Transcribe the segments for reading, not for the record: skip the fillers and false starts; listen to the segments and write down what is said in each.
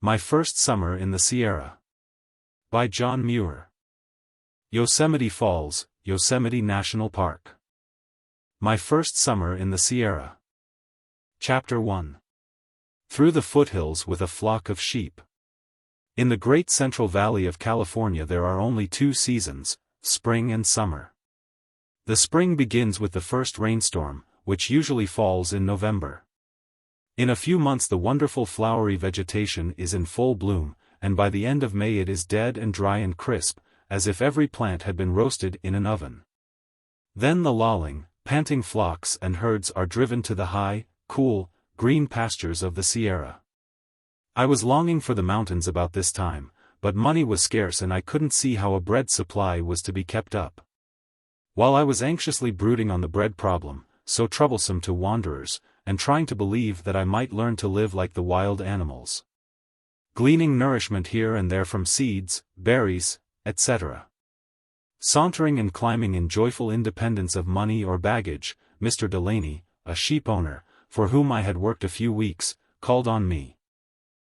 My First Summer in the Sierra. By John Muir. Yosemite Falls, Yosemite National Park. My First Summer in the Sierra. Chapter 1. Through the foothills with a flock of sheep. In the great Central Valley of California there are only two seasons, spring and summer. The spring begins with the first rainstorm, which usually falls in November. In a few months the wonderful flowery vegetation is in full bloom, and by the end of May it is dead and dry and crisp, as if every plant had been roasted in an oven. Then the lolling, panting flocks and herds are driven to the high, cool, green pastures of the Sierra. I was longing for the mountains about this time, but money was scarce and I couldn't see how a bread supply was to be kept up. While I was anxiously brooding on the bread problem, so troublesome to wanderers, and trying to believe that I might learn to live like the wild animals, gleaning nourishment here and there from seeds, berries, etc. Sauntering and climbing in joyful independence of money or baggage, Mr. Delaney, a sheep owner, for whom I had worked a few weeks, called on me,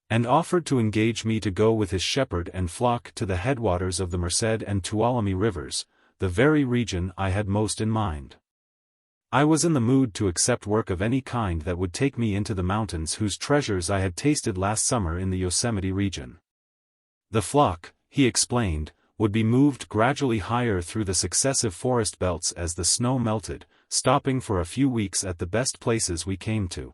and offered to engage me to go with his shepherd and flock to the headwaters of the Merced and Tuolumne rivers, the very region I had most in mind. I was in the mood to accept work of any kind that would take me into the mountains whose treasures I had tasted last summer in the Yosemite region. The flock, he explained, would be moved gradually higher through the successive forest belts as the snow melted, stopping for a few weeks at the best places we came to.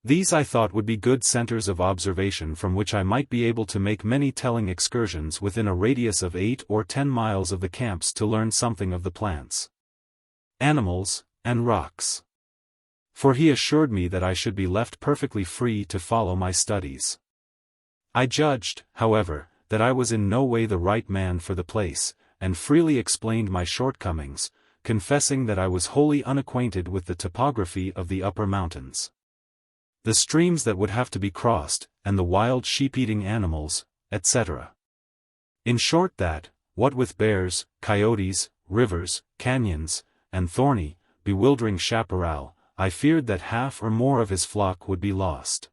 These I thought would be good centers of observation from which I might be able to make many telling excursions within a radius of 8 or 10 miles of the camps to learn something of the plants, animals, and rocks. For he assured me that I should be left perfectly free to follow my studies. I judged, however, that I was in no way the right man for the place, and freely explained my shortcomings, confessing that I was wholly unacquainted with the topography of the upper mountains, the streams that would have to be crossed, and the wild sheep-eating animals, etc. In short that, what with bears, coyotes, rivers, canyons, and thorny, bewildering chaparral, I feared that half or more of his flock would be lost.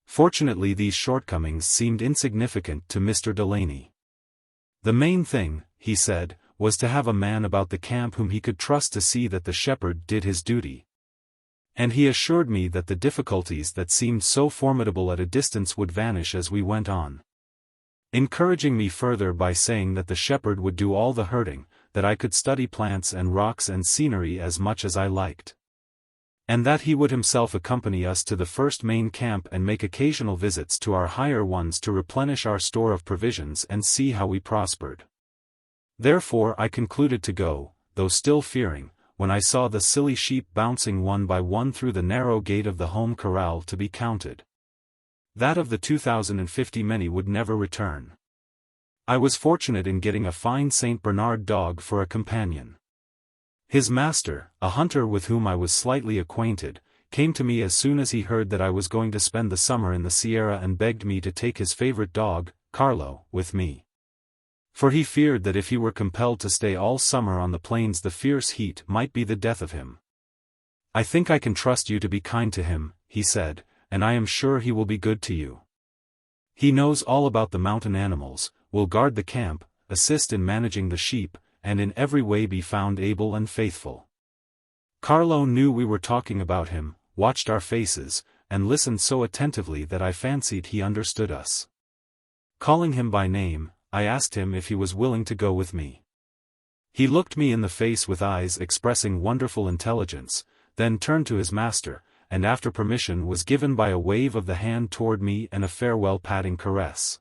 Fortunately these shortcomings seemed insignificant to Mr. Delaney. The main thing, he said, was to have a man about the camp whom he could trust to see that the shepherd did his duty. And he assured me that the difficulties that seemed so formidable at a distance would vanish as we went on, encouraging me further by saying that the shepherd would do all the herding, that I could study plants and rocks and scenery as much as I liked, and that he would himself accompany us to the first main camp and make occasional visits to our higher ones to replenish our store of provisions and see how we prospered. Therefore I concluded to go, though still fearing, when I saw the silly sheep bouncing one by one through the narrow gate of the home corral to be counted. That of the 2,050 many would never return. I was fortunate in getting a fine St. Bernard dog for a companion. His master, a hunter with whom I was slightly acquainted, came to me as soon as he heard that I was going to spend the summer in the Sierra and begged me to take his favorite dog, Carlo, with me. For he feared that if he were compelled to stay all summer on the plains the fierce heat might be the death of him. "I think I can trust you to be kind to him," he said, "and I am sure he will be good to you. He knows all about the mountain animals, will guard the camp, assist in managing the sheep, and in every way be found able and faithful." Carlo knew we were talking about him, watched our faces, and listened so attentively that I fancied he understood us. Calling him by name, I asked him if he was willing to go with me. He looked me in the face with eyes expressing wonderful intelligence, then turned to his master, and after permission was given by a wave of the hand toward me and a farewell patting caress.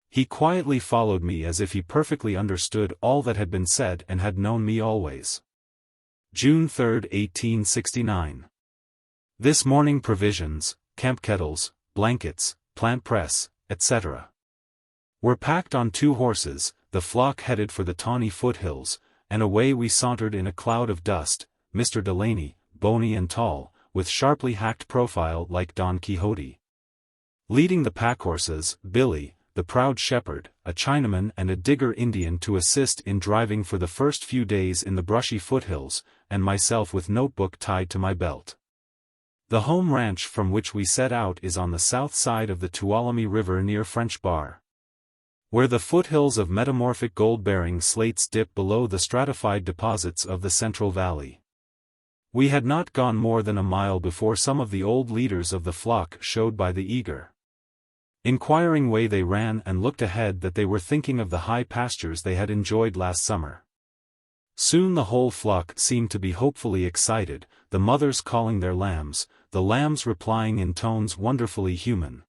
He quietly followed me as if he perfectly understood all that had been said and had known me always. June 3, 1869. This morning provisions, camp kettles, blankets, plant press, etc. were packed on 2 horses, the flock headed for the tawny foothills, and away we sauntered in a cloud of dust, Mr. Delaney, bony and tall, with sharply hacked profile like Don Quixote, leading the packhorses, Billy, the proud shepherd, a Chinaman and a Digger Indian to assist in driving for the first few days in the brushy foothills, and myself with notebook tied to my belt. The home ranch from which we set out is on the south side of the Tuolumne River near French Bar, where the foothills of metamorphic gold-bearing slates dip below the stratified deposits of the Central Valley. We had not gone more than a mile before some of the old leaders of the flock showed by the eager, inquiring way they ran and looked ahead that they were thinking of the high pastures they had enjoyed last summer. Soon the whole flock seemed to be hopefully excited, the mothers calling their lambs, the lambs replying in tones wonderfully human,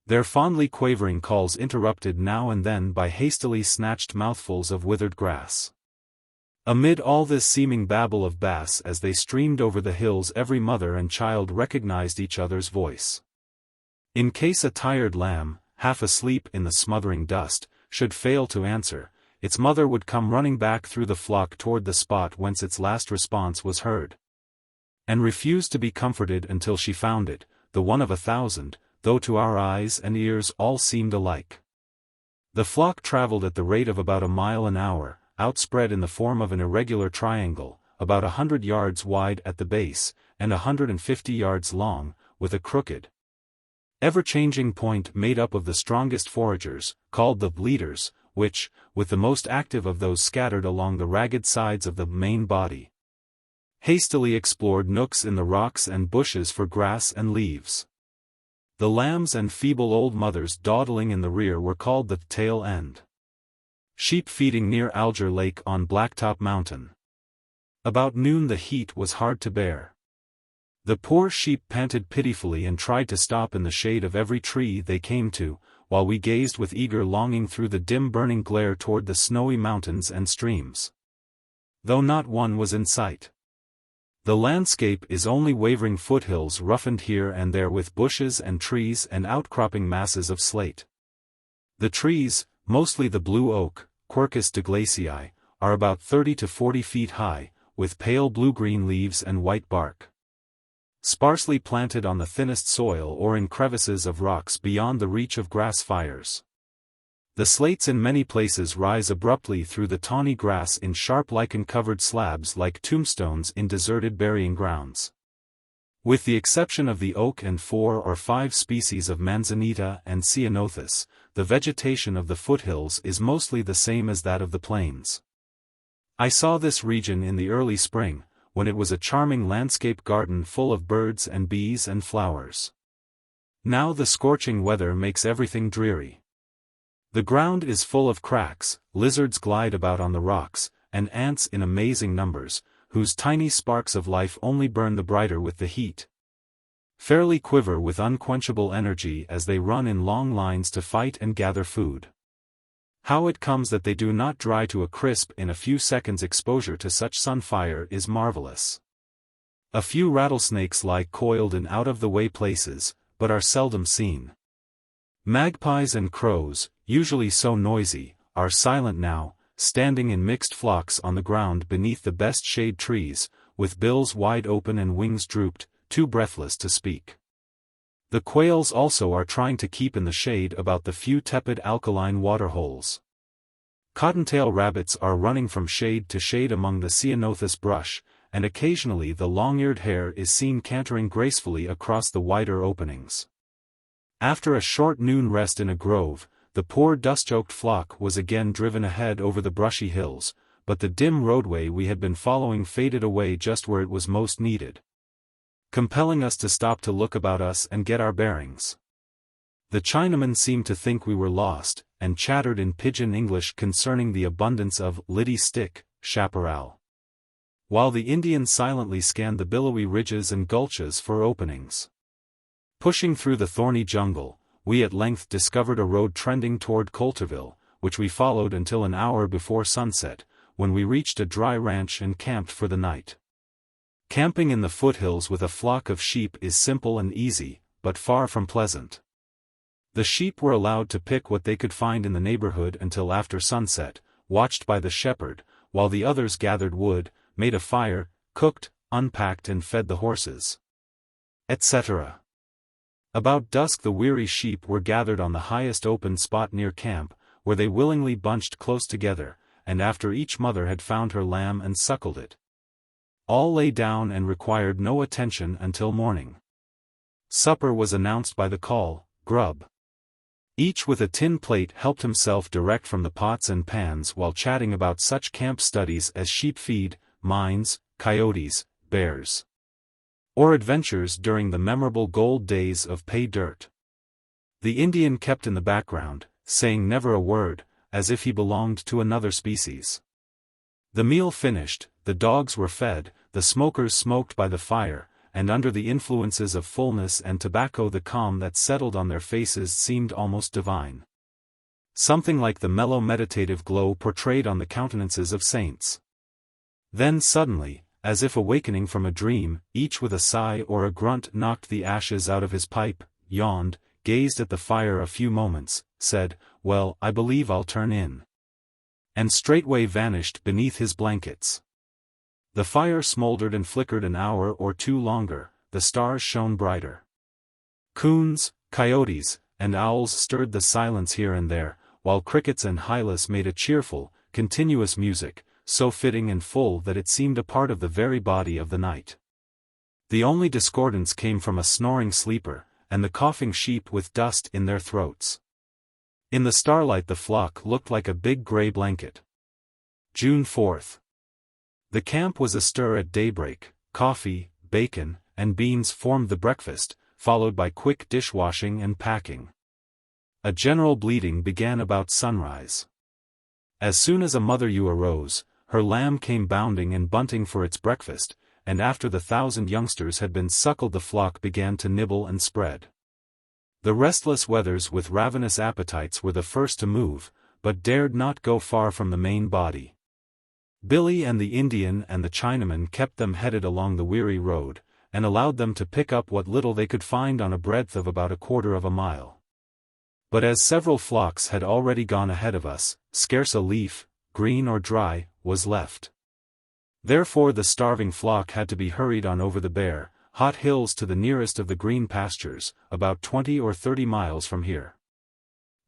their fondly quavering calls interrupted now and then by hastily snatched mouthfuls of withered grass. Amid all this seeming babble of bass as they streamed over the hills, every mother and child recognized each other's voice. In case a tired lamb, half asleep in the smothering dust, should fail to answer, its mother would come running back through the flock toward the spot whence its last response was heard, and refuse to be comforted until she found it, the one of 1,000, though to our eyes and ears all seemed alike. The flock traveled at the rate of about a mile an hour, outspread in the form of an irregular triangle, about 100 yards wide at the base, and 150 yards long, with a crooked, ever-changing point made up of the strongest foragers, called the leaders, which, with the most active of those scattered along the ragged sides of the main body, hastily explored nooks in the rocks and bushes for grass and leaves. The lambs and feeble old mothers dawdling in the rear were called the tail end. Sheep feeding near Alger Lake on Blacktop Mountain. About noon the heat was hard to bear. The poor sheep panted pitifully and tried to stop in the shade of every tree they came to, while we gazed with eager longing through the dim burning glare toward the snowy mountains and streams, though not one was in sight. The landscape is only wavering foothills roughened here and there with bushes and trees and outcropping masses of slate. The trees, mostly the blue oak, Quercus douglasii, are about 30 to 40 feet high, with pale blue-green leaves and white bark, sparsely planted on the thinnest soil or in crevices of rocks beyond the reach of grass fires. The slates in many places rise abruptly through the tawny grass in sharp lichen-covered slabs like tombstones in deserted burying grounds. With the exception of the oak and 4 or 5 species of manzanita and ceanothus, the vegetation of the foothills is mostly the same as that of the plains. I saw this region in the early spring, when it was a charming landscape garden full of birds and bees and flowers. Now the scorching weather makes everything dreary. The ground is full of cracks, lizards glide about on the rocks, and ants in amazing numbers, whose tiny sparks of life only burn the brighter with the heat, fairly quiver with unquenchable energy as they run in long lines to fight and gather food. How it comes that they do not dry to a crisp in a few seconds' exposure to such sun fire is marvelous. A few rattlesnakes lie coiled in out-of-the-way places, but are seldom seen. Magpies and crows, usually so noisy, are silent now, standing in mixed flocks on the ground beneath the best shade trees, with bills wide open and wings drooped, too breathless to speak. The quails also are trying to keep in the shade about the few tepid alkaline water holes. Cottontail rabbits are running from shade to shade among the ceanothus brush, and occasionally the long-eared hare is seen cantering gracefully across the wider openings. After a short noon rest in a grove, the poor dust-choked flock was again driven ahead over the brushy hills, but the dim roadway we had been following faded away just where it was most needed, compelling us to stop to look about us and get our bearings. The Chinamen seemed to think we were lost, and chattered in pidgin English concerning the abundance of liddy stick, chaparral, while the Indians silently scanned the billowy ridges and gulches for openings. Pushing through the thorny jungle, we at length discovered a road trending toward Coulterville, which we followed until an hour before sunset, when we reached a dry ranch and camped for the night. Camping in the foothills with a flock of sheep is simple and easy, but far from pleasant. The sheep were allowed to pick what they could find in the neighborhood until after sunset, watched by the shepherd, while the others gathered wood, made a fire, cooked, unpacked and fed the horses, etc. About dusk the weary sheep were gathered on the highest open spot near camp, where they willingly bunched close together, and after each mother had found her lamb and suckled it, all lay down and required no attention until morning. Supper was announced by the call, grub. Each with a tin plate helped himself direct from the pots and pans while chatting about such camp studies as sheep feed, mines, coyotes, bears, or adventures during the memorable gold days of pay dirt. The Indian kept in the background, saying never a word, as if he belonged to another species. The meal finished, the dogs were fed, the smokers smoked by the fire, and under the influences of fullness and tobacco the calm that settled on their faces seemed almost divine. Something like the mellow meditative glow portrayed on the countenances of saints. Then suddenly, as if awakening from a dream, each with a sigh or a grunt knocked the ashes out of his pipe, yawned, gazed at the fire a few moments, said, "Well, I believe I'll turn in," and straightway vanished beneath his blankets. The fire smoldered and flickered an hour or two longer, the stars shone brighter. Coons, coyotes, and owls stirred the silence here and there, while crickets and hylas made a cheerful, continuous music, so fitting and full that it seemed a part of the very body of the night. The only discordance came from a snoring sleeper, and the coughing sheep with dust in their throats. In the starlight the flock looked like a big gray blanket. June 4th. The camp was astir at daybreak. Coffee, bacon, and beans formed the breakfast, followed by quick dishwashing and packing. A general bleating began about sunrise. As soon as a mother ewe arose, her lamb came bounding and bunting for its breakfast, and after the 1,000 youngsters had been suckled the flock began to nibble and spread. The restless wethers with ravenous appetites were the first to move, but dared not go far from the main body. Billy and the Indian and the Chinaman kept them headed along the weary road, and allowed them to pick up what little they could find on a breadth of about 1/4 of a mile. But as several flocks had already gone ahead of us, scarce a leaf, green or dry, was left. Therefore the starving flock had to be hurried on over the bare, hot hills to the nearest of the green pastures, about 20 or 30 miles from here.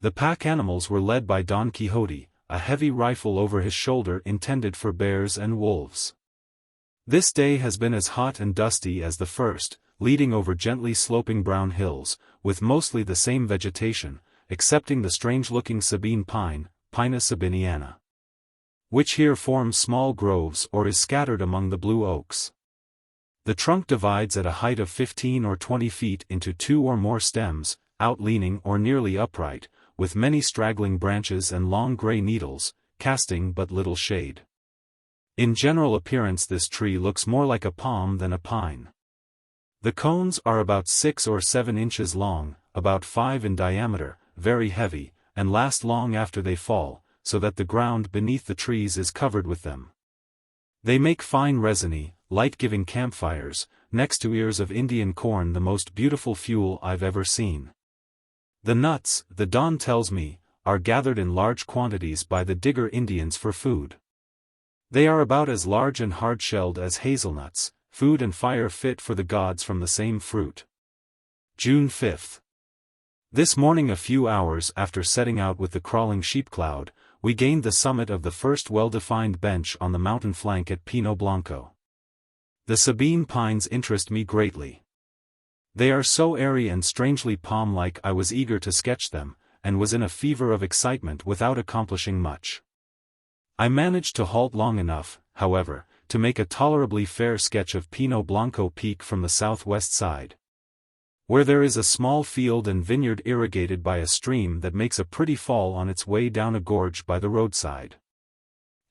The pack animals were led by Don Quixote, a heavy rifle over his shoulder intended for bears and wolves. This day has been as hot and dusty as the first, leading over gently sloping brown hills, with mostly the same vegetation, excepting the strange-looking Sabine pine, Pinus sabiniana, which here forms small groves or is scattered among the blue oaks. The trunk divides at a height of 15 or 20 feet into 2 or more stems, out-leaning or nearly upright, with many straggling branches and long gray needles, casting but little shade. In general appearance this tree looks more like a palm than a pine. The cones are about 6 or 7 inches long, about 5 in diameter, very heavy, and last long after they fall, so that the ground beneath the trees is covered with them. They make fine resiny, light-giving campfires, next to ears of Indian corn the most beautiful fuel I've ever seen. The nuts, the Don tells me, are gathered in large quantities by the Digger Indians for food. They are about as large and hard-shelled as hazelnuts, food and fire fit for the gods from the same fruit. June 5th. This morning, a few hours after setting out with the crawling sheep cloud, we gained the summit of the first well-defined bench on the mountain flank at Pino Blanco. The Sabine pines interest me greatly. They are so airy and strangely palm-like I was eager to sketch them, and was in a fever of excitement without accomplishing much. I managed to halt long enough, however, to make a tolerably fair sketch of Pino Blanco Peak from the southwest side, where there is a small field and vineyard irrigated by a stream that makes a pretty fall on its way down a gorge by the roadside.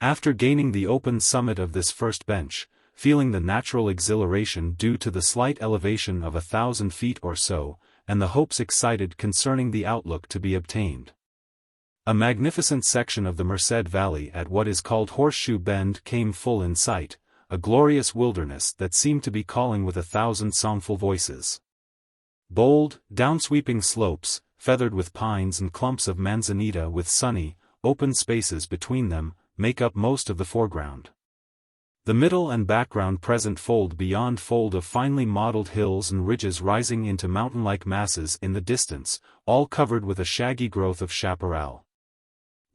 After gaining the open summit of this first bench, feeling the natural exhilaration due to the slight elevation of 1,000 feet or so, and the hopes excited concerning the outlook to be obtained, a magnificent section of the Merced Valley at what is called Horseshoe Bend came full in sight, a glorious wilderness that seemed to be calling with 1,000 songful voices. Bold, downsweeping slopes, feathered with pines and clumps of manzanita with sunny, open spaces between them, make up most of the foreground. The middle and background present fold beyond fold of finely modeled hills and ridges rising into mountain-like masses in the distance, all covered with a shaggy growth of chaparral.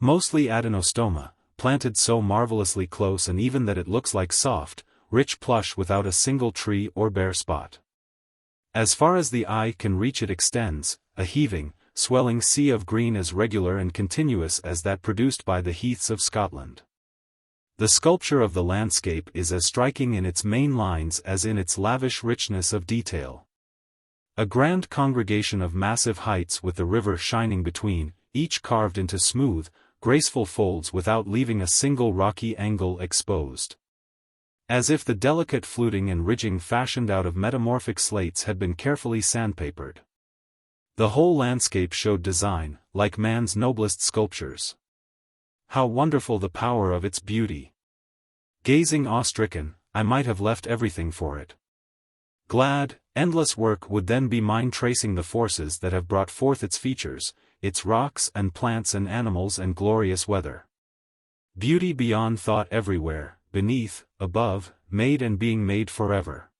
Mostly adenostoma, planted so marvelously close and even that it looks like soft, rich plush without a single tree or bare spot. As far as the eye can reach it extends, a heaving, swelling sea of green as regular and continuous as that produced by the heaths of Scotland. The sculpture of the landscape is as striking in its main lines as in its lavish richness of detail. A grand congregation of massive heights with the river shining between, each carved into smooth, graceful folds without leaving a single rocky angle exposed. As if the delicate fluting and ridging fashioned out of metamorphic slates had been carefully sandpapered. The whole landscape showed design, like man's noblest sculptures. How wonderful the power of its beauty! Gazing awe-stricken, I might have left everything for it. Glad, endless work would then be mine tracing the forces that have brought forth its features, its rocks and plants and animals and glorious weather. Beauty beyond thought everywhere, beneath, above, made and being made forever.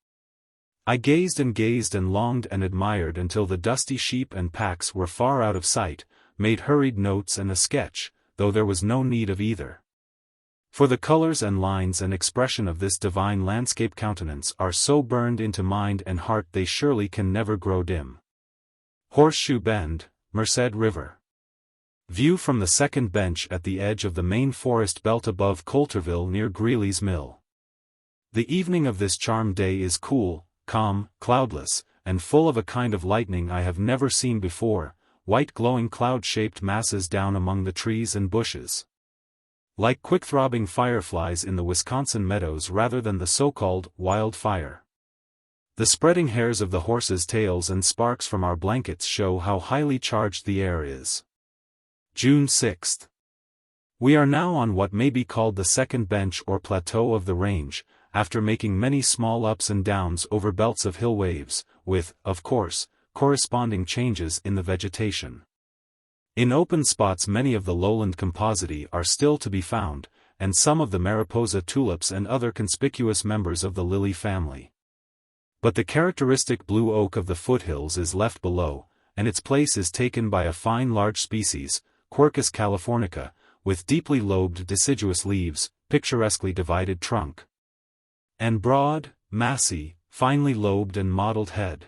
I gazed and longed and admired until the dusty sheep and packs were far out of sight, made hurried notes and a sketch, though there was no need of either. For the colors and lines and expression of this divine landscape countenance are so burned into mind and heart they surely can never grow dim. Horseshoe Bend, Merced River. View from the second bench at the edge of the main forest belt above Coulterville near Greeley's Mill. The evening of this charmed day is cool, calm, cloudless, and full of a kind of lightning I have never seen before, white glowing cloud-shaped masses down among the trees and bushes. Like quick-throbbing fireflies in the Wisconsin meadows rather than the so-called wildfire. The spreading hairs of the horses' tails and sparks from our blankets show how highly charged the air is. June 6. We are now on what may be called the second bench or plateau of the range, after making many small ups and downs over belts of hill waves, with, of course, corresponding changes in the vegetation. In open spots many of the lowland compositae are still to be found, and some of the Mariposa tulips and other conspicuous members of the lily family. But the characteristic blue oak of the foothills is left below, and its place is taken by a fine large species, Quercus californica, with deeply lobed deciduous leaves, picturesquely divided trunk, and broad, massy, finely lobed and mottled head.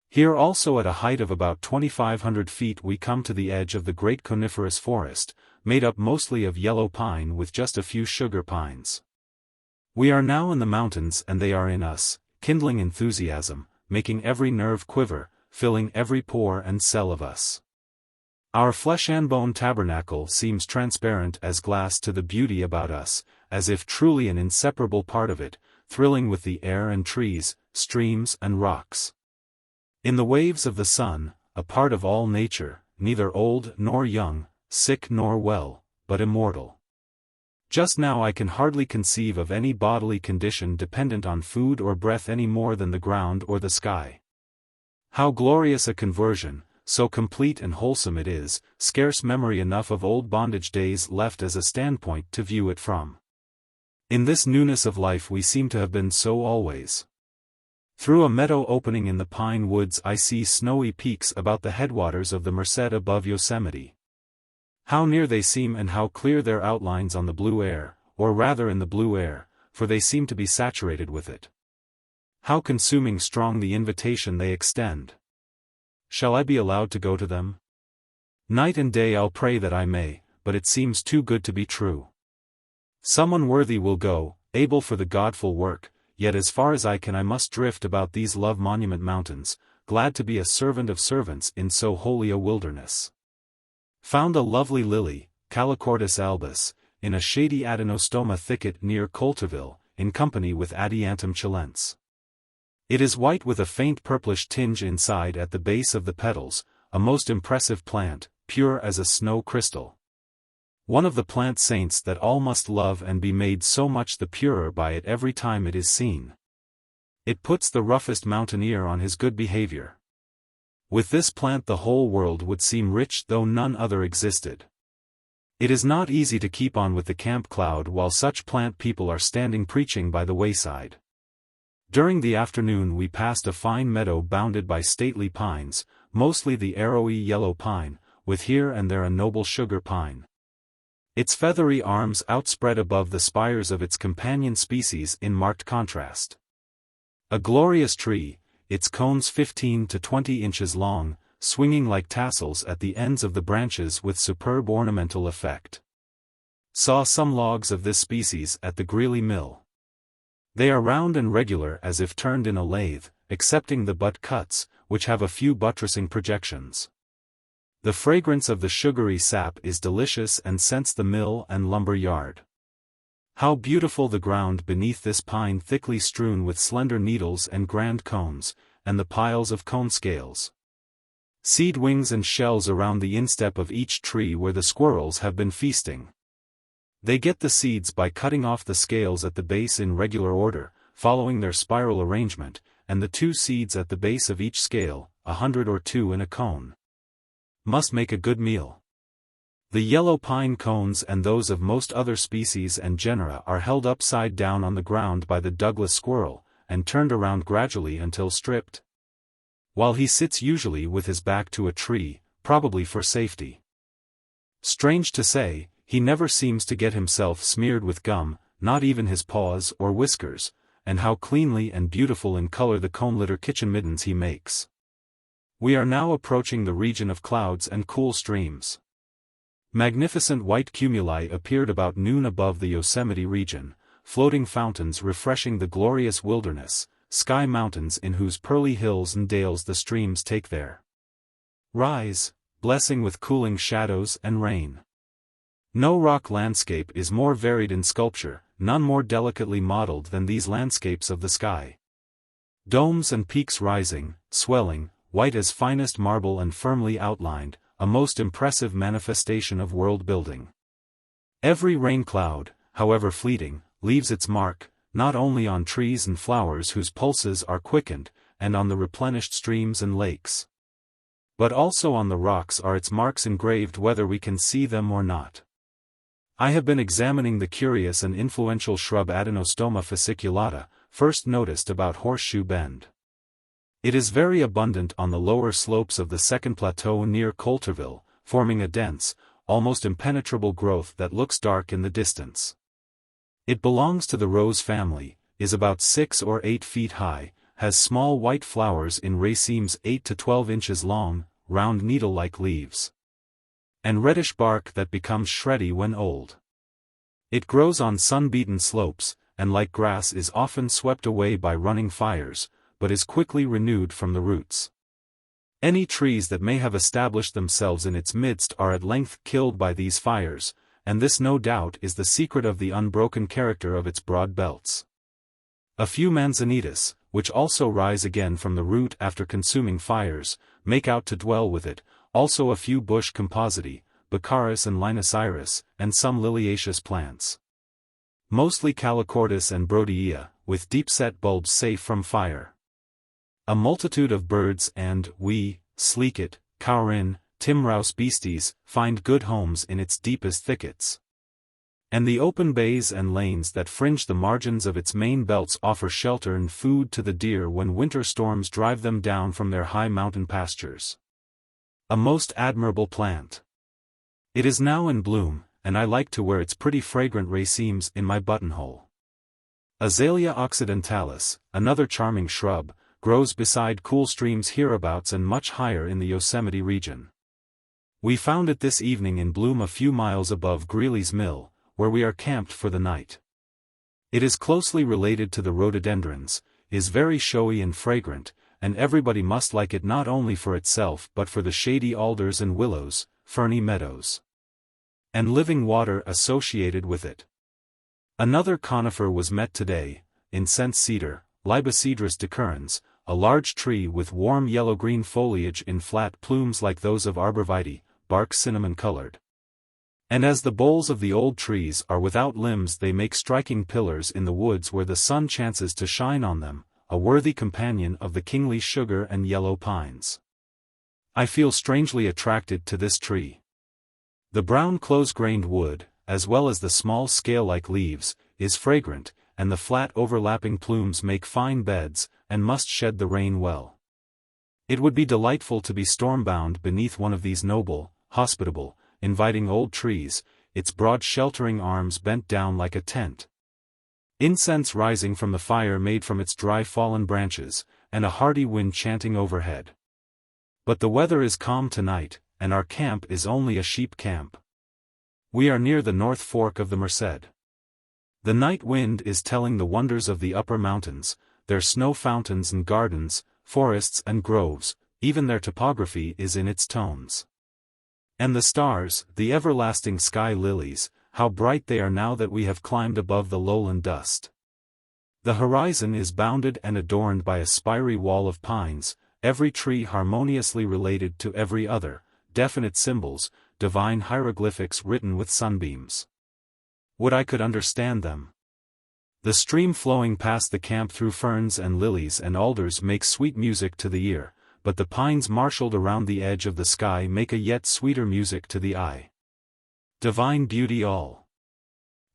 Here also at a height of about 2,500 feet we come to the edge of the great coniferous forest, made up mostly of yellow pine with just a few sugar pines. We are now in the mountains and they are in us, kindling enthusiasm, making every nerve quiver, filling every pore and cell of us. Our flesh and bone tabernacle seems transparent as glass to the beauty about us, as if truly an inseparable part of it, thrilling with the air and trees, streams and rocks. In the waves of the sun, a part of all nature, neither old nor young, sick nor well, but immortal. Just now I can hardly conceive of any bodily condition dependent on food or breath any more than the ground or the sky. How glorious a conversion, so complete and wholesome it is, scarce memory enough of old bondage days left as a standpoint to view it from. In this newness of life we seem to have been so always. Through a meadow opening in the pine woods I see snowy peaks about the headwaters of the Merced above Yosemite. How near they seem and how clear their outlines on the blue air, or rather in the blue air, for they seem to be saturated with it. How consuming strong the invitation they extend. Shall I be allowed to go to them? Night and day I'll pray that I may, but it seems too good to be true. Someone worthy will go, able for the godful work, yet as far as I can I must drift about these love monument mountains, glad to be a servant of servants in so holy a wilderness. Found a lovely lily, Calochortus albus, in a shady adenostoma thicket near Coulterville, in company with Adiantum chilense. It is white with a faint purplish tinge inside at the base of the petals, a most impressive plant, pure as a snow crystal. One of the plant saints that all must love and be made so much the purer by it every time it is seen. It puts the roughest mountaineer on his good behavior. With this plant the whole world would seem rich though none other existed. It is not easy to keep on with the camp cloud while such plant people are standing preaching by the wayside. During the afternoon we passed a fine meadow bounded by stately pines, mostly the arrowy yellow pine, with here and there a noble sugar pine. its feathery arms outspread above the spires of its companion species in marked contrast. A glorious tree, its cones 15 to 20 inches long, swinging like tassels at the ends of the branches with superb ornamental effect. Saw some logs of this species at the Greeley Mill. They are round and regular as if turned in a lathe, excepting the butt cuts, which have a few buttressing projections. The fragrance of the sugary sap is delicious and scents the mill and lumber yard. How beautiful the ground beneath this pine, thickly strewn with slender needles and grand cones, and the piles of cone scales. Seed wings and shells around the instep of each tree where the squirrels have been feasting. They get the seeds by cutting off the scales at the base in regular order, following their spiral arrangement, and the 2 seeds at the base of each scale, 100 or 2 in a cone. Must make a good meal. The yellow pine cones and those of most other species and genera are held upside down on the ground by the Douglas squirrel, and turned around gradually until stripped. While he sits usually with his back to a tree, probably for safety. Strange to say, he never seems to get himself smeared with gum, not even his paws or whiskers, and how cleanly and beautiful in color the cone-litter kitchen middens he makes. We are now approaching the region of clouds and cool streams. Magnificent white cumuli appeared about noon above the Yosemite region, floating fountains refreshing the glorious wilderness, sky mountains in whose pearly hills and dales the streams take their rise, blessing with cooling shadows and rain. No rock landscape is more varied in sculpture, none more delicately modeled than these landscapes of the sky. Domes and peaks rising, swelling, white as finest marble and firmly outlined, a most impressive manifestation of world building. Every rain cloud, however fleeting, leaves its mark, not only on trees and flowers whose pulses are quickened, and on the replenished streams and lakes, but also on the rocks are its marks engraved whether we can see them or not. I have been examining the curious and influential shrub Adenostoma fasciculata, first noticed about Horseshoe Bend. It is very abundant on the lower slopes of the second plateau near Coulterville, forming a dense, almost impenetrable growth that looks dark in the distance. It belongs to the rose family, is about 6 or 8 feet high, has small white flowers in racemes 8 to 12 inches long, round needle-like leaves, and reddish bark that becomes shreddy when old. It grows on sun-beaten slopes, and like grass is often swept away by running fires, but is quickly renewed from the roots. Any trees that may have established themselves in its midst are at length killed by these fires, and this no doubt is the secret of the unbroken character of its broad belts. A few manzanitas, which also rise again from the root after consuming fires, make out to dwell with it, also a few bush compositae, Baccharis and Linus, and some liliaceous plants. Mostly Calochortus and Brodeia, with deep-set bulbs safe from fire. A multitude of birds and, sleekit, cowrin, timrouse beasties, find good homes in its deepest thickets. And the open bays and lanes that fringe the margins of its main belts offer shelter and food to the deer when winter storms drive them down from their high mountain pastures. A most admirable plant. It is now in bloom, and I like to wear its pretty fragrant racemes in my buttonhole. Azalea occidentalis, another charming shrub, grows beside cool streams hereabouts and much higher in the Yosemite region. We found it this evening in bloom a few miles above Greeley's Mill, where we are camped for the night. It is closely related to the rhododendrons, is very showy and fragrant, and everybody must like it not only for itself but for the shady alders and willows, ferny meadows, and living water associated with it. Another conifer was met today, incense cedar, Libocedrus decurrens, a large tree with warm yellow-green foliage in flat plumes like those of arborvitae, bark cinnamon-colored. And as the boles of the old trees are without limbs, they make striking pillars in the woods where the sun chances to shine on them, a worthy companion of the kingly sugar and yellow pines. I feel strangely attracted to this tree. The brown close-grained wood, as well as the small scale-like leaves, is fragrant, and the flat overlapping plumes make fine beds, and must shed the rain well. It would be delightful to be stormbound beneath one of these noble, hospitable, inviting old trees, its broad sheltering arms bent down like a tent. Incense rising from the fire made from its dry fallen branches, and a hearty wind chanting overhead. But the weather is calm tonight, and our camp is only a sheep camp. We are near the North Fork of the Merced. The night wind is telling the wonders of the upper mountains, their snow fountains and gardens, forests and groves, even their topography is in its tones. And the stars, the everlasting sky lilies, how bright they are now that we have climbed above the lowland dust. The horizon is bounded and adorned by a spiry wall of pines, every tree harmoniously related to every other, definite symbols, divine hieroglyphics written with sunbeams. Would I could understand them. The stream flowing past the camp through ferns and lilies and alders makes sweet music to the ear, but the pines marshaled around the edge of the sky make a yet sweeter music to the eye. Divine beauty all.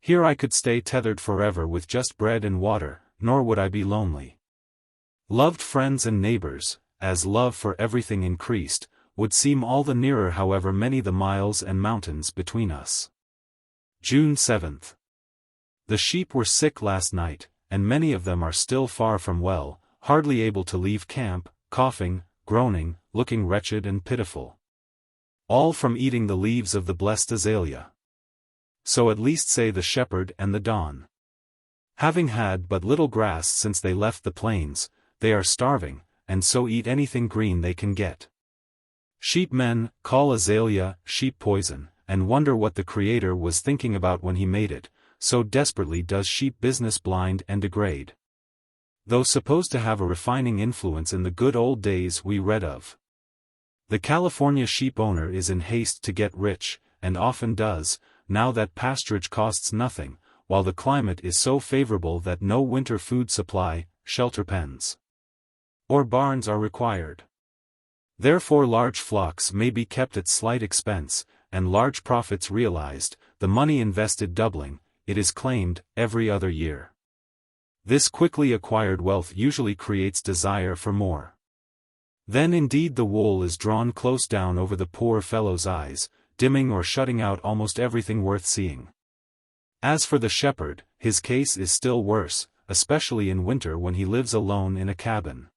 Here I could stay tethered forever with just bread and water, nor would I be lonely. Loved friends and neighbors, as love for everything increased, would seem all the nearer however many the miles and mountains between us. June 7th. The sheep were sick last night, and many of them are still far from well, hardly able to leave camp, coughing, groaning, looking wretched and pitiful. All from eating the leaves of the blessed azalea. So at least say the shepherd and the dawn. Having had but little grass since they left the plains, they are starving, and so eat anything green they can get. Sheepmen call azalea sheep poison, and wonder what the Creator was thinking about when he made it, so desperately does sheep business blind and degrade. Though supposed to have a refining influence in the good old days we read of. The California sheep owner is in haste to get rich, and often does, now that pasturage costs nothing, while the climate is so favorable that no winter food supply, shelter pens, or barns are required. Therefore large flocks may be kept at slight expense, and large profits realized, the money invested doubling, it is claimed, every other year. This quickly acquired wealth usually creates desire for more. Then indeed the wool is drawn close down over the poor fellow's eyes, dimming or shutting out almost everything worth seeing. As for the shepherd, his case is still worse, especially in winter when he lives alone in a cabin.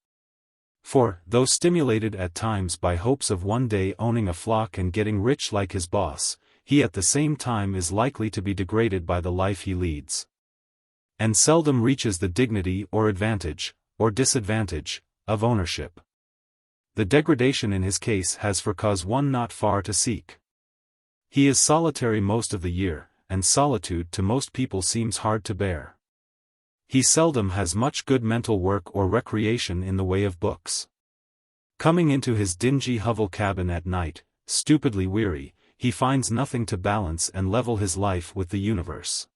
For, though stimulated at times by hopes of one day owning a flock and getting rich like his boss, he at the same time is likely to be degraded by the life he leads. And seldom reaches the dignity or advantage, or disadvantage, of ownership. The degradation in his case has for cause one not far to seek. He is solitary most of the year, and solitude to most people seems hard to bear. He seldom has much good mental work or recreation in the way of books. Coming into his dingy hovel cabin at night, stupidly weary, he finds nothing to balance and level his life with the universe.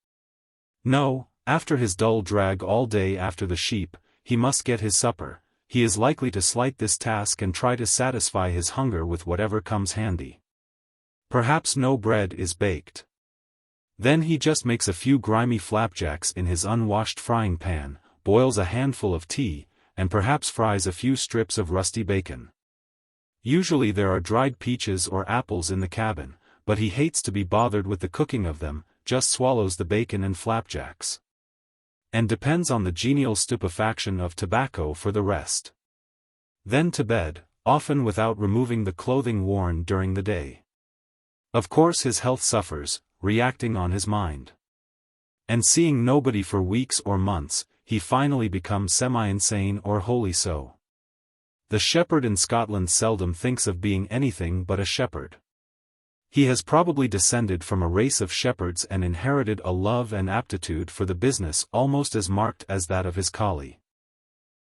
No, after his dull drag all day after the sheep, he must get his supper. He is likely to slight this task and try to satisfy his hunger with whatever comes handy. Perhaps no bread is baked. Then he just makes a few grimy flapjacks in his unwashed frying pan, boils a handful of tea, and perhaps fries a few strips of rusty bacon. Usually there are dried peaches or apples in the cabin, but he hates to be bothered with the cooking of them, just swallows the bacon and flapjacks. And depends on the genial stupefaction of tobacco for the rest. Then to bed, often without removing the clothing worn during the day. Of course his health suffers, reacting on his mind. And seeing nobody for weeks or months, he finally becomes semi-insane or wholly so. The shepherd in Scotland seldom thinks of being anything but a shepherd. He has probably descended from a race of shepherds and inherited a love and aptitude for the business almost as marked as that of his collie.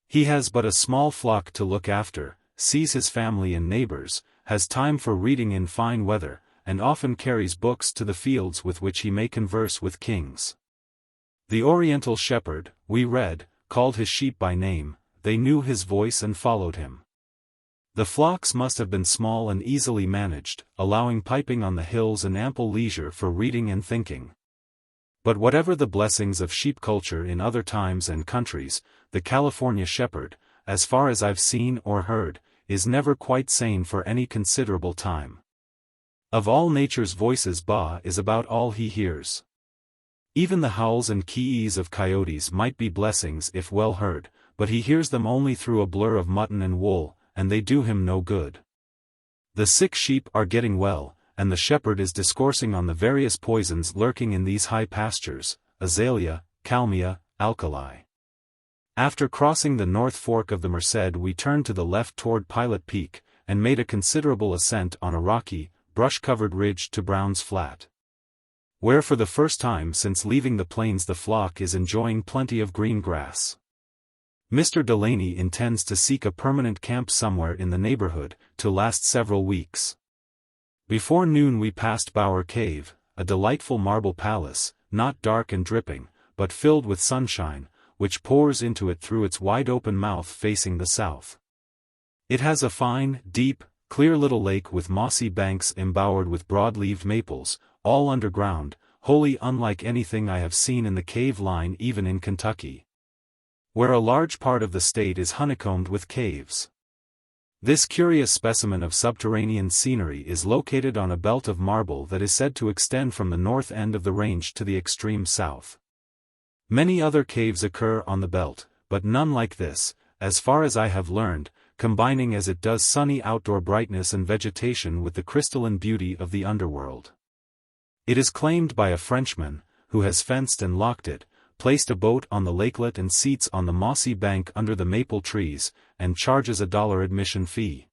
He has but a small flock to look after, sees his family and neighbors, has time for reading in fine weather, and often carries books to the fields with which he may converse with kings. The Oriental shepherd, we read, called his sheep by name, they knew his voice and followed him. The flocks must have been small and easily managed, allowing piping on the hills and ample leisure for reading and thinking. But whatever the blessings of sheep culture in other times and countries, the California shepherd, as far as I've seen or heard, is never quite sane for any considerable time. Of all nature's voices, Ba is about all he hears. Even the howls and kee-ees of coyotes might be blessings if well heard, but he hears them only through a blur of mutton and wool, and they do him no good. The sick sheep are getting well, and the shepherd is discoursing on the various poisons lurking in these high pastures, azalea, kalmia, alkali. After crossing the north fork of the Merced, we turned to the left toward Pilot Peak, and made a considerable ascent on a rocky, brush-covered ridge to Brown's Flat, where for the first time since leaving the plains the flock is enjoying plenty of green grass. Mr. Delaney intends to seek a permanent camp somewhere in the neighborhood, to last several weeks. Before noon we passed Bower Cave, a delightful marble palace, not dark and dripping, but filled with sunshine, which pours into it through its wide-open mouth facing the south. It has a fine, deep, clear little lake with mossy banks embowered with broad-leaved maples, all underground, wholly unlike anything I have seen in the cave line even in Kentucky, where a large part of the state is honeycombed with caves. This curious specimen of subterranean scenery is located on a belt of marble that is said to extend from the north end of the range to the extreme south. Many other caves occur on the belt, but none like this, as far as I have learned, combining as it does sunny outdoor brightness and vegetation with the crystalline beauty of the underworld. It is claimed by a Frenchman, who has fenced and locked it, placed a boat on the lakelet and seats on the mossy bank under the maple trees, and charges $1 admission fee.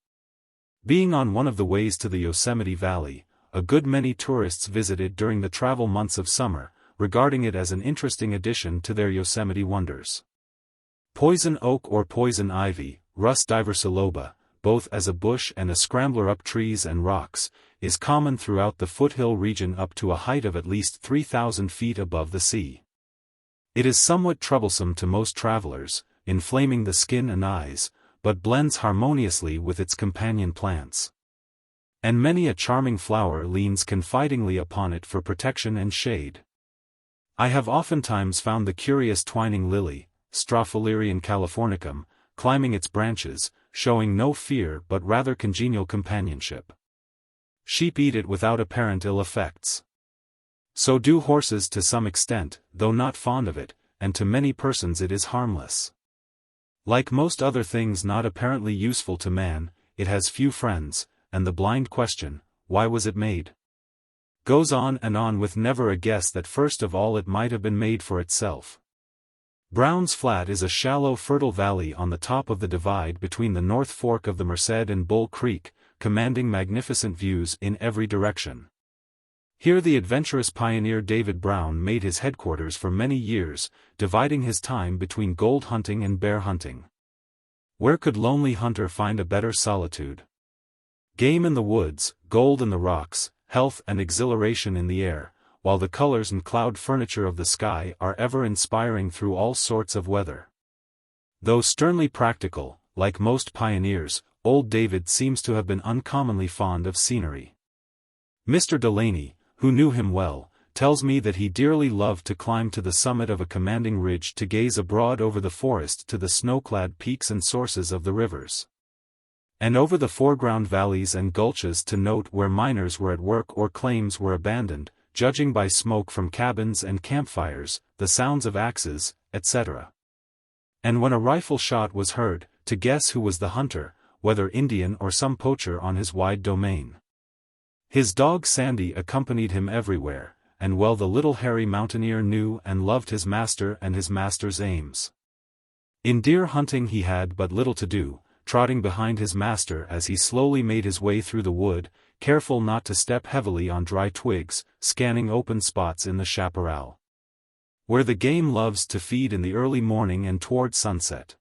Being on one of the ways to the Yosemite Valley, a good many tourists visit it during the travel months of summer, regarding it as an interesting addition to their Yosemite wonders. Poison oak or poison ivy, Rus diversiloba, both as a bush and a scrambler up trees and rocks, is common throughout the foothill region up to a height of at least 3,000 feet above the sea. It is somewhat troublesome to most travelers, inflaming the skin and eyes, but blends harmoniously with its companion plants. And many a charming flower leans confidingly upon it for protection and shade. I have oftentimes found the curious twining lily, Strophalerium californicum, climbing its branches, showing no fear but rather congenial companionship. Sheep eat it without apparent ill effects. So do horses to some extent, though not fond of it, and to many persons it is harmless. Like most other things not apparently useful to man, it has few friends, and the blind question, why was it made? Goes on and on with never a guess that first of all it might have been made for itself. Brown's Flat is a shallow fertile valley on the top of the divide between the North Fork of the Merced and Bull Creek, commanding magnificent views in every direction. Here the adventurous pioneer David Brown made his headquarters for many years, dividing his time between gold hunting and bear hunting. Where could lonely hunter find a better solitude? Game in the woods, gold in the rocks, health and exhilaration in the air, while the colors and cloud furniture of the sky are ever inspiring through all sorts of weather. Though sternly practical, like most pioneers, old David seems to have been uncommonly fond of scenery. Mr. Delaney, who knew him well, tells me that he dearly loved to climb to the summit of a commanding ridge to gaze abroad over the forest to the snow-clad peaks and sources of the rivers, and over the foreground valleys and gulches to note where miners were at work or claims were abandoned, judging by smoke from cabins and campfires, the sounds of axes, etc. And when a rifle shot was heard, to guess who was the hunter, whether Indian or some poacher on his wide domain. His dog Sandy accompanied him everywhere, and well the little hairy mountaineer knew and loved his master and his master's aims. In deer hunting he had but little to do, trotting behind his master as he slowly made his way through the wood, careful not to step heavily on dry twigs, scanning open spots in the chaparral, where the game loves to feed in the early morning and toward sunset.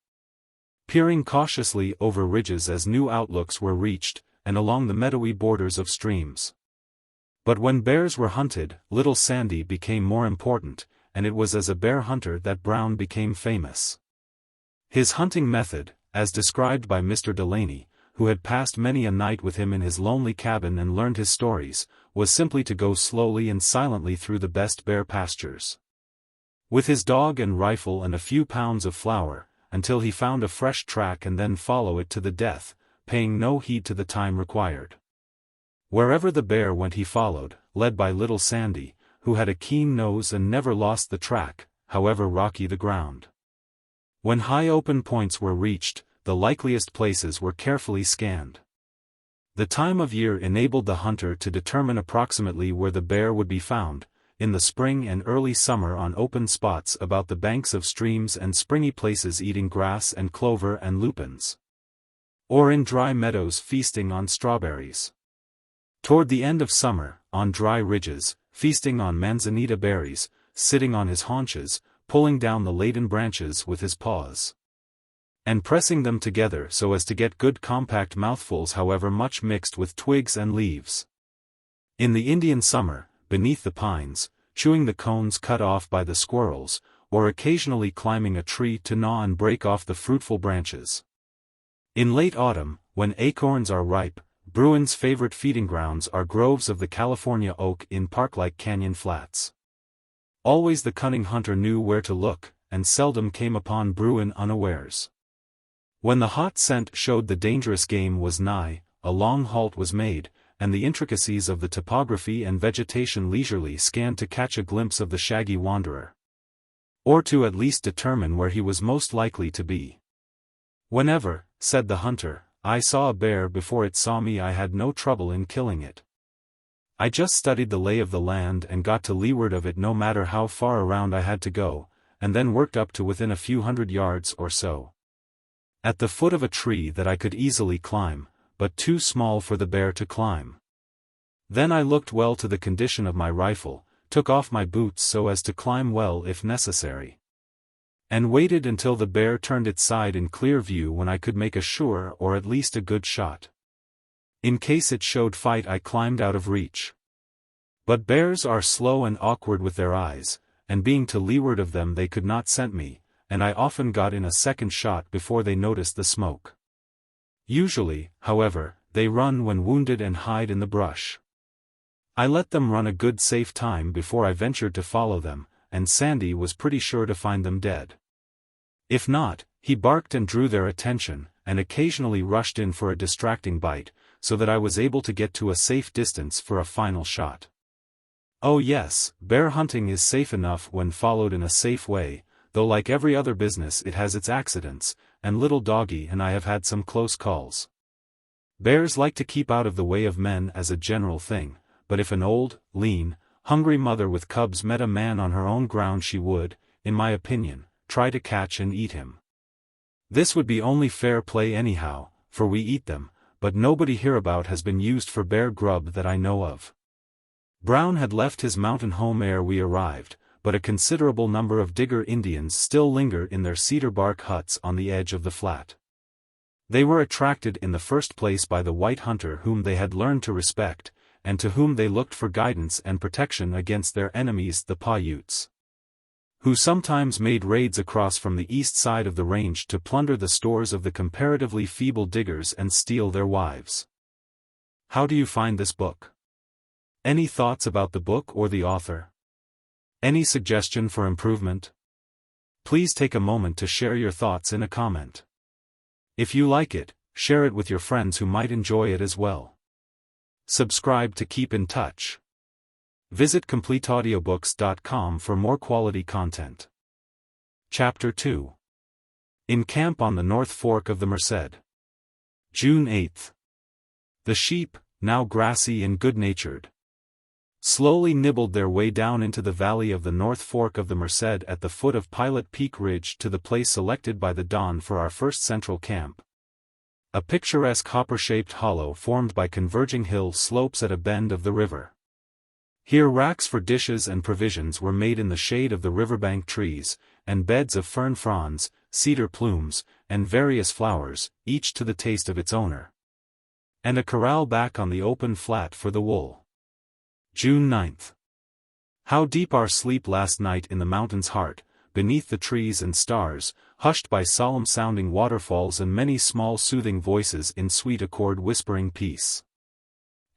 Peering cautiously over ridges as new outlooks were reached, and along the meadowy borders of streams. But when bears were hunted, little Sandy became more important, and it was as a bear hunter that Brown became famous. His hunting method, as described by Mr. Delaney, who had passed many a night with him in his lonely cabin and learned his stories, was simply to go slowly and silently through the best bear pastures, with his dog and rifle and a few pounds of flour, until he found a fresh track and then follow it to the death, paying no heed to the time required. Wherever the bear went he followed, led by little Sandy, who had a keen nose and never lost the track, however rocky the ground. When high open points were reached, the likeliest places were carefully scanned. The time of year enabled the hunter to determine approximately where the bear would be found, in the spring and early summer on open spots about the banks of streams and springy places eating grass and clover and lupins. Or in dry meadows feasting on strawberries. Toward the end of summer, on dry ridges, feasting on manzanita berries, sitting on his haunches, pulling down the laden branches with his paws. And pressing them together so as to get good compact mouthfuls, however much mixed with twigs and leaves. In the Indian summer, beneath the pines, chewing the cones cut off by the squirrels, or occasionally climbing a tree to gnaw and break off the fruitful branches. In late autumn, when acorns are ripe, Bruin's favorite feeding grounds are groves of the California oak in park-like canyon flats. Always the cunning hunter knew where to look, and seldom came upon Bruin unawares. When the hot scent showed the dangerous game was nigh, a long halt was made, and the intricacies of the topography and vegetation leisurely scanned to catch a glimpse of the shaggy wanderer. Or to at least determine where he was most likely to be. Whenever, said the hunter, I saw a bear before it saw me, I had no trouble in killing it. I just studied the lay of the land and got to leeward of it no matter how far around I had to go, and then worked up to within a few hundred yards or so. At the foot of a tree that I could easily climb, but too small for the bear to climb. Then I looked well to the condition of my rifle, took off my boots so as to climb well if necessary. And waited until the bear turned its side in clear view, when I could make a sure or at least a good shot. In case it showed fight I climbed out of reach. But bears are slow and awkward with their eyes, and being to leeward of them they could not scent me, and I often got in a second shot before they noticed the smoke. Usually, however, they run when wounded and hide in the brush. I let them run a good safe time before I ventured to follow them, and Sandy was pretty sure to find them dead. If not, he barked and drew their attention, and occasionally rushed in for a distracting bite, so that I was able to get to a safe distance for a final shot. Oh yes, bear hunting is safe enough when followed in a safe way, though like every other business it has its accidents, and little doggy and I have had some close calls. Bears like to keep out of the way of men as a general thing, but if an old, lean, hungry mother with cubs met a man on her own ground she would, in my opinion, try to catch and eat him. This would be only fair play anyhow, for we eat them, but nobody hereabout has been used for bear grub that I know of. Brown had left his mountain home ere we arrived, but a considerable number of Digger Indians still linger in their cedar bark huts on the edge of the flat. They were attracted in the first place by the white hunter whom they had learned to respect, and to whom they looked for guidance and protection against their enemies the Paiutes, who sometimes made raids across from the east side of the range to plunder the stores of the comparatively feeble diggers and steal their wives. How do you find this book? Any thoughts about the book or the author? Any suggestion for improvement? Please take a moment to share your thoughts in a comment. If you like it, share it with your friends who might enjoy it as well. Subscribe to keep in touch. Visit CompleteAudiobooks.com for more quality content. Chapter 2. In Camp on the North Fork of the Merced. June 8. The sheep, now grassy and good-natured, slowly nibbled their way down into the valley of the North Fork of the Merced at the foot of Pilot Peak Ridge to the place selected by the dawn for our first central camp. A picturesque hopper-shaped hollow formed by converging hill slopes at a bend of the river. Here racks for dishes and provisions were made in the shade of the riverbank trees, and beds of fern fronds, cedar plumes, and various flowers, each to the taste of its owner. And a corral back on the open flat for the wool. June 9. How deep our sleep last night in the mountain's heart, beneath the trees and stars, hushed by solemn-sounding waterfalls and many small soothing voices in sweet accord whispering peace.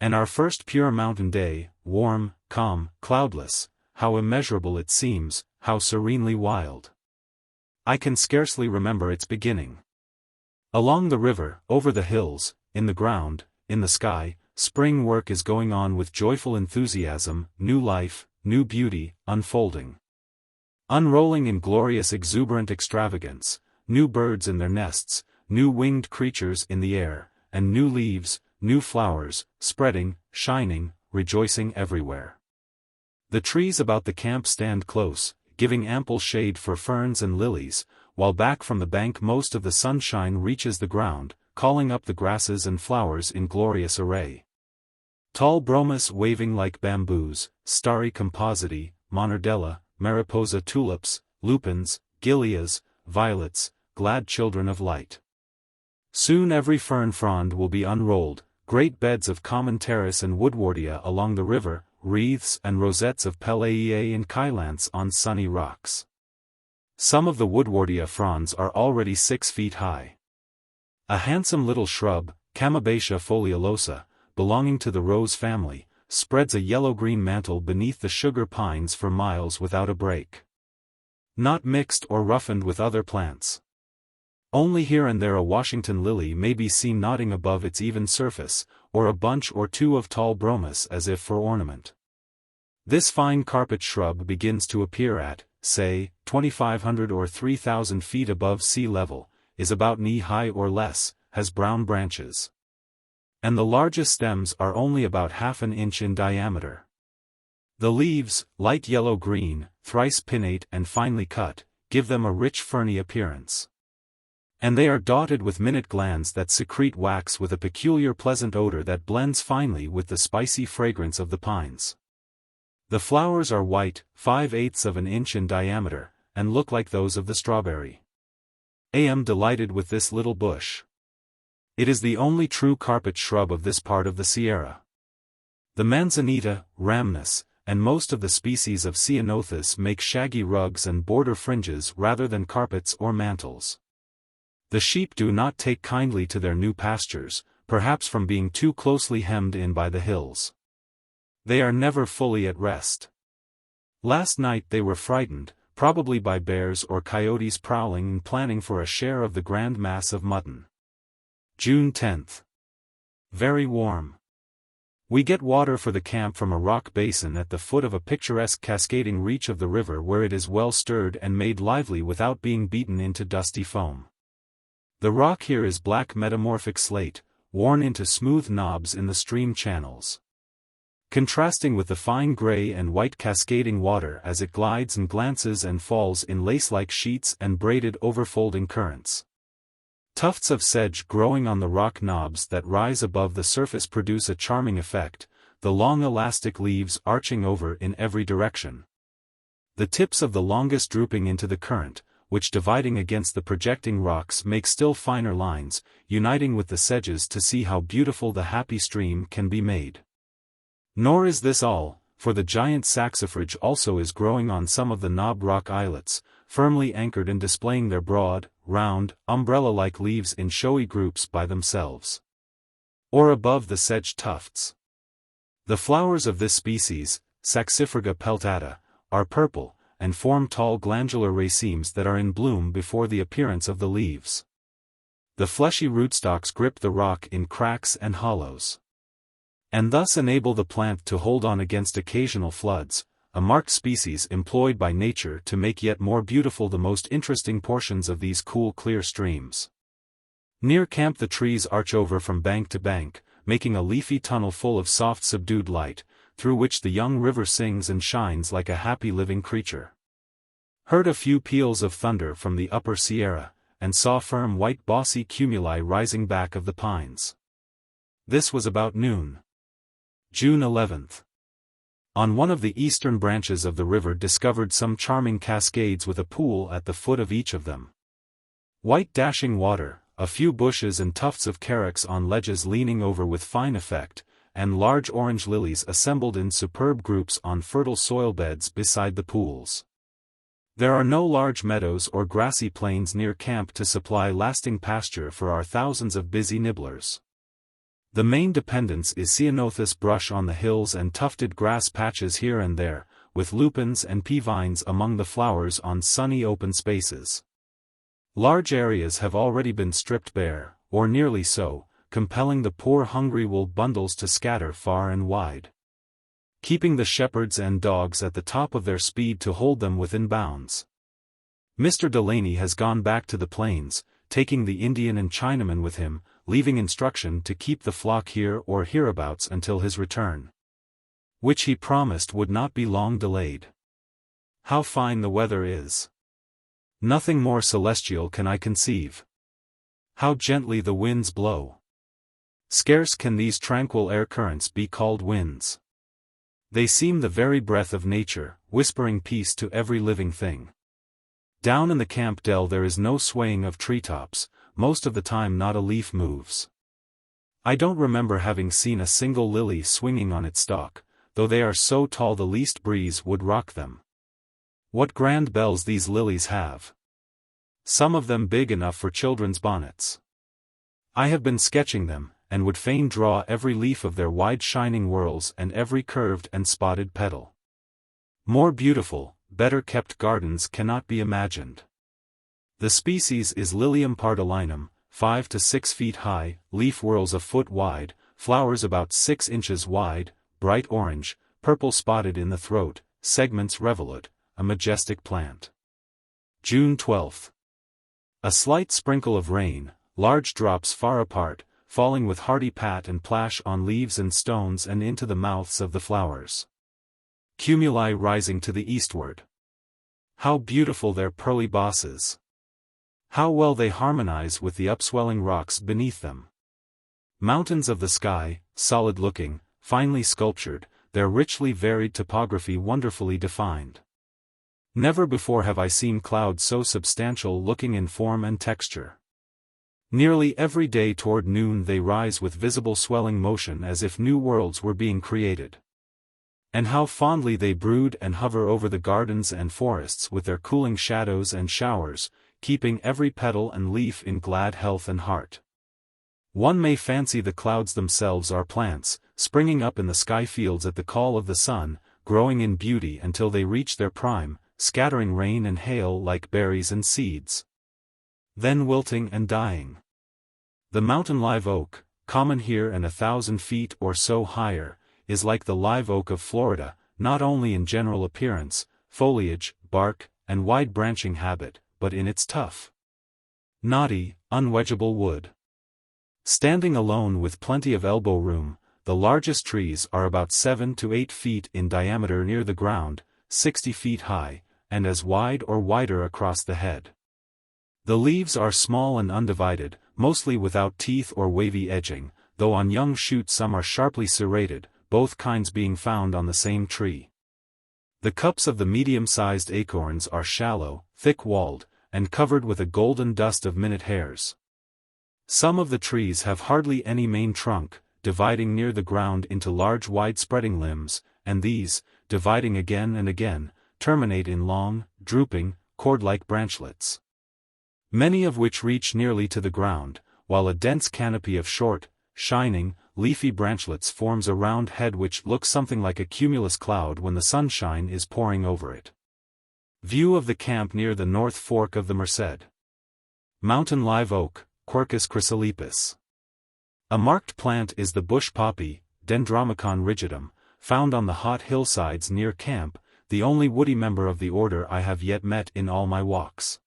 And our first pure mountain day, warm, calm, cloudless, how immeasurable it seems, how serenely wild. I can scarcely remember its beginning. Along the river, over the hills, in the ground, in the sky, spring work is going on with joyful enthusiasm, new life, new beauty, unfolding. Unrolling in glorious exuberant extravagance, new birds in their nests, new winged creatures in the air, and new leaves, new flowers, spreading, shining, rejoicing everywhere. The trees about the camp stand close, giving ample shade for ferns and lilies, while back from the bank most of the sunshine reaches the ground, calling up the grasses and flowers in glorious array. Tall bromus waving like bamboos, starry compositae, monardella, mariposa tulips, lupins, gilias, violets, glad children of light. Soon every fern frond will be unrolled, great beds of common terrace and woodwardia along the river, wreaths and rosettes of Peleae and Kylanthes on sunny rocks. Some of the woodwardia fronds are already 6 feet high. A handsome little shrub, Chamabatia foliolosa, belonging to the rose family, spreads a yellow-green mantle beneath the sugar pines for miles without a break. Not mixed or roughened with other plants. Only here and there a Washington lily may be seen nodding above its even surface, or a bunch or two of tall bromus as if for ornament. This fine carpet shrub begins to appear at, say, 2,500 or 3,000 feet above sea level, is about knee-high or less, has brown branches. And the largest stems are only about half an inch in diameter. The leaves, light yellow-green, thrice pinnate and finely cut, give them a rich ferny appearance. And they are dotted with minute glands that secrete wax with a peculiar pleasant odor that blends finely with the spicy fragrance of the pines. The flowers are white, 5/8 of an inch in diameter, and look like those of the strawberry. I am delighted with this little bush. It is the only true carpet shrub of this part of the Sierra. The manzanita, rhamnus, and most of the species of ceanothus make shaggy rugs and border fringes rather than carpets or mantles. The sheep do not take kindly to their new pastures, perhaps from being too closely hemmed in by the hills. They are never fully at rest. Last night they were frightened, probably by bears or coyotes prowling and planning for a share of the grand mass of mutton. June 10th. Very warm. We get water for the camp from a rock basin at the foot of a picturesque cascading reach of the river where it is well stirred and made lively without being beaten into dusty foam. The rock here is black metamorphic slate, worn into smooth knobs in the stream channels. Contrasting with the fine gray and white cascading water as it glides and glances and falls in lace-like sheets and braided overfolding currents. Tufts of sedge growing on the rock knobs that rise above the surface produce a charming effect, the long elastic leaves arching over in every direction. The tips of the longest drooping into the current, which dividing against the projecting rocks make still finer lines, uniting with the sedges to see how beautiful the happy stream can be made. Nor is this all, for the giant saxifrage also is growing on some of the knob rock islets, firmly anchored and displaying their broad, round, umbrella-like leaves in showy groups by themselves. Or above the sedge tufts. The flowers of this species, Saxifraga peltata, are purple, and form tall glandular racemes that are in bloom before the appearance of the leaves. The fleshy rootstocks grip the rock in cracks and hollows, and thus enable the plant to hold on against occasional floods, a marked species employed by nature to make yet more beautiful the most interesting portions of these cool clear streams. Near camp the trees arch over from bank to bank, making a leafy tunnel full of soft subdued light, through which the young river sings and shines like a happy living creature. Heard a few peals of thunder from the upper Sierra, and saw firm white bossy cumuli rising back of the pines. This was about noon. June 11th. On one of the eastern branches of the river discovered some charming cascades with a pool at the foot of each of them. White dashing water, a few bushes and tufts of carex on ledges leaning over with fine effect, and large orange lilies assembled in superb groups on fertile soil beds beside the pools. There are no large meadows or grassy plains near camp to supply lasting pasture for our thousands of busy nibblers. The main dependence is ceanothus brush on the hills and tufted grass patches here and there, with lupins and pea vines among the flowers on sunny open spaces. Large areas have already been stripped bare, or nearly so, compelling the poor hungry wool bundles to scatter far and wide, keeping the shepherds and dogs at the top of their speed to hold them within bounds. Mr. Delaney has gone back to the plains, taking the Indian and Chinaman with him, leaving instruction to keep the flock here or hereabouts until his return, which he promised would not be long delayed. How fine the weather is! Nothing more celestial can I conceive. How gently the winds blow! Scarce can these tranquil air currents be called winds. They seem the very breath of nature, whispering peace to every living thing. Down in the camp dell there is no swaying of treetops, most of the time not a leaf moves. I don't remember having seen a single lily swinging on its stalk, though they are so tall the least breeze would rock them. What grand bells these lilies have! Some of them big enough for children's bonnets. I have been sketching them, and would fain draw every leaf of their wide shining whorls and every curved and spotted petal. More beautiful, better kept gardens cannot be imagined. The species is Lilium pardalinum, 5 to 6 feet high, leaf whorls a foot wide, flowers about 6 inches wide, bright orange, purple spotted in the throat, segments revolute, a majestic plant. June 12. A slight sprinkle of rain, large drops far apart, falling with hearty pat and plash on leaves and stones and into the mouths of the flowers. Cumuli rising to the eastward. How beautiful their pearly bosses! How well they harmonize with the upswelling rocks beneath them. Mountains of the sky, solid-looking, finely sculptured, their richly varied topography wonderfully defined. Never before have I seen clouds so substantial-looking in form and texture. Nearly every day toward noon they rise with visible swelling motion as if new worlds were being created. And how fondly they brood and hover over the gardens and forests with their cooling shadows and showers, keeping every petal and leaf in glad health and heart. One may fancy the clouds themselves are plants, springing up in the sky fields at the call of the sun, growing in beauty until they reach their prime, scattering rain and hail like berries and seeds, then wilting and dying. The mountain live oak, common here and 1,000 feet or so higher, is like the live oak of Florida, not only in general appearance, foliage, bark, and wide-branching habit, but in its tough, knotty, unwedgeable wood. Standing alone with plenty of elbow room, the largest trees are about 7 to 8 feet in diameter near the ground, 60 feet high, and as wide or wider across the head. The leaves are small and undivided, mostly without teeth or wavy edging, though on young shoots some are sharply serrated, both kinds being found on the same tree. The cups of the medium-sized acorns are shallow, thick-walled, and covered with a golden dust of minute hairs. Some of the trees have hardly any main trunk, dividing near the ground into large wide-spreading limbs, and these, dividing again and again, terminate in long, drooping, cord-like branchlets, many of which reach nearly to the ground, while a dense canopy of short, shining, leafy branchlets forms a round head which looks something like a cumulus cloud when the sunshine is pouring over it. View of the camp near the North Fork of the Merced. Mountain live oak, Quercus chrysolepis. A marked plant is the bush poppy, Dendromicon rigidum, found on the hot hillsides near camp, the only woody member of the order I have yet met in all my walks.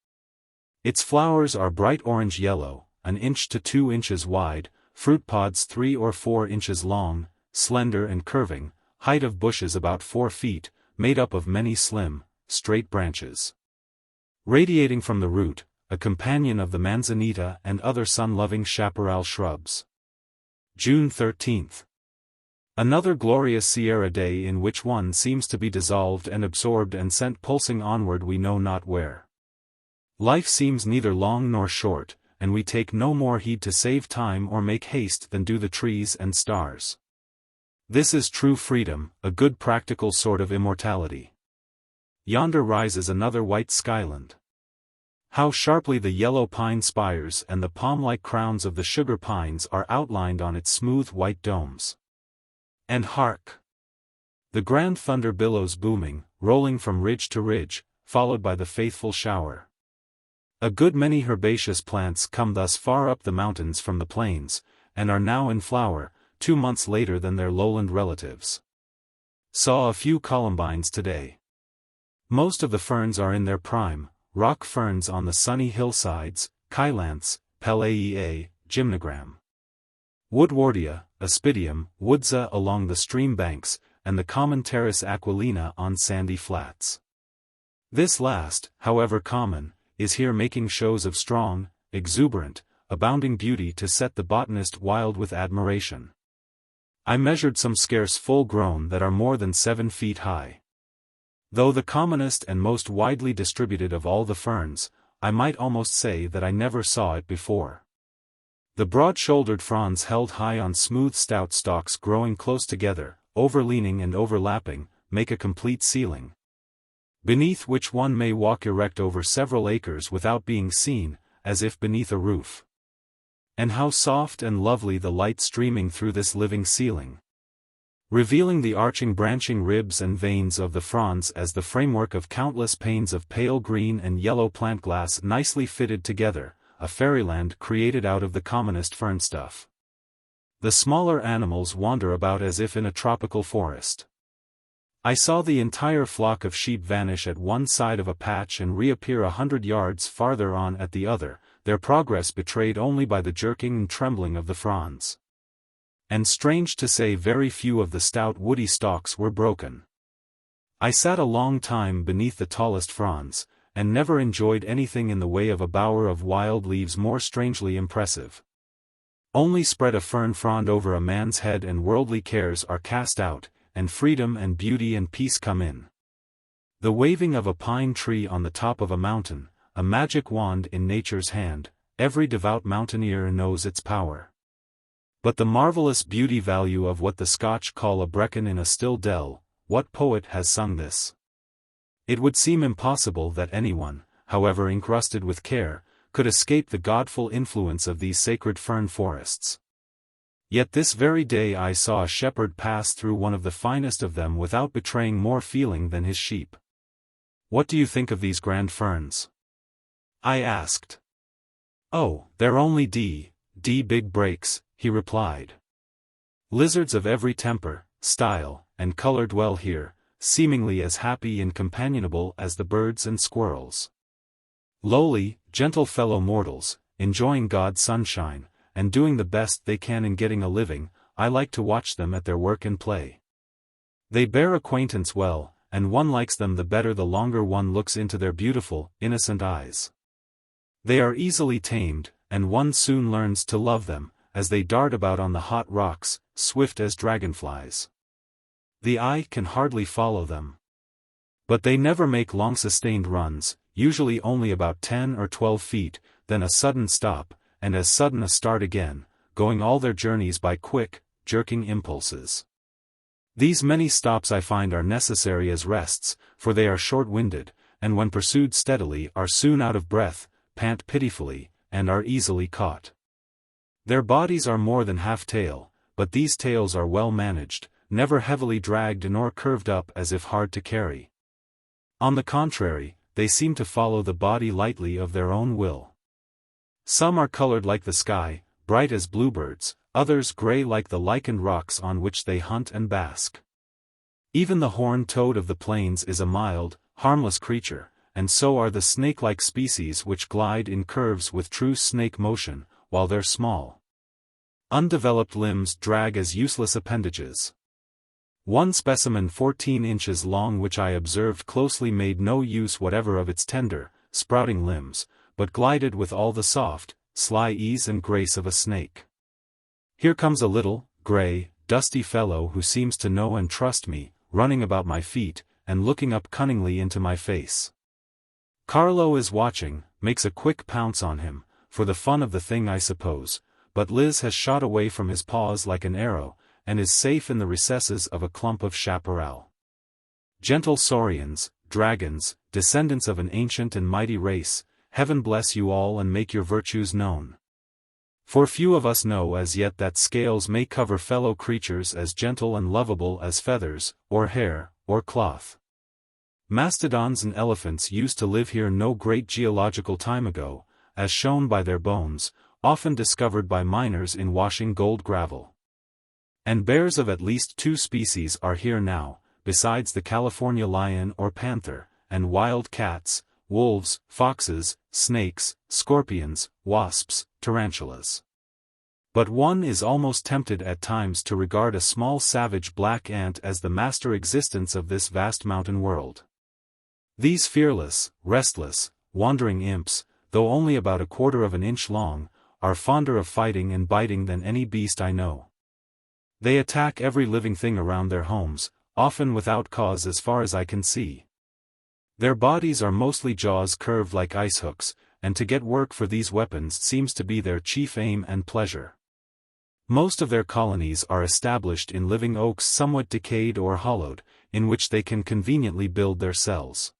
Its flowers are bright orange-yellow, 1 inch to 2 inches wide, fruit pods 3 or 4 inches long, slender and curving, height of bushes about 4 feet, made up of many slim, straight branches. Radiating from the root, a companion of the manzanita and other sun-loving chaparral shrubs. June 13. Another glorious Sierra day in which one seems to be dissolved and absorbed and sent pulsing onward we know not where. Life seems neither long nor short, and we take no more heed to save time or make haste than do the trees and stars. This is true freedom, a good practical sort of immortality. Yonder rises another white skyland. How sharply the yellow pine spires and the palm-like crowns of the sugar pines are outlined on its smooth white domes. And hark! The grand thunder billows booming, rolling from ridge to ridge, followed by the faithful shower. A good many herbaceous plants come thus far up the mountains from the plains, and are now in flower, 2 months later than their lowland relatives. Saw a few columbines today. Most of the ferns are in their prime, rock ferns on the sunny hillsides, Kylanthes, Pelleaea, gymnogram, Woodwardia, Aspidium, Woodza along the stream banks, and the common Pteris aquilina on sandy flats. This last, however common, is here making shows of strong, exuberant, abounding beauty to set the botanist wild with admiration. I measured some scarce full-grown that are more than 7 feet high. Though the commonest and most widely distributed of all the ferns, I might almost say that I never saw it before. The broad-shouldered fronds held high on smooth stout stalks growing close together, overleaning and overlapping, make a complete ceiling, beneath which one may walk erect over several acres without being seen, as if beneath a roof. And how soft and lovely the light streaming through this living ceiling, revealing the arching branching ribs and veins of the fronds as the framework of countless panes of pale green and yellow plant glass nicely fitted together, a fairyland created out of the commonest fern stuff. The smaller animals wander about as if in a tropical forest. I saw the entire flock of sheep vanish at one side of a patch and reappear 100 yards farther on at the other, their progress betrayed only by the jerking and trembling of the fronds. And strange to say, very few of the stout woody stalks were broken. I sat a long time beneath the tallest fronds, and never enjoyed anything in the way of a bower of wild leaves more strangely impressive. Only spread a fern frond over a man's head and worldly cares are cast out, and freedom and beauty and peace come in. The waving of a pine tree on the top of a mountain, a magic wand in nature's hand, every devout mountaineer knows its power. But the marvelous beauty value of what the Scotch call a brecon in a still dell, what poet has sung this? It would seem impossible that anyone, however encrusted with care, could escape the godful influence of these sacred fern forests. Yet this very day I saw a shepherd pass through one of the finest of them without betraying more feeling than his sheep. "What do you think of these grand ferns?" I asked. "Oh, they're only D big breaks," he replied. "Lizards of every temper, style, and color dwell here, seemingly as happy and companionable as the birds and squirrels. Lowly, gentle fellow mortals, enjoying God's sunshine, and doing the best they can in getting a living. I like to watch them at their work and play. They bear acquaintance well, and one likes them the better the longer one looks into their beautiful, innocent eyes. They are easily tamed, and one soon learns to love them, as they dart about on the hot rocks, swift as dragonflies. The eye can hardly follow them. But they never make long sustained runs, usually only about 10 or 12 feet, then a sudden stop, and as sudden a start again, going all their journeys by quick, jerking impulses. These many stops I find are necessary as rests, for they are short-winded, and when pursued steadily are soon out of breath, pant pitifully, and are easily caught. Their bodies are more than half-tail, but these tails are well managed, never heavily dragged nor curved up as if hard to carry. On the contrary, they seem to follow the body lightly of their own will. Some are colored like the sky, bright as bluebirds, others gray like the lichened rocks on which they hunt and bask. Even the horned toad of the plains is a mild, harmless creature, and so are the snake-like species which glide in curves with true snake motion, while their small, undeveloped limbs drag as useless appendages. One specimen 14 inches long which I observed closely made no use whatever of its tender, sprouting limbs, but glided with all the soft, sly ease and grace of a snake. Here comes a little, gray, dusty fellow who seems to know and trust me, running about my feet, and looking up cunningly into my face. Carlo is watching, makes a quick pounce on him, for the fun of the thing I suppose, but Liz has shot away from his paws like an arrow, and is safe in the recesses of a clump of chaparral. Gentle saurians, dragons, descendants of an ancient and mighty race, heaven bless you all and make your virtues known. For few of us know as yet that scales may cover fellow creatures as gentle and lovable as feathers, or hair, or cloth. Mastodons and elephants used to live here no great geological time ago, as shown by their bones, often discovered by miners in washing gold gravel. And bears of at least 2 species are here now, besides the California lion or panther, and wild cats, wolves, foxes, snakes, scorpions, wasps, tarantulas. But one is almost tempted at times to regard a small savage black ant as the master existence of this vast mountain world. These fearless, restless, wandering imps, though only about 1/4 of an inch long, are fonder of fighting and biting than any beast I know. They attack every living thing around their homes, often without cause as far as I can see. Their bodies are mostly jaws curved like ice hooks, and to get work for these weapons seems to be their chief aim and pleasure. Most of their colonies are established in living oaks somewhat decayed or hollowed, in which they can conveniently build their cells.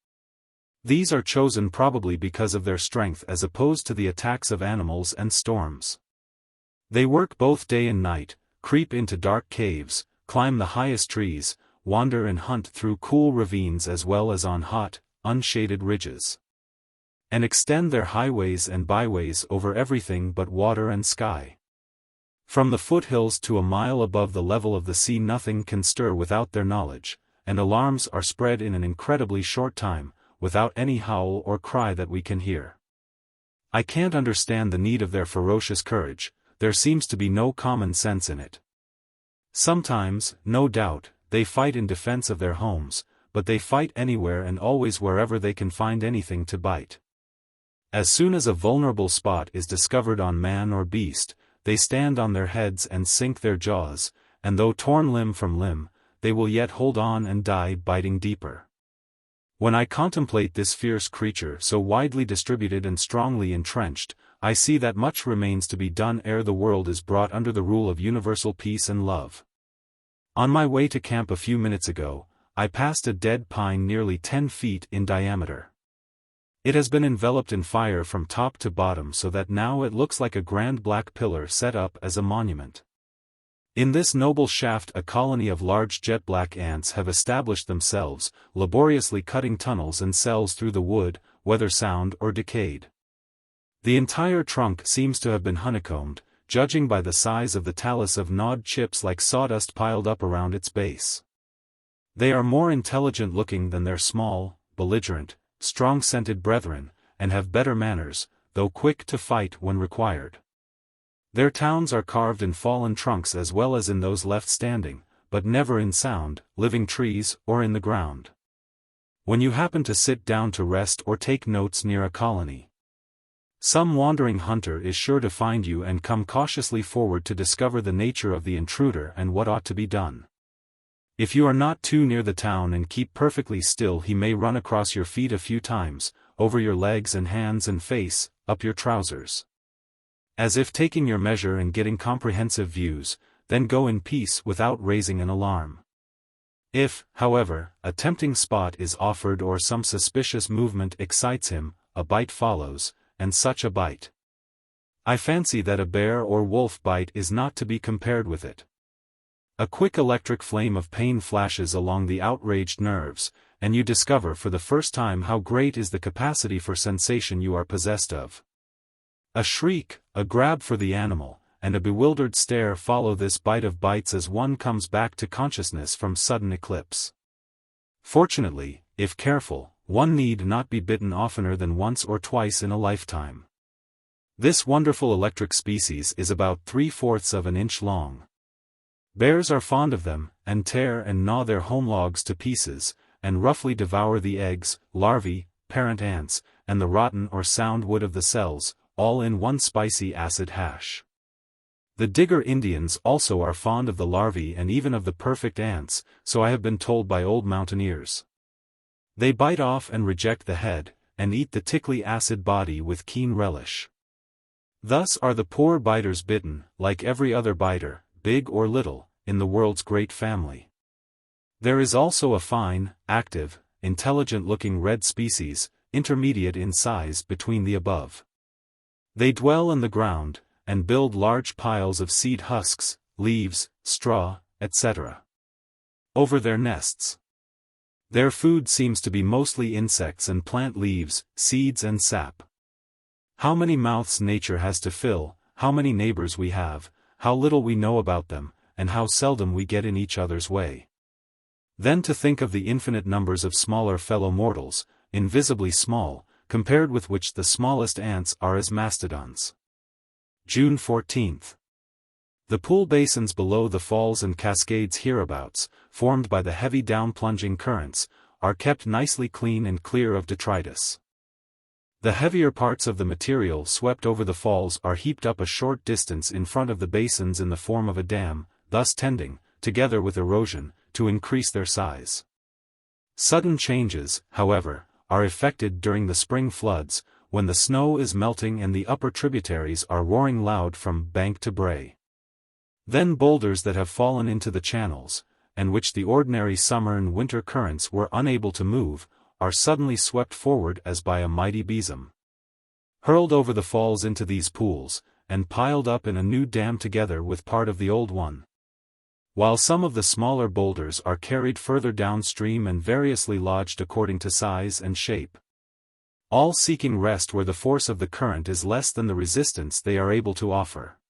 These are chosen probably because of their strength as opposed to the attacks of animals and storms. They work both day and night, creep into dark caves, climb the highest trees, wander and hunt through cool ravines as well as on hot, unshaded ridges, and extend their highways and byways over everything but water and sky. From the foothills to a mile above the level of the sea nothing can stir without their knowledge, and alarms are spread in an incredibly short time, without any howl or cry that we can hear. I can't understand the need of their ferocious courage, there seems to be no common sense in it. Sometimes, no doubt, they fight in defense of their homes, but they fight anywhere and always wherever they can find anything to bite. As soon as a vulnerable spot is discovered on man or beast, they stand on their heads and sink their jaws, and though torn limb from limb, they will yet hold on and die biting deeper. When I contemplate this fierce creature so widely distributed and strongly entrenched, I see that much remains to be done ere the world is brought under the rule of universal peace and love. On my way to camp a few minutes ago, I passed a dead pine nearly 10 feet in diameter. It has been enveloped in fire from top to bottom so that now it looks like a grand black pillar set up as a monument. In this noble shaft a colony of large jet-black ants have established themselves, laboriously cutting tunnels and cells through the wood, whether sound or decayed. The entire trunk seems to have been honeycombed, judging by the size of the talus of gnawed chips like sawdust piled up around its base. They are more intelligent-looking than their small, belligerent, strong-scented brethren, and have better manners, though quick to fight when required. Their towns are carved in fallen trunks as well as in those left standing, but never in sound, living trees or in the ground. When you happen to sit down to rest or take notes near a colony, some wandering hunter is sure to find you and come cautiously forward to discover the nature of the intruder and what ought to be done. If you are not too near the town and keep perfectly still, he may run across your feet a few times, over your legs and hands and face, up your trousers, as if taking your measure and getting comprehensive views, then go in peace without raising an alarm. If, however, a tempting spot is offered or some suspicious movement excites him, a bite follows, and such a bite. I fancy that a bear or wolf bite is not to be compared with it. A quick electric flame of pain flashes along the outraged nerves, and you discover for the first time how great is the capacity for sensation you are possessed of. A shriek, a grab for the animal, and a bewildered stare follow this bite of bites as one comes back to consciousness from sudden eclipse. Fortunately, if careful, one need not be bitten oftener than once or twice in a lifetime. This wonderful electric species is about 3/4 of an inch long. Bears are fond of them, and tear and gnaw their home logs to pieces, and roughly devour the eggs, larvae, parent ants, and the rotten or sound wood of the cells, all in one spicy acid hash. The Digger Indians also are fond of the larvae and even of the perfect ants, so I have been told by old mountaineers. They bite off and reject the head, and eat the tickly acid body with keen relish. Thus are the poor biters bitten, like every other biter, big or little, in the world's great family. There is also a fine, active, intelligent-looking red species, intermediate in size between the above. They dwell in the ground, and build large piles of seed husks, leaves, straw, etc. over their nests. Their food seems to be mostly insects and plant leaves, seeds and sap. How many mouths nature has to fill, how many neighbors we have, how little we know about them, and how seldom we get in each other's way. Then to think of the infinite numbers of smaller fellow mortals, invisibly small, compared with which the smallest ants are as mastodons. June 14th. The pool basins below the falls and cascades hereabouts, formed by the heavy down-plunging currents, are kept nicely clean and clear of detritus. The heavier parts of the material swept over the falls are heaped up a short distance in front of the basins in the form of a dam, thus tending, together with erosion, to increase their size. Sudden changes, however, are effected during the spring floods, when the snow is melting and the upper tributaries are roaring loud from bank to brae. Then boulders that have fallen into the channels, and which the ordinary summer and winter currents were unable to move, are suddenly swept forward as by a mighty besom. Hurled over the falls into these pools, and piled up in a new dam together with part of the old one. While some of the smaller boulders are carried further downstream and variously lodged according to size and shape. All seeking rest where the force of the current is less than the resistance they are able to offer.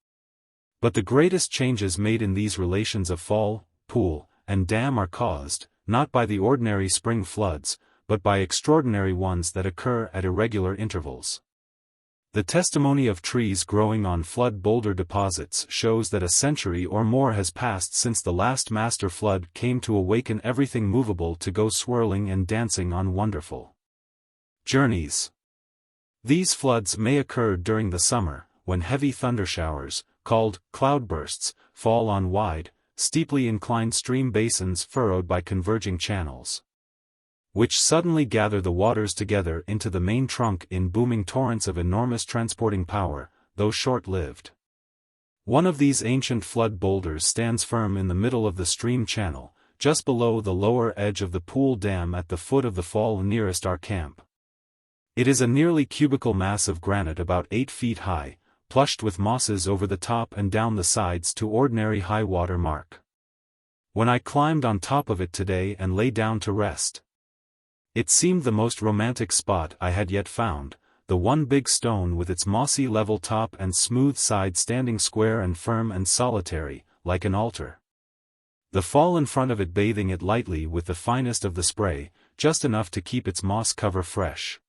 But the greatest changes made in these relations of fall, pool, and dam are caused, not by the ordinary spring floods, but by extraordinary ones that occur at irregular intervals. The testimony of trees growing on flood boulder deposits shows that a century or more has passed since the last master flood came to awaken everything movable to go swirling and dancing on wonderful journeys. These floods may occur during the summer, when heavy thundershowers, called cloudbursts, fall on wide, steeply inclined stream basins furrowed by converging channels, which suddenly gather the waters together into the main trunk in booming torrents of enormous transporting power, though short-lived. One of these ancient flood boulders stands firm in the middle of the stream channel, just below the lower edge of the pool dam at the foot of the fall nearest our camp. It is a nearly cubical mass of granite about 8 feet high, plushed with mosses over the top and down the sides to ordinary high water mark. When I climbed on top of it today and lay down to rest, it seemed the most romantic spot I had yet found, the one big stone with its mossy level top and smooth side standing square and firm and solitary, like an altar. The fall in front of it bathing it lightly with the finest of the spray, just enough to keep its moss cover fresh.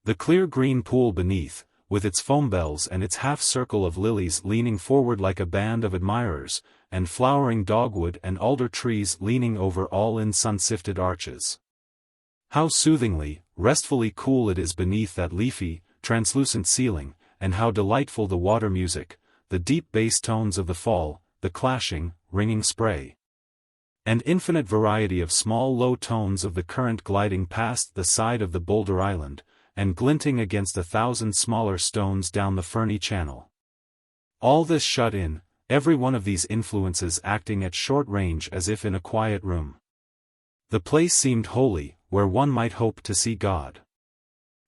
The clear green pool beneath, with its foam bells and its half-circle of lilies leaning forward like a band of admirers, and flowering dogwood and alder trees leaning over all in sun-sifted arches. How soothingly, restfully cool it is beneath that leafy, translucent ceiling, and how delightful the water music, the deep bass tones of the fall, the clashing, ringing spray, and infinite variety of small low tones of the current gliding past the side of the boulder island, and glinting against 1,000 smaller stones down the ferny channel. All this shut in, every one of these influences acting at short range as if in a quiet room. The place seemed holy, where one might hope to see God.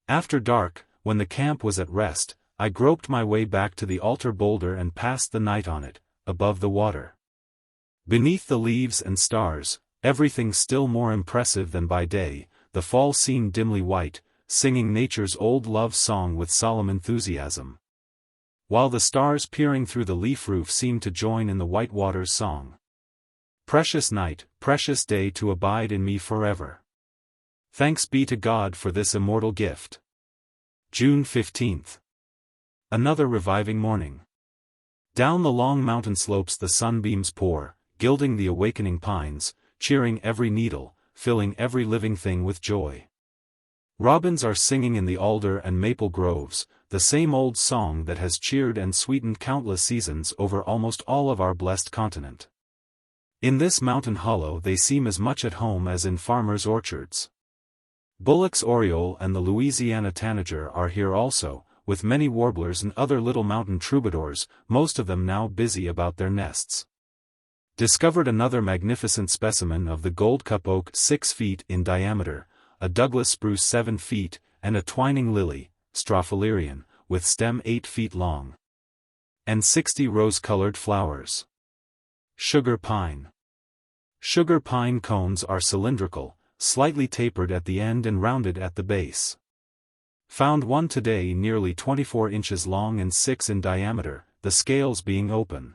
After dark, when the camp was at rest, I groped my way back to the altar boulder and passed the night on it, above the water. Beneath the leaves and stars, everything still more impressive than by day, the fall seemed dimly white, singing nature's old love song with solemn enthusiasm, while the stars peering through the leaf roof seemed to join in the white water's song. Precious night, precious day to abide in me forever. Thanks be to God for this immortal gift. June 15th. Another reviving morning. Down the long mountain slopes the sunbeams pour, gilding the awakening pines, cheering every needle, filling every living thing with joy. Robins are singing in the alder and maple groves, the same old song that has cheered and sweetened countless seasons over almost all of our blessed continent. In this mountain hollow they seem as much at home as in farmers' orchards. Bullock's oriole and the Louisiana tanager are here also, with many warblers and other little mountain troubadours, most of them now busy about their nests. Discovered another magnificent specimen of the goldcup oak 6 feet in diameter, a Douglas spruce 7 feet, and a twining lily, Strophyllerian, with stem 8 feet long, and 60 rose-colored flowers. Sugar pine. Sugar pine cones are cylindrical, slightly tapered at the end and rounded at the base. Found one today nearly 24 inches long and 6 in diameter, the scales being open.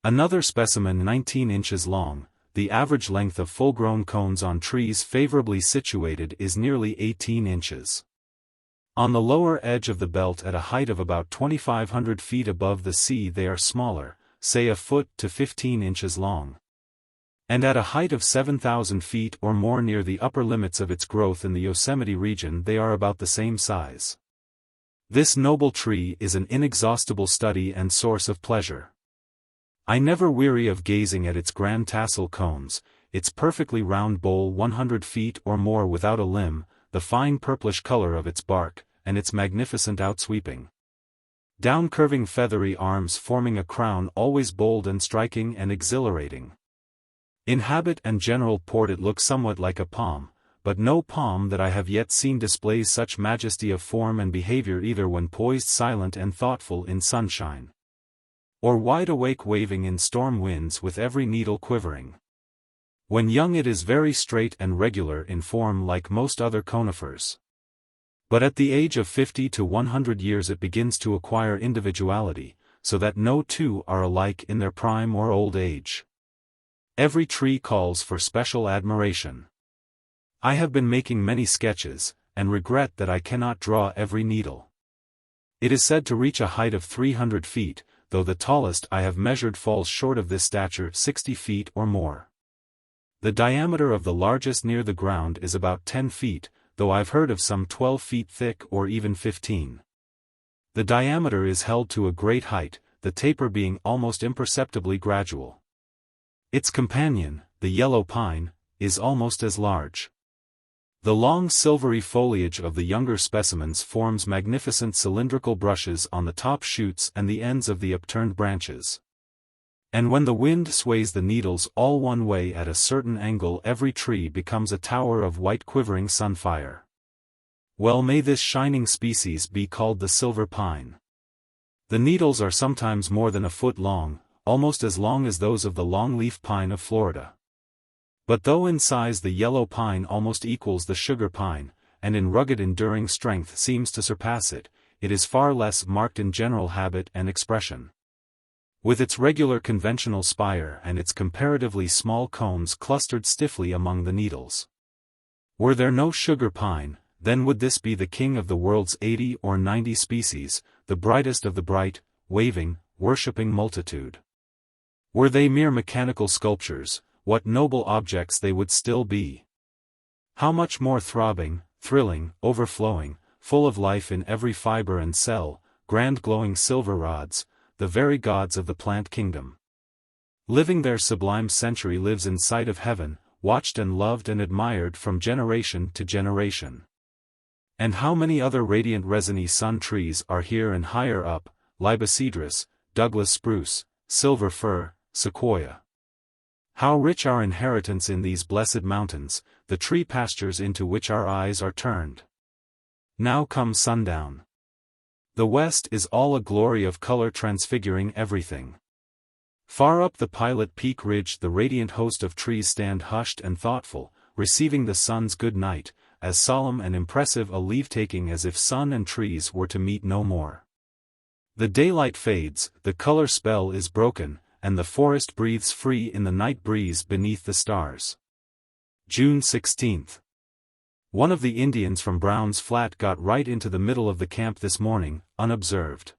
Another specimen 19 inches long, the average length of full-grown cones on trees favorably situated is nearly 18 inches. On the lower edge of the belt at a height of about 2,500 feet above the sea they are smaller, say a foot to 15 inches long. And at a height of 7,000 feet or more near the upper limits of its growth in the Yosemite region they are about the same size. This noble tree is an inexhaustible study and source of pleasure. I never weary of gazing at its grand tassel cones, its perfectly round bole 100 feet or more without a limb, the fine purplish color of its bark, and its magnificent outsweeping, down-curving feathery arms forming a crown always bold and striking and exhilarating. In habit and general port it looks somewhat like a palm, but no palm that I have yet seen displays such majesty of form and behavior either when poised silent and thoughtful in sunshine, or wide-awake waving in storm winds with every needle quivering. When young it is very straight and regular in form like most other conifers. But at the age of 50 to 100 years it begins to acquire individuality, so that no two are alike in their prime or old age. Every tree calls for special admiration. I have been making many sketches, and regret that I cannot draw every needle. It is said to reach a height of 300 feet, though the tallest I have measured falls short of this stature 60 feet or more. The diameter of the largest near the ground is about 10 feet, though I've heard of some 12 feet thick or even 15. The diameter is held to a great height, the taper being almost imperceptibly gradual. Its companion, the yellow pine, is almost as large. The long silvery foliage of the younger specimens forms magnificent cylindrical brushes on the top shoots and the ends of the upturned branches. And when the wind sways the needles all one way at a certain angle every tree becomes a tower of white quivering sunfire. Well may this shining species be called the silver pine. The needles are sometimes more than a foot long, almost as long as those of the longleaf pine of Florida. But though in size the yellow pine almost equals the sugar pine, and in rugged enduring strength seems to surpass it, it is far less marked in general habit and expression. With its regular conventional spire and its comparatively small cones clustered stiffly among the needles. Were there no sugar pine, then would this be the king of the world's 80 or 90 species, the brightest of the bright, waving, worshipping multitude. Were they mere mechanical sculptures, what noble objects they would still be. How much more throbbing, thrilling, overflowing, full of life in every fiber and cell, grand glowing silver rods, the very gods of the plant kingdom. Living their sublime century lives in sight of heaven, watched and loved and admired from generation to generation. And how many other radiant resiny sun trees are here and higher up, libocedrus, Douglas spruce, silver fir, sequoia. How rich our inheritance in these blessed mountains, the tree pastures into which our eyes are turned. Now comes sundown. The west is all a glory of color transfiguring everything. Far up the Pilot Peak ridge the radiant host of trees stand hushed and thoughtful, receiving the sun's good night, as solemn and impressive a leave-taking as if sun and trees were to meet no more. The daylight fades, the color spell is broken, and the forest breathes free in the night breeze beneath the stars. June 16. One of the Indians from Brown's Flat got right into the middle of the camp this morning, unobserved.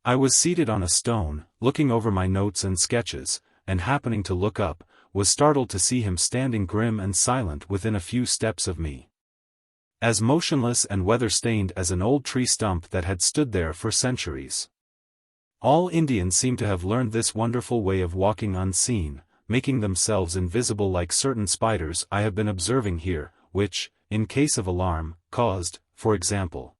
I was seated on a stone, looking over my notes and sketches, and happening to look up, was startled to see him standing grim and silent within a few steps of me. As motionless and weather-stained as an old tree stump that had stood there for centuries. All Indians seem to have learned this wonderful way of walking unseen, making themselves invisible like certain spiders I have been observing here, which, in case of alarm, caused, for example,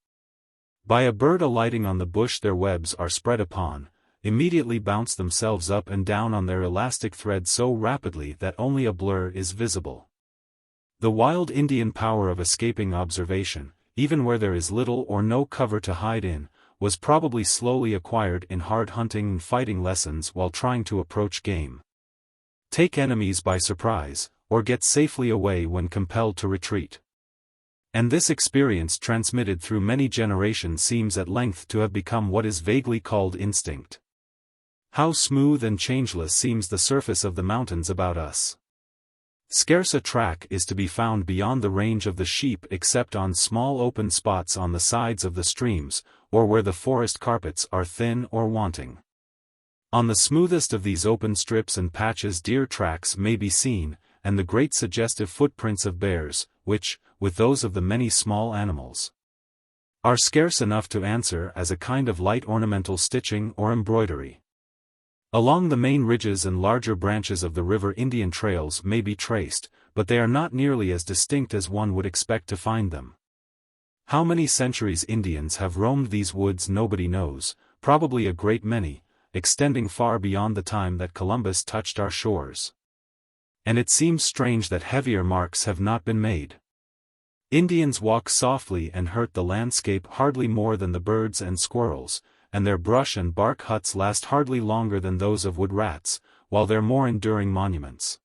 by a bird alighting on the bush their webs are spread upon, immediately bounce themselves up and down on their elastic thread so rapidly that only a blur is visible. The wild Indian power of escaping observation, even where there is little or no cover to hide in, was probably slowly acquired in hard hunting and fighting lessons while trying to approach game, take enemies by surprise, or get safely away when compelled to retreat. And this experience transmitted through many generations seems at length to have become what is vaguely called instinct. How smooth and changeless seems the surface of the mountains about us. Scarce a track is to be found beyond the range of the sheep except on small open spots on the sides of the streams, or where the forest carpets are thin or wanting. On the smoothest of these open strips and patches deer tracks may be seen, and the great suggestive footprints of bears, which, with those of the many small animals, are scarce enough to answer as a kind of light ornamental stitching or embroidery. Along the main ridges and larger branches of the river Indian trails may be traced, but they are not nearly as distinct as one would expect to find them. How many centuries Indians have roamed these woods nobody knows, probably a great many, extending far beyond the time that Columbus touched our shores. And it seems strange that heavier marks have not been made. Indians walk softly and hurt the landscape hardly more than the birds and squirrels, and their brush and bark huts last hardly longer than those of wood rats, while their more enduring monuments,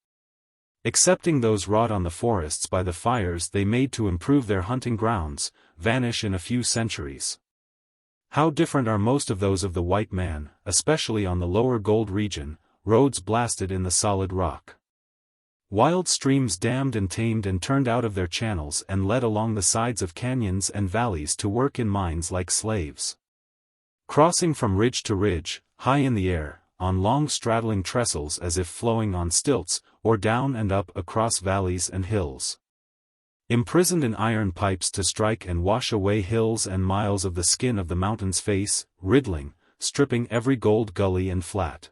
excepting those wrought on the forests by the fires they made to improve their hunting grounds, vanish in a few centuries. How different are most of those of the white man, especially on the lower gold region, roads blasted in the solid rock. Wild streams dammed and tamed and turned out of their channels and led along the sides of canyons and valleys to work in mines like slaves. Crossing from ridge to ridge, high in the air, on long straddling trestles as if flowing on stilts, or down and up across valleys and hills. Imprisoned in iron pipes to strike and wash away hills and miles of the skin of the mountain's face, riddling, stripping every gold gully and flat.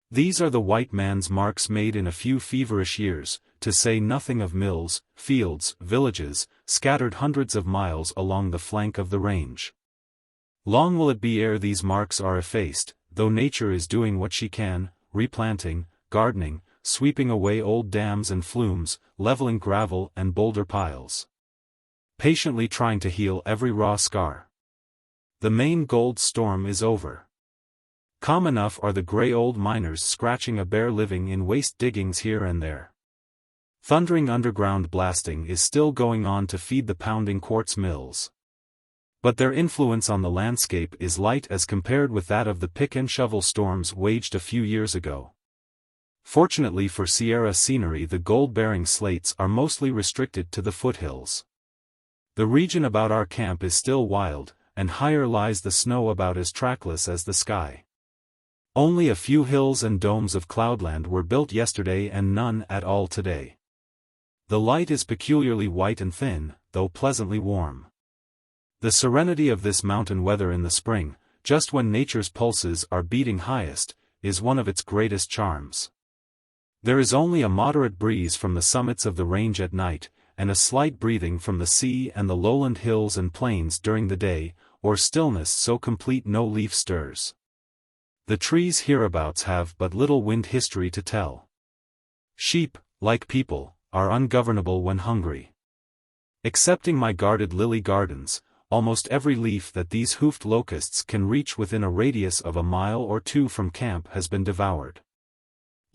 These are the white man's marks made in a few feverish years, to say nothing of mills, fields, villages, scattered hundreds of miles along the flank of the range. Long will it be ere these marks are effaced, though nature is doing what she can, replanting, gardening, sweeping away old dams and flumes, leveling gravel and boulder piles. Patiently trying to heal every raw scar. The Maine gold storm is over. Calm enough are the gray old miners scratching a bare living in waste diggings here and there. Thundering underground blasting is still going on to feed the pounding quartz mills. But their influence on the landscape is light as compared with that of the pick and shovel storms waged a few years ago. Fortunately for Sierra scenery, the gold-bearing slates are mostly restricted to the foothills. The region about our camp is still wild, and higher lies the snow about as trackless as the sky. Only a few hills and domes of cloudland were built yesterday and none at all today. The light is peculiarly white and thin, though pleasantly warm. The serenity of this mountain weather in the spring, just when nature's pulses are beating highest, is one of its greatest charms. There is only a moderate breeze from the summits of the range at night, and a slight breathing from the sea and the lowland hills and plains during the day, or stillness so complete no leaf stirs. The trees hereabouts have but little wind history to tell. Sheep, like people, are ungovernable when hungry. Excepting my guarded lily gardens, almost every leaf that these hoofed locusts can reach within a radius of a mile or two from camp has been devoured.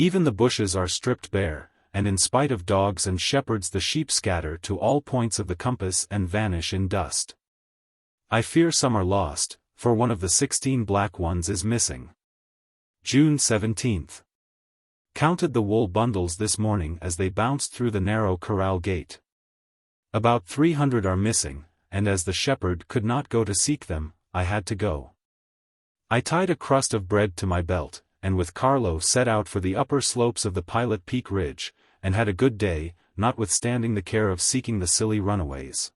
Even the bushes are stripped bare, and in spite of dogs and shepherds the sheep scatter to all points of the compass and vanish in dust. I fear some are lost, for one of the 16 black ones is missing. June 17th. Counted the wool bundles this morning as they bounced through the narrow corral gate. About 300 are missing, and as the shepherd could not go to seek them, I had to go. I tied a crust of bread to my belt, and with Carlo set out for the upper slopes of the Pilot Peak Ridge, and had a good day, notwithstanding the care of seeking the silly runaways.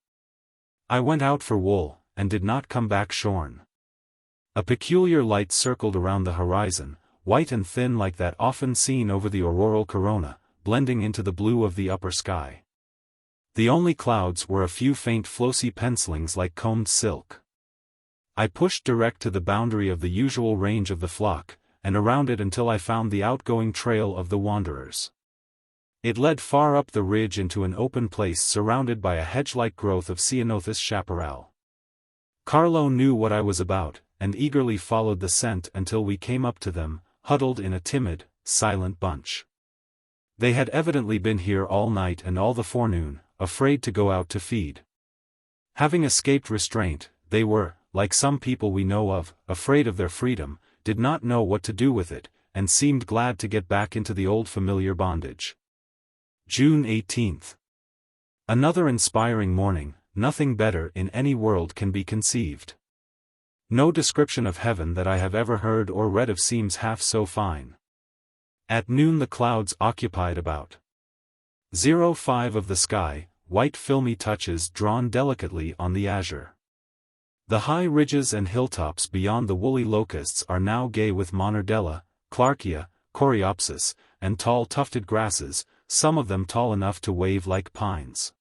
I went out for wool, and did not come back shorn. A peculiar light circled around the horizon, white and thin like that often seen over the auroral corona, blending into the blue of the upper sky. The only clouds were a few faint flossy pencilings like combed silk. I pushed direct to the boundary of the usual range of the flock, and around it until I found the outgoing trail of the wanderers. It led far up the ridge into an open place surrounded by a hedge-like growth of Ceanothus chaparral. Carlo knew what I was about, and eagerly followed the scent until we came up to them, huddled in a timid, silent bunch. They had evidently been here all night and all the forenoon, afraid to go out to feed. Having escaped restraint, they were, like some people we know of, afraid of their freedom, did not know what to do with it, and seemed glad to get back into the old familiar bondage. June 18. Another inspiring morning. Nothing better in any world can be conceived. No description of heaven that I have ever heard or read of seems half so fine. At noon the clouds occupied about 0.5 of the sky, white filmy touches drawn delicately on the azure. The high ridges and hilltops beyond the woolly locusts are now gay with monardella, clarkia, coreopsis, and tall tufted grasses, some of them tall enough to wave like pines.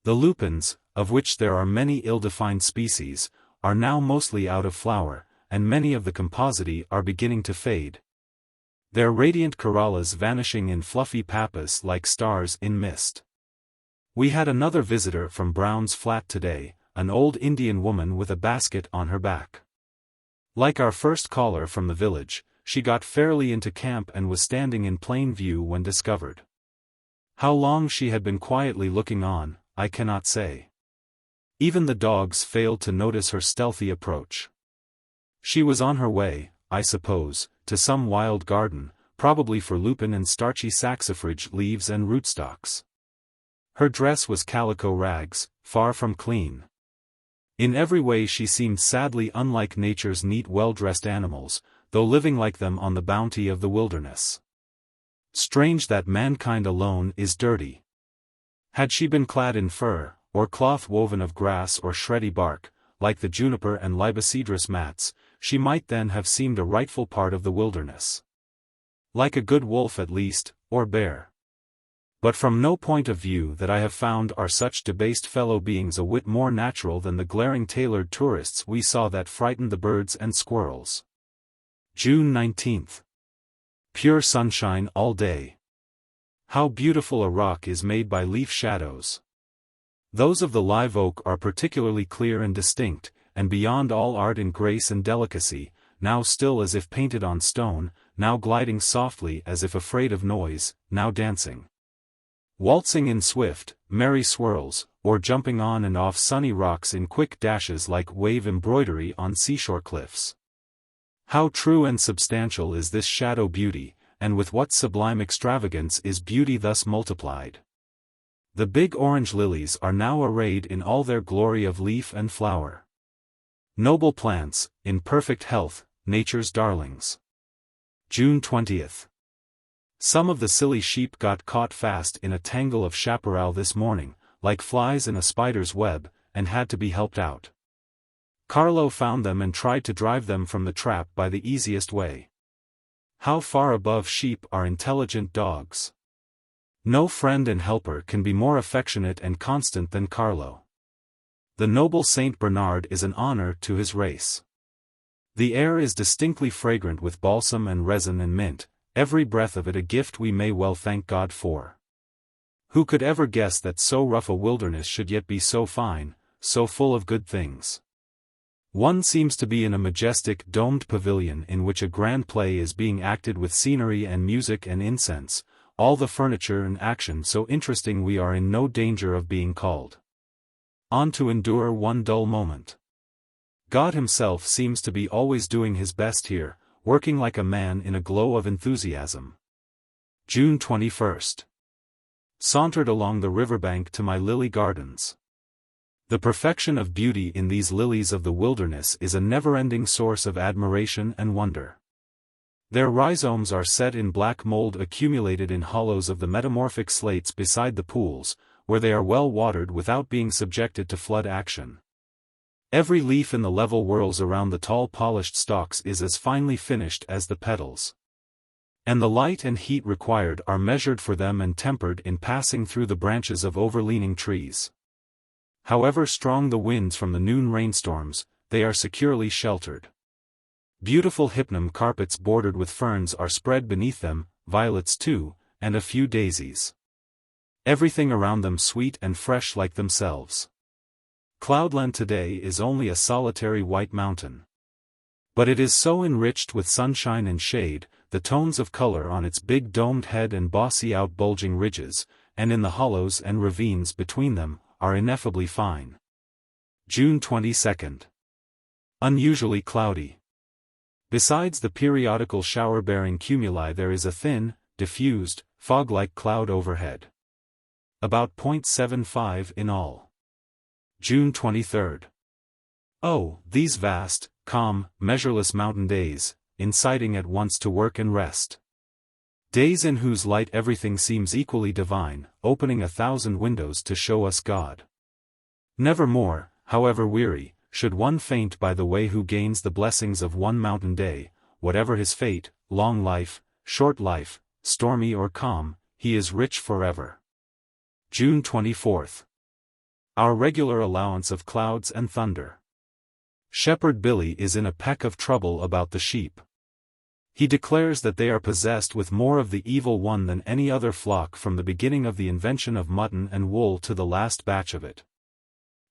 The lupins, of which there are many ill-defined species, are now mostly out of flower, and many of the compositae are beginning to fade. Their radiant corollas vanishing in fluffy pappus like stars in mist. We had another visitor from Brown's Flat today, an old Indian woman with a basket on her back. Like our first caller from the village, she got fairly into camp and was standing in plain view when discovered. How long she had been quietly looking on, I cannot say. Even the dogs failed to notice her stealthy approach. She was on her way, I suppose, to some wild garden, probably for lupin and starchy saxifrage leaves and rootstocks. Her dress was calico rags, far from clean. In every way she seemed sadly unlike nature's neat well-dressed animals, though living like them on the bounty of the wilderness. Strange that mankind alone is dirty. Had she been clad in fur, or cloth woven of grass or shreddy bark, like the juniper and libocedrus mats, she might then have seemed a rightful part of the wilderness. Like a good wolf at least, or bear. But from no point of view that I have found are such debased fellow beings a whit more natural than the glaring tailored tourists we saw that frightened the birds and squirrels. June 19. Pure sunshine all day. How beautiful a rock is made by leaf shadows. Those of the live oak are particularly clear and distinct, and beyond all art in grace and delicacy, now still as if painted on stone, now gliding softly as if afraid of noise, now dancing. Waltzing in swift, merry swirls, or jumping on and off sunny rocks in quick dashes like wave embroidery on seashore cliffs. How true and substantial is this shadow beauty, and with what sublime extravagance is beauty thus multiplied. The big orange lilies are now arrayed in all their glory of leaf and flower. Noble plants, in perfect health, nature's darlings. June 20. Some of the silly sheep got caught fast in a tangle of chaparral this morning, like flies in a spider's web, and had to be helped out. Carlo found them and tried to drive them from the trap by the easiest way. How far above sheep are intelligent dogs. No friend and helper can be more affectionate and constant than Carlo. The noble Saint Bernard is an honor to his race. The air is distinctly fragrant with balsam and resin and mint, every breath of it a gift we may well thank God for. Who could ever guess that so rough a wilderness should yet be so fine, so full of good things? One seems to be in a majestic domed pavilion in which a grand play is being acted with scenery and music and incense, all the furniture and action so interesting we are in no danger of being called on to endure one dull moment. God himself seems to be always doing his best here, working like a man in a glow of enthusiasm. June 21. Sauntered along the riverbank to my lily gardens. The perfection of beauty in these lilies of the wilderness is a never-ending source of admiration and wonder. Their rhizomes are set in black mold accumulated in hollows of the metamorphic slates beside the pools, where they are well watered without being subjected to flood action. Every leaf in the level whorls around the tall polished stalks is as finely finished as the petals. And the light and heat required are measured for them and tempered in passing through the branches of overleaning trees. However strong the winds from the noon rainstorms, they are securely sheltered. Beautiful hypnum carpets bordered with ferns are spread beneath them, violets too, and a few daisies. Everything around them sweet and fresh like themselves. Cloudland today is only a solitary white mountain. But it is so enriched with sunshine and shade, the tones of color on its big domed head and bossy out bulging ridges, and in the hollows and ravines between them, are ineffably fine. June 22. Unusually cloudy. Besides the periodical shower-bearing cumuli, there is a thin, diffused, fog-like cloud overhead. About 0.75 in all. June 23. Oh, these vast, calm, measureless mountain days, inciting at once to work and rest. Days in whose light everything seems equally divine, opening 1,000 windows to show us God. Nevermore, however weary, should one faint by the way who gains the blessings of one mountain day, whatever his fate, long life, short life, stormy or calm, he is rich forever. June 24. Our regular allowance of clouds and thunder. Shepherd Billy is in a peck of trouble about the sheep. He declares that they are possessed with more of the evil one than any other flock from the beginning of the invention of mutton and wool to the last batch of it.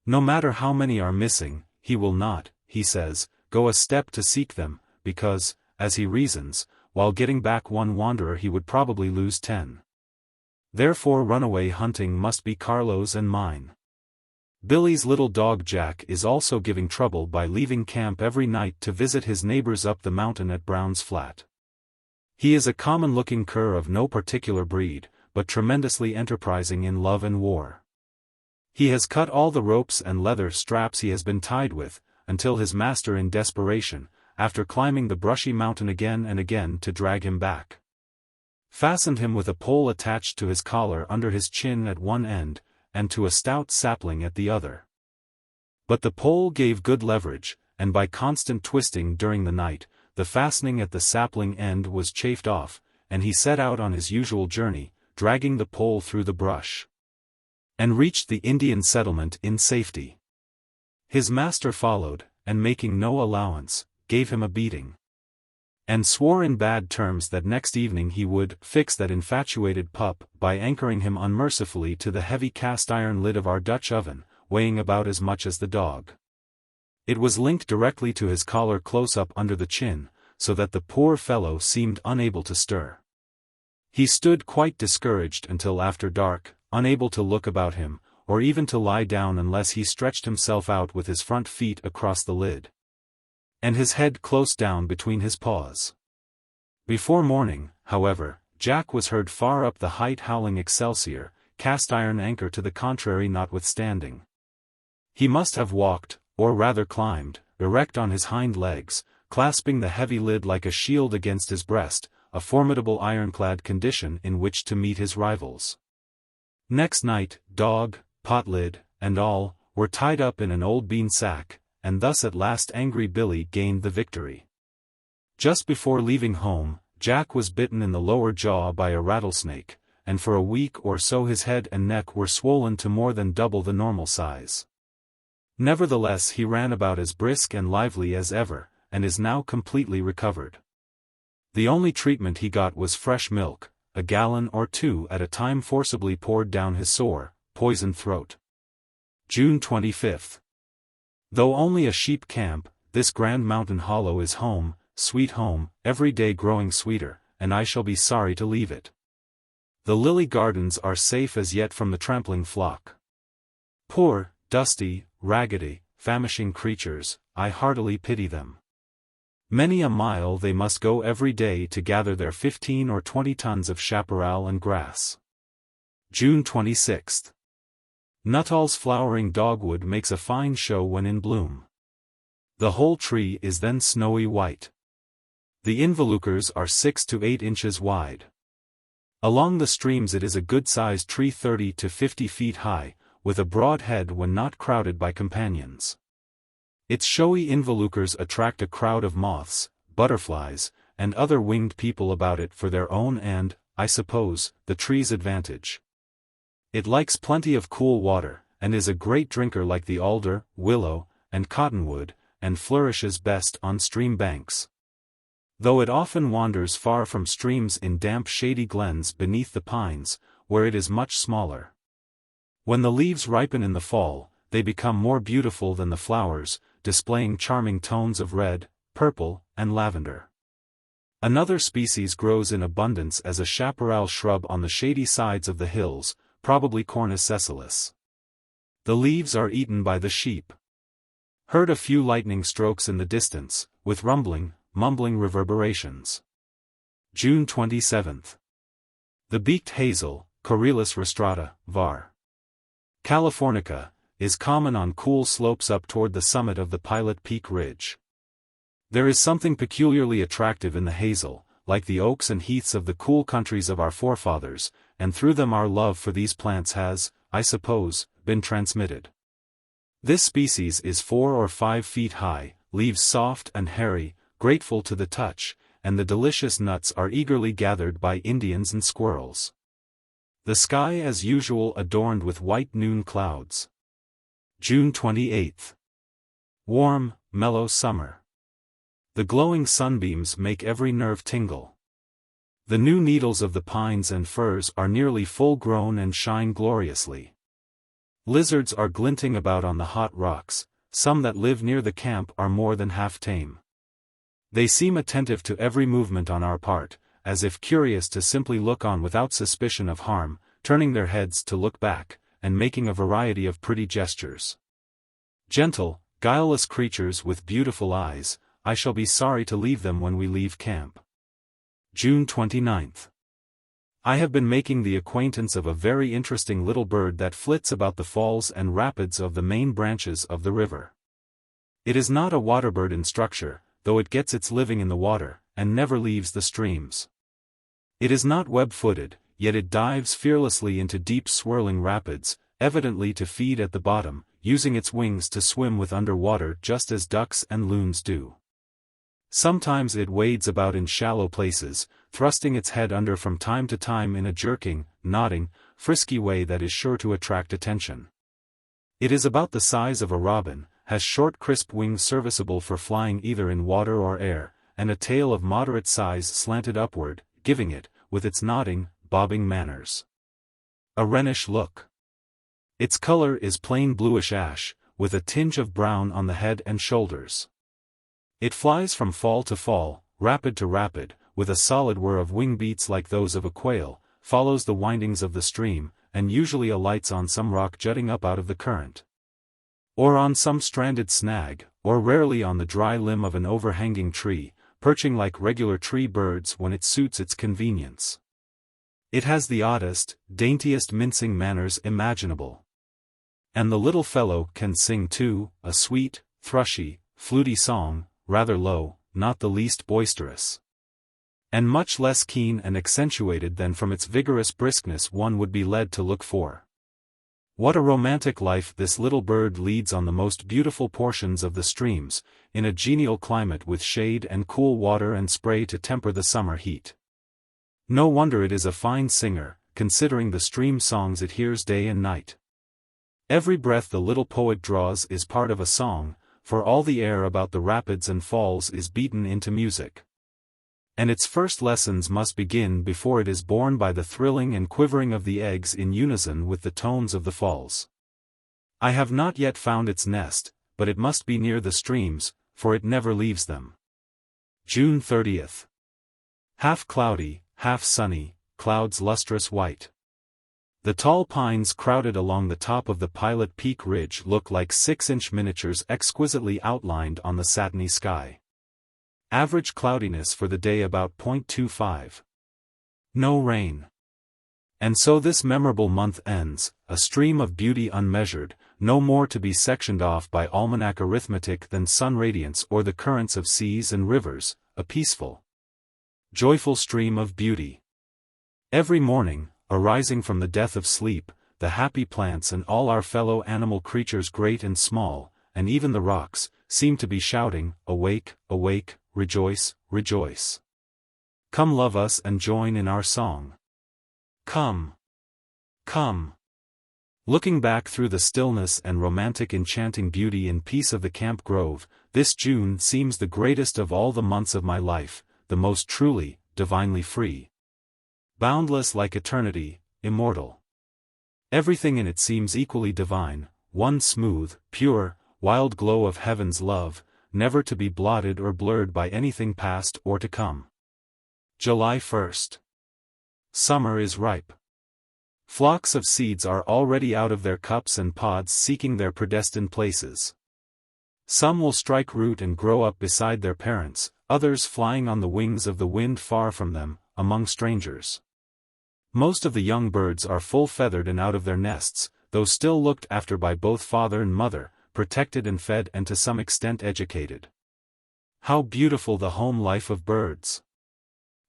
No matter how many are missing, he will not, he says, go a step to seek them, because, as he reasons, while getting back one wanderer he would probably lose 10. Therefore runaway hunting must be Carlo's and mine. Billy's little dog Jack is also giving trouble by leaving camp every night to visit his neighbors up the mountain at Brown's Flat. He is a common-looking cur of no particular breed, but tremendously enterprising in love and war. He has cut all the ropes and leather straps he has been tied with, until his master in desperation, after climbing the brushy mountain again and again to drag him back, fastened him with a pole attached to his collar under his chin at one end, and to a stout sapling at the other. But the pole gave good leverage, and by constant twisting during the night, the fastening at the sapling end was chafed off, and he set out on his usual journey, dragging the pole through the brush, and reached the Indian settlement in safety. His master followed, and making no allowance, gave him a beating, and swore in bad terms that next evening he would fix that infatuated pup by anchoring him unmercifully to the heavy cast-iron lid of our Dutch oven, weighing about as much as the dog. It was linked directly to his collar close up under the chin, so that the poor fellow seemed unable to stir. He stood quite discouraged until after dark, unable to look about him, or even to lie down unless he stretched himself out with his front feet across the lid, and his head close down between his paws. Before morning, however, Jack was heard far up the height howling Excelsior, cast-iron anchor to the contrary notwithstanding. He must have walked, or rather climbed, erect on his hind legs, clasping the heavy lid like a shield against his breast, a formidable ironclad condition in which to meet his rivals. Next night, dog, pot lid, and all, were tied up in an old bean sack, and thus at last angry Billy gained the victory. Just before leaving home, Jack was bitten in the lower jaw by a rattlesnake, and for a week or so his head and neck were swollen to more than double the normal size. Nevertheless he ran about as brisk and lively as ever, and is now completely recovered. The only treatment he got was fresh milk, a gallon or two at a time forcibly poured down his sore, poisoned throat. June 25. Though only a sheep camp, this grand mountain hollow is home, sweet home, every day growing sweeter, and I shall be sorry to leave it. The lily gardens are safe as yet from the trampling flock. Poor, dusty, raggedy, famishing creatures, I heartily pity them. Many a mile they must go every day to gather their 15 or 20 tons of chaparral and grass. June 26. Nuttall's flowering dogwood makes a fine show when in bloom. The whole tree is then snowy white. The involucres are 6 to 8 inches wide. Along the streams it is a good-sized tree 30 to 50 feet high, with a broad head when not crowded by companions. Its showy involucres attract a crowd of moths, butterflies, and other winged people about it for their own and, I suppose, the tree's advantage. It likes plenty of cool water, and is a great drinker like the alder, willow, and cottonwood, and flourishes best on stream banks, though it often wanders far from streams in damp shady glens beneath the pines, where it is much smaller. When the leaves ripen in the fall, they become more beautiful than the flowers, displaying charming tones of red, purple, and lavender. Another species grows in abundance as a chaparral shrub on the shady sides of the hills, probably Cornus sessilis. The leaves are eaten by the sheep. Heard a few lightning strokes in the distance, with rumbling, mumbling reverberations. June 27. The beaked hazel, Corylus rostrata, var. Californica, is common on cool slopes up toward the summit of the Pilot Peak Ridge. There is something peculiarly attractive in the hazel, like the oaks and heaths of the cool countries of our forefathers, and through them our love for these plants has, I suppose, been transmitted. This species is 4 or 5 feet high, leaves soft and hairy, grateful to the touch, and the delicious nuts are eagerly gathered by Indians and squirrels. The sky as usual adorned with white noon clouds. June 28. Warm, mellow summer. The glowing sunbeams make every nerve tingle. The new needles of the pines and firs are nearly full-grown and shine gloriously. Lizards are glinting about on the hot rocks, some that live near the camp are more than half tame. They seem attentive to every movement on our part, as if curious to simply look on without suspicion of harm, turning their heads to look back, and making a variety of pretty gestures. Gentle, guileless creatures with beautiful eyes, I shall be sorry to leave them when we leave camp. June 29. I have been making the acquaintance of a very interesting little bird that flits about the falls and rapids of the main branches of the river. It is not a waterbird in structure, though it gets its living in the water, and never leaves the streams. It is not web-footed, yet it dives fearlessly into deep swirling rapids, evidently to feed at the bottom, using its wings to swim with underwater just as ducks and loons do. Sometimes it wades about in shallow places, thrusting its head under from time to time in a jerking, nodding, frisky way that is sure to attract attention. It is about the size of a robin, has short crisp wings serviceable for flying either in water or air, and a tail of moderate size slanted upward, giving it, with its nodding, bobbing manners, a wrenish look. Its color is plain bluish ash, with a tinge of brown on the head and shoulders. It flies from fall to fall, rapid to rapid, with a solid whir of wing beats like those of a quail, follows the windings of the stream, and usually alights on some rock jutting up out of the current, or on some stranded snag, or rarely on the dry limb of an overhanging tree, perching like regular tree birds when it suits its convenience. It has the oddest, daintiest mincing manners imaginable. And the little fellow can sing too, a sweet, thrushy, fluty song, rather low, not the least boisterous, and much less keen and accentuated than from its vigorous briskness one would be led to look for. What a romantic life this little bird leads on the most beautiful portions of the streams, in a genial climate with shade and cool water and spray to temper the summer heat. No wonder it is a fine singer, considering the stream songs it hears day and night. Every breath the little poet draws is part of a song, for all the air about the rapids and falls is beaten into music. And its first lessons must begin before it is born by the thrilling and quivering of the eggs in unison with the tones of the falls. I have not yet found its nest, but it must be near the streams, for it never leaves them. June 30. Half cloudy, half sunny, clouds lustrous white. The tall pines crowded along the top of the Pilot Peak Ridge look like 6-inch miniatures exquisitely outlined on the satiny sky. Average cloudiness for the day about .25. No rain. And so this memorable month ends, a stream of beauty unmeasured, no more to be sectioned off by almanac arithmetic than sun radiance or the currents of seas and rivers, a peaceful, joyful stream of beauty. Every morning, arising from the death of sleep, the happy plants and all our fellow animal creatures great and small, and even the rocks, seem to be shouting, "Awake, awake, rejoice, rejoice. Come love us and join in our song. Come. Come." Looking back through the stillness and romantic enchanting beauty and peace of the Camp Grove, this June seems the greatest of all the months of my life, the most truly, divinely free. Boundless like eternity, immortal. Everything in it seems equally divine, one smooth, pure, wild glow of heaven's love, never to be blotted or blurred by anything past or to come. July 1. Summer is ripe. Flocks of seeds are already out of their cups and pods seeking their predestined places. Some will strike root and grow up beside their parents, others flying on the wings of the wind far from them, among strangers. Most of the young birds are full-feathered and out of their nests, though still looked after by both father and mother, protected and fed and to some extent educated. How beautiful the home life of birds!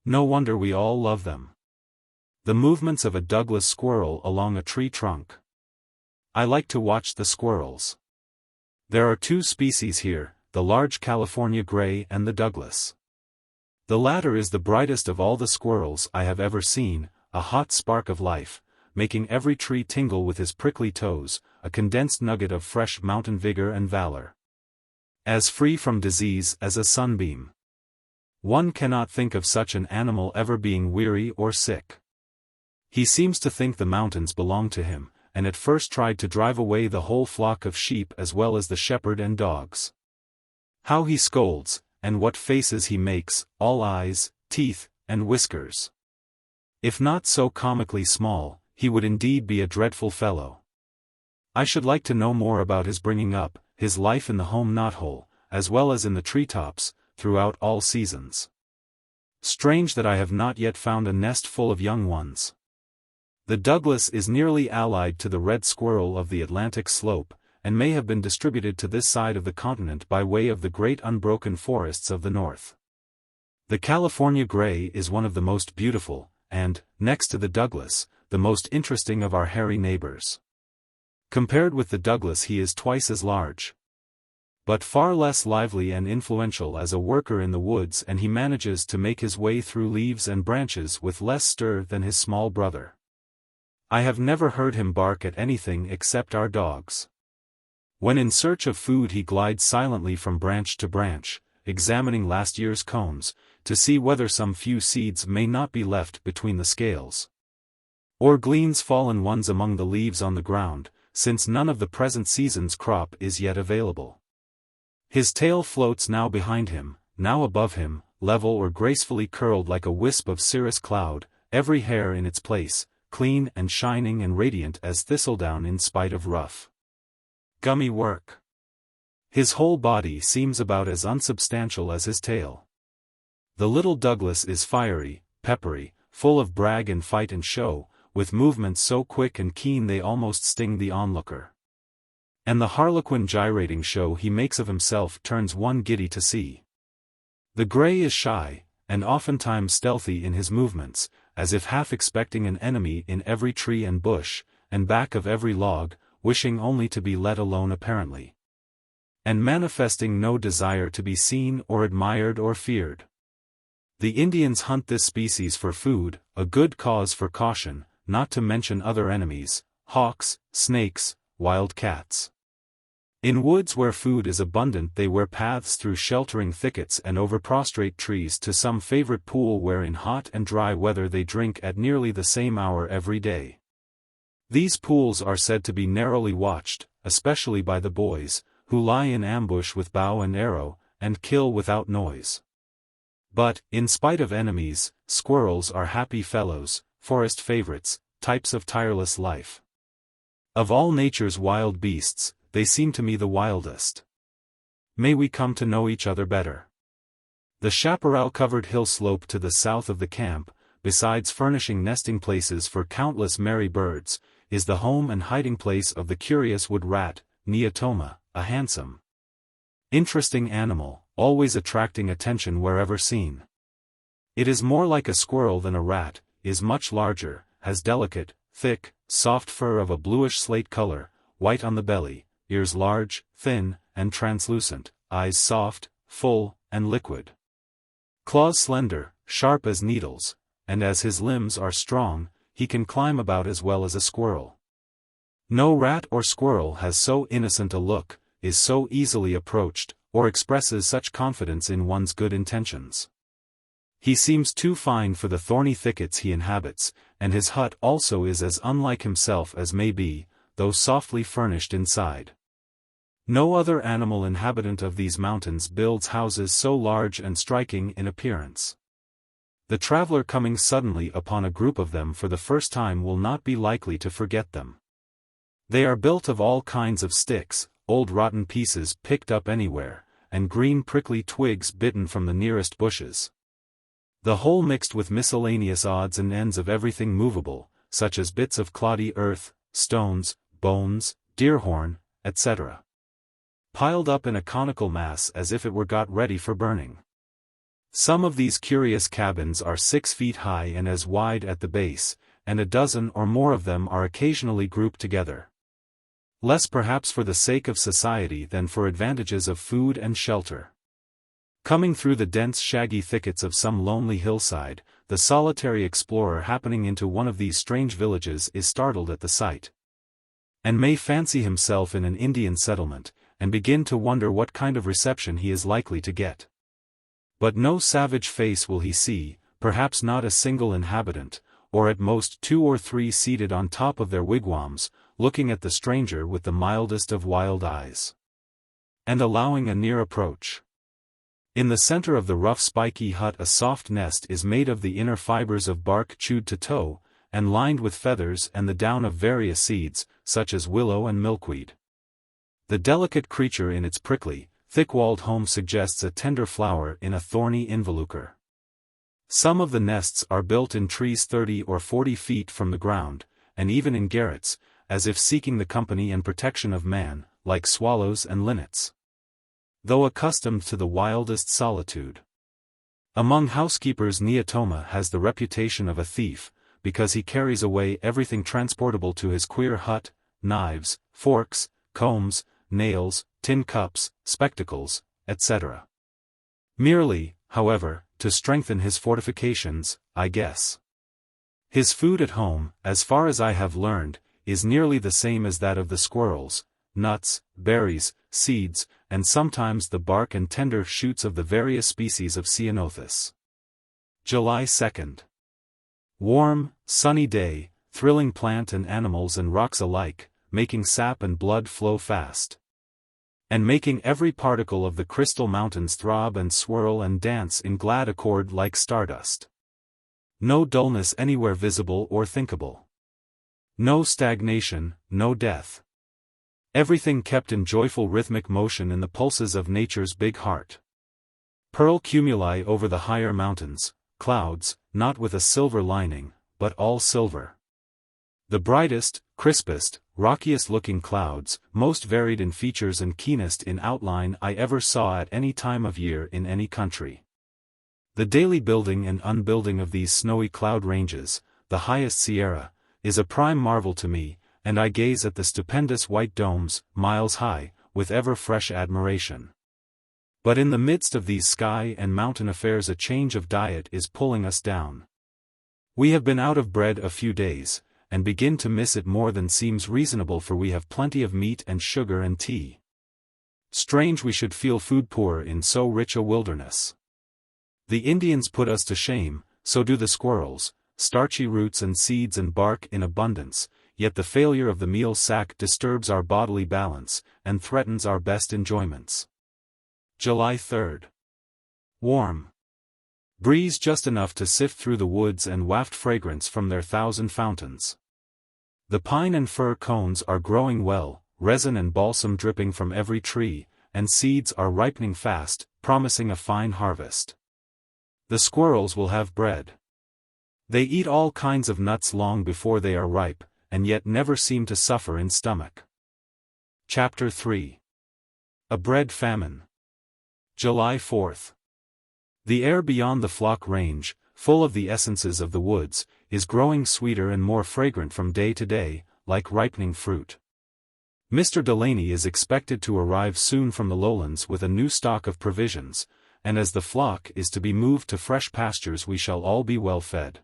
No wonder we all love them. The movements of a Douglas squirrel along a tree trunk. I like to watch the squirrels. There are two species here, the large California gray and the Douglas. The latter is the brightest of all the squirrels I have ever seen, a hot spark of life, making every tree tingle with his prickly toes, a condensed nugget of fresh mountain vigor and valor. As free from disease as a sunbeam. One cannot think of such an animal ever being weary or sick. He seems to think the mountains belong to him, and at first tried to drive away the whole flock of sheep as well as the shepherd and dogs. How he scolds, and what faces he makes, all eyes, teeth, and whiskers. If not so comically small, he would indeed be a dreadful fellow. I should like to know more about his bringing up, his life in the home knothole, as well as in the treetops, throughout all seasons. Strange that I have not yet found a nest full of young ones. The Douglas is nearly allied to the red squirrel of the Atlantic slope, and may have been distributed to this side of the continent by way of the great unbroken forests of the north. The California gray is one of the most beautiful, and, next to the Douglas, the most interesting of our hairy neighbors. Compared with the Douglas he is twice as large, but far less lively and influential as a worker in the woods, and he manages to make his way through leaves and branches with less stir than his small brother. I have never heard him bark at anything except our dogs. When in search of food he glides silently from branch to branch, examining last year's cones, to see whether some few seeds may not be left between the scales, or gleans fallen ones among the leaves on the ground, since none of the present season's crop is yet available. His tail floats now behind him, now above him, level or gracefully curled like a wisp of cirrus cloud, every hair in its place, clean and shining and radiant as thistledown in spite of rough, gummy work. His whole body seems about as unsubstantial as his tail. The little Douglas is fiery, peppery, full of brag and fight and show, with movements so quick and keen they almost sting the onlooker. And the harlequin gyrating show he makes of himself turns one giddy to see. The gray is shy, and oftentimes stealthy in his movements, as if half expecting an enemy in every tree and bush, and back of every log, wishing only to be let alone apparently, and manifesting no desire to be seen or admired or feared. The Indians hunt this species for food, a good cause for caution, not to mention other enemies, hawks, snakes, wild cats. In woods where food is abundant they wear paths through sheltering thickets and over prostrate trees to some favorite pool where in hot and dry weather they drink at nearly the same hour every day. These pools are said to be narrowly watched, especially by the boys, who lie in ambush with bow and arrow, and kill without noise. But, in spite of enemies, squirrels are happy fellows, forest favorites, types of tireless life. Of all nature's wild beasts, they seem to me the wildest. May we come to know each other better. The chaparral-covered hill slope to the south of the camp, besides furnishing nesting places for countless merry birds, is the home and hiding place of the curious wood rat, Neotoma, a handsome, interesting animal, always attracting attention wherever seen. It is more like a squirrel than a rat, is much larger, has delicate, thick, soft fur of a bluish slate color, white on the belly, ears large, thin, and translucent, eyes soft, full, and liquid. Claws slender, sharp as needles, and as his limbs are strong, he can climb about as well as a squirrel. No rat or squirrel has so innocent a look, is so easily approached, or expresses such confidence in one's good intentions. He seems too fine for the thorny thickets he inhabits, and his hut also is as unlike himself as may be, though softly furnished inside. No other animal inhabitant of these mountains builds houses so large and striking in appearance. The traveler coming suddenly upon a group of them for the first time will not be likely to forget them. They are built of all kinds of sticks, old rotten pieces picked up anywhere, and green prickly twigs bitten from the nearest bushes. The whole mixed with miscellaneous odds and ends of everything movable, such as bits of cloddy earth, stones, bones, deer horn, etc. Piled up in a conical mass as if it were got ready for burning. Some of these curious cabins are 6 feet high and as wide at the base, and a dozen or more of them are occasionally grouped together. Less perhaps for the sake of society than for advantages of food and shelter. Coming through the dense shaggy thickets of some lonely hillside, the solitary explorer happening into one of these strange villages is startled at the sight. And may fancy himself in an Indian settlement, and begin to wonder what kind of reception he is likely to get. But no savage face will he see, perhaps not a single inhabitant, or at most 2 or 3 seated on top of their wigwams, looking at the stranger with the mildest of wild eyes. And allowing a near approach. In the center of the rough spiky hut a soft nest is made of the inner fibers of bark chewed to tow, and lined with feathers and the down of various seeds, such as willow and milkweed. The delicate creature in its prickly, thick-walled home suggests a tender flower in a thorny involucre. Some of the nests are built in trees 30 or 40 feet from the ground, and even in garrets, as if seeking the company and protection of man, like swallows and linnets. Though accustomed to the wildest solitude. Among housekeepers Neotoma has the reputation of a thief, because he carries away everything transportable to his queer hut, knives, forks, combs, nails, tin cups, spectacles, etc. Merely, however, to strengthen his fortifications, I guess. His food at home, as far as I have learned, is nearly the same as that of the squirrels: nuts, berries, seeds, and sometimes the bark and tender shoots of the various species of Ceanothus. July 2nd. Warm, sunny day, thrilling plant and animals and rocks alike, making sap and blood flow fast. And making every particle of the crystal mountains throb and swirl and dance in glad accord like stardust. No dullness anywhere visible or thinkable. No stagnation, no death. Everything kept in joyful rhythmic motion in the pulses of nature's big heart. Pearl cumuli over the higher mountains, clouds, not with a silver lining, but all silver. The brightest, crispest, rockiest-looking clouds, most varied in features and keenest in outline I ever saw at any time of year in any country. The daily building and unbuilding of these snowy cloud ranges, the highest Sierra, is a prime marvel to me, and I gaze at the stupendous white domes, miles high, with ever-fresh admiration. But in the midst of these sky and mountain affairs a change of diet is pulling us down. We have been out of bread a few days, and begin to miss it more than seems reasonable, for we have plenty of meat and sugar and tea. Strange we should feel food poor in so rich a wilderness. The Indians put us to shame, so do the squirrels, starchy roots and seeds and bark in abundance, yet the failure of the meal sack disturbs our bodily balance, and threatens our best enjoyments. July 3rd. Warm. Breeze just enough to sift through the woods and waft fragrance from their 1,000 fountains. The pine and fir cones are growing well, resin and balsam dripping from every tree, and seeds are ripening fast, promising a fine harvest. The squirrels will have bread. They eat all kinds of nuts long before they are ripe, and yet never seem to suffer in stomach. Chapter 3. A Bread Famine. July 4th. The air beyond the flock range, full of the essences of the woods, is growing sweeter and more fragrant from day to day, like ripening fruit. Mr. Delaney is expected to arrive soon from the Lowlands with a new stock of provisions, and as the flock is to be moved to fresh pastures we shall all be well fed.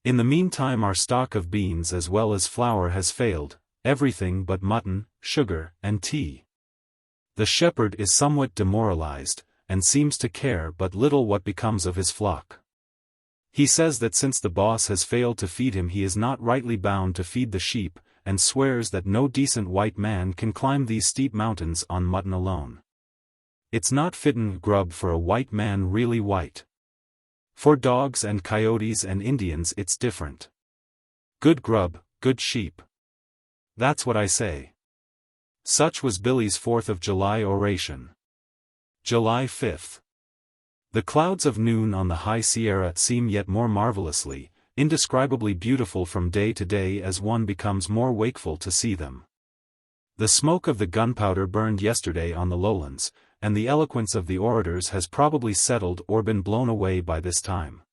In the meantime our stock of beans as well as flour has failed, everything but mutton, sugar, and tea. The shepherd is somewhat demoralized, and seems to care but little what becomes of his flock. He says that since the boss has failed to feed him he is not rightly bound to feed the sheep, and swears that no decent white man can climb these steep mountains on mutton alone. It's not fittin' grub for a white man really white. For dogs and coyotes and Indians it's different. Good grub, good sheep. That's what I say. Such was Billy's 4th of July oration. July 5th. The clouds of noon on the high Sierra seem yet more marvelously, indescribably beautiful from day to day as one becomes more wakeful to see them. The smoke of the gunpowder burned yesterday on the lowlands, and the eloquence of the orators has probably settled or been blown away by this time.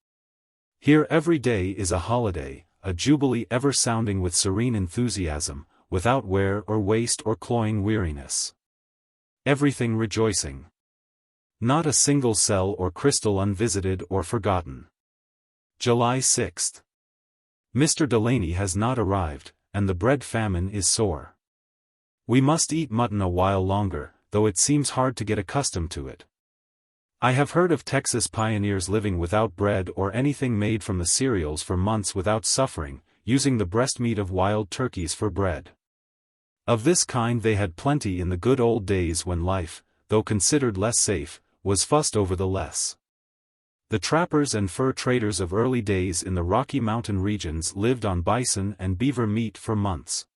Here every day is a holiday, a jubilee ever sounding with serene enthusiasm, without wear or waste or cloying weariness. Everything rejoicing. Not a single cell or crystal unvisited or forgotten. July 6th. Mr. Delaney has not arrived, and the bread famine is sore. We must eat mutton a while longer, though it seems hard to get accustomed to it. I have heard of Texas pioneers living without bread or anything made from the cereals for months without suffering, using the breast meat of wild turkeys for bread. Of this kind they had plenty in the good old days when life, though considered less safe, was fussed over the less. The trappers and fur traders of early days in the Rocky Mountain regions lived on bison and beaver meat for months.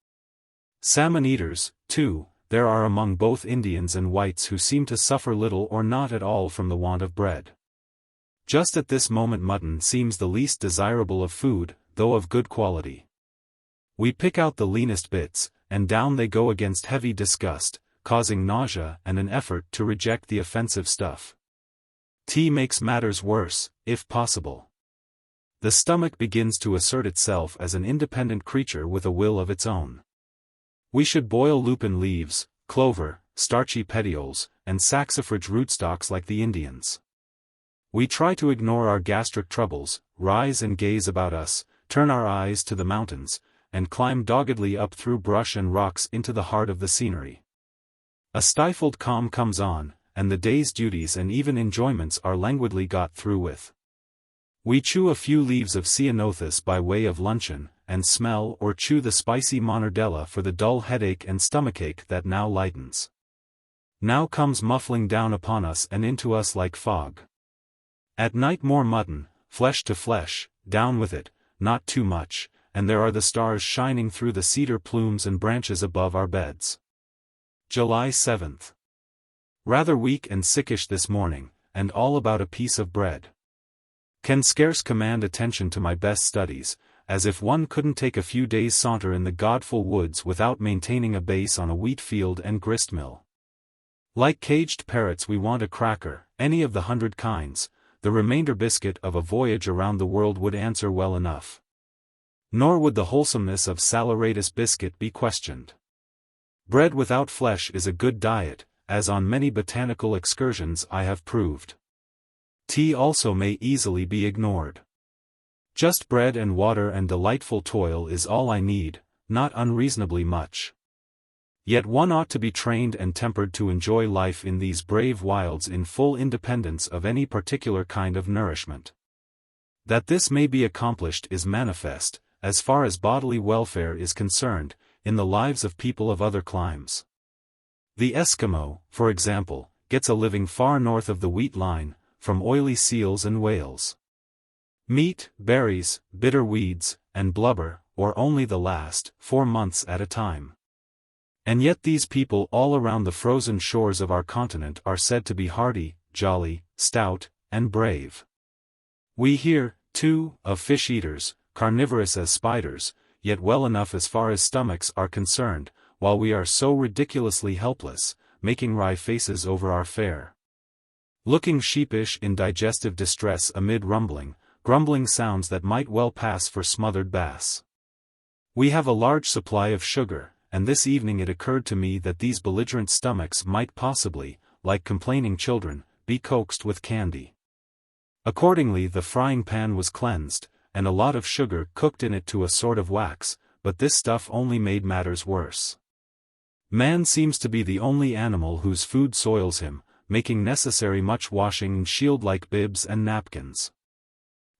Salmon eaters, too, there are among both Indians and whites who seem to suffer little or not at all from the want of bread. Just at this moment mutton seems the least desirable of food, though of good quality. We pick out the leanest bits, and down they go against heavy disgust, causing nausea and an effort to reject the offensive stuff. Tea makes matters worse, if possible. The stomach begins to assert itself as an independent creature with a will of its own. We should boil lupin leaves, clover, starchy petioles, and saxifrage rootstocks like the Indians. We try to ignore our gastric troubles, rise and gaze about us, turn our eyes to the mountains, and climb doggedly up through brush and rocks into the heart of the scenery. A stifled calm comes on, and the day's duties and even enjoyments are languidly got through with. We chew a few leaves of ceanothus by way of luncheon, and smell or chew the spicy monardella for the dull headache and stomachache that now lightens. Now comes muffling down upon us and into us like fog. At night more mutton, flesh to flesh, down with it, not too much, and there are the stars shining through the cedar plumes and branches above our beds. July 7th. Rather weak and sickish this morning, and all about a piece of bread. Can scarce command attention to my best studies, as if one couldn't take a few days' saunter in the godful woods without maintaining a base on a wheat field and grist mill. Like caged parrots we want a cracker, any of the 100 kinds, the remainder biscuit of a voyage around the world would answer well enough. Nor would the wholesomeness of saleratus biscuit be questioned. Bread without flesh is a good diet, as on many botanical excursions I have proved. Tea also may easily be ignored. Just bread and water and delightful toil is all I need, not unreasonably much. Yet one ought to be trained and tempered to enjoy life in these brave wilds in full independence of any particular kind of nourishment. That this may be accomplished is manifest, as far as bodily welfare is concerned, in the lives of people of other climes. The Eskimo, for example, gets a living far north of the wheat line, from oily seals and whales. Meat, berries, bitter weeds, and blubber, or only the last, 4 months at a time. And yet these people all around the frozen shores of our continent are said to be hardy, jolly, stout, and brave. We hear, too, of fish-eaters, carnivorous as spiders, yet well enough as far as stomachs are concerned, while we are so ridiculously helpless, making wry faces over our fare. Looking sheepish in digestive distress amid grumbling sounds that might well pass for smothered bass. We have a large supply of sugar, and this evening it occurred to me that these belligerent stomachs might possibly, like complaining children, be coaxed with candy. Accordingly the frying pan was cleansed, and a lot of sugar cooked in it to a sort of wax, but this stuff only made matters worse. Man seems to be the only animal whose food soils him, making necessary much washing in shield-like bibs and napkins.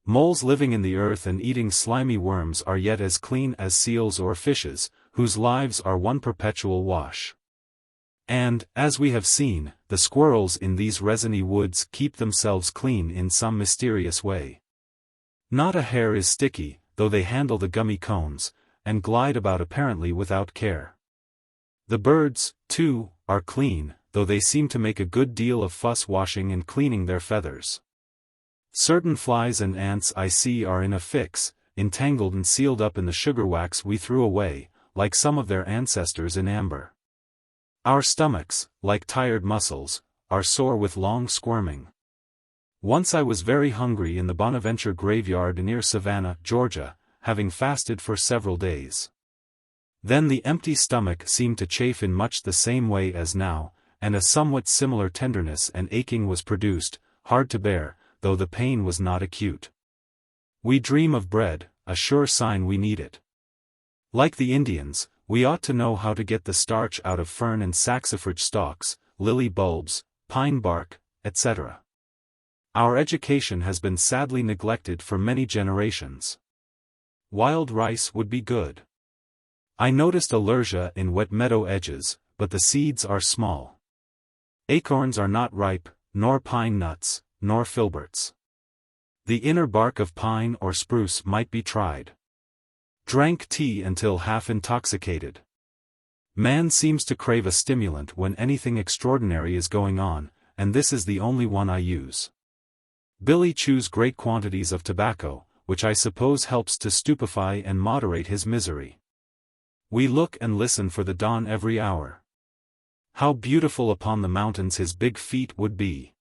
Moles living in the earth and eating slimy worms are yet as clean as seals or fishes, whose lives are one perpetual wash. And, as we have seen, the squirrels in these resiny woods keep themselves clean in some mysterious way. Not a hair is sticky, though they handle the gummy cones, and glide about apparently without care. The birds, too, are clean, though they seem to make a good deal of fuss washing and cleaning their feathers. Certain flies and ants I see are in a fix, entangled and sealed up in the sugar wax we threw away, like some of their ancestors in amber. Our stomachs, like tired muscles, are sore with long squirming. Once I was very hungry in the Bonaventure graveyard near Savannah, Georgia, having fasted for several days. Then the empty stomach seemed to chafe in much the same way as now, and a somewhat similar tenderness and aching was produced, hard to bear, though the pain was not acute. We dream of bread, a sure sign we need it. Like the Indians, we ought to know how to get the starch out of fern and saxifrage stalks, lily bulbs, pine bark, etc. Our education has been sadly neglected for many generations. Wild rice would be good. I noticed allergia in wet meadow edges, but the seeds are small. Acorns are not ripe, nor pine nuts, nor filberts. The inner bark of pine or spruce might be tried. Drank tea until half intoxicated. Man seems to crave a stimulant when anything extraordinary is going on, and this is the only one I use. Billy chews great quantities of tobacco, which I suppose helps to stupefy and moderate his misery. We look and listen for the dawn every hour. How beautiful upon the mountains his big feet would be.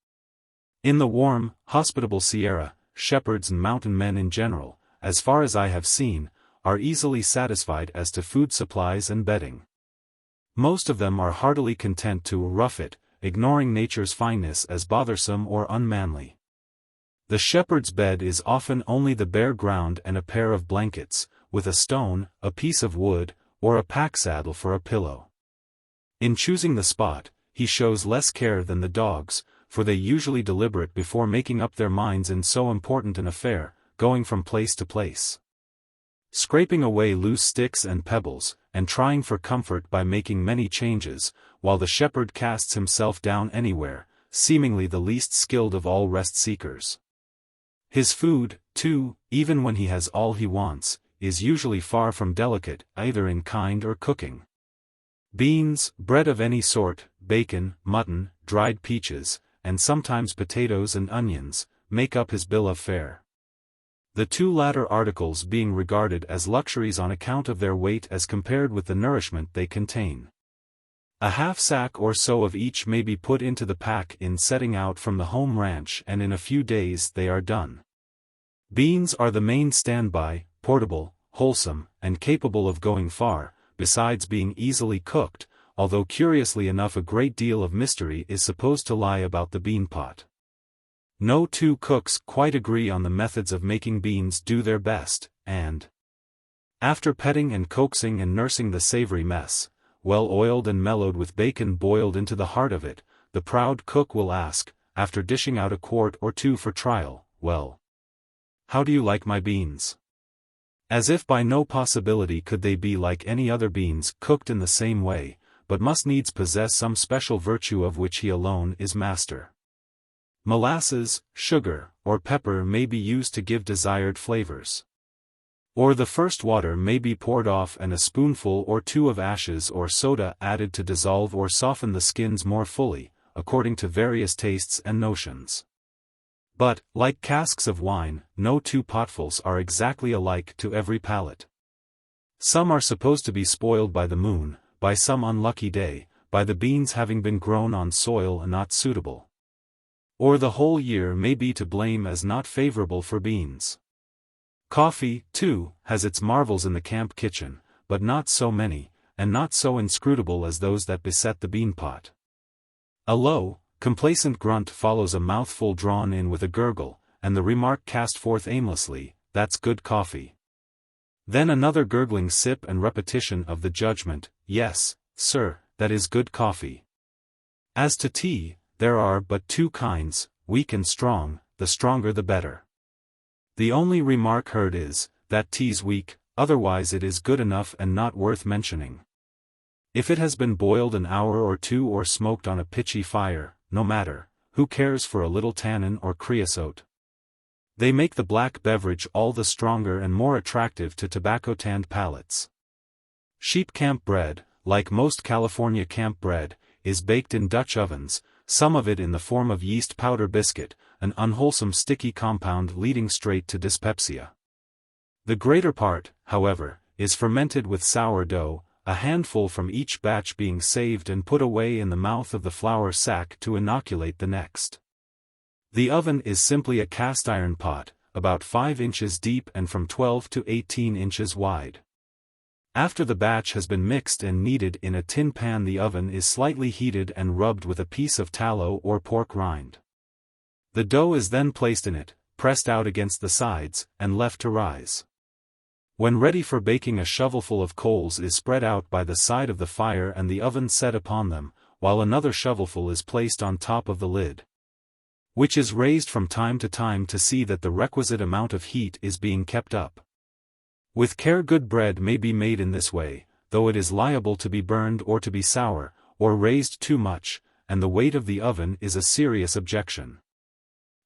In the warm, hospitable Sierra, shepherds and mountain men in general, as far as I have seen, are easily satisfied as to food supplies and bedding. Most of them are heartily content to rough it, ignoring nature's fineness as bothersome or unmanly. The shepherd's bed is often only the bare ground and a pair of blankets, with a stone, a piece of wood, or a pack saddle for a pillow. In choosing the spot, he shows less care than the dogs, for they usually deliberate before making up their minds in so important an affair, going from place to place. Scraping away loose sticks and pebbles, and trying for comfort by making many changes, while the shepherd casts himself down anywhere, seemingly the least skilled of all rest-seekers. His food, too, even when he has all he wants, is usually far from delicate, either in kind or cooking. Beans, bread of any sort, bacon, mutton, dried peaches, and sometimes potatoes and onions, make up his bill of fare. The two latter articles being regarded as luxuries on account of their weight as compared with the nourishment they contain. A half-sack or so of each may be put into the pack in setting out from the home ranch, and in a few days they are done. Beans are the main standby, portable, wholesome, and capable of going far, besides being easily cooked, although curiously enough a great deal of mystery is supposed to lie about the bean pot. No two cooks quite agree on the methods of making beans do their best, and after petting and coaxing and nursing the savory mess, well oiled and mellowed with bacon boiled into the heart of it, the proud cook will ask, after dishing out a quart or two for trial, "Well, how do you like my beans?" As if by no possibility could they be like any other beans cooked in the same way, but must needs possess some special virtue of which he alone is master. Molasses, sugar, or pepper may be used to give desired flavors. Or the first water may be poured off and a spoonful or two of ashes or soda added to dissolve or soften the skins more fully, according to various tastes and notions. But, like casks of wine, no two potfuls are exactly alike to every palate. Some are supposed to be spoiled by the moon, by some unlucky day, by the beans having been grown on soil not suitable. Or the whole year may be to blame as not favorable for beans. Coffee, too, has its marvels in the camp kitchen, but not so many, and not so inscrutable as those that beset the bean pot. A low, complacent grunt follows a mouthful drawn in with a gurgle, and the remark cast forth aimlessly, "That's good coffee." Then another gurgling sip and repetition of the judgment, "Yes, sir, that is good coffee." As to tea, there are but two kinds, weak and strong, the stronger the better. The only remark heard is, that tea's weak, otherwise it is good enough and not worth mentioning. If it has been boiled an hour or two or smoked on a pitchy fire, no matter, who cares for a little tannin or creosote? They make the black beverage all the stronger and more attractive to tobacco-tanned palates. Sheep camp bread, like most California camp bread, is baked in Dutch ovens, some of it in the form of yeast powder biscuit, an unwholesome sticky compound leading straight to dyspepsia. The greater part, however, is fermented with sourdough, a handful from each batch being saved and put away in the mouth of the flour sack to inoculate the next. The oven is simply a cast iron pot, about 5 inches deep and from 12 to 18 inches wide. After the batch has been mixed and kneaded in a tin pan, the oven is slightly heated and rubbed with a piece of tallow or pork rind. The dough is then placed in it, pressed out against the sides, and left to rise. When ready for baking, a shovelful of coals is spread out by the side of the fire and the oven set upon them, while another shovelful is placed on top of the lid, which is raised from time to time to see that the requisite amount of heat is being kept up. With care, good bread may be made in this way, though it is liable to be burned or to be sour, or raised too much, and the weight of the oven is a serious objection.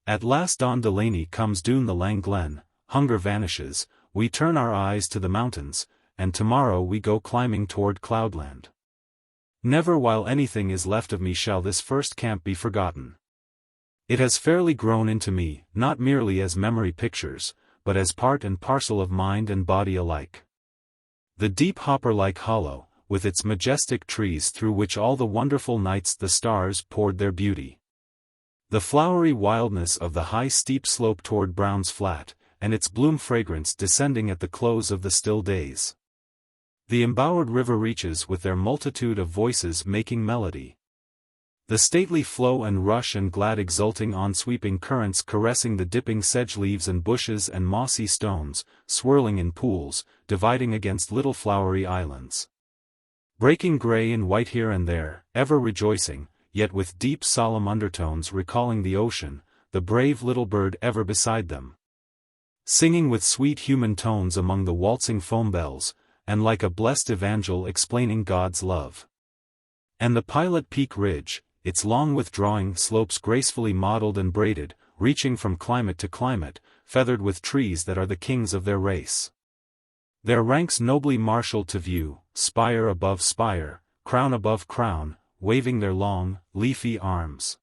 At last Don Delaney comes down the Lang Glen, hunger vanishes, we turn our eyes to the mountains, and tomorrow we go climbing toward Cloudland. Never while anything is left of me shall this first camp be forgotten. It has fairly grown into me, not merely as memory pictures, but as part and parcel of mind and body alike. The deep hopper-like hollow, with its majestic trees through which all the wonderful nights the stars poured their beauty. The flowery wildness of the high steep slope toward Brown's Flat, and its bloom fragrance descending at the close of the still days. The embowered river reaches with their multitude of voices making melody. The stately flow and rush and glad exulting on-sweeping currents caressing the dipping sedge leaves and bushes and mossy stones, swirling in pools, dividing against little flowery islands. Breaking gray and white here and there, ever rejoicing, yet with deep solemn undertones recalling the ocean, the brave little bird ever beside them. Singing with sweet human tones among the waltzing foam bells, and like a blessed evangel explaining God's love. And the Pilot Peak Ridge, its long withdrawing slopes gracefully modeled and braided, reaching from climate to climate, feathered with trees that are the kings of their race. Their ranks nobly marshaled to view, spire above spire, crown above crown, waving their long, leafy arms.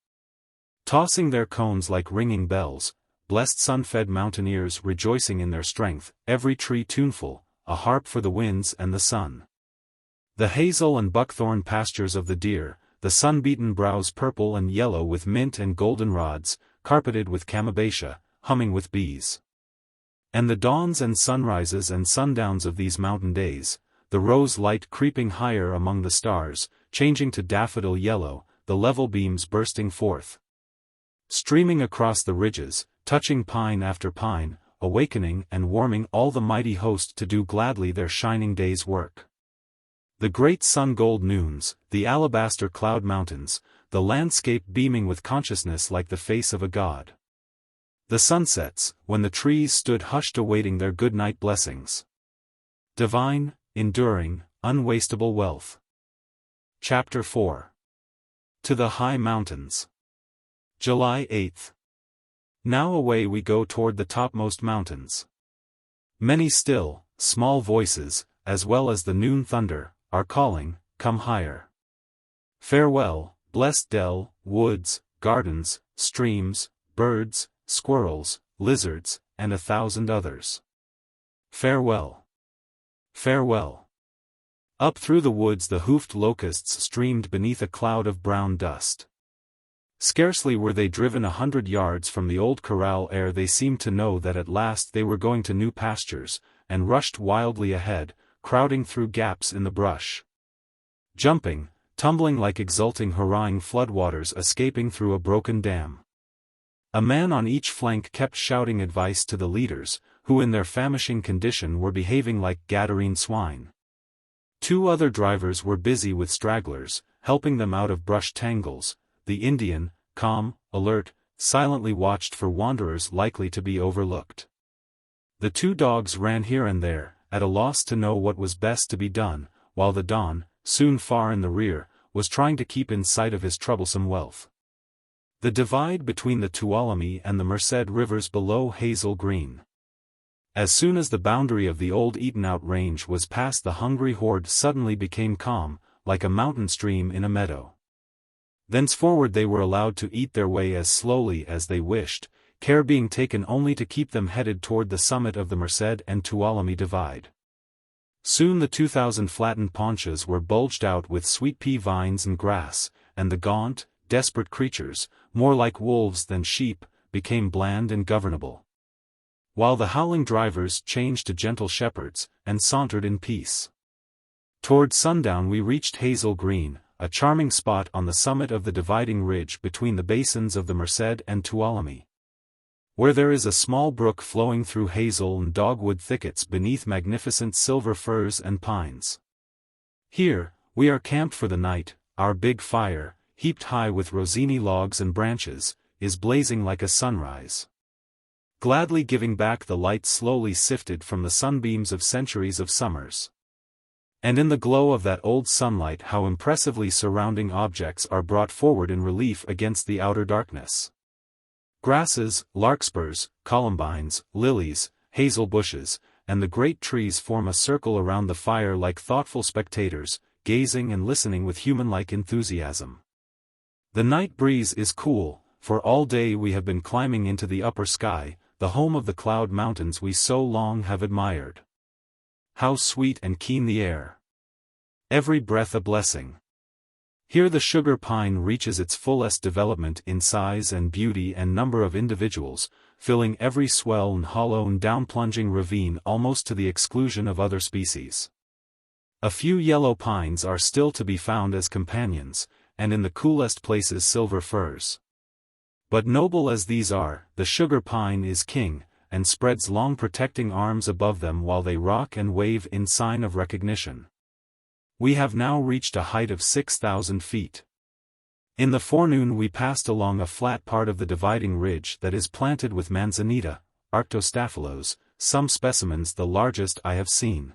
Tossing their cones like ringing bells, blessed sun-fed mountaineers rejoicing in their strength, every tree tuneful, a harp for the winds and the sun. The hazel and buckthorn pastures of the deer, the sun-beaten brows purple and yellow with mint and goldenrods, carpeted with chamabatia, humming with bees. And the dawns and sunrises and sundowns of these mountain days, the rose light creeping higher among the stars, changing to daffodil yellow, the level beams bursting forth, streaming across the ridges, touching pine after pine, awakening and warming all the mighty host to do gladly their shining day's work. The great sun-gold noons, the alabaster cloud mountains, the landscape beaming with consciousness like the face of a god. The sunsets, when the trees stood hushed awaiting their good-night blessings. Divine, enduring, unwastable wealth. Chapter 4. To the High Mountains. July 8th. Now away we go toward the topmost mountains. Many still, small voices, as well as the noon thunder, are calling, come higher. Farewell, blessed dell, woods, gardens, streams, birds, squirrels, lizards, and 1,000 others. Farewell. Farewell. Up through the woods the hoofed locusts streamed beneath a cloud of brown dust. Scarcely were they driven 100 yards from the old corral ere they seemed to know that at last they were going to new pastures, and rushed wildly ahead, crowding through gaps in the brush. Jumping, tumbling like exulting hurrahing floodwaters escaping through a broken dam. A man on each flank kept shouting advice to the leaders, who in their famishing condition were behaving like Gadarene swine. 2 other drivers were busy with stragglers, helping them out of brush tangles. The Indian, calm, alert, silently watched for wanderers likely to be overlooked. The 2 dogs ran here and there, at a loss to know what was best to be done, while the Don, soon far in the rear, was trying to keep in sight of his troublesome wealth. The divide between the Tuolumne and the Merced rivers below Hazel Green. As soon as the boundary of the old eaten-out range was passed, the hungry horde suddenly became calm, like a mountain stream in a meadow. Thenceforward they were allowed to eat their way as slowly as they wished, care being taken only to keep them headed toward the summit of the Merced and Tuolumne divide. Soon the 2,000 flattened paunches were bulged out with sweet pea vines and grass, and the gaunt, desperate creatures, more like wolves than sheep, became bland and governable. While the howling drivers changed to gentle shepherds, and sauntered in peace. Toward sundown we reached Hazel Green, a charming spot on the summit of the dividing ridge between the basins of the Merced and Tuolumne, where there is a small brook flowing through hazel and dogwood thickets beneath magnificent silver firs and pines. Here, we are camped for the night. Our big fire, heaped high with rosini logs and branches, is blazing like a sunrise, gladly giving back the light slowly sifted from the sunbeams of centuries of summers. And in the glow of that old sunlight, how impressively surrounding objects are brought forward in relief against the outer darkness. Grasses, larkspurs, columbines, lilies, hazel bushes, and the great trees form a circle around the fire like thoughtful spectators, gazing and listening with human-like enthusiasm. The night breeze is cool, for all day we have been climbing into the upper sky, the home of the cloud mountains we so long have admired. How sweet and keen the air! Every breath a blessing. Here the sugar pine reaches its fullest development in size and beauty and number of individuals, filling every swell and hollow and down-plunging ravine almost to the exclusion of other species. A few yellow pines are still to be found as companions, and in the coolest places silver firs. But noble as these are, the sugar pine is king, and spreads long protecting arms above them while they rock and wave in sign of recognition. We have now reached a height of 6,000 feet. In the forenoon we passed along a flat part of the dividing ridge that is planted with manzanita, arctostaphylos, some specimens the largest I have seen.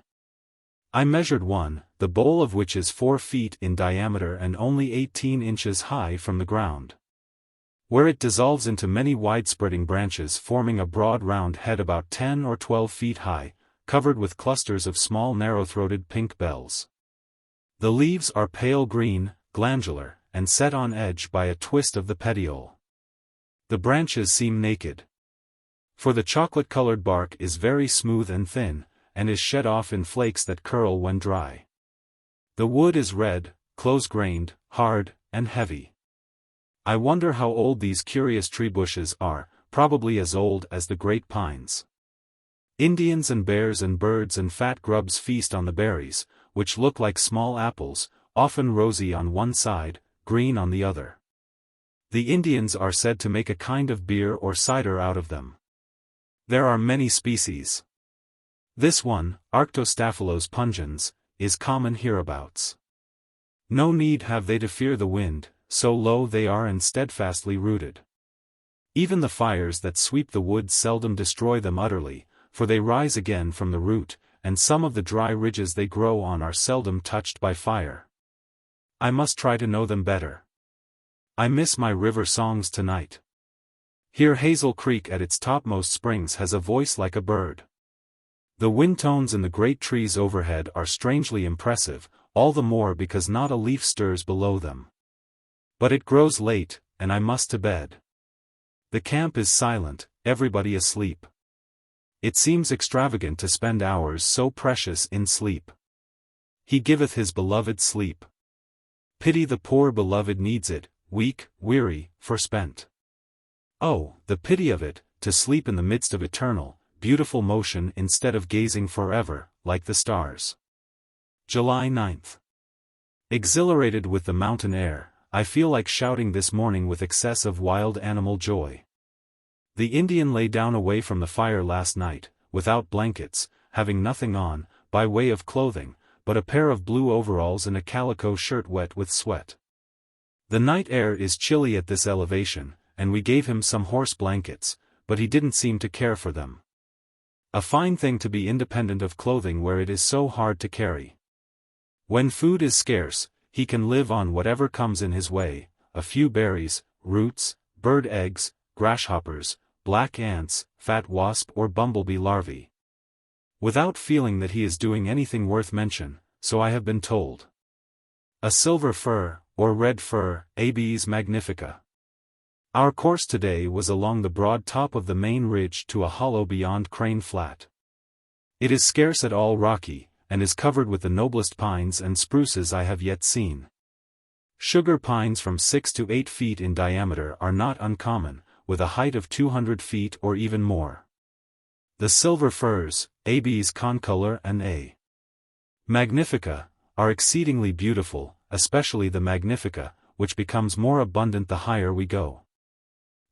I measured one, the bole of which is 4 feet in diameter and only 18 inches high from the ground, where it dissolves into many wide-spreading branches forming a broad round head about 10 or 12 feet high, covered with clusters of small narrow-throated pink bells. The leaves are pale green, glandular, and set on edge by a twist of the petiole. The branches seem naked, for the chocolate-colored bark is very smooth and thin, and is shed off in flakes that curl when dry. The wood is red, close-grained, hard, and heavy. I wonder how old these curious tree bushes are, probably as old as the great pines. Indians and bears and birds and fat grubs feast on the berries, which look like small apples, often rosy on one side, green on the other. The Indians are said to make a kind of beer or cider out of them. There are many species. This one, Arctostaphylos pungens, is common hereabouts. No need have they to fear the wind, so low they are and steadfastly rooted. Even the fires that sweep the woods seldom destroy them utterly, for they rise again from the root, and some of the dry ridges they grow on are seldom touched by fire. I must try to know them better. I miss my river songs tonight. Here Hazel Creek at its topmost springs has a voice like a bird. The wind tones in the great trees overhead are strangely impressive, all the more because not a leaf stirs below them. But it grows late, and I must to bed. The camp is silent, everybody asleep. It seems extravagant to spend hours so precious in sleep. He giveth his beloved sleep. Pity the poor beloved needs it, weak, weary, forspent. Oh, the pity of it, to sleep in the midst of eternal, beautiful motion instead of gazing forever, like the stars. July 9th. Exhilarated with the mountain air, I feel like shouting this morning with excess of wild animal joy. The Indian lay down away from the fire last night, without blankets, having nothing on, by way of clothing, but a pair of blue overalls and a calico shirt wet with sweat. The night air is chilly at this elevation, and we gave him some horse blankets, but he didn't seem to care for them. A fine thing to be independent of clothing where it is so hard to carry. When food is scarce, he can live on whatever comes in his way, a few berries, roots, bird eggs, grasshoppers, black ants, fat wasp or bumblebee larvae. without feeling that he is doing anything worth mention, so I have been told. A silver fir, or red fir, Abies magnifica. Our course today was along the broad top of the main ridge to a hollow beyond Crane Flat. It is scarce at all rocky, and is covered with the noblest pines and spruces I have yet seen. Sugar pines from 6 to 8 feet in diameter are not uncommon, with a height of 200 feet or even more. The silver firs, Abies concolor and A. magnifica, are exceedingly beautiful, especially the magnifica, which becomes more abundant the higher we go.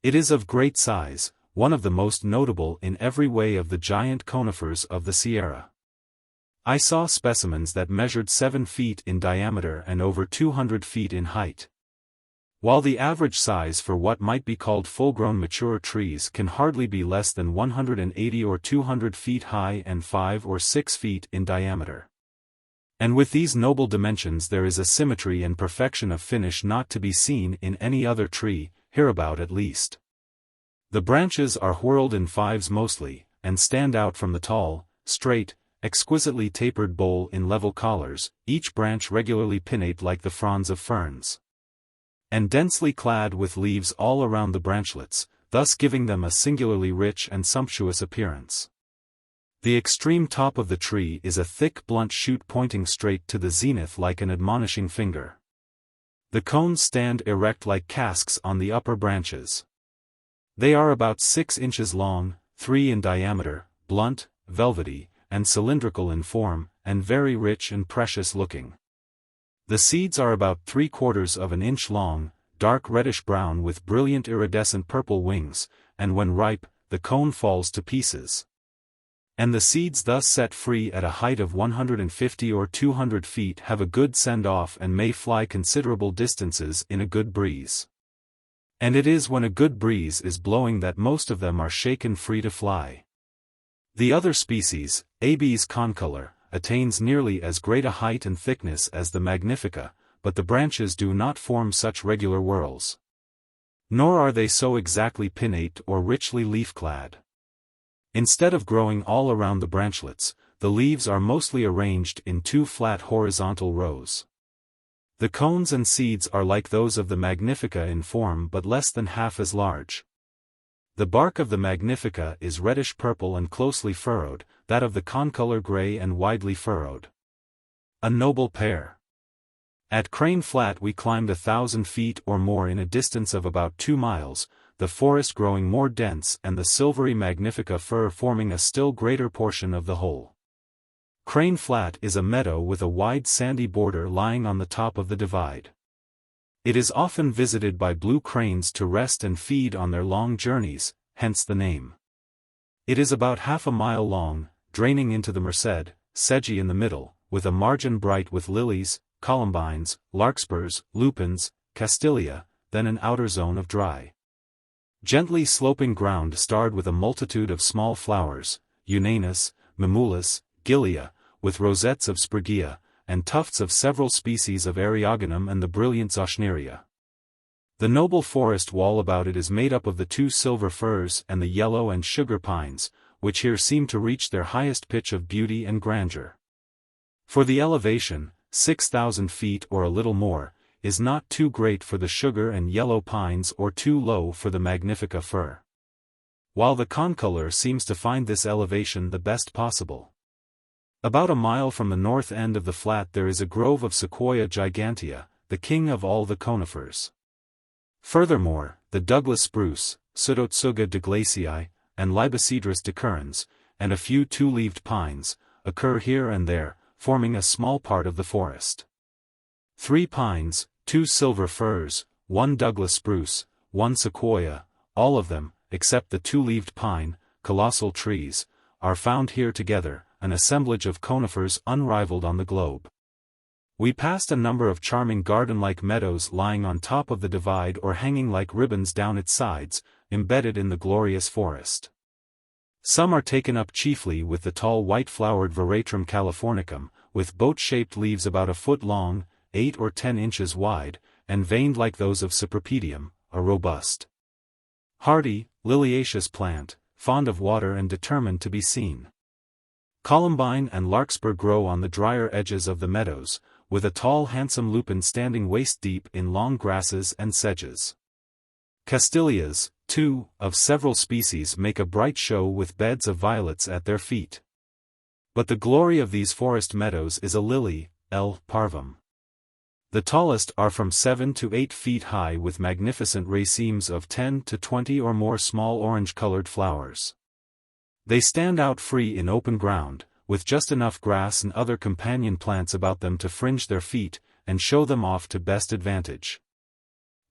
It is of great size, one of the most notable in every way of the giant conifers of the Sierra. I saw specimens that measured 7 feet in diameter and over 200 feet in height. While the average size for what might be called full-grown mature trees can hardly be less than 180 or 200 feet high and 5 or 6 feet in diameter. And with these noble dimensions there is a symmetry and perfection of finish not to be seen in any other tree, hereabout at least. The branches are whorled in fives mostly, and stand out from the tall, straight, exquisitely tapered bole in level collars, each branch regularly pinnate like the fronds of ferns, and densely clad with leaves all around the branchlets, thus giving them a singularly rich and sumptuous appearance. The extreme top of the tree is a thick blunt shoot pointing straight to the zenith like an admonishing finger. The cones stand erect like casks on the upper branches. They are about 6 inches long, 3 in diameter, blunt, velvety, and cylindrical in form, and very rich and precious looking. The seeds are about 3/4 of an inch long, dark reddish-brown with brilliant iridescent purple wings, and when ripe, the cone falls to pieces. And the seeds thus set free at a height of 150 or 200 feet have a good send-off and may fly considerable distances in a good breeze. And it is when a good breeze is blowing that most of them are shaken free to fly. The other species, Abies concolor, attains nearly as great a height and thickness as the magnifica, but the branches do not form such regular whorls. Nor are they so exactly pinnate or richly leaf-clad. Instead of growing all around the branchlets, the leaves are mostly arranged in 2 flat horizontal rows. The cones and seeds are like those of the magnifica in form but less than half as large. The bark of the magnifica is reddish-purple and closely furrowed, that of the concolor gray and widely furrowed. A noble pair. At Crane Flat we climbed 1,000 feet or more in a distance of about 2 miles, the forest growing more dense and the silvery magnifica fir forming a still greater portion of the whole. Crane Flat is a meadow with a wide sandy border lying on the top of the divide. It is often visited by blue cranes to rest and feed on their long journeys, hence the name. It is about half a mile long, draining into the Merced, sedgy in the middle, with a margin bright with lilies, columbines, larkspurs, lupins, castilia, then an outer zone of dry, gently sloping ground starred with a multitude of small flowers, Eunaeus, Mimulus, Gilia, with rosettes of Spraguea, and tufts of several species of Eriogonum and the brilliant Zauschneria. The noble forest wall about it is made up of the 2 silver firs and the yellow and sugar pines, which here seem to reach their highest pitch of beauty and grandeur. For the elevation, 6,000 feet or a little more, is not too great for the sugar and yellow pines or too low for the magnifica fir. While the concolor seems to find this elevation the best possible. About a mile from the north end of the flat there is a grove of Sequoia gigantea, the king of all the conifers. Furthermore, the Douglas spruce, Pseudotsuga douglasii, and Libocedrus decurrens, and a few 2-leaved pines, occur here and there, forming a small part of the forest. 3 pines, 2 silver firs, 1 Douglas spruce, 1 sequoia, all of them, except the 2-leaved pine, colossal trees, are found here together, an assemblage of conifers unrivaled on the globe. We passed a number of charming garden-like meadows lying on top of the divide or hanging like ribbons down its sides, embedded in the glorious forest. Some are taken up chiefly with the tall white-flowered Veratrum californicum, with boat-shaped leaves about a foot long, 8 or 10 inches wide, and veined like those of Cypripedium, a robust, hardy, liliaceous plant, fond of water and determined to be seen. Columbine and larkspur grow on the drier edges of the meadows, with a tall handsome lupin standing waist-deep in long grasses and sedges. Castilleias, too, of several species make a bright show with beds of violets at their feet. But the glory of these forest meadows is a lily, L. parvum. The tallest are from 7 to 8 feet high with magnificent racemes of 10 to 20 or more small orange-colored flowers. They stand out free in open ground, with just enough grass and other companion plants about them to fringe their feet, and show them off to best advantage.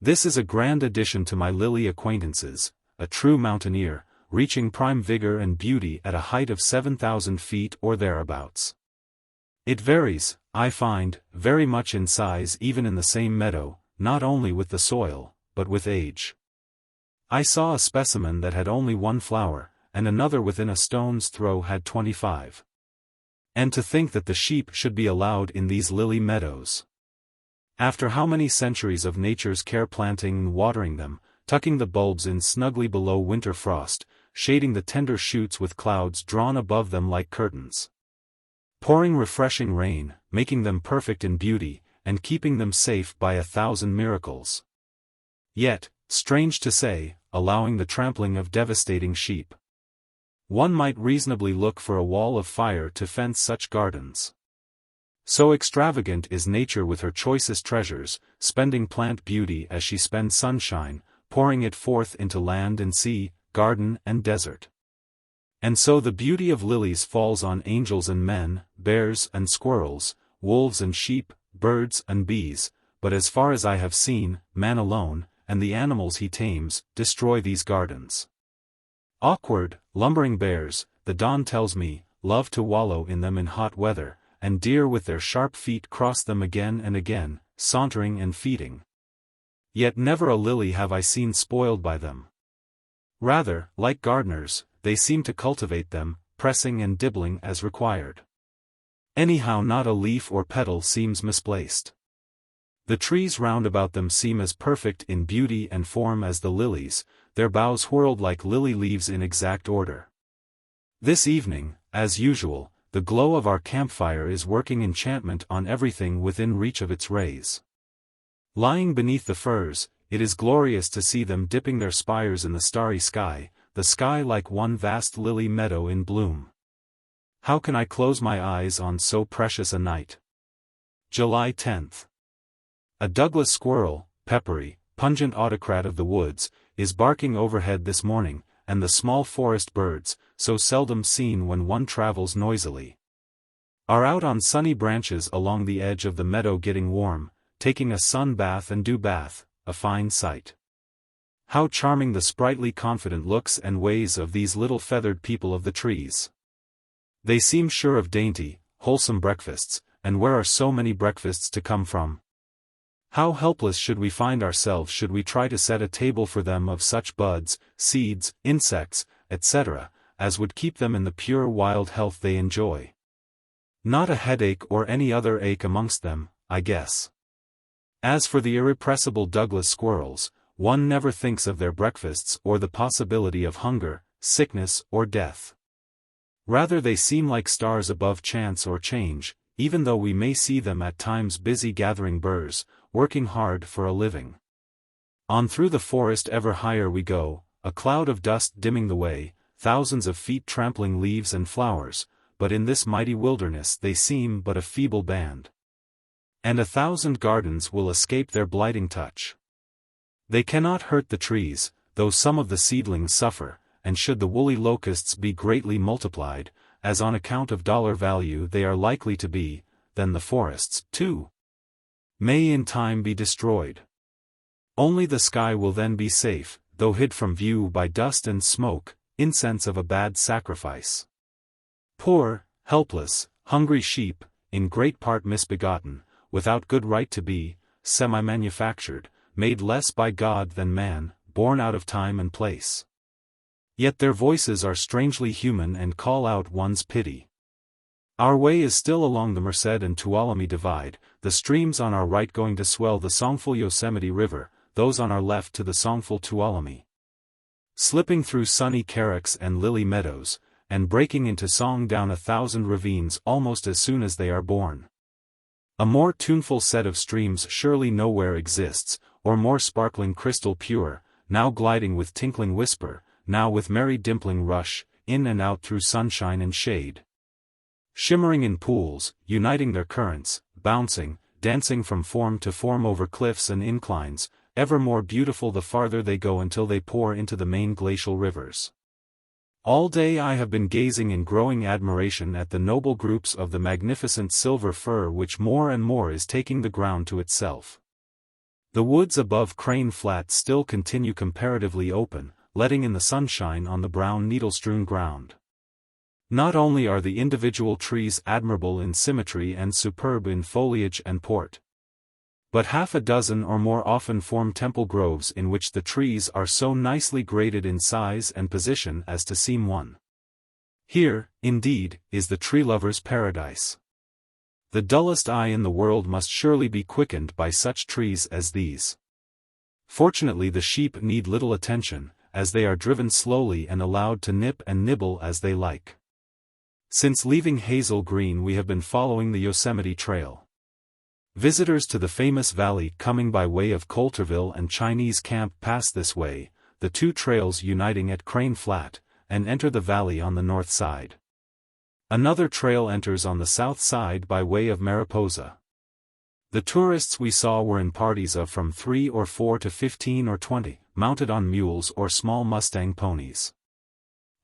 This is a grand addition to my lily acquaintances, a true mountaineer, reaching prime vigor and beauty at a height of 7,000 feet or thereabouts. It varies, I find, very much in size even in the same meadow, not only with the soil, but with age. I saw a specimen that had only one flower, and another within a stone's throw had 25. And to think that the sheep should be allowed in these lily meadows. After how many centuries of nature's care planting and watering them, tucking the bulbs in snugly below winter frost, shading the tender shoots with clouds drawn above them like curtains. Pouring refreshing rain, making them perfect in beauty, and keeping them safe by 1,000 miracles. Yet, strange to say, allowing the trampling of devastating sheep. One might reasonably look for a wall of fire to fence such gardens. So extravagant is nature with her choicest treasures, spending plant beauty as she spends sunshine, pouring it forth into land and sea, garden and desert. And so the beauty of lilies falls on angels and men, bears and squirrels, wolves and sheep, birds and bees, but as far as I have seen, man alone, and the animals he tames, destroy these gardens. Awkward, lumbering bears, the dawn tells me, love to wallow in them in hot weather, and deer with their sharp feet cross them again and again, sauntering and feeding. Yet never a lily have I seen spoiled by them. Rather, like gardeners, they seem to cultivate them, pressing and dibbling as required. Anyhow not a leaf or petal seems misplaced. The trees round about them seem as perfect in beauty and form as the lilies, their boughs whirled like lily leaves in exact order. This evening, as usual, the glow of our campfire is working enchantment on everything within reach of its rays. Lying beneath the firs, it is glorious to see them dipping their spires in the starry sky, the sky like one vast lily meadow in bloom. How can I close my eyes on so precious a night? July 10th. A Douglas squirrel, peppery, pungent autocrat of the woods, is barking overhead this morning, and the small forest birds, so seldom seen when one travels noisily, are out on sunny branches along the edge of the meadow getting warm, taking a sun bath and dew bath, a fine sight. How charming the sprightly confident looks and ways of these little feathered people of the trees. They seem sure of dainty, wholesome breakfasts, and where are so many breakfasts to come from? How helpless should we find ourselves should we try to set a table for them of such buds, seeds, insects, etc., as would keep them in the pure wild health they enjoy. Not a headache or any other ache amongst them, I guess. As for the irrepressible Douglas squirrels, one never thinks of their breakfasts or the possibility of hunger, sickness or death. Rather they seem like stars above chance or change, even though we may see them at times busy gathering burrs, working hard for a living. On through the forest ever higher we go, a cloud of dust dimming the way, thousands of feet trampling leaves and flowers, but in this mighty wilderness they seem but a feeble band. And 1,000 gardens will escape their blighting touch. They cannot hurt the trees, though some of the seedlings suffer, and should the woolly locusts be greatly multiplied, as on account of dollar value they are likely to be, then the forests, too, may in time be destroyed. Only the sky will then be safe, though hid from view by dust and smoke, incense of a bad sacrifice. Poor, helpless, hungry sheep, in great part misbegotten, without good right to be, semi-manufactured, made less by God than man, born out of time and place. Yet their voices are strangely human and call out one's pity. Our way is still along the Merced and Tuolumne divide, the streams on our right going to swell the songful Yosemite River, those on our left to the songful Tuolumne. Slipping through sunny carracks and lily meadows, and breaking into song down 1,000 ravines almost as soon as they are born. A more tuneful set of streams surely nowhere exists, or more sparkling crystal pure, now gliding with tinkling whisper, now with merry dimpling rush, in and out through sunshine and shade. Shimmering in pools, uniting their currents, bouncing, dancing from form to form over cliffs and inclines, ever more beautiful the farther they go until they pour into the main glacial rivers. All day I have been gazing in growing admiration at the noble groups of the magnificent silver fir which more and more is taking the ground to itself. The woods above Crane Flat still continue comparatively open, letting in the sunshine on the brown needle-strewn ground. Not only are the individual trees admirable in symmetry and superb in foliage and port, but half a dozen or more often form temple groves in which the trees are so nicely graded in size and position as to seem one. Here, indeed, is the tree lover's paradise. The dullest eye in the world must surely be quickened by such trees as these. Fortunately the sheep need little attention, as they are driven slowly and allowed to nip and nibble as they like. Since leaving Hazel Green we have been following the Yosemite Trail. Visitors to the famous valley coming by way of Coulterville and Chinese Camp pass this way, the two trails uniting at Crane Flat, and enter the valley on the north side. Another trail enters on the south side by way of Mariposa. The tourists we saw were in parties of from 3 or 4 to 15 or 20, mounted on mules or small Mustang ponies.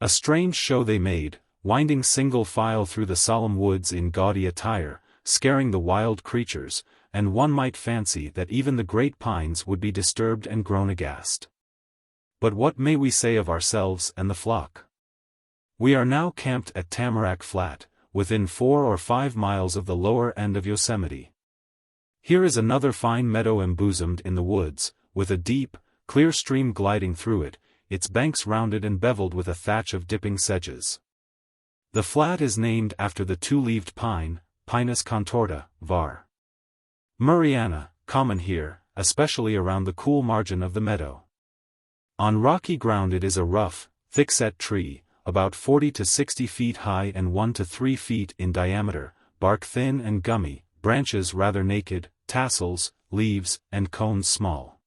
A strange show they made, winding single file through the solemn woods in gaudy attire, scaring the wild creatures, and one might fancy that even the great pines would be disturbed and grown aghast. But what may we say of ourselves and the flock? We are now camped at Tamarack Flat, within 4 or 5 miles of the lower end of Yosemite. Here is another fine meadow embosomed in the woods, with a deep, clear stream gliding through it, its banks rounded and beveled with a thatch of dipping sedges. The flat is named after the two-leaved pine, Pinus contorta, var. Murrayana, common here, especially around the cool margin of the meadow. On rocky ground it is a rough, thick-set tree, about 40 to 60 feet high and 1 to 3 feet in diameter, bark thin and gummy, branches rather naked, tassels, leaves, and cones small.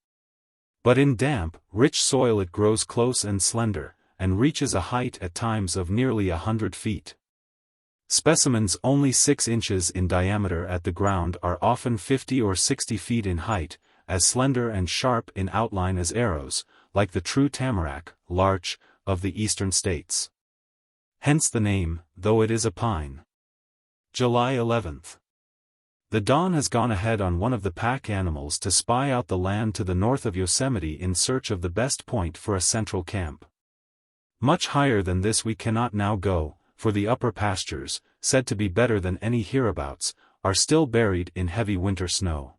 But in damp, rich soil it grows close and slender, and reaches a height at times of nearly 100 feet. Specimens only 6 inches in diameter at the ground are often 50 or 60 feet in height, as slender and sharp in outline as arrows, like the true tamarack, larch, of the eastern states. Hence the name, though it is a pine. July 11th. The dawn has gone ahead on one of the pack animals to spy out the land to the north of Yosemite in search of the best point for a central camp. Much higher than this we cannot now go, for the upper pastures, said to be better than any hereabouts, are still buried in heavy winter snow.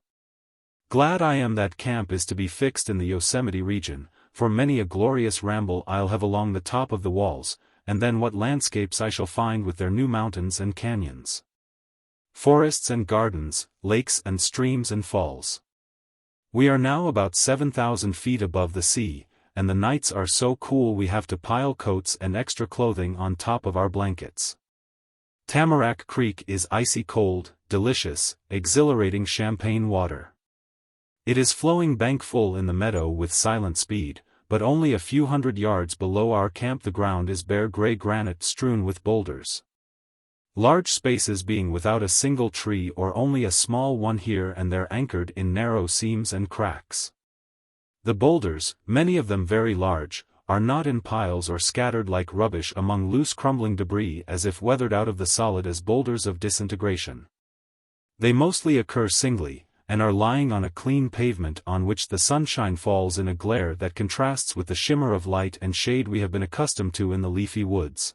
Glad I am that camp is to be fixed in the Yosemite region, for many a glorious ramble I'll have along the top of the walls, and then what landscapes I shall find with their new mountains and canyons. Forests and gardens, lakes and streams and falls. We are now about 7,000 feet above the sea, and the nights are so cool we have to pile coats and extra clothing on top of our blankets. Tamarack Creek is icy cold, delicious, exhilarating champagne water. It is flowing bank full in the meadow with silent speed, but only a few hundred yards below our camp the ground is bare gray granite strewn with boulders. Large spaces being without a single tree or only a small one here and there anchored in narrow seams and cracks. The boulders, many of them very large, are not in piles or scattered like rubbish among loose crumbling debris as if weathered out of the solid as boulders of disintegration. They mostly occur singly, and are lying on a clean pavement on which the sunshine falls in a glare that contrasts with the shimmer of light and shade we have been accustomed to in the leafy woods.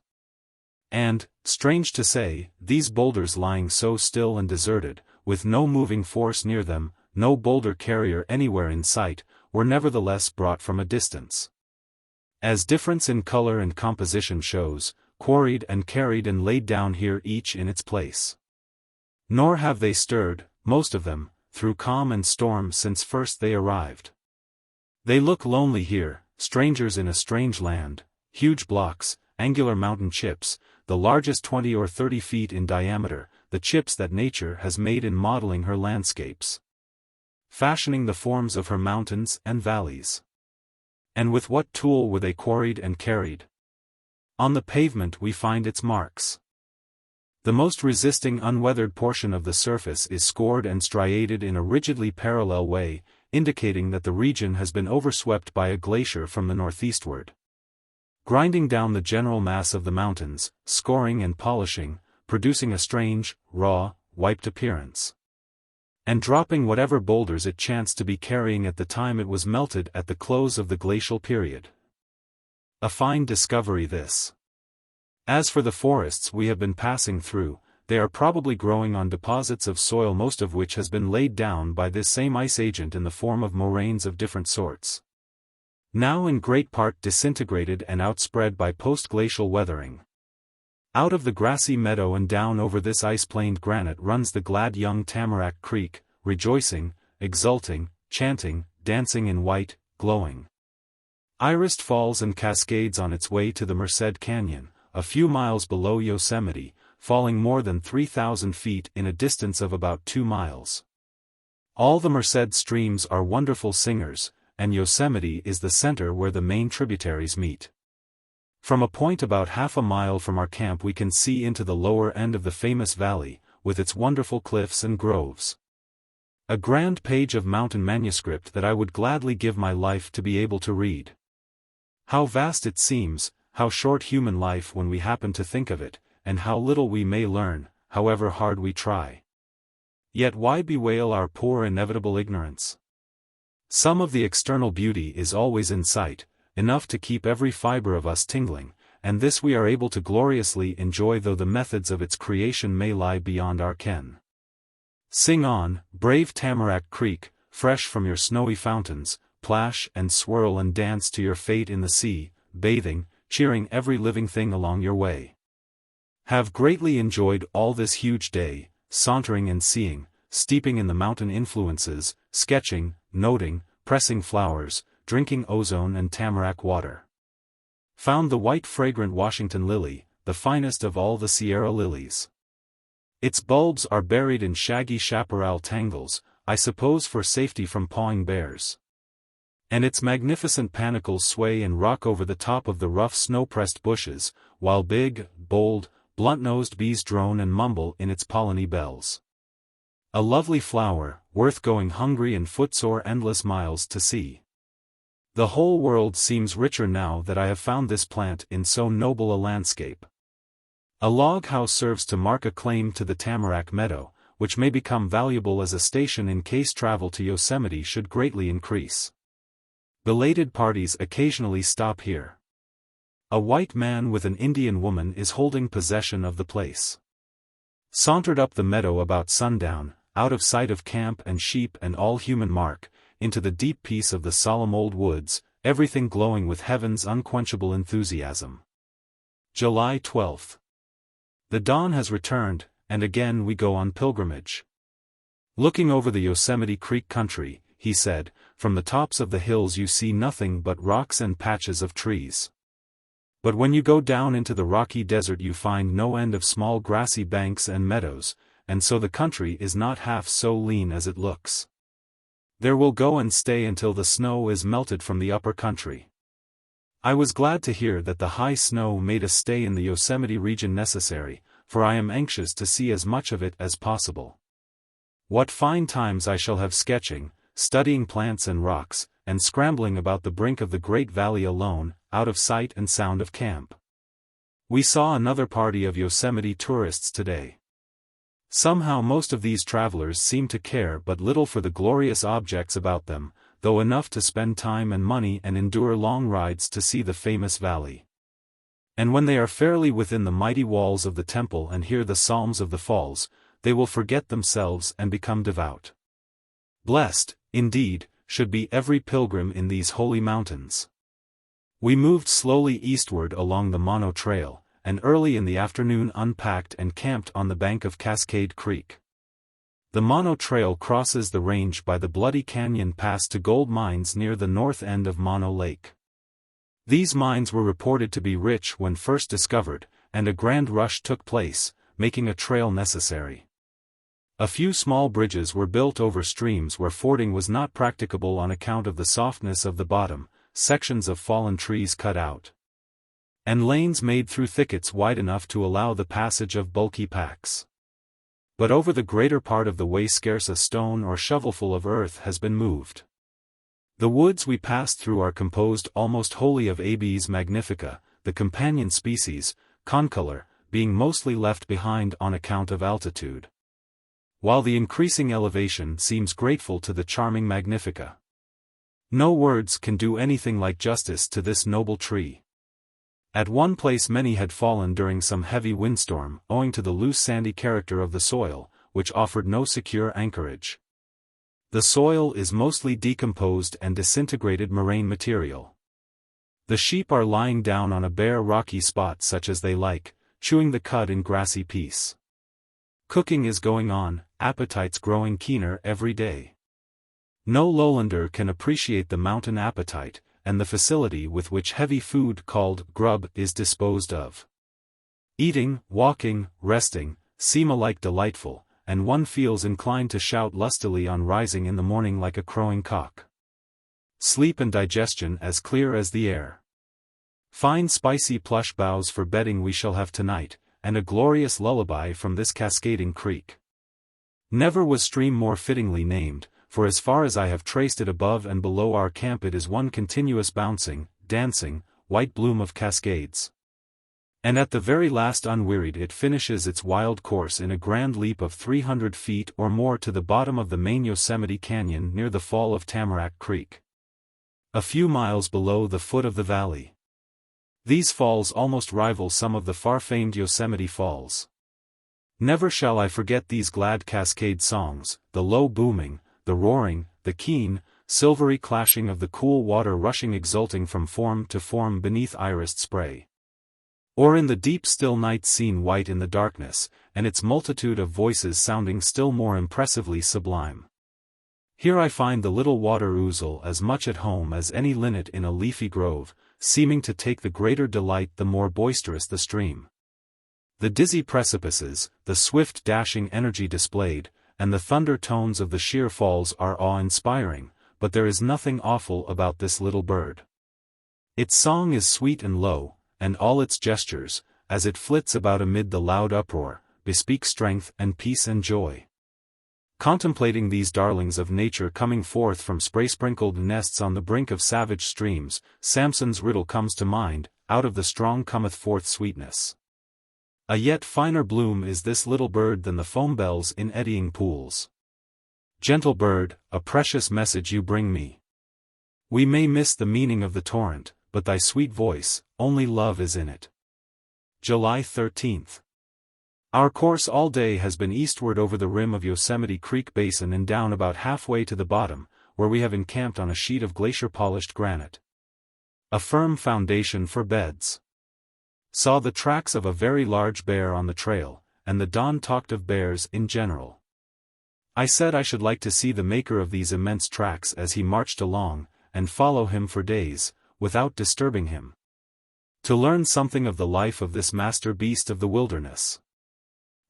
And, strange to say, these boulders lying so still and deserted, with no moving force near them, no boulder carrier anywhere in sight, were nevertheless brought from a distance. As difference in color and composition shows, quarried and carried and laid down here each in its place. Nor have they stirred, most of them, through calm and storm since first they arrived. They look lonely here, strangers in a strange land, huge blocks, angular mountain chips, the largest 20 or 30 feet in diameter, the chips that nature has made in modeling her landscapes, fashioning the forms of her mountains and valleys. And with what tool were they quarried and carried? On the pavement we find its marks. The most resisting unweathered portion of the surface is scored and striated in a rigidly parallel way, indicating that the region has been overswept by a glacier from the northeastward, grinding down the general mass of the mountains, scoring and polishing, producing a strange, raw, wiped appearance, and dropping whatever boulders it chanced to be carrying at the time it was melted at the close of the glacial period. A fine discovery this. As for the forests we have been passing through, they are probably growing on deposits of soil most of which has been laid down by this same ice agent in the form of moraines of different sorts, now in great part disintegrated and outspread by post-glacial weathering. Out of the grassy meadow and down over this ice-planed granite runs the glad young Tamarack Creek, rejoicing, exulting, chanting, dancing in white, glowing, irised falls and cascades on its way to the Merced Canyon, a few miles below Yosemite, falling more than 3,000 feet in a distance of about 2 miles. All the Merced streams are wonderful singers, and Yosemite is the center where the main tributaries meet. From a point about half a mile from our camp we can see into the lower end of the famous valley, with its wonderful cliffs and groves. A grand page of mountain manuscript that I would gladly give my life to be able to read. How vast it seems, how short human life when we happen to think of it, and how little we may learn, however hard we try. Yet why bewail our poor inevitable ignorance? Some of the external beauty is always in sight, enough to keep every fiber of us tingling, and this we are able to gloriously enjoy though the methods of its creation may lie beyond our ken. Sing on, brave Tamarack Creek, fresh from your snowy fountains, plash and swirl and dance to your fate in the sea, bathing, cheering every living thing along your way. Have greatly enjoyed all this huge day, sauntering and seeing, steeping in the mountain influences, sketching, noting, pressing flowers, drinking ozone and tamarack water. Found the white fragrant Washington lily, the finest of all the Sierra lilies. Its bulbs are buried in shaggy chaparral tangles, I suppose for safety from pawing bears. And its magnificent panicles sway and rock over the top of the rough snow-pressed bushes, while big, bold, blunt-nosed bees drone and mumble in its polleny bells. A lovely flower, worth going hungry and footsore endless miles to see. The whole world seems richer now that I have found this plant in so noble a landscape. A log house serves to mark a claim to the Tamarack Meadow, which may become valuable as a station in case travel to Yosemite should greatly increase. Belated parties occasionally stop here. A white man with an Indian woman is holding possession of the place. Sauntered up the meadow about sundown, out of sight of camp and sheep and all human mark, into the deep peace of the solemn old woods, everything glowing with heaven's unquenchable enthusiasm. July 12th. The dawn has returned, and again we go on pilgrimage. Looking over the Yosemite Creek country, he said, from the tops of the hills you see nothing but rocks and patches of trees. But when you go down into the rocky desert you find no end of small grassy banks and meadows, and so the country is not half so lean as it looks. There we'll go and stay until the snow is melted from the upper country. I was glad to hear that the high snow made a stay in the Yosemite region necessary, for I am anxious to see as much of it as possible. What fine times I shall have sketching, studying plants and rocks, and scrambling about the brink of the great valley alone, out of sight and sound of camp. We saw another party of Yosemite tourists today. Somehow most of these travelers seem to care but little for the glorious objects about them, though enough to spend time and money and endure long rides to see the famous valley. And when they are fairly within the mighty walls of the temple and hear the psalms of the falls, they will forget themselves and become devout. Blessed, indeed, should be every pilgrim in these holy mountains. We moved slowly eastward along the Mono Trail, and early in the afternoon unpacked and camped on the bank of Cascade Creek. The Mono Trail crosses the range by the Bloody Canyon Pass to gold mines near the north end of Mono Lake. These mines were reported to be rich when first discovered, and a grand rush took place, making a trail necessary. A few small bridges were built over streams where fording was not practicable on account of the softness of the bottom, sections of fallen trees cut out, and lanes made through thickets wide enough to allow the passage of bulky packs. But over the greater part of the way scarce a stone or shovelful of earth has been moved. The woods we passed through are composed almost wholly of Abies magnifica, the companion species, concolor, being mostly left behind on account of altitude, while the increasing elevation seems grateful to the charming magnifica. No words can do anything like justice to this noble tree. At one place many had fallen during some heavy windstorm, owing to the loose sandy character of the soil, which offered no secure anchorage. The soil is mostly decomposed and disintegrated moraine material. The sheep are lying down on a bare rocky spot such as they like, chewing the cud in grassy peace. Cooking is going on, appetites growing keener every day. No lowlander can appreciate the mountain appetite, and the facility with which heavy food called grub is disposed of. Eating, walking, resting, seem alike delightful, and one feels inclined to shout lustily on rising in the morning like a crowing cock. Sleep and digestion as clear as the air. Fine spicy plush boughs for bedding we shall have tonight, and a glorious lullaby from this cascading creek. Never was stream more fittingly named, for as far as I have traced it above and below our camp it is one continuous bouncing, dancing, white bloom of cascades. And at the very last unwearied it finishes its wild course in a grand leap of 300 feet or more to the bottom of the main Yosemite Canyon near the fall of Tamarack Creek, a few miles below the foot of the valley. These falls almost rival some of the far-famed Yosemite Falls. Never shall I forget these glad cascade songs, the low booming, the roaring, the keen, silvery clashing of the cool water rushing exulting from form to form beneath irised spray. Or in the deep still night seen white in the darkness, and its multitude of voices sounding still more impressively sublime. Here I find the little water ouzel as much at home as any linnet in a leafy grove, seeming to take the greater delight the more boisterous the stream. The dizzy precipices, the swift dashing energy displayed, and the thunder tones of the sheer falls are awe-inspiring, but there is nothing awful about this little bird. Its song is sweet and low, and all its gestures, as it flits about amid the loud uproar, bespeak strength and peace and joy. Contemplating these darlings of nature coming forth from spray-sprinkled nests on the brink of savage streams, Samson's riddle comes to mind, out of the strong cometh forth sweetness. A yet finer bloom is this little bird than the foam bells in eddying pools. Gentle bird, a precious message you bring me. We may miss the meaning of the torrent, but thy sweet voice, only love is in it. July 13th. Our course all day has been eastward over the rim of Yosemite Creek Basin and down about halfway to the bottom, where we have encamped on a sheet of glacier-polished granite. A firm foundation for beds. Saw the tracks of a very large bear on the trail, and the Don talked of bears in general. I said I should like to see the maker of these immense tracks as he marched along, and follow him for days, without disturbing him. To learn something of the life of this master beast of the wilderness.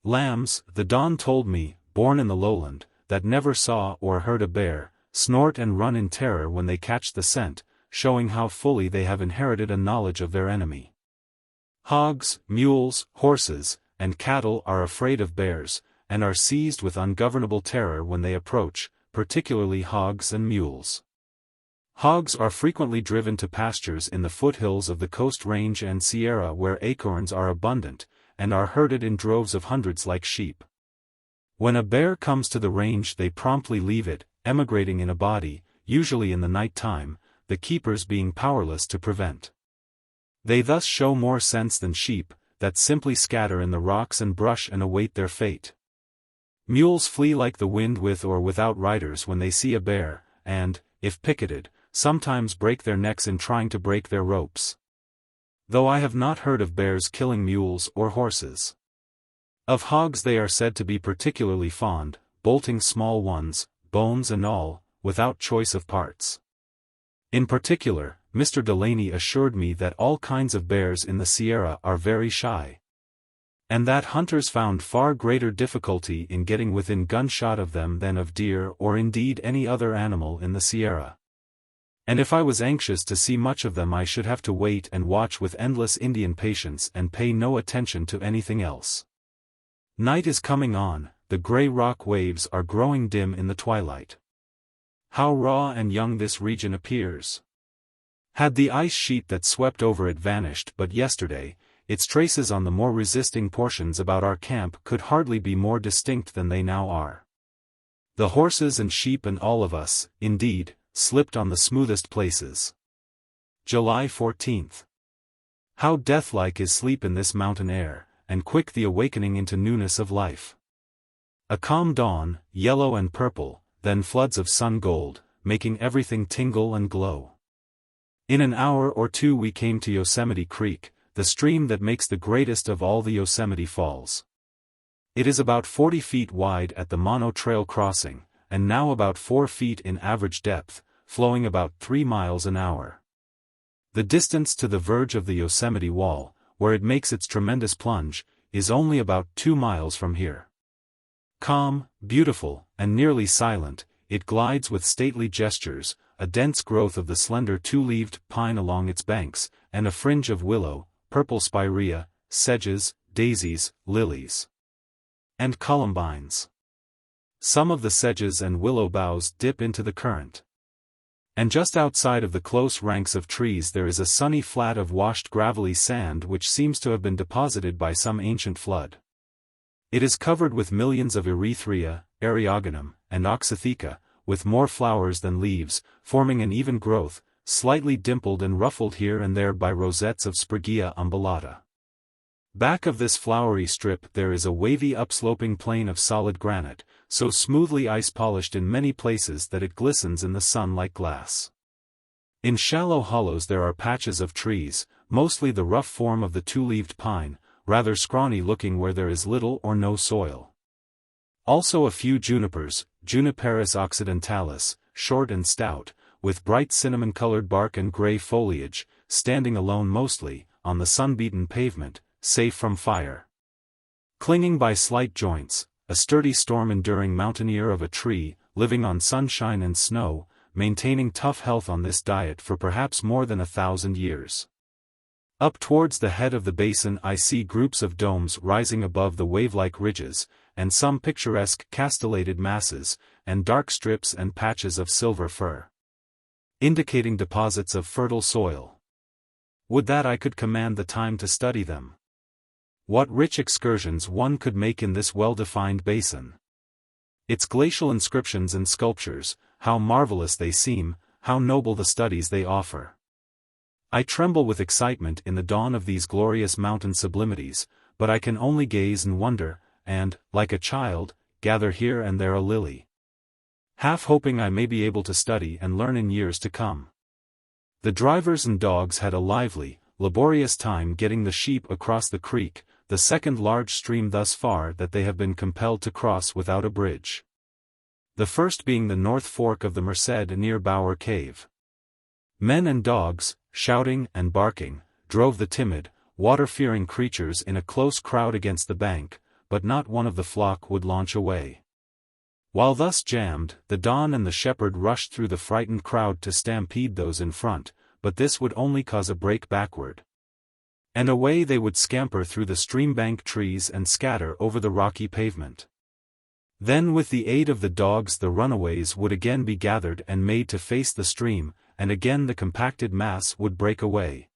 Lambs, the Don told me, born in the lowland, that never saw or heard a bear, snort and run in terror when they catch the scent, showing how fully they have inherited a knowledge of their enemy. Hogs, mules, horses, and cattle are afraid of bears, and are seized with ungovernable terror when they approach, particularly hogs and mules. Hogs are frequently driven to pastures in the foothills of the Coast Range and Sierra where acorns are abundant, and are herded in droves of hundreds like sheep. When a bear comes to the range they promptly leave it, emigrating in a body, usually in the night time, the keepers being powerless to prevent. They thus show more sense than sheep, that simply scatter in the rocks and brush and await their fate. Mules flee like the wind with or without riders when they see a bear, and, if picketed, sometimes break their necks in trying to break their ropes. Though I have not heard of bears killing mules or horses. Of hogs they are said to be particularly fond, bolting small ones, bones and all, without choice of parts. In particular, Mr. Delaney assured me that all kinds of bears in the Sierra are very shy, and that hunters found far greater difficulty in getting within gunshot of them than of deer or indeed any other animal in the Sierra. And if I was anxious to see much of them, I should have to wait and watch with endless Indian patience and pay no attention to anything else. Night is coming on, the gray rock waves are growing dim in the twilight. How raw and young this region appears. Had the ice sheet that swept over it vanished but yesterday, its traces on the more resisting portions about our camp could hardly be more distinct than they now are. The horses and sheep and all of us, indeed, slipped on the smoothest places. July 14th. How deathlike is sleep in this mountain air, and quick the awakening into newness of life. A calm dawn, yellow and purple, then floods of sun gold, making everything tingle and glow. In an hour or two we came to Yosemite Creek, the stream that makes the greatest of all the Yosemite Falls. It is about 40 feet wide at the Mono Trail crossing, and now about 4 feet in average depth, flowing about 3 miles an hour. The distance to the verge of the Yosemite Wall, where it makes its tremendous plunge, is only about 2 miles from here. Calm, beautiful, and nearly silent, it glides with stately gestures, a dense growth of the slender two-leaved pine along its banks, and a fringe of willow, purple spirea, sedges, daisies, lilies, and columbines. Some of the sedges and willow boughs dip into the current. And just outside of the close ranks of trees there is a sunny flat of washed gravelly sand which seems to have been deposited by some ancient flood. It is covered with millions of Erythrea, Eriogonum, and Oxytheca, with more flowers than leaves, forming an even growth, slightly dimpled and ruffled here and there by rosettes of Spraguea umbellata. Back of this flowery strip there is a wavy upsloping plain of solid granite, so smoothly ice-polished in many places that it glistens in the sun like glass. In shallow hollows there are patches of trees, mostly the rough form of the two-leaved pine, rather scrawny looking where there is little or no soil. Also a few junipers, Juniperus occidentalis, short and stout, with bright cinnamon-colored bark and gray foliage, standing alone mostly, on the sun-beaten pavement, safe from fire. Clinging by slight joints, a sturdy storm-enduring mountaineer of a tree, living on sunshine and snow, maintaining tough health on this diet for perhaps more than 1,000 years. Up towards the head of the basin I see groups of domes rising above the wave-like ridges, and some picturesque castellated masses, and dark strips and patches of silver fir, indicating deposits of fertile soil. Would that I could command the time to study them. What rich excursions one could make in this well-defined basin. Its glacial inscriptions and sculptures, how marvelous they seem, how noble the studies they offer. I tremble with excitement in the dawn of these glorious mountain sublimities, but I can only gaze and wonder, and, like a child, gather here and there a lily, half hoping I may be able to study and learn in years to come. The drivers and dogs had a lively, laborious time getting the sheep across the creek, the second large stream thus far that they have been compelled to cross without a bridge. The first being the north fork of the Merced near Bower Cave. Men and dogs, shouting and barking, drove the timid, water-fearing creatures in a close crowd against the bank, but not one of the flock would launch away. While thus jammed, the Don and the shepherd rushed through the frightened crowd to stampede those in front, but this would only cause a break backward. And away they would scamper through the stream-bank trees and scatter over the rocky pavement. Then with the aid of the dogs the runaways would again be gathered and made to face the stream, and again the compacted mass would break away.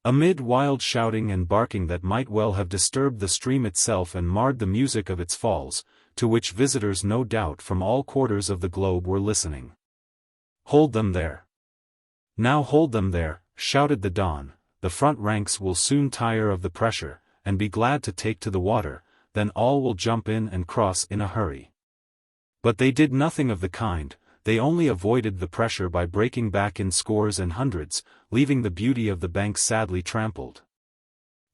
Amid wild shouting and barking that might well have disturbed the stream itself and marred the music of its falls, to which visitors no doubt from all quarters of the globe were listening. "Hold them there! Now hold them there," shouted the Don, "the front ranks will soon tire of the pressure, and be glad to take to the water, then all will jump in and cross in a hurry." But they did nothing of the kind, they only avoided the pressure by breaking back in scores and hundreds, leaving the beauty of the bank sadly trampled.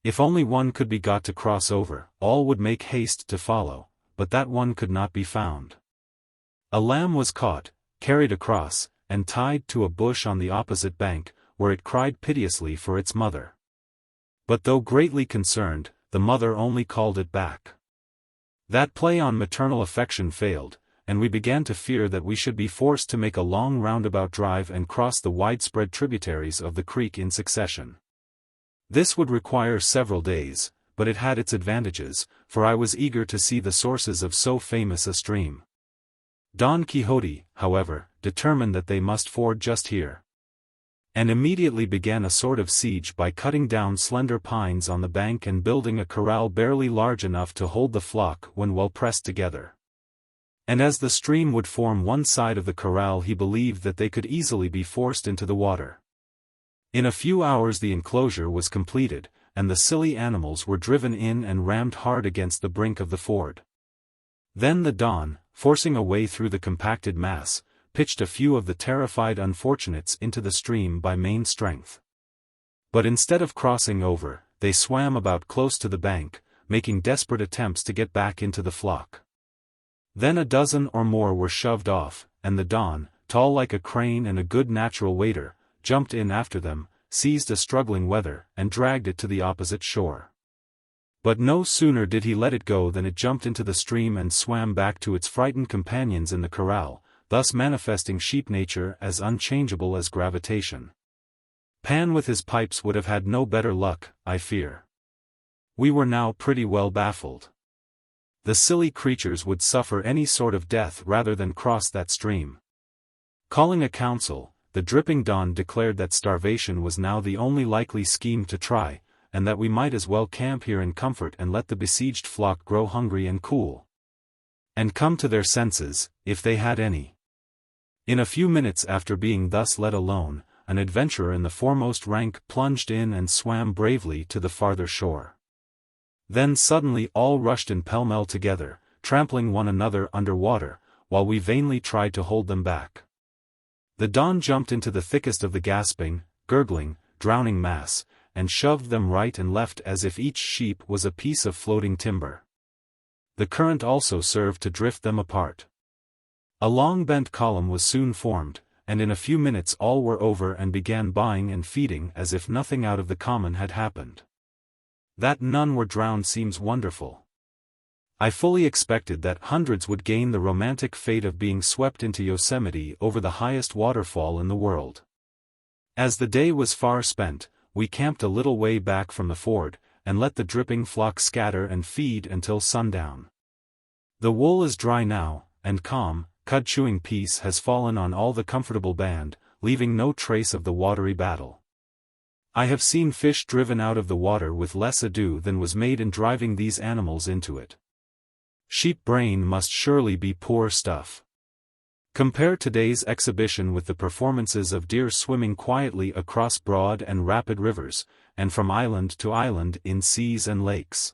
If only one could be got to cross over, all would make haste to follow, but that one could not be found. A lamb was caught, carried across, and tied to a bush on the opposite bank, where it cried piteously for its mother. But though greatly concerned, the mother only called it back. That play on maternal affection failed, and we began to fear that we should be forced to make a long roundabout drive and cross the widespread tributaries of the creek in succession. This would require several days, but it had its advantages, for I was eager to see the sources of so famous a stream. Don Quixote, however, determined that they must ford just here, and immediately began a sort of siege by cutting down slender pines on the bank and building a corral barely large enough to hold the flock when well pressed together. And as the stream would form one side of the corral, he believed that they could easily be forced into the water. In a few hours the enclosure was completed, and the silly animals were driven in and rammed hard against the brink of the ford. Then the Don, forcing a way through the compacted mass, pitched a few of the terrified unfortunates into the stream by main strength. But instead of crossing over, they swam about close to the bank, making desperate attempts to get back into the flock. Then a dozen or more were shoved off, and the Don, tall like a crane and a good natural wader, jumped in after them, seized a struggling wether, and dragged it to the opposite shore. But no sooner did he let it go than it jumped into the stream and swam back to its frightened companions in the corral, thus manifesting sheep nature as unchangeable as gravitation. Pan with his pipes would have had no better luck, I fear. We were now pretty well baffled. The silly creatures would suffer any sort of death rather than cross that stream. Calling a council, the dripping Don declared that starvation was now the only likely scheme to try, and that we might as well camp here in comfort and let the besieged flock grow hungry and cool, and come to their senses, if they had any. In a few minutes after being thus let alone, an adventurer in the foremost rank plunged in and swam bravely to the farther shore. Then suddenly all rushed in pell-mell together, trampling one another under water, while we vainly tried to hold them back. The Don jumped into the thickest of the gasping, gurgling, drowning mass, and shoved them right and left as if each sheep was a piece of floating timber. The current also served to drift them apart. A long bent column was soon formed, and in a few minutes all were over and began buying and feeding as if nothing out of the common had happened. That none were drowned seems wonderful. I fully expected that hundreds would gain the romantic fate of being swept into Yosemite over the highest waterfall in the world. As the day was far spent, we camped a little way back from the ford, and let the dripping flock scatter and feed until sundown. The wool is dry now, and calm, cud-chewing peace has fallen on all the comfortable band, leaving no trace of the watery battle. I have seen fish driven out of the water with less ado than was made in driving these animals into it. Sheep brain must surely be poor stuff. Compare today's exhibition with the performances of deer swimming quietly across broad and rapid rivers, and from island to island in seas and lakes.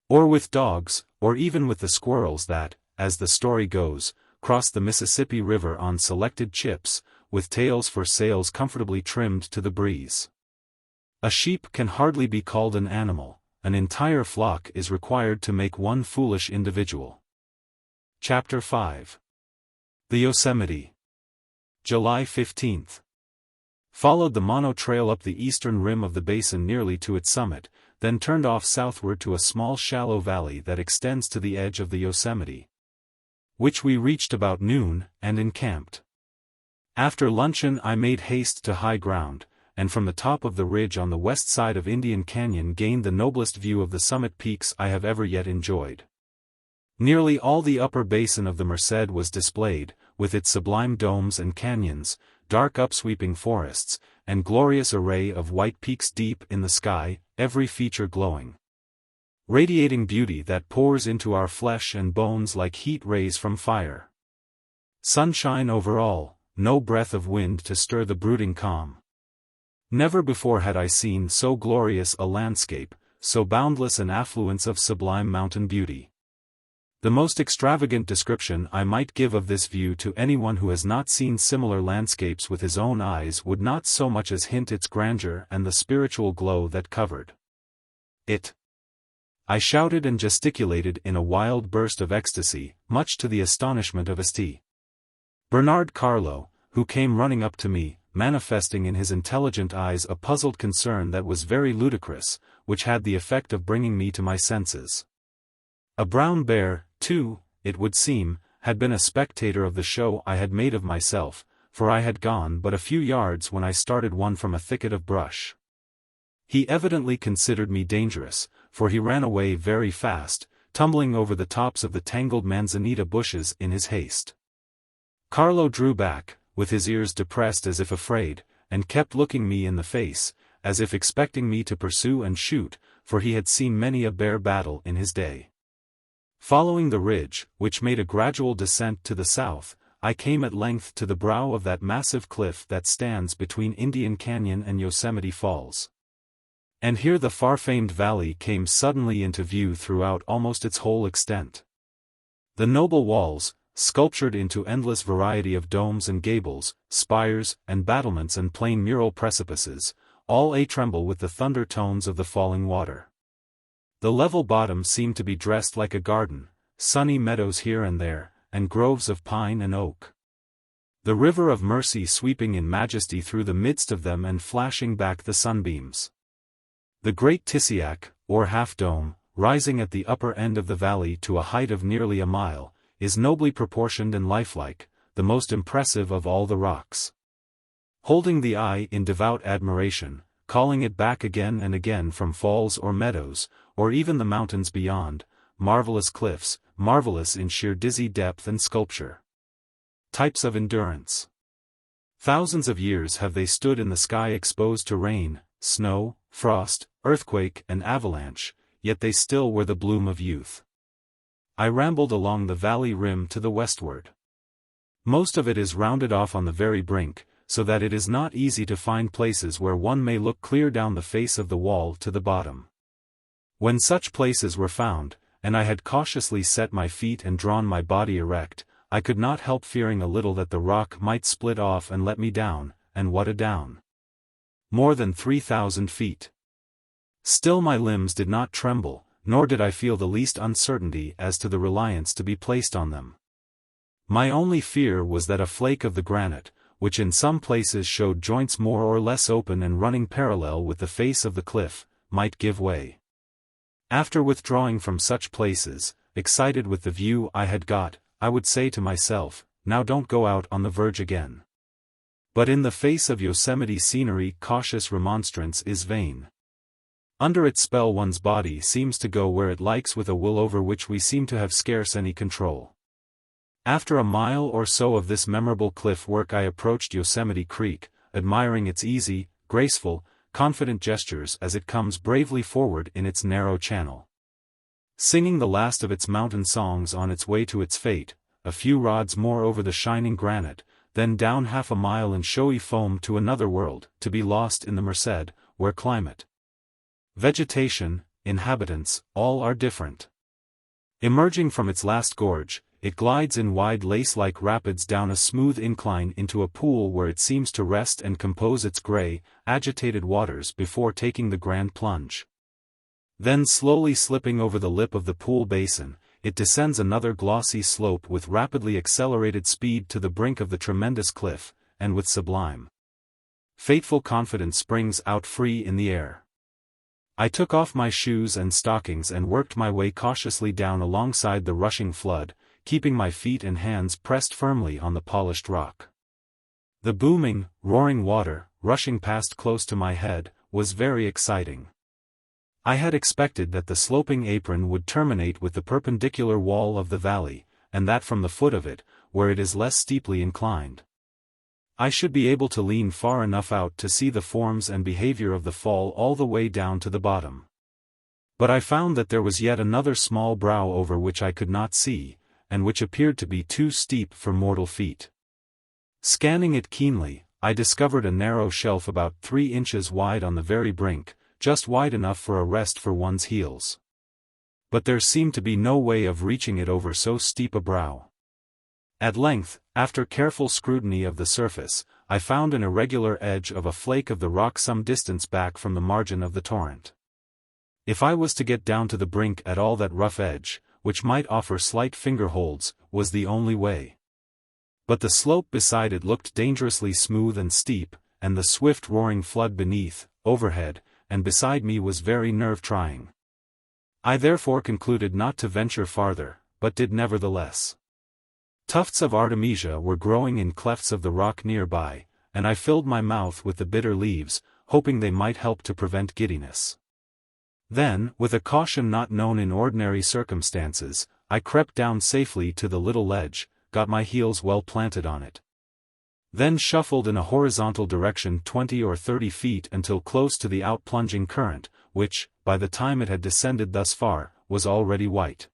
Or with dogs, or even with the squirrels that, as the story goes, cross the Mississippi River on selected chips, with tails for sails comfortably trimmed to the breeze. A sheep can hardly be called an animal. An entire flock is required to make one foolish individual. Chapter 5. The Yosemite. July 15th. Followed the Mono Trail up the eastern rim of the basin nearly to its summit, then turned off southward to a small shallow valley that extends to the edge of the Yosemite, which we reached about noon, and encamped. After luncheon I made haste to high ground, and from the top of the ridge on the west side of Indian Canyon gained the noblest view of the summit peaks I have ever yet enjoyed. Nearly all the upper basin of the Merced was displayed, with its sublime domes and canyons, dark upsweeping forests, and glorious array of white peaks deep in the sky, every feature glowing, radiating beauty that pours into our flesh and bones like heat rays from fire. Sunshine over all, no breath of wind to stir the brooding calm. Never before had I seen so glorious a landscape, so boundless an affluence of sublime mountain beauty. The most extravagant description I might give of this view to anyone who has not seen similar landscapes with his own eyes would not so much as hint its grandeur and the spiritual glow that covered it. I shouted and gesticulated in a wild burst of ecstasy, much to the astonishment of St. Bernard Carlo, who came running up to me, manifesting in his intelligent eyes a puzzled concern that was very ludicrous, which had the effect of bringing me to my senses. A brown bear, too, it would seem, had been a spectator of the show I had made of myself, for I had gone but a few yards when I started one from a thicket of brush. He evidently considered me dangerous, for he ran away very fast, tumbling over the tops of the tangled manzanita bushes in his haste. Carlo drew back, with his ears depressed as if afraid, and kept looking me in the face, as if expecting me to pursue and shoot, for he had seen many a bear battle in his day. Following the ridge, which made a gradual descent to the south, I came at length to the brow of that massive cliff that stands between Indian Canyon and Yosemite Falls. And here the far-famed valley came suddenly into view throughout almost its whole extent. The noble walls, sculptured into endless variety of domes and gables, spires, and battlements and plain mural precipices, all a-tremble with the thunder tones of the falling water. The level bottom seemed to be dressed like a garden, sunny meadows here and there, and groves of pine and oak. The river of Merced sweeping in majesty through the midst of them and flashing back the sunbeams. The great Tissiack, or half-dome, rising at the upper end of the valley to a height of nearly a mile, is nobly proportioned and lifelike, the most impressive of all the rocks. Holding the eye in devout admiration, calling it back again and again from falls or meadows, or even the mountains beyond, marvelous cliffs, marvelous in sheer dizzy depth and sculpture. Types of endurance. Thousands of years have they stood in the sky exposed to rain, snow, frost, earthquake and avalanche, yet they still were the bloom of youth. I rambled along the valley rim to the westward. Most of it is rounded off on the very brink, so that it is not easy to find places where one may look clear down the face of the wall to the bottom. When such places were found, and I had cautiously set my feet and drawn my body erect, I could not help fearing a little that the rock might split off and let me down, and what a down! More than 3,000 feet. Still my limbs did not tremble, nor did I feel the least uncertainty as to the reliance to be placed on them. My only fear was that a flake of the granite, which in some places showed joints more or less open and running parallel with the face of the cliff, might give way. After withdrawing from such places, excited with the view I had got, I would say to myself, now don't go out on the verge again. But in the face of Yosemite scenery cautious remonstrance is vain. Under its spell one's body seems to go where it likes with a will over which we seem to have scarce any control. After a mile or so of this memorable cliff work I approached Yosemite Creek, admiring its easy, graceful, confident gestures as it comes bravely forward in its narrow channel. Singing the last of its mountain songs on its way to its fate, a few rods more over the shining granite, then down half a mile in showy foam to another world, to be lost in the Merced, where climate, vegetation, inhabitants, all are different. Emerging from its last gorge, it glides in wide lace-like rapids down a smooth incline into a pool where it seems to rest and compose its gray, agitated waters before taking the grand plunge. Then slowly slipping over the lip of the pool basin, it descends another glossy slope with rapidly accelerated speed to the brink of the tremendous cliff, and with sublime, fateful confidence springs out free in the air. I took off my shoes and stockings and worked my way cautiously down alongside the rushing flood, keeping my feet and hands pressed firmly on the polished rock. The booming, roaring water, rushing past close to my head, was very exciting. I had expected that the sloping apron would terminate with the perpendicular wall of the valley, and that from the foot of it, where it is less steeply inclined, I should be able to lean far enough out to see the forms and behavior of the fall all the way down to the bottom. But I found that there was yet another small brow over which I could not see, and which appeared to be too steep for mortal feet. Scanning it keenly, I discovered a narrow shelf about 3 inches wide on the very brink, just wide enough for a rest for one's heels. But there seemed to be no way of reaching it over so steep a brow. At length, after careful scrutiny of the surface, I found an irregular edge of a flake of the rock some distance back from the margin of the torrent. If I was to get down to the brink at all, that rough edge, which might offer slight finger-holds, was the only way. But the slope beside it looked dangerously smooth and steep, and the swift roaring flood beneath, overhead, and beside me was very nerve-trying. I therefore concluded not to venture farther, but did nevertheless. Tufts of artemisia were growing in clefts of the rock nearby, and I filled my mouth with the bitter leaves, hoping they might help to prevent giddiness. Then, with a caution not known in ordinary circumstances, I crept down safely to the little ledge, got my heels well planted on it. Then shuffled in a horizontal direction 20 or 30 feet until close to the out-plunging current, which, by the time it had descended thus far, was already white.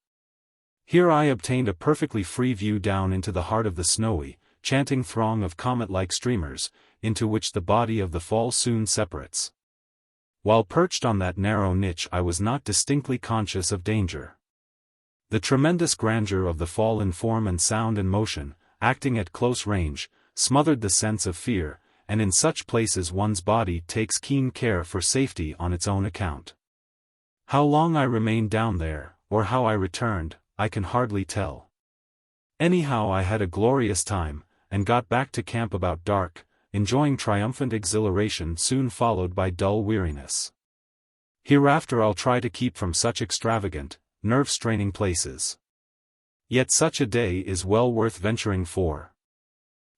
Here I obtained a perfectly free view down into the heart of the snowy, chanting throng of comet-like streamers, into which the body of the fall soon separates. While perched on that narrow niche I was not distinctly conscious of danger. The tremendous grandeur of the fall in form and sound and motion, acting at close range, smothered the sense of fear, and in such places one's body takes keen care for safety on its own account. How long I remained down there, or how I returned, I can hardly tell. Anyhow I had a glorious time, and got back to camp about dark, enjoying triumphant exhilaration soon followed by dull weariness. Hereafter I'll try to keep from such extravagant, nerve-straining places. Yet such a day is well worth venturing for.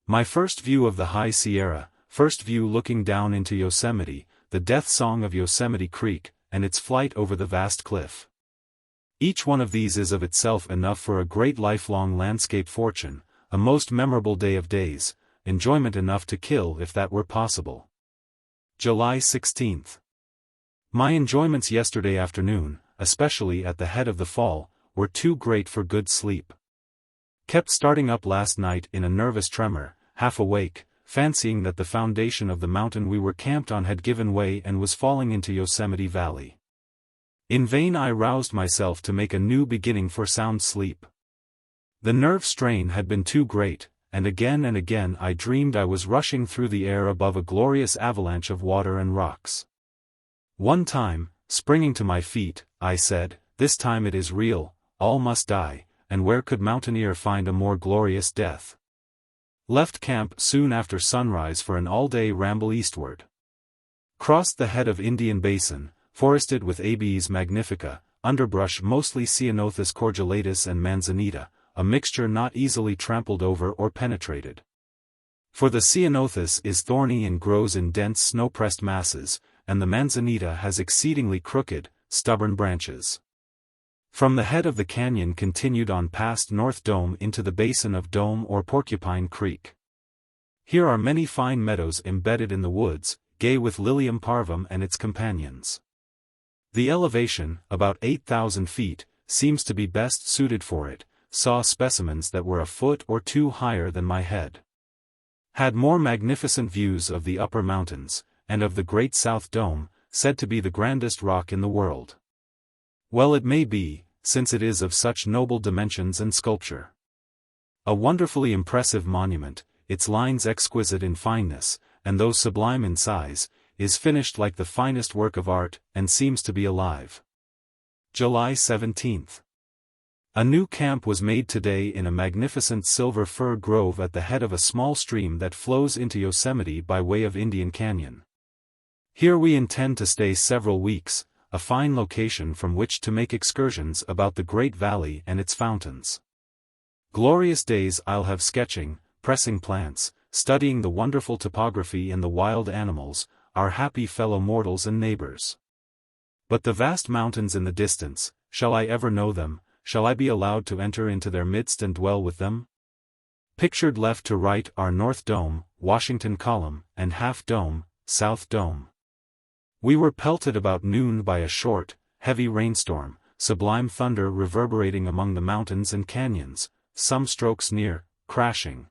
My first view of the High Sierra, first view looking down into Yosemite, the death song of Yosemite Creek, and its flight over the vast cliff. Each one of these is of itself enough for a great lifelong landscape fortune, a most memorable day of days, enjoyment enough to kill if that were possible. July 16th. My enjoyments yesterday afternoon, especially at the head of the fall, were too great for good sleep. Kept starting up last night in a nervous tremor, half awake, fancying that the foundation of the mountain we were camped on had given way and was falling into Yosemite Valley. In vain I roused myself to make a new beginning for sound sleep. The nerve strain had been too great, and again I dreamed I was rushing through the air above a glorious avalanche of water and rocks. One time, springing to my feet, I said, "This time it is real, all must die, and where could mountaineer find a more glorious death?" Left camp soon after sunrise for an all-day ramble eastward. Crossed the head of Indian Basin, forested with Abies magnifica, underbrush mostly Ceanothus cordialatus and manzanita, a mixture not easily trampled over or penetrated. For the Ceanothus is thorny and grows in dense snow-pressed masses, and the manzanita has exceedingly crooked, stubborn branches. From the head of the canyon continued on past North Dome into the basin of Dome or Porcupine Creek. Here are many fine meadows embedded in the woods, gay with Lilium parvum and its companions. The elevation, about 8,000 feet, seems to be best suited for it. Saw specimens that were a foot or two higher than my head. Had more magnificent views of the upper mountains, and of the great South Dome, said to be the grandest rock in the world. Well, it may be, since it is of such noble dimensions and sculpture. A wonderfully impressive monument, its lines exquisite in fineness, and though sublime in size, is finished like the finest work of art, and seems to be alive. July 17th. A new camp was made today in a magnificent silver fir grove at the head of a small stream that flows into Yosemite by way of Indian Canyon. Here we intend to stay several weeks, a fine location from which to make excursions about the great valley and its fountains. Glorious days I'll have sketching, pressing plants, studying the wonderful topography and the wild animals, our happy fellow mortals and neighbors. But the vast mountains in the distance, shall I ever know them? Shall I be allowed to enter into their midst and dwell with them? Pictured left to right are North Dome, Washington Column, and Half Dome, South Dome. We were pelted about noon by a short, heavy rainstorm, sublime thunder reverberating among the mountains and canyons, some strokes near, crashing.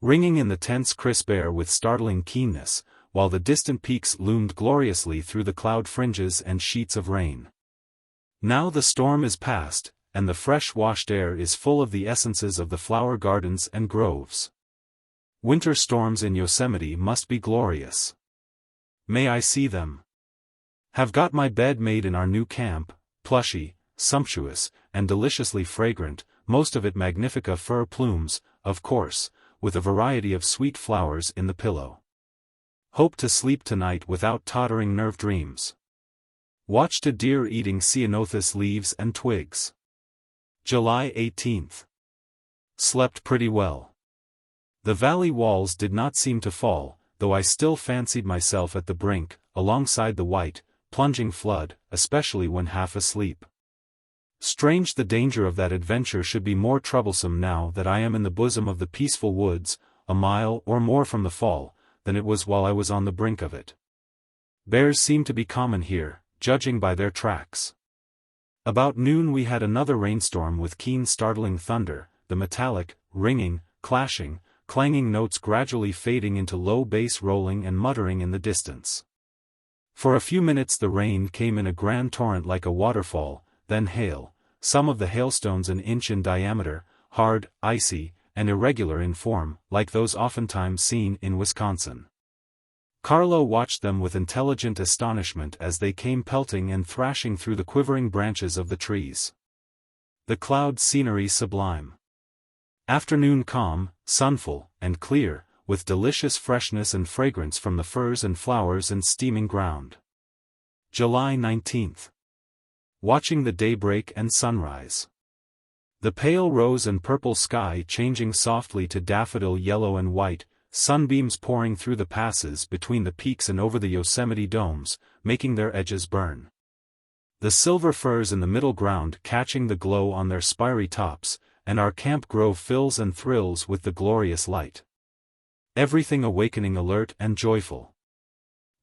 Ringing in the tense crisp air with startling keenness, while the distant peaks loomed gloriously through the cloud fringes and sheets of rain. Now the storm is past, and the fresh-washed air is full of the essences of the flower gardens and groves. Winter storms in Yosemite must be glorious. May I see them? Have got my bed made in our new camp, plushy, sumptuous, and deliciously fragrant, most of it magnifica fir plumes, of course, with a variety of sweet flowers in the pillow. Hope to sleep tonight without tottering nerve dreams. Watched a deer eating ceanothus leaves and twigs. July 18th. Slept pretty well. The valley walls did not seem to fall, though I still fancied myself at the brink, alongside the white, plunging flood, especially when half asleep. Strange the danger of that adventure should be more troublesome now that I am in the bosom of the peaceful woods, a mile or more from the fall, than it was while I was on the brink of it. Bears seem to be common here, judging by their tracks. About noon we had another rainstorm with keen startling thunder, the metallic, ringing, clashing, clanging notes gradually fading into low bass rolling and muttering in the distance. For a few minutes the rain came in a grand torrent like a waterfall, then hail, some of the hailstones an inch in diameter, hard, icy, and irregular in form, like those oftentimes seen in Wisconsin. Carlo watched them with intelligent astonishment as they came pelting and thrashing through the quivering branches of the trees. The cloud scenery sublime. Afternoon calm, sunful, and clear, with delicious freshness and fragrance from the firs and flowers and steaming ground. July 19th. Watching the daybreak and sunrise. The pale rose and purple sky changing softly to daffodil yellow and white, sunbeams pouring through the passes between the peaks and over the Yosemite domes, making their edges burn. The silver firs in the middle ground catching the glow on their spiry tops, and our camp grove fills and thrills with the glorious light. Everything awakening alert and joyful.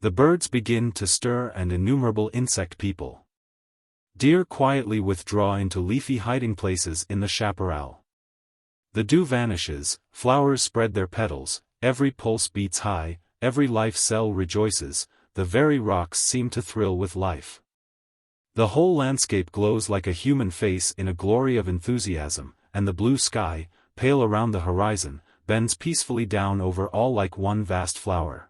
The birds begin to stir and innumerable insect people. Deer quietly withdraw into leafy hiding places in the chaparral. The dew vanishes, flowers spread their petals, every pulse beats high, every life cell rejoices, the very rocks seem to thrill with life. The whole landscape glows like a human face in a glory of enthusiasm, and the blue sky, pale around the horizon, bends peacefully down over all like one vast flower.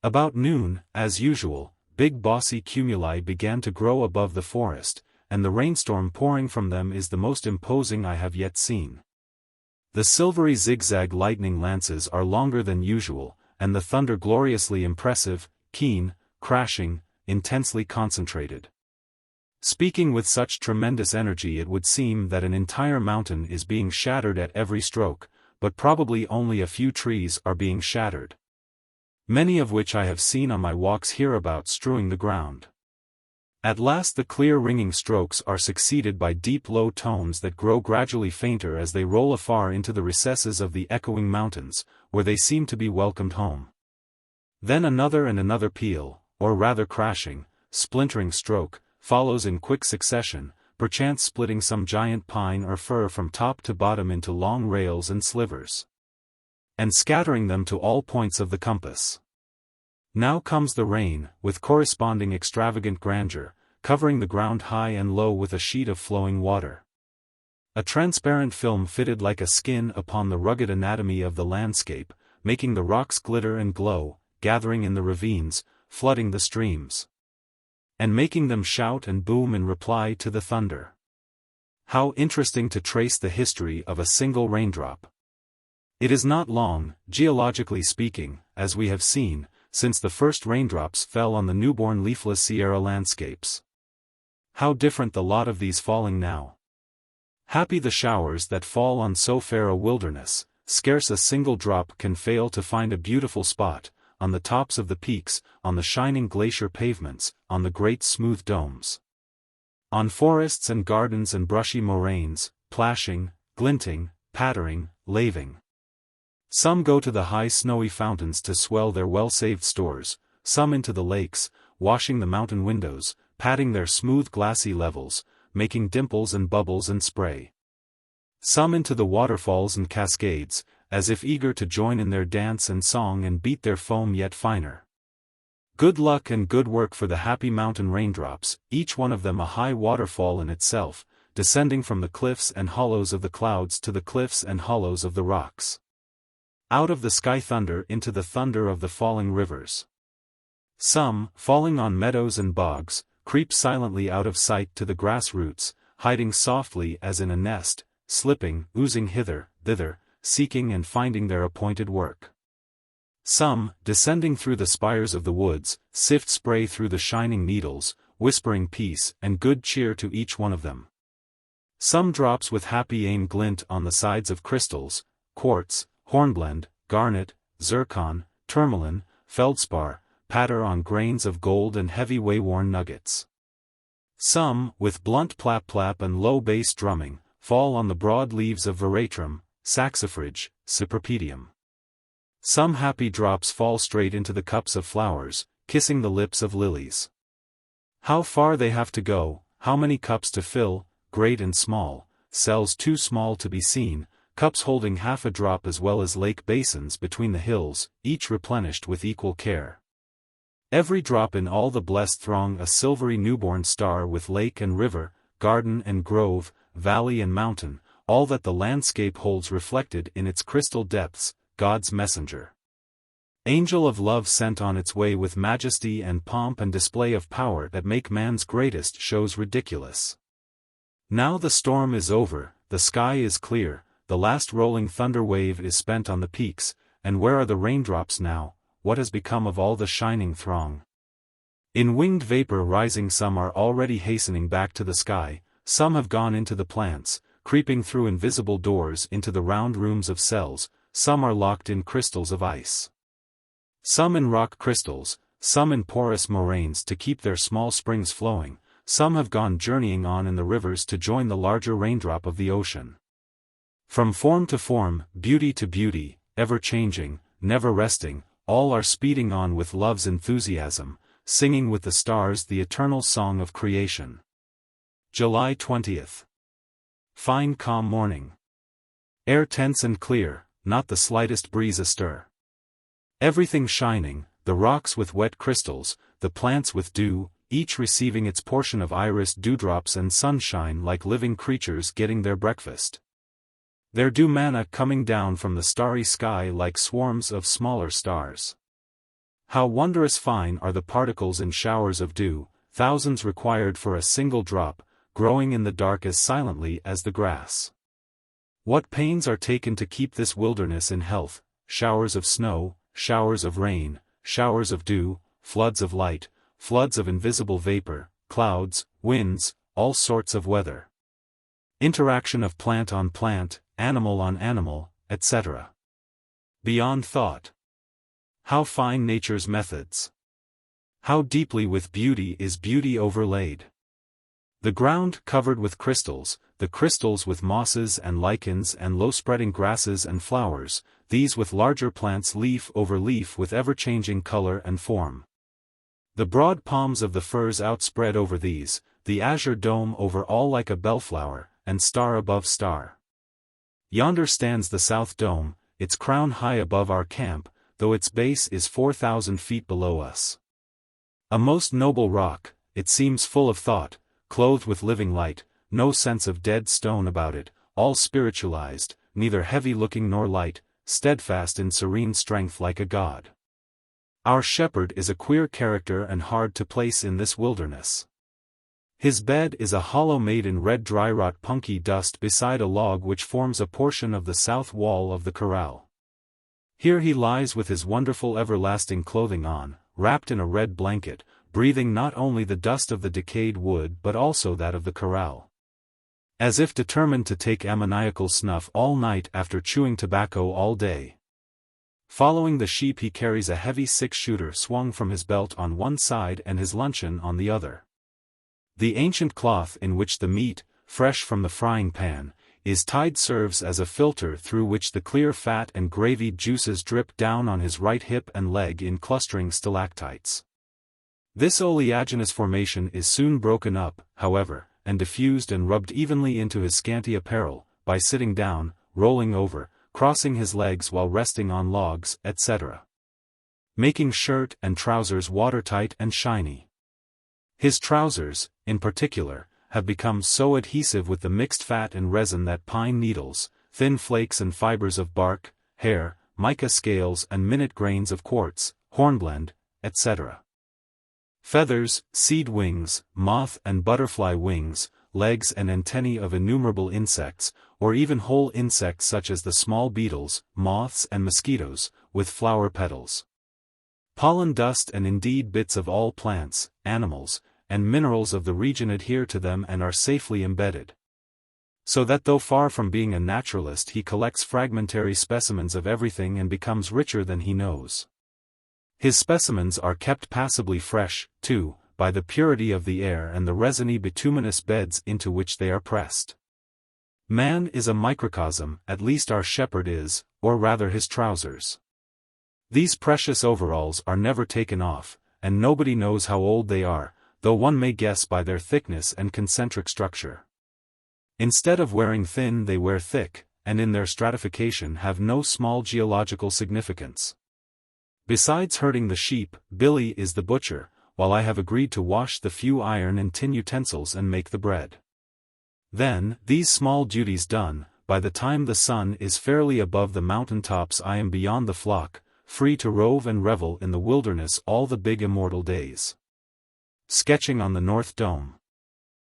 About noon, as usual, big bossy cumuli began to grow above the forest, and the rainstorm pouring from them is the most imposing I have yet seen. The silvery zigzag lightning lances are longer than usual, and the thunder gloriously impressive, keen, crashing, intensely concentrated. Speaking with such tremendous energy it would seem that an entire mountain is being shattered at every stroke, but probably only a few trees are being shattered. Many of which I have seen on my walks hereabouts strewing the ground. At last the clear ringing strokes are succeeded by deep low tones that grow gradually fainter as they roll afar into the recesses of the echoing mountains, where they seem to be welcomed home. Then another and another peal, or rather crashing, splintering stroke, follows in quick succession, perchance splitting some giant pine or fir from top to bottom into long rails and slivers, and scattering them to all points of the compass. Now comes the rain, with corresponding extravagant grandeur, covering the ground high and low with a sheet of flowing water. A transparent film fitted like a skin upon the rugged anatomy of the landscape, making the rocks glitter and glow, gathering in the ravines, flooding the streams, and making them shout and boom in reply to the thunder. How interesting to trace the history of a single raindrop. It is not long, geologically speaking, as we have seen, since the first raindrops fell on the newborn leafless Sierra landscapes. How different the lot of these falling now. Happy the showers that fall on so fair a wilderness, scarce a single drop can fail to find a beautiful spot, on the tops of the peaks, on the shining glacier pavements, on the great smooth domes. On forests and gardens and brushy moraines, plashing, glinting, pattering, laving. Some go to the high snowy fountains to swell their well-saved stores, some into the lakes, washing the mountain windows, patting their smooth glassy levels, making dimples and bubbles and spray. Some into the waterfalls and cascades, as if eager to join in their dance and song and beat their foam yet finer. Good luck and good work for the happy mountain raindrops, each one of them a high waterfall in itself, descending from the cliffs and hollows of the clouds to the cliffs and hollows of the rocks. Out of the sky thunder into the thunder of the falling rivers. Some, falling on meadows and bogs, creep silently out of sight to the grass roots, hiding softly as in a nest, slipping, oozing hither, thither, seeking and finding their appointed work. Some, descending through the spires of the woods, sift spray through the shining needles, whispering peace and good cheer to each one of them. Some drops with happy aim glint on the sides of crystals, quartz, hornblende, garnet, zircon, tourmaline, feldspar, patter on grains of gold and heavy wayworn nuggets. Some, with blunt plap-plap and low bass drumming, fall on the broad leaves of veratrum, saxifrage, cypripedium. Some happy drops fall straight into the cups of flowers, kissing the lips of lilies. How far they have to go, how many cups to fill, great and small, cells too small to be seen, cups holding half a drop as well as lake basins between the hills, each replenished with equal care. Every drop in all the blessed throng a silvery newborn star with lake and river, garden and grove, valley and mountain, all that the landscape holds reflected in its crystal depths, God's messenger. Angel of love sent on its way with majesty and pomp and display of power that make man's greatest shows ridiculous. Now the storm is over, the sky is clear, the last rolling thunder wave is spent on the peaks, and where are the raindrops now, what has become of all the shining throng? In winged vapor rising some are already hastening back to the sky, some have gone into the plants, creeping through invisible doors into the round rooms of cells, some are locked in crystals of ice. Some in rock crystals, some in porous moraines to keep their small springs flowing, some have gone journeying on in the rivers to join the larger raindrop of the ocean. From form to form, beauty to beauty, ever-changing, never resting, all are speeding on with love's enthusiasm, singing with the stars the eternal song of creation. July 20th. Fine calm morning. Air tense and clear, not the slightest breeze astir. Everything shining, the rocks with wet crystals, the plants with dew, each receiving its portion of iris dewdrops and sunshine like living creatures getting their breakfast. Their dew manna coming down from the starry sky like swarms of smaller stars. How wondrous fine are the particles in showers of dew, thousands required for a single drop, growing in the dark as silently as the grass. What pains are taken to keep this wilderness in health, showers of snow, showers of rain, showers of dew, floods of light, floods of invisible vapor, clouds, winds, all sorts of weather. Interaction of plant on plant, animal on animal, etc. Beyond thought. How fine nature's methods! How deeply with beauty is beauty overlaid! The ground covered with crystals, the crystals with mosses and lichens and low-spreading grasses and flowers, these with larger plants leaf over leaf with ever-changing color and form. The broad palms of the firs outspread over these, the azure dome over all like a bellflower, and star above star. Yonder stands the South Dome, its crown high above our camp, though its base is 4,000 feet below us. A most noble rock, it seems full of thought, clothed with living light, no sense of dead stone about it, all spiritualized, neither heavy-looking nor light, steadfast in serene strength like a god. Our shepherd is a queer character and hard to place in this wilderness. His bed is a hollow made in red dry-rot punky dust beside a log which forms a portion of the south wall of the corral. Here he lies with his wonderful everlasting clothing on, wrapped in a red blanket, breathing not only the dust of the decayed wood but also that of the corral. As if determined to take ammoniacal snuff all night after chewing tobacco all day. Following the sheep he carries a heavy six-shooter swung from his belt on one side and his luncheon on the other. The ancient cloth in which the meat, fresh from the frying pan, is tied serves as a filter through which the clear fat and gravy juices drip down on his right hip and leg in clustering stalactites. This oleaginous formation is soon broken up, however, and diffused and rubbed evenly into his scanty apparel, by sitting down, rolling over, crossing his legs while resting on logs, etc. Making shirt and trousers watertight and shiny. His trousers, in particular, have become so adhesive with the mixed fat and resin that pine needles, thin flakes and fibers of bark, hair, mica scales and minute grains of quartz, hornblende, etc. Feathers, seed wings, moth and butterfly wings, legs and antennae of innumerable insects, or even whole insects such as the small beetles, moths and mosquitoes, with flower petals. Pollen dust and indeed bits of all plants, animals, and minerals of the region adhere to them and are safely embedded. So that though far from being a naturalist, he collects fragmentary specimens of everything and becomes richer than he knows. His specimens are kept passably fresh, too, by the purity of the air and the resiny bituminous beds into which they are pressed. Man is a microcosm, at least our shepherd is, or rather his trousers. These precious overalls are never taken off, and nobody knows how old they are, though one may guess by their thickness and concentric structure. Instead of wearing thin they wear thick, and in their stratification have no small geological significance. Besides herding the sheep, Billy is the butcher, while I have agreed to wash the few iron and tin utensils and make the bread. Then, these small duties done, by the time the sun is fairly above the mountain tops I am beyond the flock, free to rove and revel in the wilderness all the big immortal days. Sketching on the North Dome.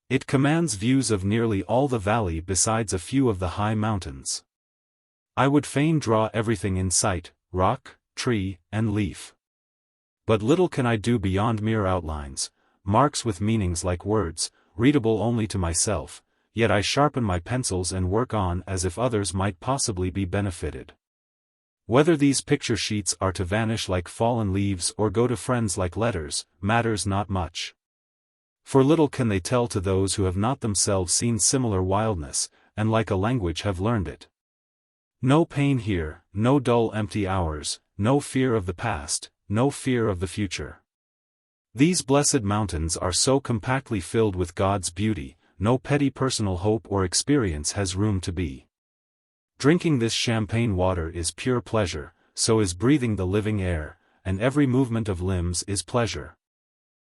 It commands views of nearly all the valley besides a few of the high mountains. I would fain draw everything in sight, rock, tree, and leaf. But little can I do beyond mere outlines, marks with meanings like words, readable only to myself, yet I sharpen my pencils and work on as if others might possibly be benefited. Whether these picture sheets are to vanish like fallen leaves or go to friends like letters, matters not much. For little can they tell to those who have not themselves seen similar wildness, and like a language have learned it. No pain here, no dull empty hours, no fear of the past, no fear of the future. These blessed mountains are so compactly filled with God's beauty, no petty personal hope or experience has room to be. Drinking this champagne water is pure pleasure, so is breathing the living air, and every movement of limbs is pleasure.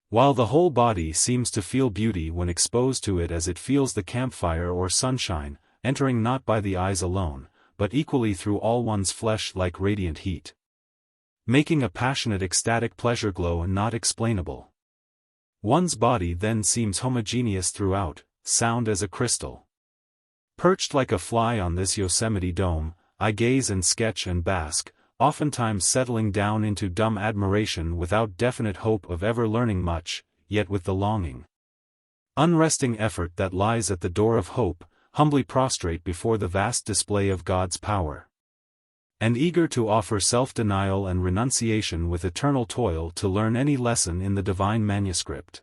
While the whole body seems to feel beauty when exposed to it as it feels the campfire or sunshine, entering not by the eyes alone, but equally through all one's flesh like radiant heat. Making a passionate ecstatic pleasure glow and not explainable. One's body then seems homogeneous throughout, sound as a crystal. Perched like a fly on this Yosemite dome, I gaze and sketch and bask, oftentimes settling down into dumb admiration without definite hope of ever learning much, yet with the longing, unresting effort that lies at the door of hope, humbly prostrate before the vast display of God's power. And eager to offer self-denial and renunciation with eternal toil to learn any lesson in the divine manuscript.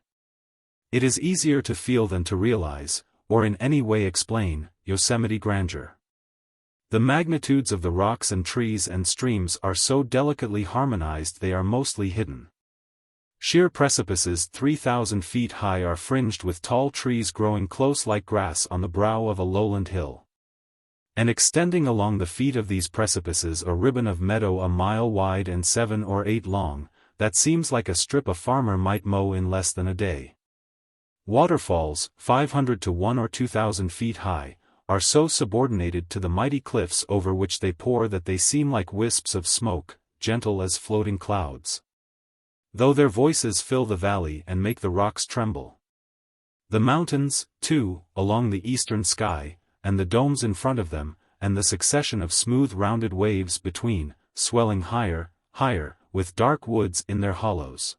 It is easier to feel than to realize, or in any way explain, Yosemite grandeur. The magnitudes of the rocks and trees and streams are so delicately harmonized they are mostly hidden. Sheer precipices 3,000 feet high are fringed with tall trees growing close like grass on the brow of a lowland hill. And extending along the feet of these precipices a ribbon of meadow a mile wide and 7 or 8 long, that seems like a strip a farmer might mow in less than a day. Waterfalls, 500 to 1 or 2,000 feet high, are so subordinated to the mighty cliffs over which they pour that they seem like wisps of smoke, gentle as floating clouds. Though their voices fill the valley and make the rocks tremble. The mountains, too, along the eastern sky, and the domes in front of them, and the succession of smooth rounded waves between, swelling higher, higher, with dark woods in their hollows.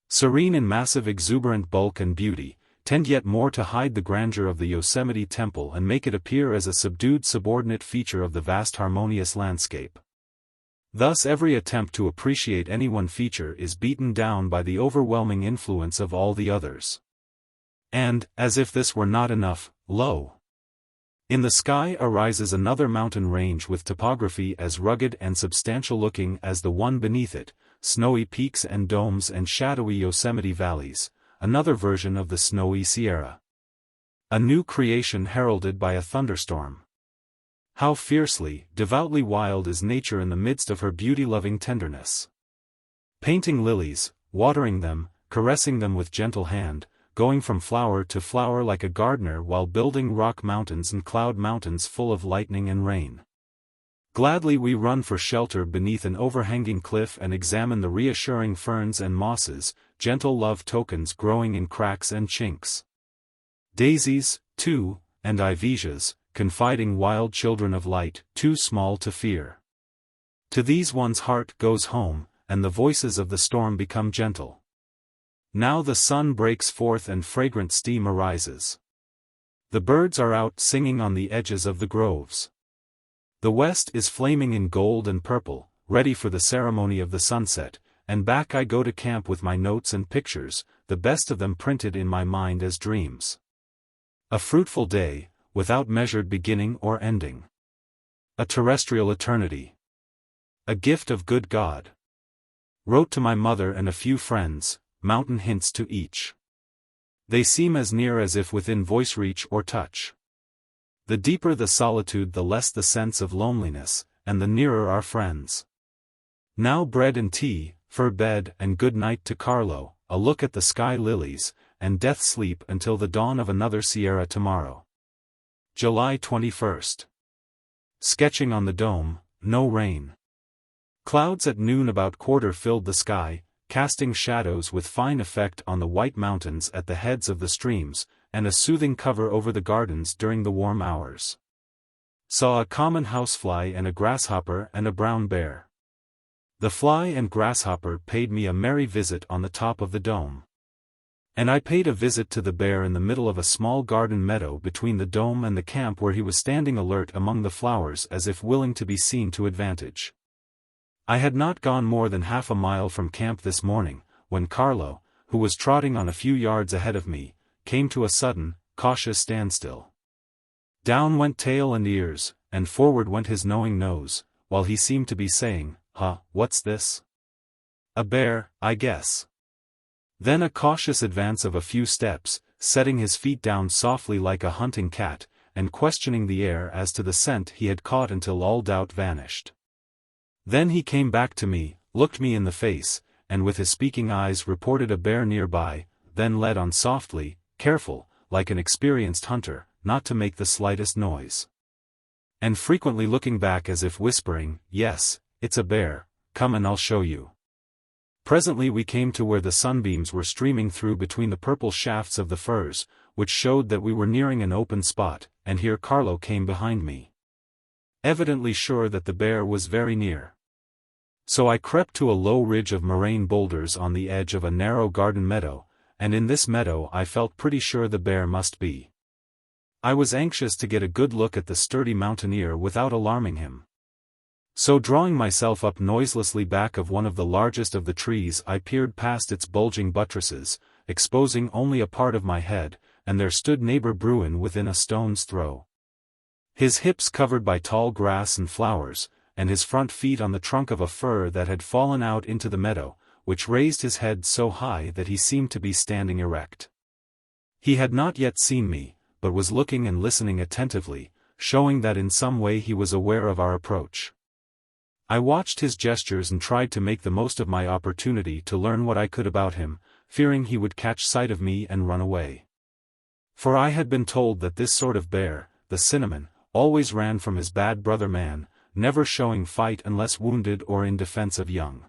Serene in massive exuberant bulk and beauty, tend yet more to hide the grandeur of the Yosemite Temple and make it appear as a subdued subordinate feature of the vast harmonious landscape. Thus every attempt to appreciate any one feature is beaten down by the overwhelming influence of all the others. And, as if this were not enough, lo! In the sky arises another mountain range with topography as rugged and substantial-looking as the one beneath it, snowy peaks and domes and shadowy Yosemite valleys, another version of the snowy Sierra. A new creation heralded by a thunderstorm. How fiercely, devoutly wild is nature in the midst of her beauty-loving tenderness. Painting lilies, watering them, caressing them with gentle hand, going from flower to flower like a gardener while building rock mountains and cloud mountains full of lightning and rain. Gladly we run for shelter beneath an overhanging cliff and examine the reassuring ferns and mosses, gentle love tokens growing in cracks and chinks. Daisies, too, and ivesias, confiding wild children of light, too small to fear. To these one's heart goes home, and the voices of the storm become gentle. Now the sun breaks forth and fragrant steam arises. The birds are out singing on the edges of the groves. The west is flaming in gold and purple, ready for the ceremony of the sunset, and back I go to camp with my notes and pictures, the best of them printed in my mind as dreams. A fruitful day, without measured beginning or ending. A terrestrial eternity. A gift of good God. Wrote to my mother and a few friends, mountain hints to each. They seem as near as if within voice reach or touch. The deeper the solitude, the less the sense of loneliness, and the nearer our friends. Now bread and tea, for bed and good night to Carlo, a look at the sky lilies, and death sleep until the dawn of another Sierra tomorrow. July 21st. Sketching on the dome, no rain. Clouds at noon about quarter filled the sky, casting shadows with fine effect on the white mountains at the heads of the streams, and a soothing cover over the gardens during the warm hours. Saw a common housefly and a grasshopper and a brown bear. The fly and grasshopper paid me a merry visit on the top of the dome. And I paid a visit to the bear in the middle of a small garden meadow between the dome and the camp, where he was standing alert among the flowers as if willing to be seen to advantage. I had not gone more than half a mile from camp this morning, when Carlo, who was trotting on a few yards ahead of me, came to a sudden, cautious standstill. Down went tail and ears, and forward went his knowing nose, while he seemed to be saying, "Huh, what's this? A bear, I guess." Then a cautious advance of a few steps, setting his feet down softly like a hunting cat, and questioning the air as to the scent he had caught until all doubt vanished. Then he came back to me, looked me in the face, and with his speaking eyes reported a bear nearby, then led on softly, careful, like an experienced hunter, not to make the slightest noise. And frequently looking back as if whispering, "Yes, it's a bear, come and I'll show you." Presently we came to where the sunbeams were streaming through between the purple shafts of the firs, which showed that we were nearing an open spot, and here Carlo came behind me. Evidently sure that the bear was very near. So I crept to a low ridge of moraine boulders on the edge of a narrow garden meadow, and in this meadow I felt pretty sure the bear must be. I was anxious to get a good look at the sturdy mountaineer without alarming him. So drawing myself up noiselessly back of one of the largest of the trees, I peered past its bulging buttresses, exposing only a part of my head, and there stood neighbor Bruin within a stone's throw. His hips covered by tall grass and flowers, and his front feet on the trunk of a fir that had fallen out into the meadow, which raised his head so high that he seemed to be standing erect. He had not yet seen me, but was looking and listening attentively, showing that in some way he was aware of our approach. I watched his gestures and tried to make the most of my opportunity to learn what I could about him, fearing he would catch sight of me and run away. For I had been told that this sort of bear, the cinnamon, always ran from his bad brother man, never showing fight unless wounded or in defense of young.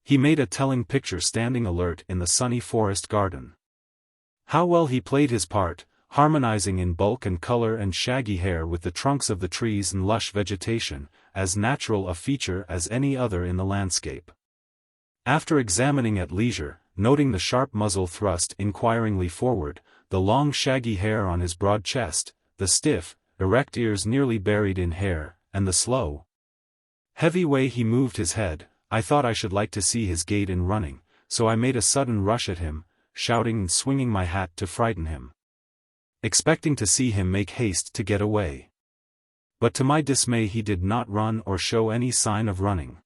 He made a telling picture standing alert in the sunny forest garden. How well he played his part, harmonizing in bulk and color and shaggy hair with the trunks of the trees and lush vegetation, as natural a feature as any other in the landscape. After examining at leisure, noting the sharp muzzle thrust inquiringly forward, the long shaggy hair on his broad chest, the stiff, erect ears nearly buried in hair, and the slow, heavy way he moved his head, I thought I should like to see his gait in running, so I made a sudden rush at him, shouting and swinging my hat to frighten him, expecting to see him make haste to get away. But to my dismay he did not run or show any sign of running.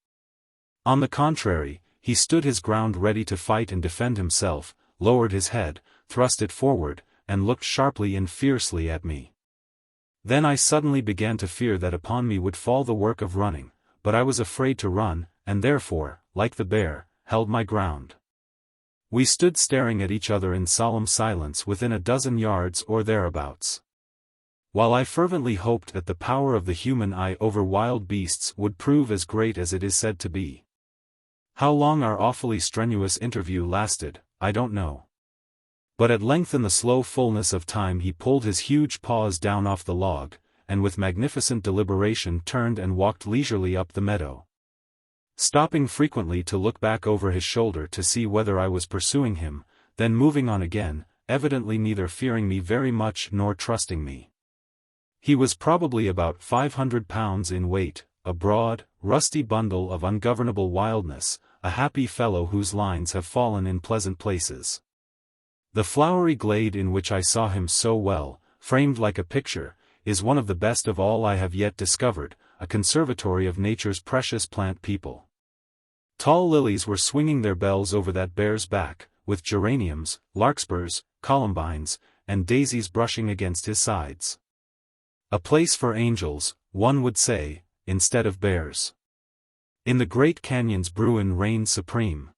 On the contrary, he stood his ground ready to fight and defend himself, lowered his head, thrust it forward, and looked sharply and fiercely at me. Then I suddenly began to fear that upon me would fall the work of running, but I was afraid to run, and therefore, like the bear, held my ground. We stood staring at each other in solemn silence within a dozen yards or thereabouts. While I fervently hoped that the power of the human eye over wild beasts would prove as great as it is said to be. How long our awfully strenuous interview lasted, I don't know. But at length in the slow fullness of time he pulled his huge paws down off the log, and with magnificent deliberation turned and walked leisurely up the meadow, stopping frequently to look back over his shoulder to see whether I was pursuing him, then moving on again, evidently neither fearing me very much nor trusting me. He was probably about 500 pounds in weight, a broad, rusty bundle of ungovernable wildness, a happy fellow whose lines have fallen in pleasant places. The flowery glade in which I saw him so well, framed like a picture, is one of the best of all I have yet discovered, a conservatory of nature's precious plant people. Tall lilies were swinging their bells over that bear's back, with geraniums, larkspurs, columbines, and daisies brushing against his sides. A place for angels, one would say, instead of bears. In the great canyons Bruin reigned supreme.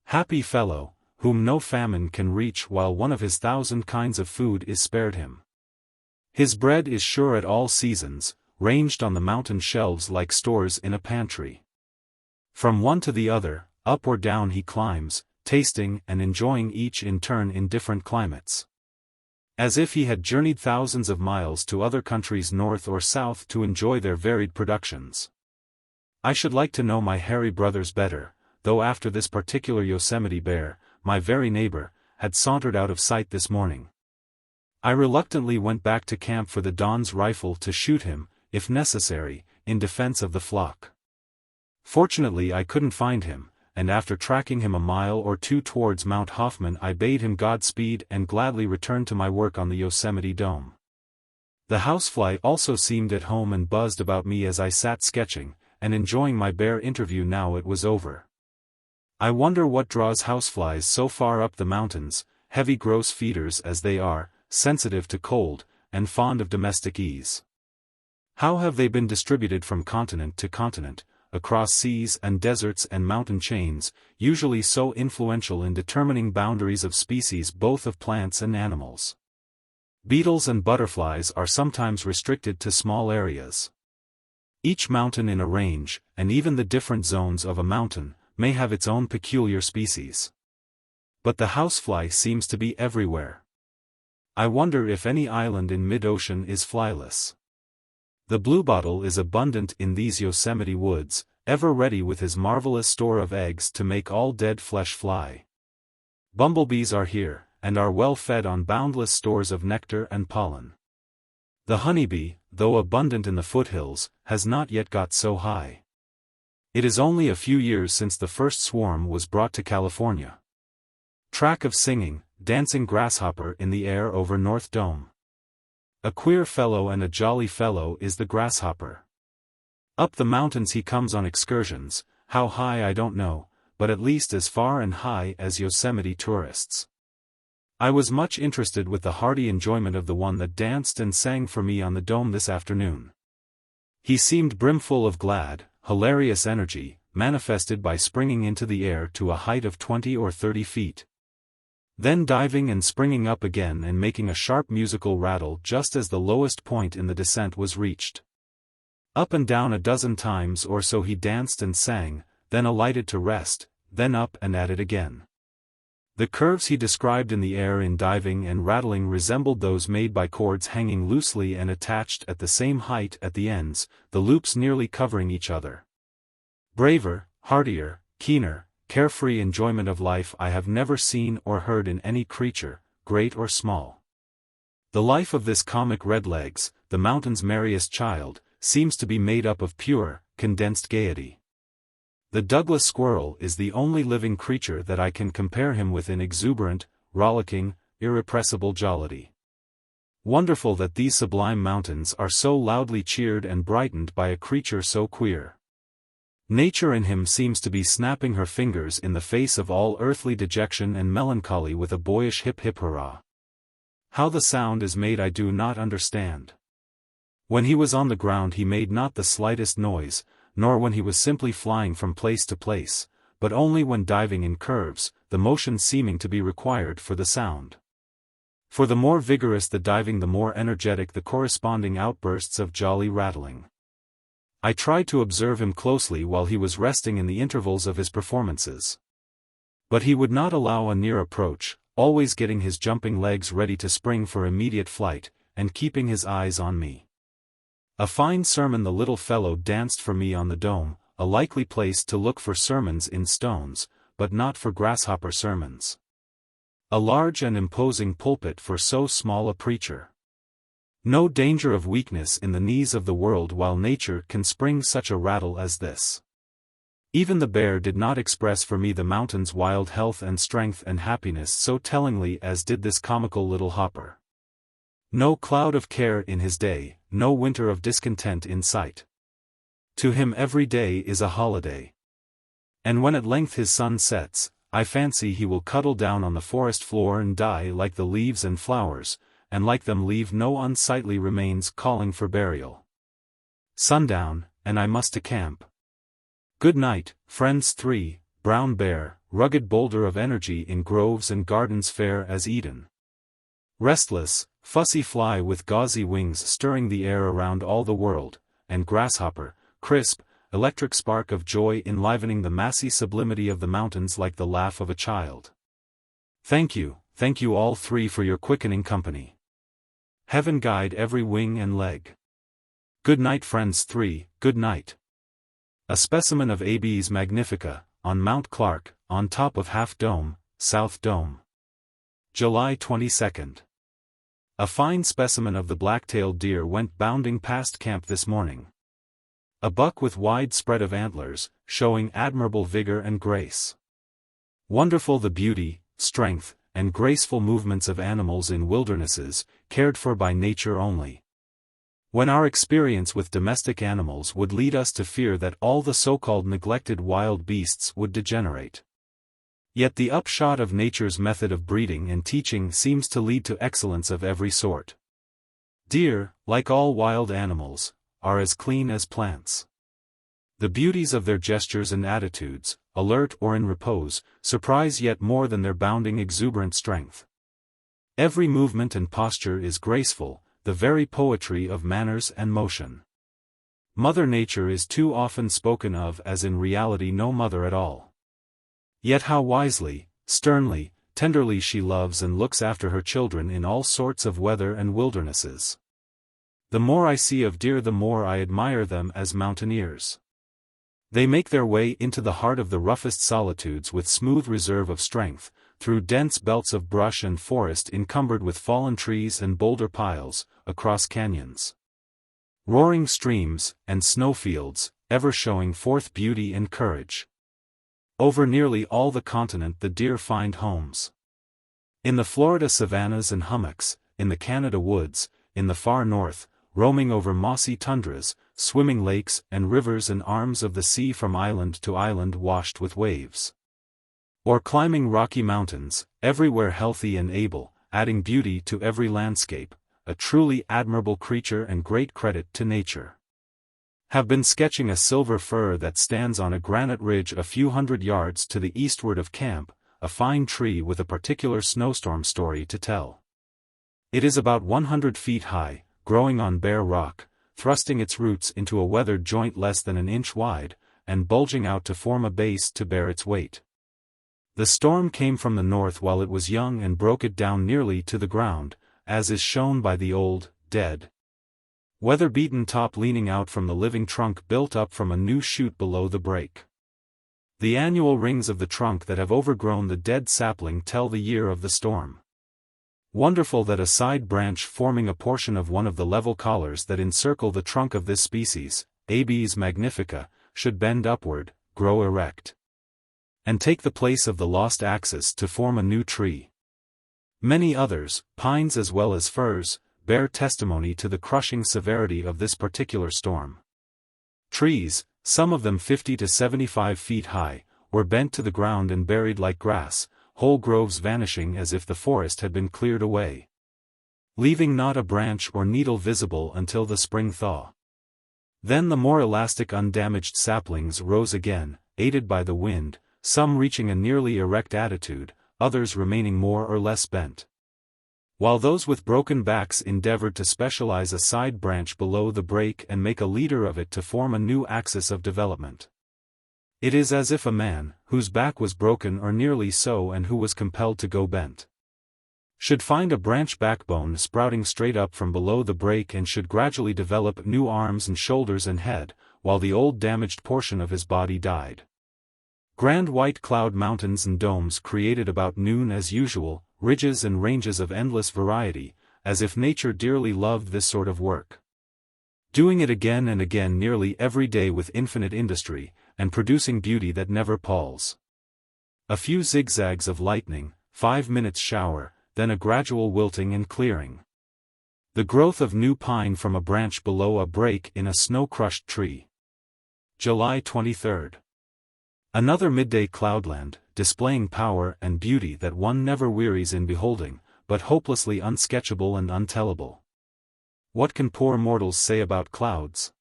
Happy fellow, whom no famine can reach while one of his 1,000 kinds of food is spared him. His bread is sure at all seasons, ranged on the mountain shelves like stores in a pantry. From one to the other, up or down he climbs, tasting and enjoying each in turn in different climates. As if he had journeyed thousands of miles to other countries north or south to enjoy their varied productions. I should like to know my hairy brothers better, though after this particular Yosemite bear, my very neighbor, had sauntered out of sight this morning. I reluctantly went back to camp for the Don's rifle to shoot him, if necessary, in defense of the flock. Fortunately I couldn't find him, and after tracking him a mile or two towards Mount Hoffman I bade him Godspeed and gladly returned to my work on the Yosemite Dome. The housefly also seemed at home and buzzed about me as I sat sketching, and enjoying my bear interview now it was over. I wonder what draws houseflies so far up the mountains, heavy gross feeders as they are, sensitive to cold, and fond of domestic ease. How have they been distributed from continent to continent, across seas and deserts and mountain chains, usually so influential in determining boundaries of species both of plants and animals? Beetles and butterflies are sometimes restricted to small areas. Each mountain in a range, and even the different zones of a mountain, may have its own peculiar species. But the housefly seems to be everywhere. I wonder if any island in mid-ocean is flyless. The bluebottle is abundant in these Yosemite woods, ever ready with his marvelous store of eggs to make all dead flesh fly. Bumblebees are here, and are well fed on boundless stores of nectar and pollen. The honeybee, though abundant in the foothills, has not yet got so high. It is only a few years since the first swarm was brought to California. Track of singing, dancing grasshopper in the air over North Dome. A queer fellow and a jolly fellow is the grasshopper. Up the mountains he comes on excursions, how high I don't know, but at least as far and high as Yosemite tourists. I was much interested with the hearty enjoyment of the one that danced and sang for me on the dome this afternoon. He seemed brimful of glad, hilarious energy, manifested by springing into the air to a height of 20 or 30 feet. Then diving and springing up again and making a sharp musical rattle just as the lowest point in the descent was reached. Up and down a dozen times or so he danced and sang, then alighted to rest, then up and at it again. The curves he described in the air in diving and rattling resembled those made by cords hanging loosely and attached at the same height at the ends, the loops nearly covering each other. Braver, heartier, keener, carefree enjoyment of life I have never seen or heard in any creature, great or small. The life of this comic Redlegs, the mountain's merriest child, seems to be made up of pure, condensed gaiety. The Douglas squirrel is the only living creature that I can compare him with in exuberant, rollicking, irrepressible jollity. Wonderful that these sublime mountains are so loudly cheered and brightened by a creature so queer. Nature in him seems to be snapping her fingers in the face of all earthly dejection and melancholy with a boyish hip-hip hurrah. How the sound is made I do not understand. When he was on the ground he made not the slightest noise, nor when he was simply flying from place to place, but only when diving in curves, the motion seeming to be required for the sound. For the more vigorous the diving the more energetic the corresponding outbursts of jolly rattling. I tried to observe him closely while he was resting in the intervals of his performances. But he would not allow a near approach, always getting his jumping legs ready to spring for immediate flight, and keeping his eyes on me. A fine sermon the little fellow danced for me on the dome, a likely place to look for sermons in stones, but not for grasshopper sermons. A large and imposing pulpit for so small a preacher. No danger of weakness in the knees of the world while nature can spring such a rattle as this. Even the bear did not express for me the mountain's wild health and strength and happiness so tellingly as did this comical little hopper. No cloud of care in his day, no winter of discontent in sight. To him every day is a holiday. And when at length his sun sets, I fancy he will cuddle down on the forest floor and die like the leaves and flowers, and like them leave no unsightly remains calling for burial. Sundown, and I must to camp. Good night, friends 3, brown bear, rugged boulder of energy in groves and gardens fair as Eden. Restless, fussy fly with gauzy wings stirring the air around all the world, and grasshopper, crisp, electric spark of joy enlivening the massy sublimity of the mountains like the laugh of a child. Thank you all 3 for your quickening company. Heaven guide every wing and leg. Good night friends 3, good night. A specimen of AB's Magnifica, on Mount Clark, on top of Half Dome, South Dome. July 22. A fine specimen of the black-tailed deer went bounding past camp this morning. A buck with wide spread of antlers, showing admirable vigor and grace. Wonderful the beauty, strength, and graceful movements of animals in wildernesses, cared for by nature only. When our experience with domestic animals would lead us to fear that all the so-called neglected wild beasts would degenerate. Yet the upshot of nature's method of breeding and teaching seems to lead to excellence of every sort. Deer, like all wild animals, are as clean as plants. The beauties of their gestures and attitudes, alert or in repose, surprise yet more than their bounding exuberant strength. Every movement and posture is graceful, the very poetry of manners and motion. Mother Nature is too often spoken of as in reality no mother at all. Yet how wisely, sternly, tenderly she loves and looks after her children in all sorts of weather and wildernesses. The more I see of deer the more I admire them as mountaineers. They make their way into the heart of the roughest solitudes with smooth reserve of strength, through dense belts of brush and forest encumbered with fallen trees and boulder piles, across canyons, roaring streams, and snowfields, ever showing forth beauty and courage. Over nearly all the continent the deer find homes. In the Florida savannas and hummocks, in the Canada woods, in the far north, roaming over mossy tundras, swimming lakes and rivers and arms of the sea from island to island washed with waves. Or climbing rocky mountains, everywhere healthy and able, adding beauty to every landscape, a truly admirable creature and great credit to nature. Have been sketching a silver fir that stands on a granite ridge a few hundred yards to the eastward of camp, a fine tree with a particular snowstorm story to tell. It is about 100 feet high, growing on bare rock, thrusting its roots into a weathered joint less than an inch wide, and bulging out to form a base to bear its weight. The storm came from the north while it was young and broke it down nearly to the ground, as is shown by the old, dead, weather-beaten top leaning out from the living trunk built up from a new shoot below the break. The annual rings of the trunk that have overgrown the dead sapling tell the year of the storm. Wonderful that a side branch forming a portion of one of the level collars that encircle the trunk of this species, Abies magnifica, should bend upward, grow erect, and take the place of the lost axis to form a new tree. Many others, pines as well as firs, bear testimony to the crushing severity of this particular storm. Trees, some of them 50 to 75 feet high, were bent to the ground and buried like grass, whole groves vanishing as if the forest had been cleared away, leaving not a branch or needle visible until the spring thaw. Then the more elastic undamaged saplings rose again, aided by the wind, some reaching a nearly erect attitude, others remaining more or less bent, while those with broken backs endeavored to specialize a side branch below the break and make a leader of it to form a new axis of development. It is as if a man, whose back was broken or nearly so and who was compelled to go bent, should find a branch backbone sprouting straight up from below the break and should gradually develop new arms and shoulders and head, while the old damaged portion of his body died. Grand white cloud mountains and domes created about noon as usual, ridges and ranges of endless variety, as if nature dearly loved this sort of work. Doing it again and again nearly every day with infinite industry, and producing beauty that never palls. A few zigzags of lightning, 5 minutes shower, then a gradual wilting and clearing. The growth of new pine from a branch below a break in a snow-crushed tree. July 23. Another midday cloudland, displaying power and beauty that one never wearies in beholding, but hopelessly unsketchable and untellable. What can poor mortals say about clouds?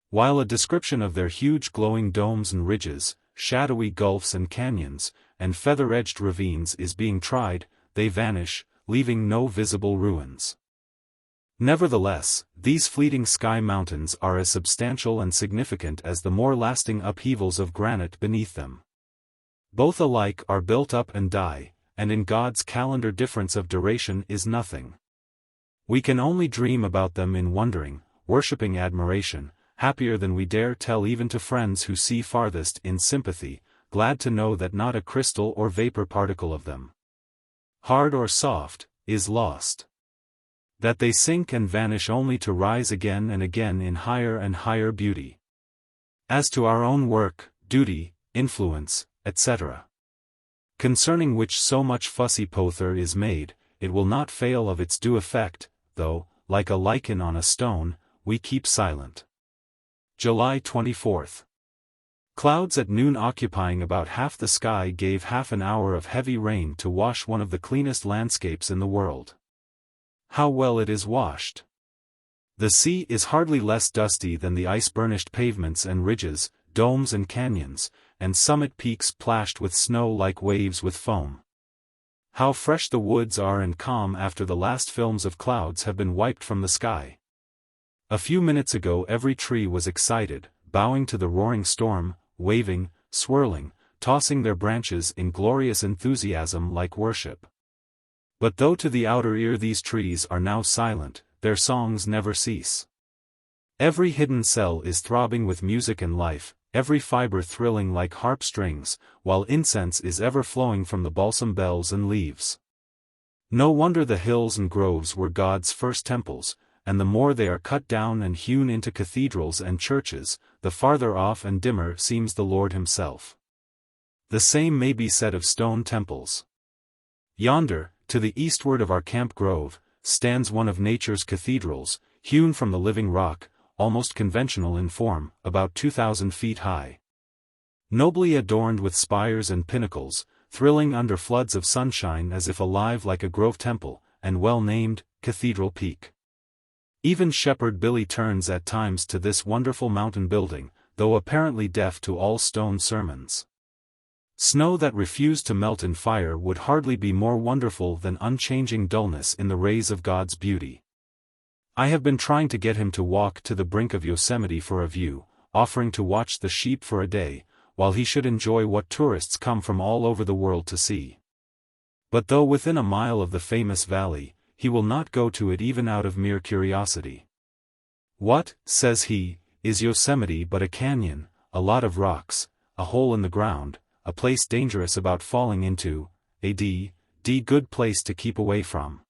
While a description of their huge glowing domes and ridges, shadowy gulfs and canyons, and feather-edged ravines is being tried, they vanish, leaving no visible ruins. Nevertheless, these fleeting sky mountains are as substantial and significant as the more lasting upheavals of granite beneath them. Both alike are built up and die, and in God's calendar difference of duration is nothing. We can only dream about them in wondering, worshipping admiration, happier than we dare tell even to friends who see farthest in sympathy, glad to know that not a crystal or vapor particle of them, hard or soft, is lost. That they sink and vanish only to rise again and again in higher and higher beauty. As to our own work, duty, influence, etc., concerning which so much fussy pother is made, it will not fail of its due effect, though, like a lichen on a stone, we keep silent. July 24. Clouds at noon occupying about half the sky gave half an hour of heavy rain to wash one of the cleanest landscapes in the world. How well it is washed! The sea is hardly less dusty than the ice-burnished pavements and ridges, domes and canyons, and summit peaks plashed with snow like waves with foam. How fresh the woods are and calm after the last films of clouds have been wiped from the sky. A few minutes ago every tree was excited, bowing to the roaring storm, waving, swirling, tossing their branches in glorious enthusiasm like worship. But though to the outer ear these trees are now silent, their songs never cease. Every hidden cell is throbbing with music and life, every fiber thrilling like harp strings, while incense is ever flowing from the balsam bells and leaves. No wonder the hills and groves were God's first temples, and the more they are cut down and hewn into cathedrals and churches, the farther off and dimmer seems the Lord himself. The same may be said of stone temples. Yonder, to the eastward of our camp grove, stands one of nature's cathedrals, hewn from the living rock, almost conventional in form, about 2,000 feet high. Nobly adorned with spires and pinnacles, thrilling under floods of sunshine as if alive like a grove temple, and well named, Cathedral Peak. Even Shepherd Billy turns at times to this wonderful mountain building, though apparently deaf to all stone sermons. Snow that refused to melt in fire would hardly be more wonderful than unchanging dullness in the rays of God's beauty. I have been trying to get him to walk to the brink of Yosemite for a view, offering to watch the sheep for a day, while he should enjoy what tourists come from all over the world to see. But though within a mile of the famous valley, he will not go to it even out of mere curiosity. What, says he, is Yosemite but a canyon, a lot of rocks, a hole in the ground, a place dangerous about falling into, a good place to keep away from.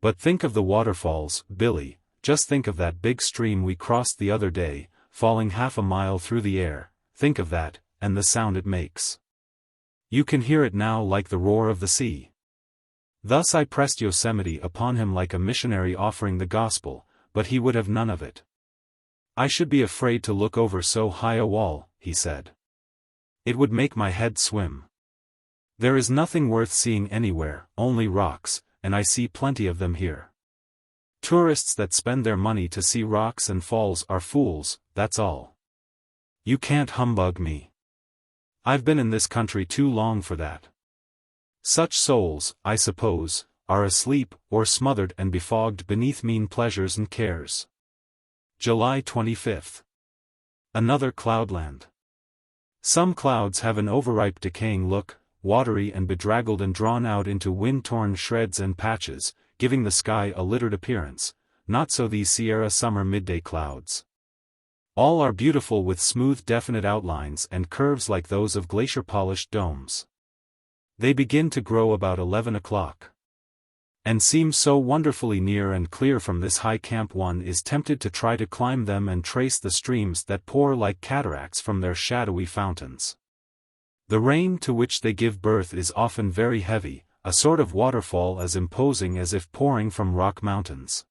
But think of the waterfalls, Billy, just think of that big stream we crossed the other day, falling half a mile through the air, think of that, and the sound it makes. You can hear it now like the roar of the sea. Thus I pressed Yosemite upon him like a missionary offering the gospel, but he would have none of it. I should be afraid to look over so high a wall, he said. It would make my head swim. There is nothing worth seeing anywhere, only rocks, and I see plenty of them here. Tourists that spend their money to see rocks and falls are fools, that's all. You can't humbug me. I've been in this country too long for that. Such souls, I suppose, are asleep or smothered and befogged beneath mean pleasures and cares. July 25. Another cloudland. Some clouds have an overripe decaying look, watery and bedraggled and drawn out into wind-torn shreds and patches, giving the sky a littered appearance. Not so these Sierra summer midday clouds. All are beautiful with smooth definite outlines and curves like those of glacier-polished domes. They begin to grow about 11 o'clock. And seem so wonderfully near and clear from this high camp one is tempted to try to climb them and trace the streams that pour like cataracts from their shadowy fountains. The rain to which they give birth is often very heavy, a sort of waterfall as imposing as if pouring from rock mountains.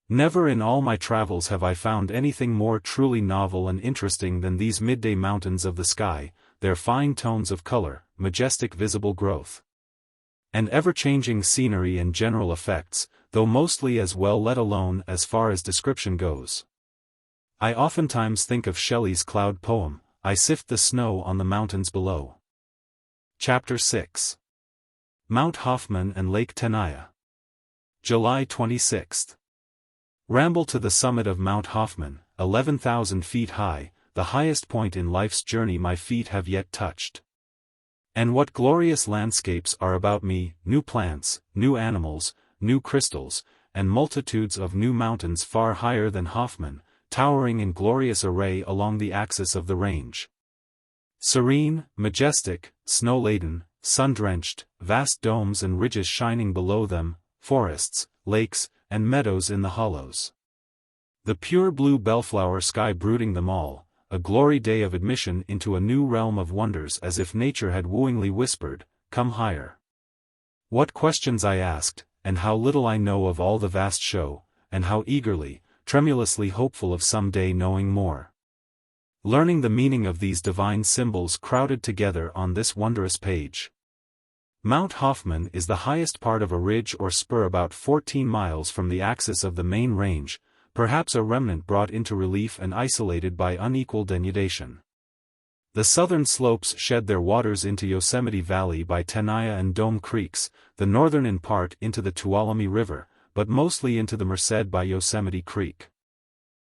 Never in all my travels have I found anything more truly novel and interesting than these midday mountains of the sky, their fine tones of color, majestic visible growth, and ever-changing scenery and general effects, though mostly as well let alone as far as description goes. I oftentimes think of Shelley's cloud poem, I sift the snow on the mountains below. Chapter 6. Mount Hoffman and Lake Tenaya. July 26. Ramble to the summit of Mount Hoffman, 11,000 feet high, the highest point in life's journey my feet have yet touched. And what glorious landscapes are about me, new plants, new animals, new crystals, and multitudes of new mountains far higher than Hoffman, towering in glorious array along the axis of the range. Serene, majestic, snow-laden, sun-drenched, vast domes and ridges shining below them, forests, lakes, and meadows in the hollows. The pure blue bellflower sky brooding them all, a glory day of admission into a new realm of wonders as if nature had wooingly whispered, "Come higher." What questions I asked, and how little I know of all the vast show, and how eagerly, tremulously hopeful of some day knowing more. Learning the meaning of these divine symbols crowded together on this wondrous page. Mount Hoffman is the highest part of a ridge or spur about 14 miles from the axis of the main range, perhaps a remnant brought into relief and isolated by unequal denudation. The southern slopes shed their waters into Yosemite Valley by Tenaya and Dome Creeks, the northern in part into the Tuolumne River, but mostly into the Merced by Yosemite Creek.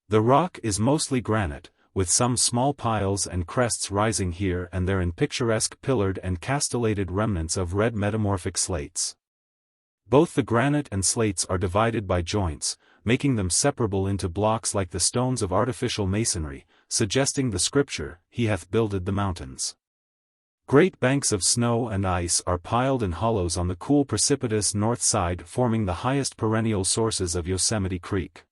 The rock is mostly granite, with some small piles and crests rising here and there in picturesque pillared and castellated remnants of red metamorphic slates. Both the granite and slates are divided by joints, making them separable into blocks like the stones of artificial masonry, suggesting the scripture, "He hath builded the mountains." Great banks of snow and ice are piled in hollows on the cool precipitous north side forming the highest perennial sources of Yosemite Creek.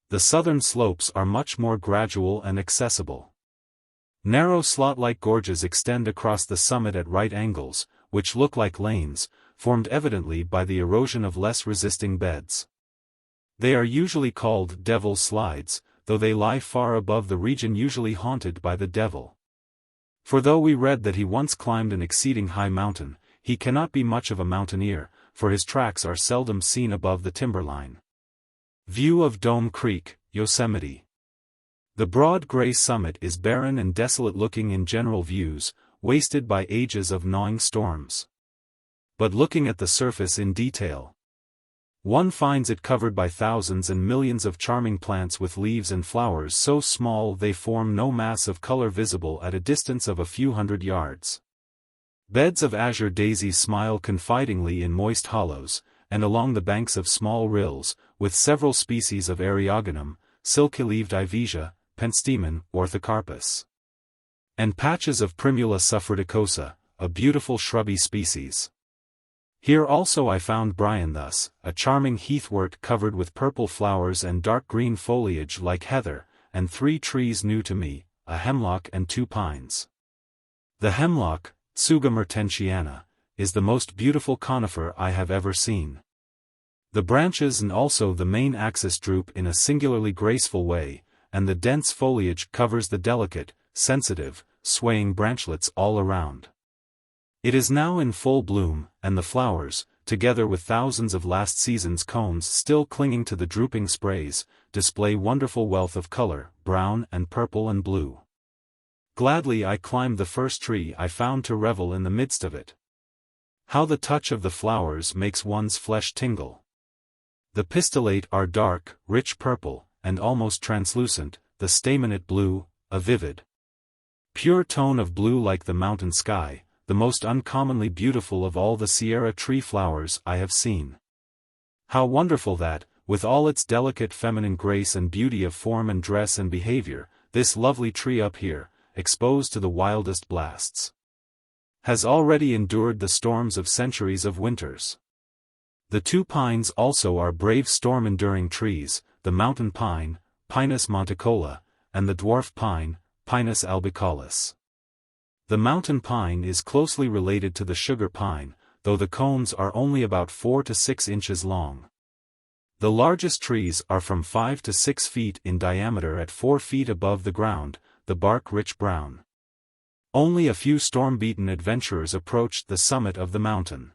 The southern slopes are much more gradual and accessible. Narrow slot-like gorges extend across the summit at right angles, which look like lanes, formed evidently by the erosion of less resisting beds. They are usually called Devil's Slides, though they lie far above the region usually haunted by the devil. For though we read that he once climbed an exceeding high mountain, he cannot be much of a mountaineer, for his tracks are seldom seen above the timberline. View of Dome Creek, Yosemite. The broad gray summit is barren and desolate looking in general views, wasted by ages of gnawing storms. But looking at the surface in detail, one finds it covered by thousands and millions of charming plants with leaves and flowers so small they form no mass of color visible at a distance of a few hundred yards. Beds of azure daisies smile confidingly in moist hollows, and along the banks of small rills, with several species of Eriogonum, silky-leaved Ivesia, Penstemon, Orthocarpus. And patches of Primula suffruticosa, a beautiful shrubby species. Here also I found bryanthus, a charming heathwort covered with purple flowers and dark green foliage like heather, and 3 trees new to me, a hemlock and 2 pines. The hemlock, Tsuga mertentiana, is the most beautiful conifer I have ever seen. The branches and also the main axis droop in a singularly graceful way, and the dense foliage covers the delicate, sensitive, swaying branchlets all around. It is now in full bloom, and the flowers, together with thousands of last season's cones still clinging to the drooping sprays, display wonderful wealth of color, brown and purple and blue. Gladly I climbed the first tree I found to revel in the midst of it. How the touch of the flowers makes one's flesh tingle. The pistillate are dark, rich purple, and almost translucent, the staminate blue, a vivid, pure tone of blue like the mountain sky, the most uncommonly beautiful of all the Sierra tree flowers I have seen. How wonderful that, with all its delicate feminine grace and beauty of form and dress and behavior, this lovely tree up here, exposed to the wildest blasts, has already endured the storms of centuries of winters. The two pines also are brave storm-enduring trees, the mountain pine, Pinus monticola, and the dwarf pine, Pinus albicaulis. The mountain pine is closely related to the sugar pine, though the cones are only about 4 to 6 inches long. The largest trees are from 5 to 6 feet in diameter at 4 feet above the ground, the bark rich brown. Only a few storm-beaten adventurers approached the summit of the mountain.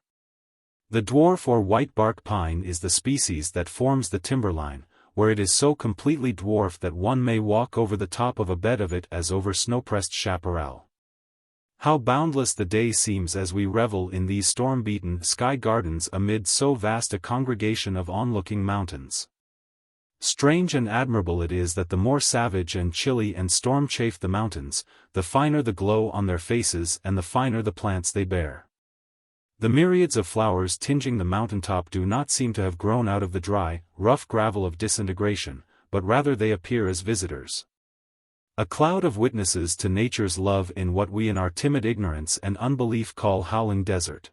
The dwarf or white bark pine is the species that forms the timberline, where it is so completely dwarfed that one may walk over the top of a bed of it as over snow-pressed chaparral. How boundless the day seems as we revel in these storm-beaten sky gardens amid so vast a congregation of onlooking mountains. Strange and admirable it is that the more savage and chilly and storm-chafed the mountains, the finer the glow on their faces and the finer the plants they bear. The myriads of flowers tinging the mountaintop do not seem to have grown out of the dry, rough gravel of disintegration, but rather they appear as visitors. A cloud of witnesses to nature's love in what we in our timid ignorance and unbelief call howling desert.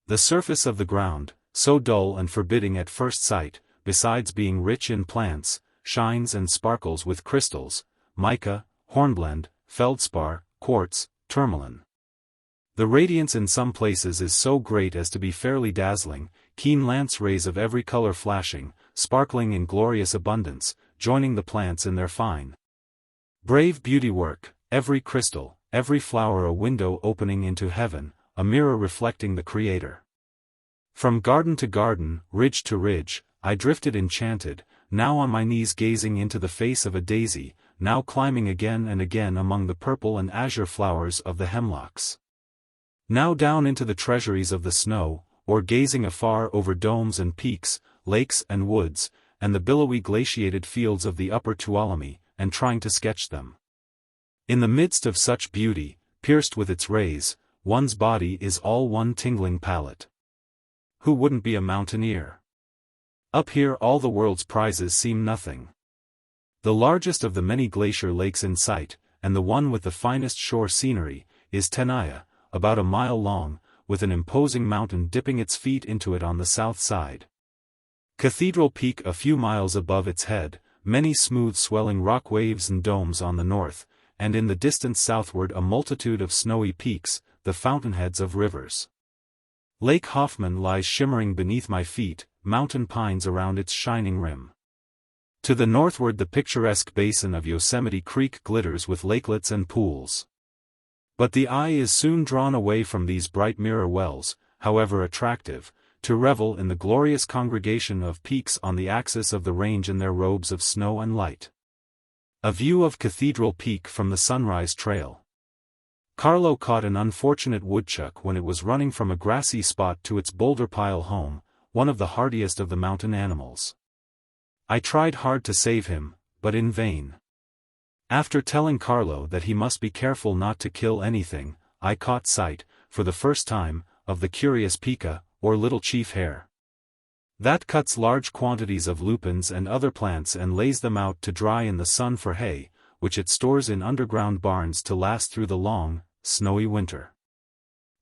The surface of the ground, so dull and forbidding at first sight, besides being rich in plants, shines and sparkles with crystals, mica, hornblende, feldspar, quartz, tourmaline. The radiance in some places is so great as to be fairly dazzling, keen lance rays of every color flashing, sparkling in glorious abundance, joining the plants in their fine, brave beauty work, every crystal, every flower a window opening into heaven, a mirror reflecting the Creator. From garden to garden, ridge to ridge, I drifted enchanted, now on my knees gazing into the face of a daisy, now climbing again and again among the purple and azure flowers of the hemlocks. Now down into the treasuries of the snow, or gazing afar over domes and peaks, lakes and woods, and the billowy glaciated fields of the upper Tuolumne, and trying to sketch them. In the midst of such beauty, pierced with its rays, one's body is all one tingling palette. Who wouldn't be a mountaineer? Up here all the world's prizes seem nothing. The largest of the many glacier lakes in sight, and the one with the finest shore scenery, is Tenaya, about a mile long, with an imposing mountain dipping its feet into it on the south side. Cathedral Peak a few miles above its head, many smooth swelling rock waves and domes on the north, and in the distance southward a multitude of snowy peaks, the fountainheads of rivers. Lake Hoffman lies shimmering beneath my feet, mountain pines around its shining rim. To the northward the picturesque basin of Yosemite Creek glitters with lakelets and pools. But the eye is soon drawn away from these bright mirror wells, however attractive, to revel in the glorious congregation of peaks on the axis of the range in their robes of snow and light. A view of Cathedral Peak from the Sunrise Trail. Carlo caught an unfortunate woodchuck when it was running from a grassy spot to its boulder pile home, one of the hardiest of the mountain animals. I tried hard to save him, but in vain. After telling Carlo that he must be careful not to kill anything, I caught sight, for the first time, of the curious pica, or little chief hare. That cuts large quantities of lupins and other plants and lays them out to dry in the sun for hay, which it stores in underground barns to last through the long, snowy winter.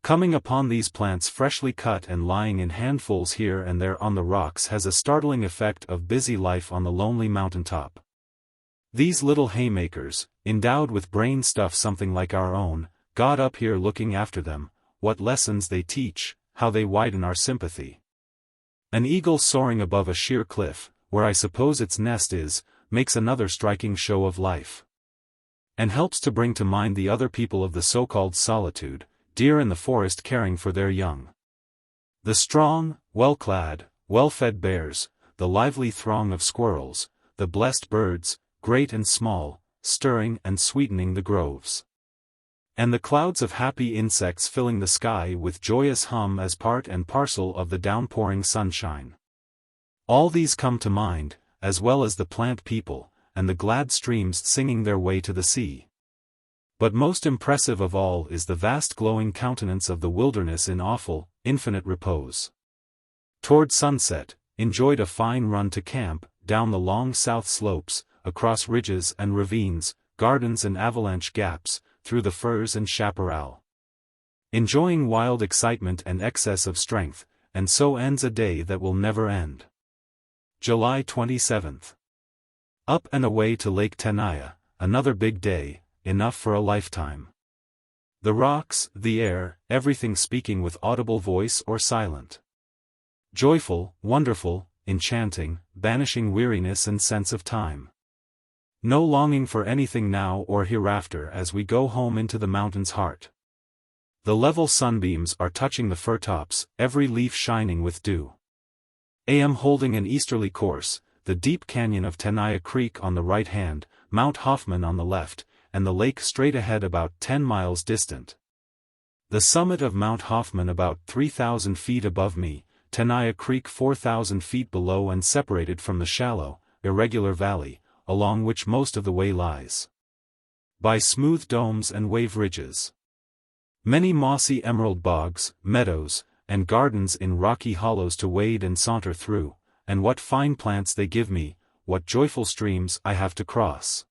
Coming upon these plants freshly cut and lying in handfuls here and there on the rocks has a startling effect of busy life on the lonely mountaintop. These little haymakers, endowed with brain stuff something like our own, God up here looking after them, what lessons they teach, how they widen our sympathy. An eagle soaring above a sheer cliff, where I suppose its nest is, makes another striking show of life. And helps to bring to mind the other people of the so-called solitude, deer in the forest caring for their young. The strong, well-clad, well-fed bears, the lively throng of squirrels, the blessed birds, great and small, stirring and sweetening the groves. And the clouds of happy insects filling the sky with joyous hum as part and parcel of the downpouring sunshine. All these come to mind, as well as the plant people, and the glad streams singing their way to the sea. But most impressive of all is the vast glowing countenance of the wilderness in awful, infinite repose. Toward sunset, enjoyed a fine run to camp, down the long south slopes, across ridges and ravines, gardens and avalanche gaps, through the firs and chaparral. Enjoying wild excitement and excess of strength, and so ends a day that will never end. July 27th. Up and away to Lake Tenaya, another big day, enough for a lifetime. The rocks, the air, everything speaking with audible voice or silent. Joyful, wonderful, enchanting, banishing weariness and sense of time. No longing for anything now or hereafter as we go home into the mountain's heart. The level sunbeams are touching the fir tops, every leaf shining with dew. AM holding an easterly course, the deep canyon of Tenaya Creek on the right hand, Mount Hoffman on the left, and the lake straight ahead about 10 miles distant. The summit of Mount Hoffman about 3,000 feet above me, Tenaya Creek 4,000 feet below and separated from the shallow, irregular valley, along which most of the way lies, by smooth domes and wave ridges. Many mossy emerald bogs, meadows, and gardens in rocky hollows to wade and saunter through, and what fine plants they give me, what joyful streams I have to cross.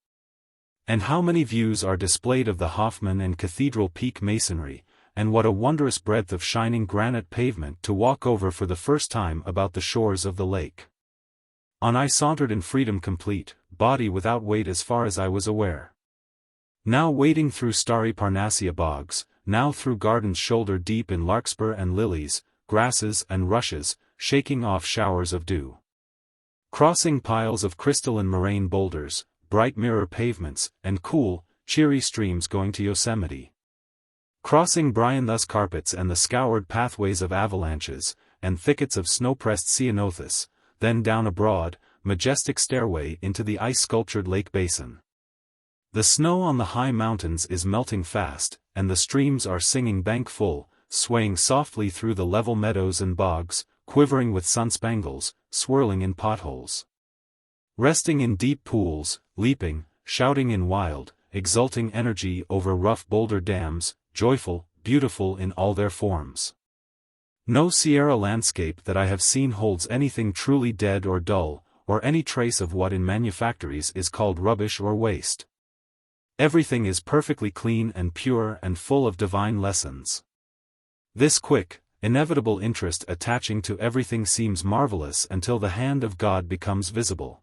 And how many views are displayed of the Hoffman and Cathedral Peak masonry, and what a wondrous breadth of shining granite pavement to walk over for the first time about the shores of the lake. On I sauntered in freedom complete, body without weight as far as I was aware. Now wading through starry Parnassia bogs, now through gardens shoulder deep in larkspur and lilies, grasses and rushes, shaking off showers of dew. Crossing piles of crystalline moraine boulders, bright mirror pavements, and cool, cheery streams going to Yosemite. Crossing brine-thus carpets and the scoured pathways of avalanches, and thickets of snow-pressed ceanothus, then down a broad, majestic stairway into the ice-sculptured lake basin. The snow on the high mountains is melting fast, and the streams are singing bank-full, swaying softly through the level meadows and bogs, quivering with sunspangles, swirling in potholes. Resting in deep pools, leaping, shouting in wild, exulting energy over rough boulder dams, joyful, beautiful in all their forms. No Sierra landscape that I have seen holds anything truly dead or dull, or any trace of what in manufactories is called rubbish or waste. Everything is perfectly clean and pure and full of divine lessons. This quick, inevitable interest attaching to everything seems marvelous until the hand of God becomes visible.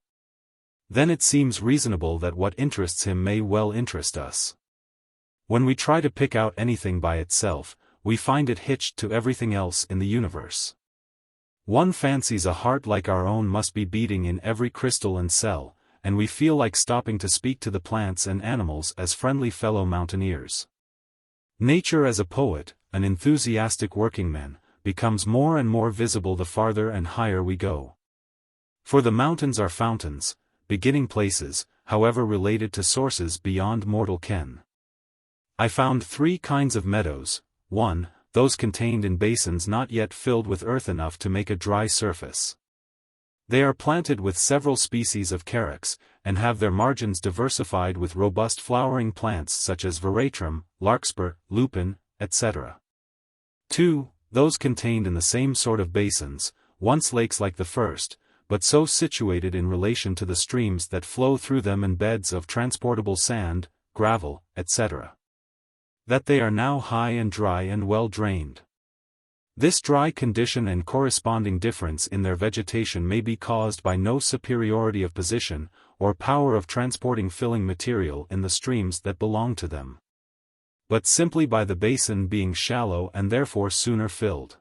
Then it seems reasonable that what interests him may well interest us. When we try to pick out anything by itself, we find it hitched to everything else in the universe. One fancies a heart like our own must be beating in every crystal and cell, and we feel like stopping to speak to the plants and animals as friendly fellow mountaineers. Nature as a poet, an enthusiastic workingman, becomes more and more visible the farther and higher we go. For the mountains are fountains, beginning places, however related to sources beyond mortal ken. I found 3 kinds of meadows. 1, those contained in basins not yet filled with earth enough to make a dry surface. They are planted with several species of carex, and have their margins diversified with robust flowering plants such as veratrum, larkspur, lupin, etc. 2, those contained in the same sort of basins, once lakes like the first, but so situated in relation to the streams that flow through them in beds of transportable sand, gravel, etc., that they are now high and dry and well drained. This dry condition and corresponding difference in their vegetation may be caused by no superiority of position, or power of transporting filling material in the streams that belong to them, but simply by the basin being shallow and therefore sooner filled.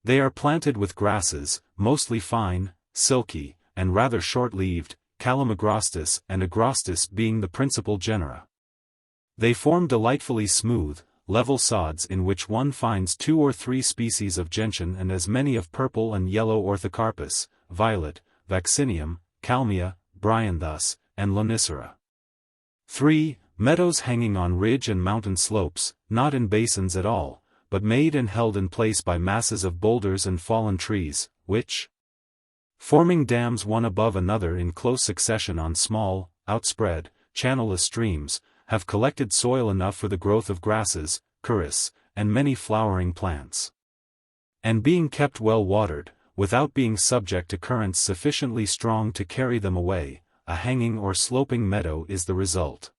They are planted with grasses, mostly fine, silky, and rather short-leaved, Calamagrostis and Agrostis being the principal genera. They form delightfully smooth, level sods in which one finds 2 or 3 species of gentian and as many of purple and yellow orthocarpus, violet, vaccinium, calmia, bryanthus, and lonicera. 3. Meadows hanging on ridge and mountain slopes, not in basins at all, but made and held in place by masses of boulders and fallen trees, which, forming dams one above another in close succession on small, outspread, channelless streams, have collected soil enough for the growth of grasses, curris, and many flowering plants. And being kept well watered, without being subject to currents sufficiently strong to carry them away. A hanging or sloping meadow is the result.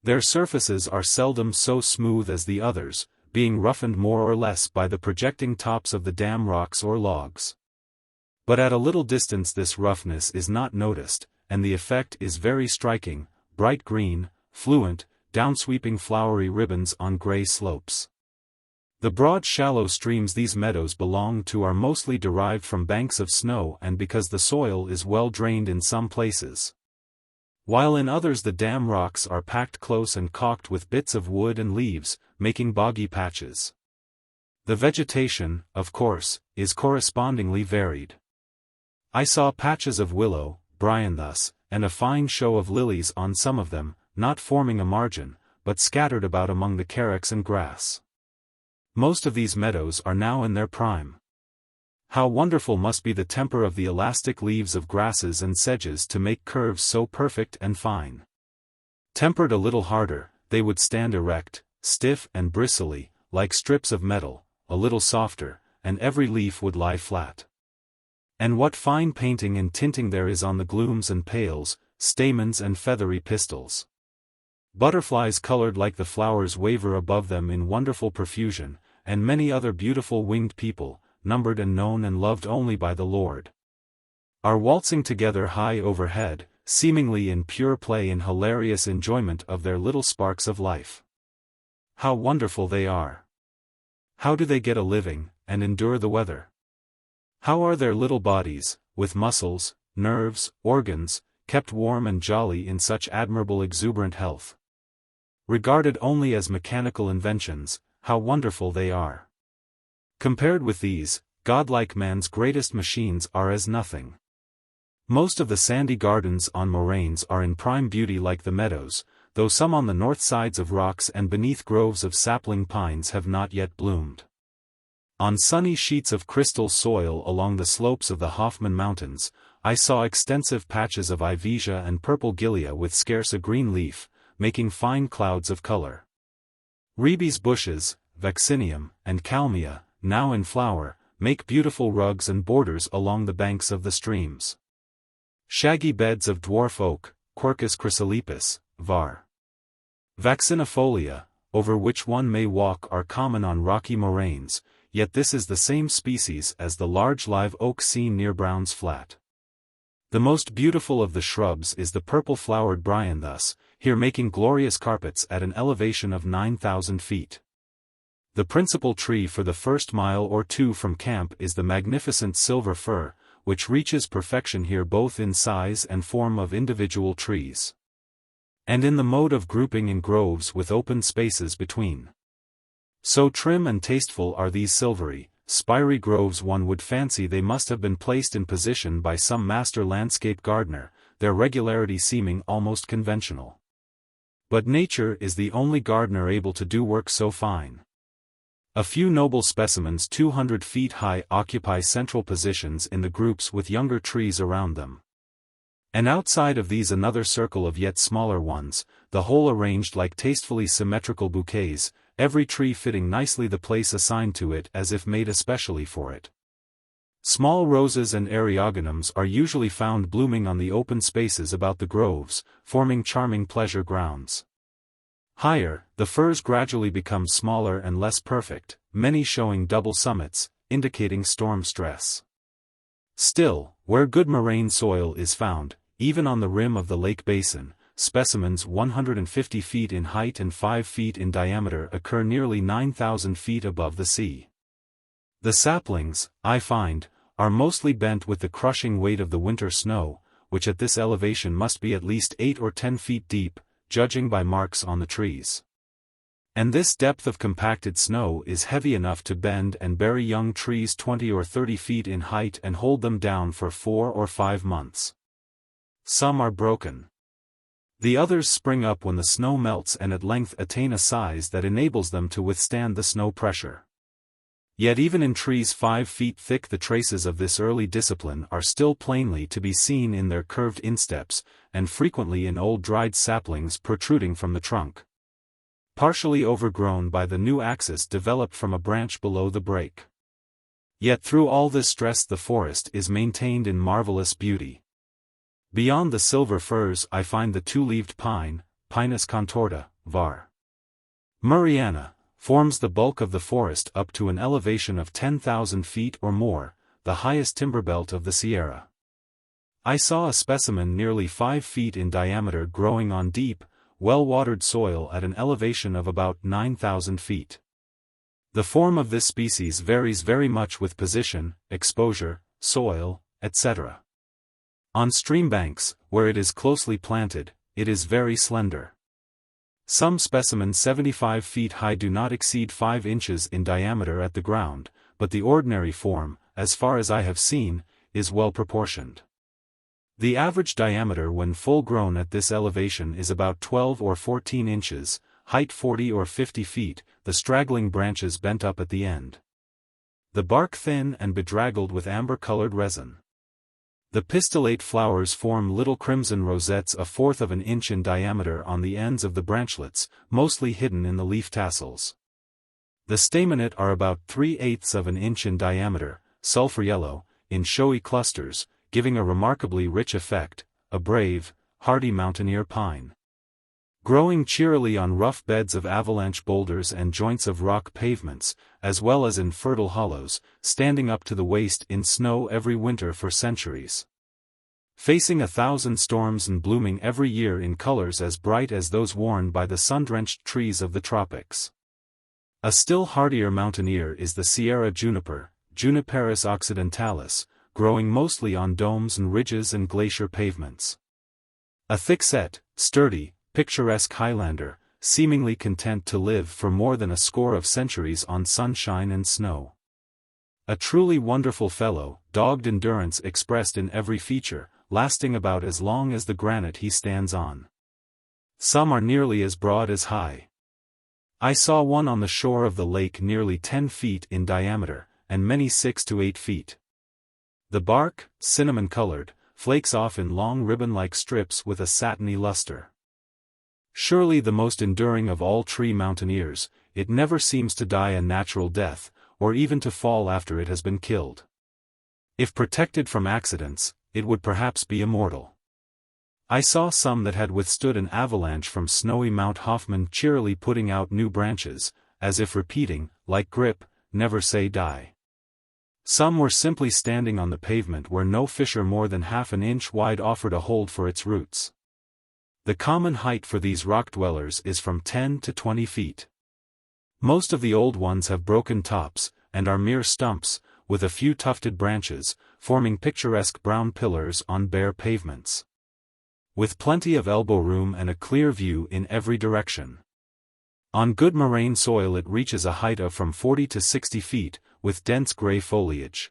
Their surfaces are seldom so smooth as the others, being roughened more or less by the projecting tops of the dam rocks or logs. But at a little distance this roughness is not noticed, and the effect is very striking: bright green, fluent, downsweeping flowery ribbons on gray slopes. The broad shallow streams these meadows belong to are mostly derived from banks of snow and because the soil is well drained in some places, while in others the dam rocks are packed close and caulked with bits of wood and leaves, making boggy patches. The vegetation, of course, is correspondingly varied. I saw patches of willow, bryanthus, and a fine show of lilies on some of them, not forming a margin, but scattered about among the carex and grass. Most of these meadows are now in their prime. How wonderful must be the temper of the elastic leaves of grasses and sedges to make curves so perfect and fine. Tempered a little harder, they would stand erect, stiff and bristly, like strips of metal; a little softer, and every leaf would lie flat. And what fine painting and tinting there is on the glooms and pales, stamens and feathery pistils. Butterflies colored like the flowers waver above them in wonderful profusion, and many other beautiful winged people, numbered and known and loved only by the Lord, are waltzing together high overhead, seemingly in pure play and hilarious enjoyment of their little sparks of life. How wonderful they are! How do they get a living, and endure the weather? How are their little bodies, with muscles, nerves, organs, kept warm and jolly in such admirable exuberant health? Regarded only as mechanical inventions, how wonderful they are! Compared with these, godlike man's greatest machines are as nothing. Most of the sandy gardens on moraines are in prime beauty like the meadows, though some on the north sides of rocks and beneath groves of sapling pines have not yet bloomed. On sunny sheets of crystal soil along the slopes of the Hoffman Mountains, I saw extensive patches of ivesia and purple gilia with scarce a green leaf, making fine clouds of color. Ribes bushes, vaccinium, and kalmia, now in flower, make beautiful rugs and borders along the banks of the streams. Shaggy beds of dwarf oak, Quercus chrysolepis, var. vaccinifolia, over which one may walk are common on rocky moraines, yet this is the same species as the large live oak seen near Brown's Flat. The most beautiful of the shrubs is the purple-flowered bryanthus, here making glorious carpets at an elevation of 9,000 feet. The principal tree for the first mile or two from camp is the magnificent silver fir, which reaches perfection here both in size and form of individual trees, and in the mode of grouping in groves with open spaces between. So trim and tasteful are these silvery, spiry groves one would fancy they must have been placed in position by some master landscape gardener, their regularity seeming almost conventional. But nature is the only gardener able to do work so fine. A few noble specimens 200 feet high occupy central positions in the groups with younger trees around them. And outside of these another circle of yet smaller ones, the whole arranged like tastefully symmetrical bouquets, every tree fitting nicely the place assigned to it as if made especially for it. Small roses and eriogonums are usually found blooming on the open spaces about the groves, forming charming pleasure grounds. Higher, the firs gradually become smaller and less perfect, many showing double summits, indicating storm stress. Still, where good moraine soil is found, even on the rim of the lake basin, specimens 150 feet in height and 5 feet in diameter occur nearly 9,000 feet above the sea. The saplings, I find, are mostly bent with the crushing weight of the winter snow, which at this elevation must be at least 8 or 10 feet deep, judging by marks on the trees. And this depth of compacted snow is heavy enough to bend and bury young trees 20 or 30 feet in height and hold them down for 4 or 5 months. Some are broken. The others spring up when the snow melts and at length attain a size that enables them to withstand the snow pressure. Yet even in trees 5 feet thick the traces of this early discipline are still plainly to be seen in their curved insteps, and frequently in old dried saplings protruding from the trunk, partially overgrown by the new axis developed from a branch below the break. Yet through all this stress the forest is maintained in marvelous beauty. Beyond the silver firs I find the two-leaved pine, Pinus contorta, var. Murrayana, forms the bulk of the forest up to an elevation of 10,000 feet or more, the highest timber belt of the Sierra. I saw a specimen nearly 5 feet in diameter growing on deep, well-watered soil at an elevation of about 9,000 feet. The form of this species varies very much with position, exposure, soil, etc. On stream banks, where it is closely planted, it is very slender. Some specimens 75 feet high do not exceed 5 inches in diameter at the ground, but the ordinary form, as far as I have seen, is well proportioned. The average diameter when full-grown at this elevation is about 12 or 14 inches, height 40 or 50 feet, the straggling branches bent up at the end. The bark thin and bedraggled with amber-colored resin. The pistillate flowers form little crimson rosettes 1/4 of an inch in diameter on the ends of the branchlets, mostly hidden in the leaf tassels. The staminate are about 3/8 of an inch in diameter, sulphur yellow, in showy clusters, giving a remarkably rich effect, a brave, hardy mountaineer pine. Growing cheerily on rough beds of avalanche boulders and joints of rock pavements, as well as in fertile hollows, standing up to the waist in snow every winter for centuries. Facing 1,000 storms and blooming every year in colors as bright as those worn by the sun-drenched trees of the tropics. A still hardier mountaineer is the Sierra juniper, Juniperus occidentalis, growing mostly on domes and ridges and glacier pavements. A thick-set, sturdy, picturesque Highlander, seemingly content to live for more than a score of centuries on sunshine and snow. A truly wonderful fellow, dogged endurance expressed in every feature, lasting about as long as the granite he stands on. Some are nearly as broad as high. I saw one on the shore of the lake nearly 10 feet in diameter, and many 6 to 8 feet. The bark, cinnamon-colored, flakes off in long ribbon-like strips with a satiny luster. Surely the most enduring of all tree mountaineers, it never seems to die a natural death, or even to fall after it has been killed. If protected from accidents, it would perhaps be immortal. I saw some that had withstood an avalanche from snowy Mount Hoffman cheerily putting out new branches, as if repeating, like grip, never say die. Some were simply standing on the pavement where no fissure more than half an inch wide offered a hold for its roots. The common height for these rock dwellers is from 10 to 20 feet. Most of the old ones have broken tops, and are mere stumps, with a few tufted branches, forming picturesque brown pillars on bare pavements. With plenty of elbow room and a clear view in every direction. On good moraine soil it reaches a height of from 40 to 60 feet, with dense gray foliage.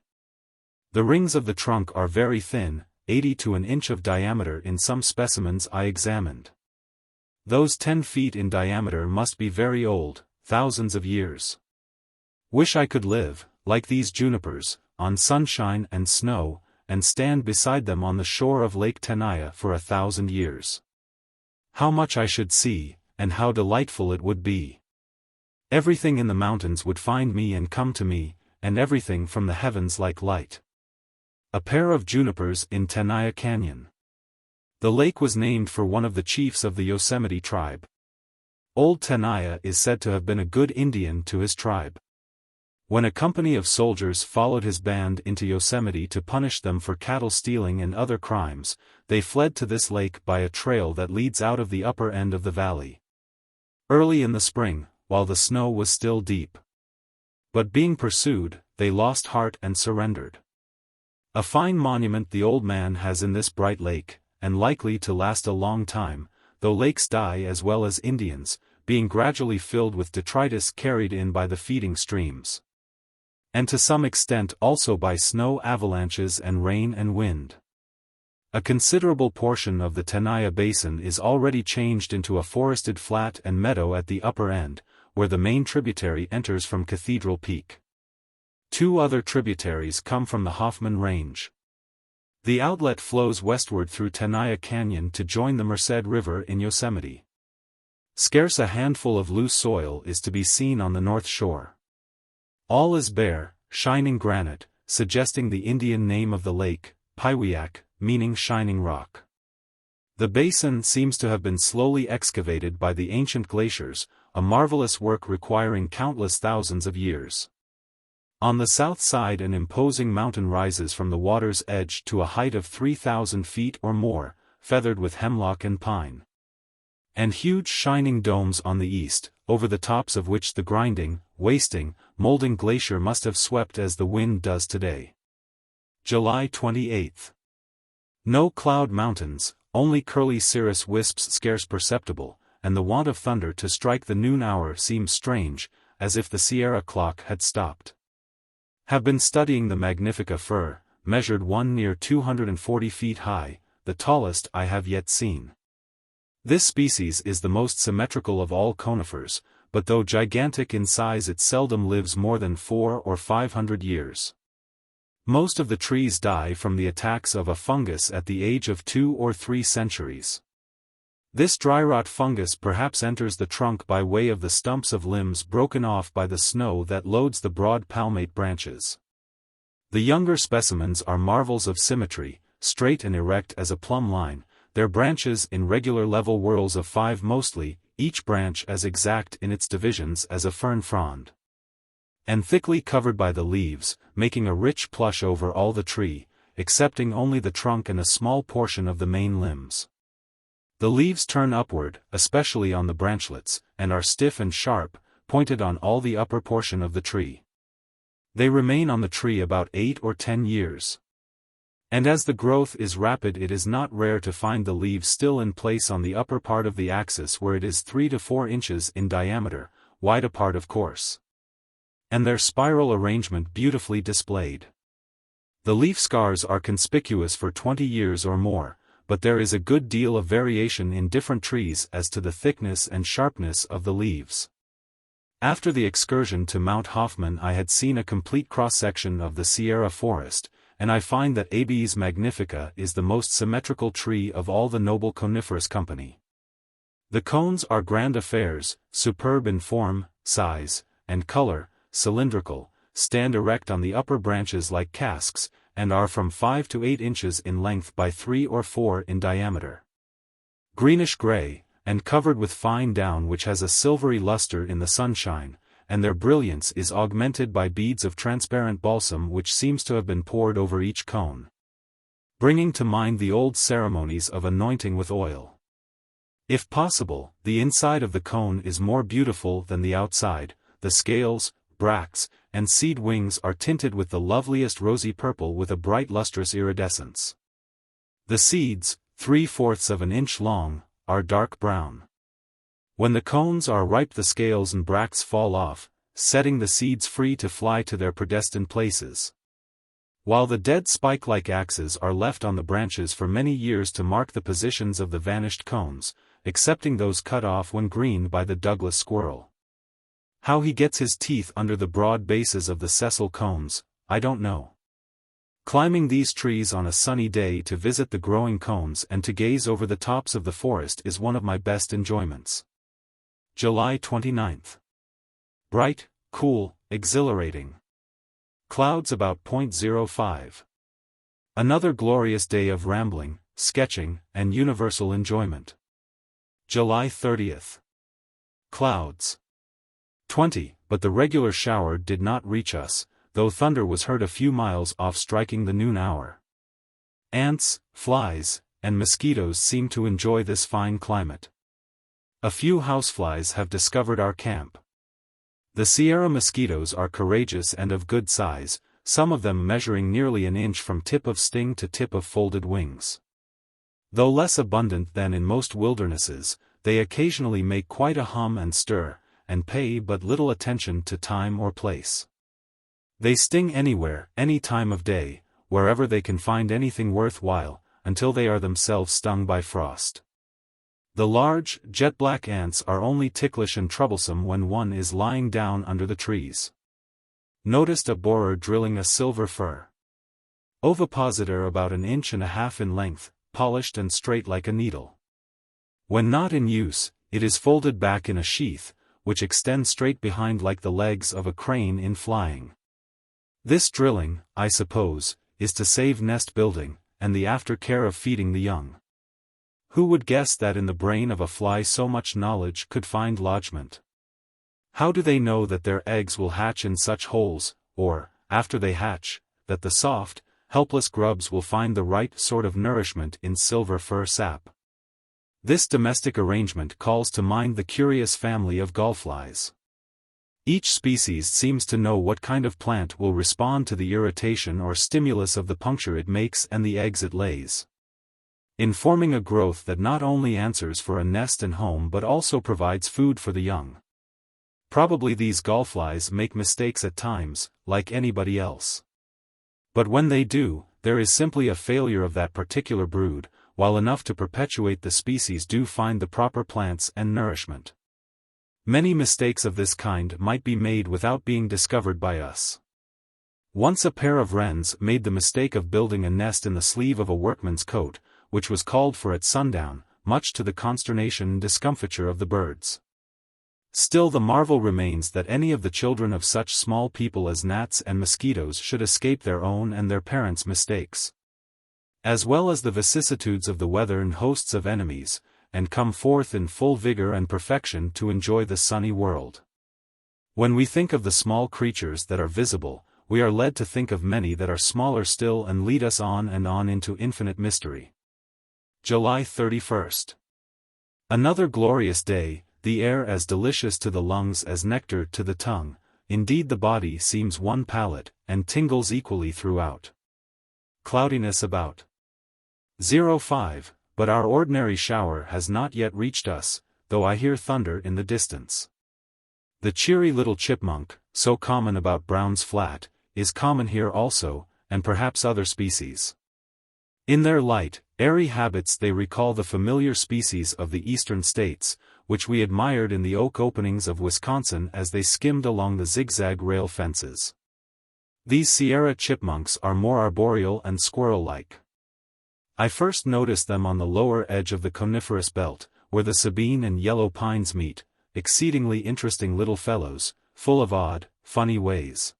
The rings of the trunk are very thin, 80 to an inch of diameter in some specimens I examined. Those 10 feet in diameter must be very old, thousands of years. Wish I could live, like these junipers, on sunshine and snow, and stand beside them on the shore of Lake Tenaya for 1,000 years. How much I should see, and how delightful it would be. Everything in the mountains would find me and come to me, and everything from the heavens like light. A pair of junipers in Tenaya Canyon. The lake was named for one of the chiefs of the Yosemite tribe. Old Tenaya is said to have been a good Indian to his tribe. When a company of soldiers followed his band into Yosemite to punish them for cattle stealing and other crimes, they fled to this lake by a trail that leads out of the upper end of the valley. Early in the spring, while the snow was still deep. But being pursued, they lost heart and surrendered. A fine monument the old man has in this bright lake, and likely to last a long time, though lakes die as well as Indians, being gradually filled with detritus carried in by the feeding streams. And to some extent also by snow avalanches and rain and wind. A considerable portion of the Tenaya Basin is already changed into a forested flat and meadow at the upper end, where the main tributary enters from Cathedral Peak. 2 other tributaries come from the Hoffman Range. The outlet flows westward through Tenaya Canyon to join the Merced River in Yosemite. Scarce a handful of loose soil is to be seen on the north shore. All is bare, shining granite, suggesting the Indian name of the lake, Piwiak, meaning shining rock. The basin seems to have been slowly excavated by the ancient glaciers, a marvelous work requiring countless thousands of years. On the south side an imposing mountain rises from the water's edge to a height of 3,000 feet or more, feathered with hemlock and pine. And huge shining domes on the east, over the tops of which the grinding, wasting, molding glacier must have swept as the wind does today. July 28. No cloud mountains, only curly cirrus wisps scarce perceptible, and the want of thunder to strike the noon hour seems strange, as if the Sierra clock had stopped. Have been studying the Magnifica fir, measured one near 240 feet high, the tallest I have yet seen. This species is the most symmetrical of all conifers, but though gigantic in size it seldom lives more than 400 or 500 years. Most of the trees die from the attacks of a fungus at the age of 2 or 3 centuries. This dryrot fungus perhaps enters the trunk by way of the stumps of limbs broken off by the snow that loads the broad palmate branches. The younger specimens are marvels of symmetry, straight and erect as a plumb line, their branches in regular level whorls of 5 mostly, each branch as exact in its divisions as a fern frond. And thickly covered by the leaves, making a rich plush over all the tree, excepting only the trunk and a small portion of the main limbs. The leaves turn upward, especially on the branchlets, and are stiff and sharp, pointed on all the upper portion of the tree. They remain on the tree about 8 or 10 years. And as the growth is rapid it is not rare to find the leaves still in place on the upper part of the axis where it is 3 to 4 inches in diameter, wide apart of course. And their spiral arrangement beautifully displayed. The leaf scars are conspicuous for 20 years or more, but there is a good deal of variation in different trees as to the thickness and sharpness of the leaves. After the excursion to Mount Hoffman I had seen a complete cross-section of the Sierra forest, and I find that Abies magnifica is the most symmetrical tree of all the noble coniferous company. The cones are grand affairs, superb in form, size, and color, cylindrical, stand erect on the upper branches like casks, and are from 5 to 8 inches in length by 3 or 4 in diameter. Greenish-gray, and covered with fine down which has a silvery luster in the sunshine, and their brilliance is augmented by beads of transparent balsam which seems to have been poured over each cone, bringing to mind the old ceremonies of anointing with oil. If possible, the inside of the cone is more beautiful than the outside. The scales, bracts, and seed wings are tinted with the loveliest rosy purple with a bright lustrous iridescence. The seeds, 3/4 of an inch long, are dark brown. When the cones are ripe the scales and bracts fall off, setting the seeds free to fly to their predestined places, while the dead spike-like axes are left on the branches for many years to mark the positions of the vanished cones, excepting those cut off when green by the Douglas squirrel. How he gets his teeth under the broad bases of the sessile cones, I don't know. Climbing these trees on a sunny day to visit the growing cones and to gaze over the tops of the forest is one of my best enjoyments. July 29. Bright, cool, exhilarating. Clouds about .05. Another glorious day of rambling, sketching, and universal enjoyment. July 30. Clouds. 20, but the regular shower did not reach us, though thunder was heard a few miles off striking the noon hour. Ants, flies, and mosquitoes seem to enjoy this fine climate. A few houseflies have discovered our camp. The Sierra mosquitoes are courageous and of good size, some of them measuring nearly an inch from tip of sting to tip of folded wings. Though less abundant than in most wildernesses, they occasionally make quite a hum and stir, and pay but little attention to time or place. They sting anywhere, any time of day, wherever they can find anything worthwhile, until they are themselves stung by frost. The large, jet-black ants are only ticklish and troublesome when one is lying down under the trees. Noticed a borer drilling a silver fir. Ovipositor about 1.5 inches in length, polished and straight like a needle. When not in use, it is folded back in a sheath, which extends straight behind like the legs of a crane in flying. This drilling, I suppose, is to save nest building, and the after-care of feeding the young. Who would guess that in the brain of a fly so much knowledge could find lodgment? How do they know that their eggs will hatch in such holes, or, after they hatch, that the soft, helpless grubs will find the right sort of nourishment in silver fir sap? This domestic arrangement calls to mind the curious family of gallflies. Each species seems to know what kind of plant will respond to the irritation or stimulus of the puncture it makes and the eggs it lays, in forming a growth that not only answers for a nest and home but also provides food for the young. Probably these gallflies make mistakes at times, like anybody else. But when they do, there is simply a failure of that particular brood, while enough to perpetuate the species do find the proper plants and nourishment. Many mistakes of this kind might be made without being discovered by us. Once a pair of wrens made the mistake of building a nest in the sleeve of a workman's coat, which was called for at sundown, much to the consternation and discomfiture of the birds. Still the marvel remains that any of the children of such small people as gnats and mosquitoes should escape their own and their parents' mistakes, as well as the vicissitudes of the weather and hosts of enemies, and come forth in full vigor and perfection to enjoy the sunny world. When we think of the small creatures that are visible, we are led to think of many that are smaller still and lead us on and on into infinite mystery. July 31st. Another glorious day, the air as delicious to the lungs as nectar to the tongue, indeed the body seems one palate, and tingles equally throughout. Cloudiness about 05, but our ordinary shower has not yet reached us, though I hear thunder in the distance. The cheery little chipmunk, so common about Brown's Flat, is common here also, and perhaps other species. In their light, airy habits they recall the familiar species of the eastern states, which we admired in the oak openings of Wisconsin as they skimmed along the zigzag rail fences. These Sierra chipmunks are more arboreal and squirrel-like. I first noticed them on the lower edge of the coniferous belt, where the Sabine and yellow pines meet, exceedingly interesting little fellows, full of odd, funny ways.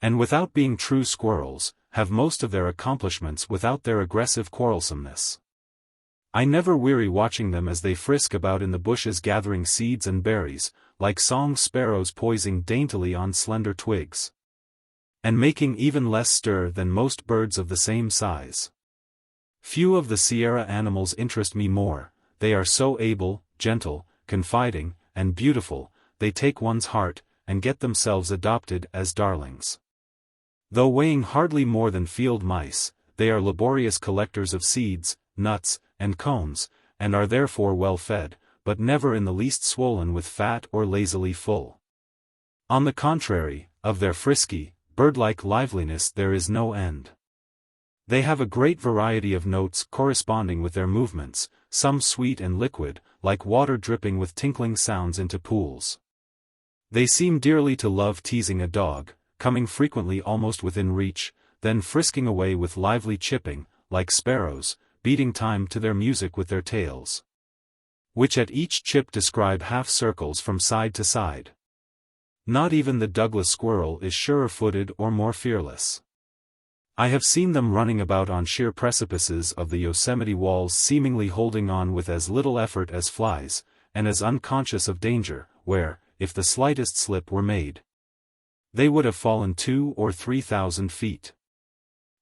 And without being true squirrels, have most of their accomplishments without their aggressive quarrelsomeness. I never weary watching them as they frisk about in the bushes gathering seeds and berries, like song sparrows poising daintily on slender twigs, and making even less stir than most birds of the same size. Few of the Sierra animals interest me more, they are so able, gentle, confiding, and beautiful, they take one's heart, and get themselves adopted as darlings. Though weighing hardly more than field mice, they are laborious collectors of seeds, nuts, and cones, and are therefore well fed, but never in the least swollen with fat or lazily full. On the contrary, of their frisky, bird-like liveliness there is no end. They have a great variety of notes corresponding with their movements, some sweet and liquid, like water dripping with tinkling sounds into pools. They seem dearly to love teasing a dog, coming frequently almost within reach, then frisking away with lively chipping, like sparrows, beating time to their music with their tails, which at each chip describe half-circles from side to side. Not even the Douglas squirrel is surer-footed or more fearless. I have seen them running about on sheer precipices of the Yosemite walls seemingly holding on with as little effort as flies, and as unconscious of danger, where, if the slightest slip were made, they would have fallen 2,000 or 3,000 feet.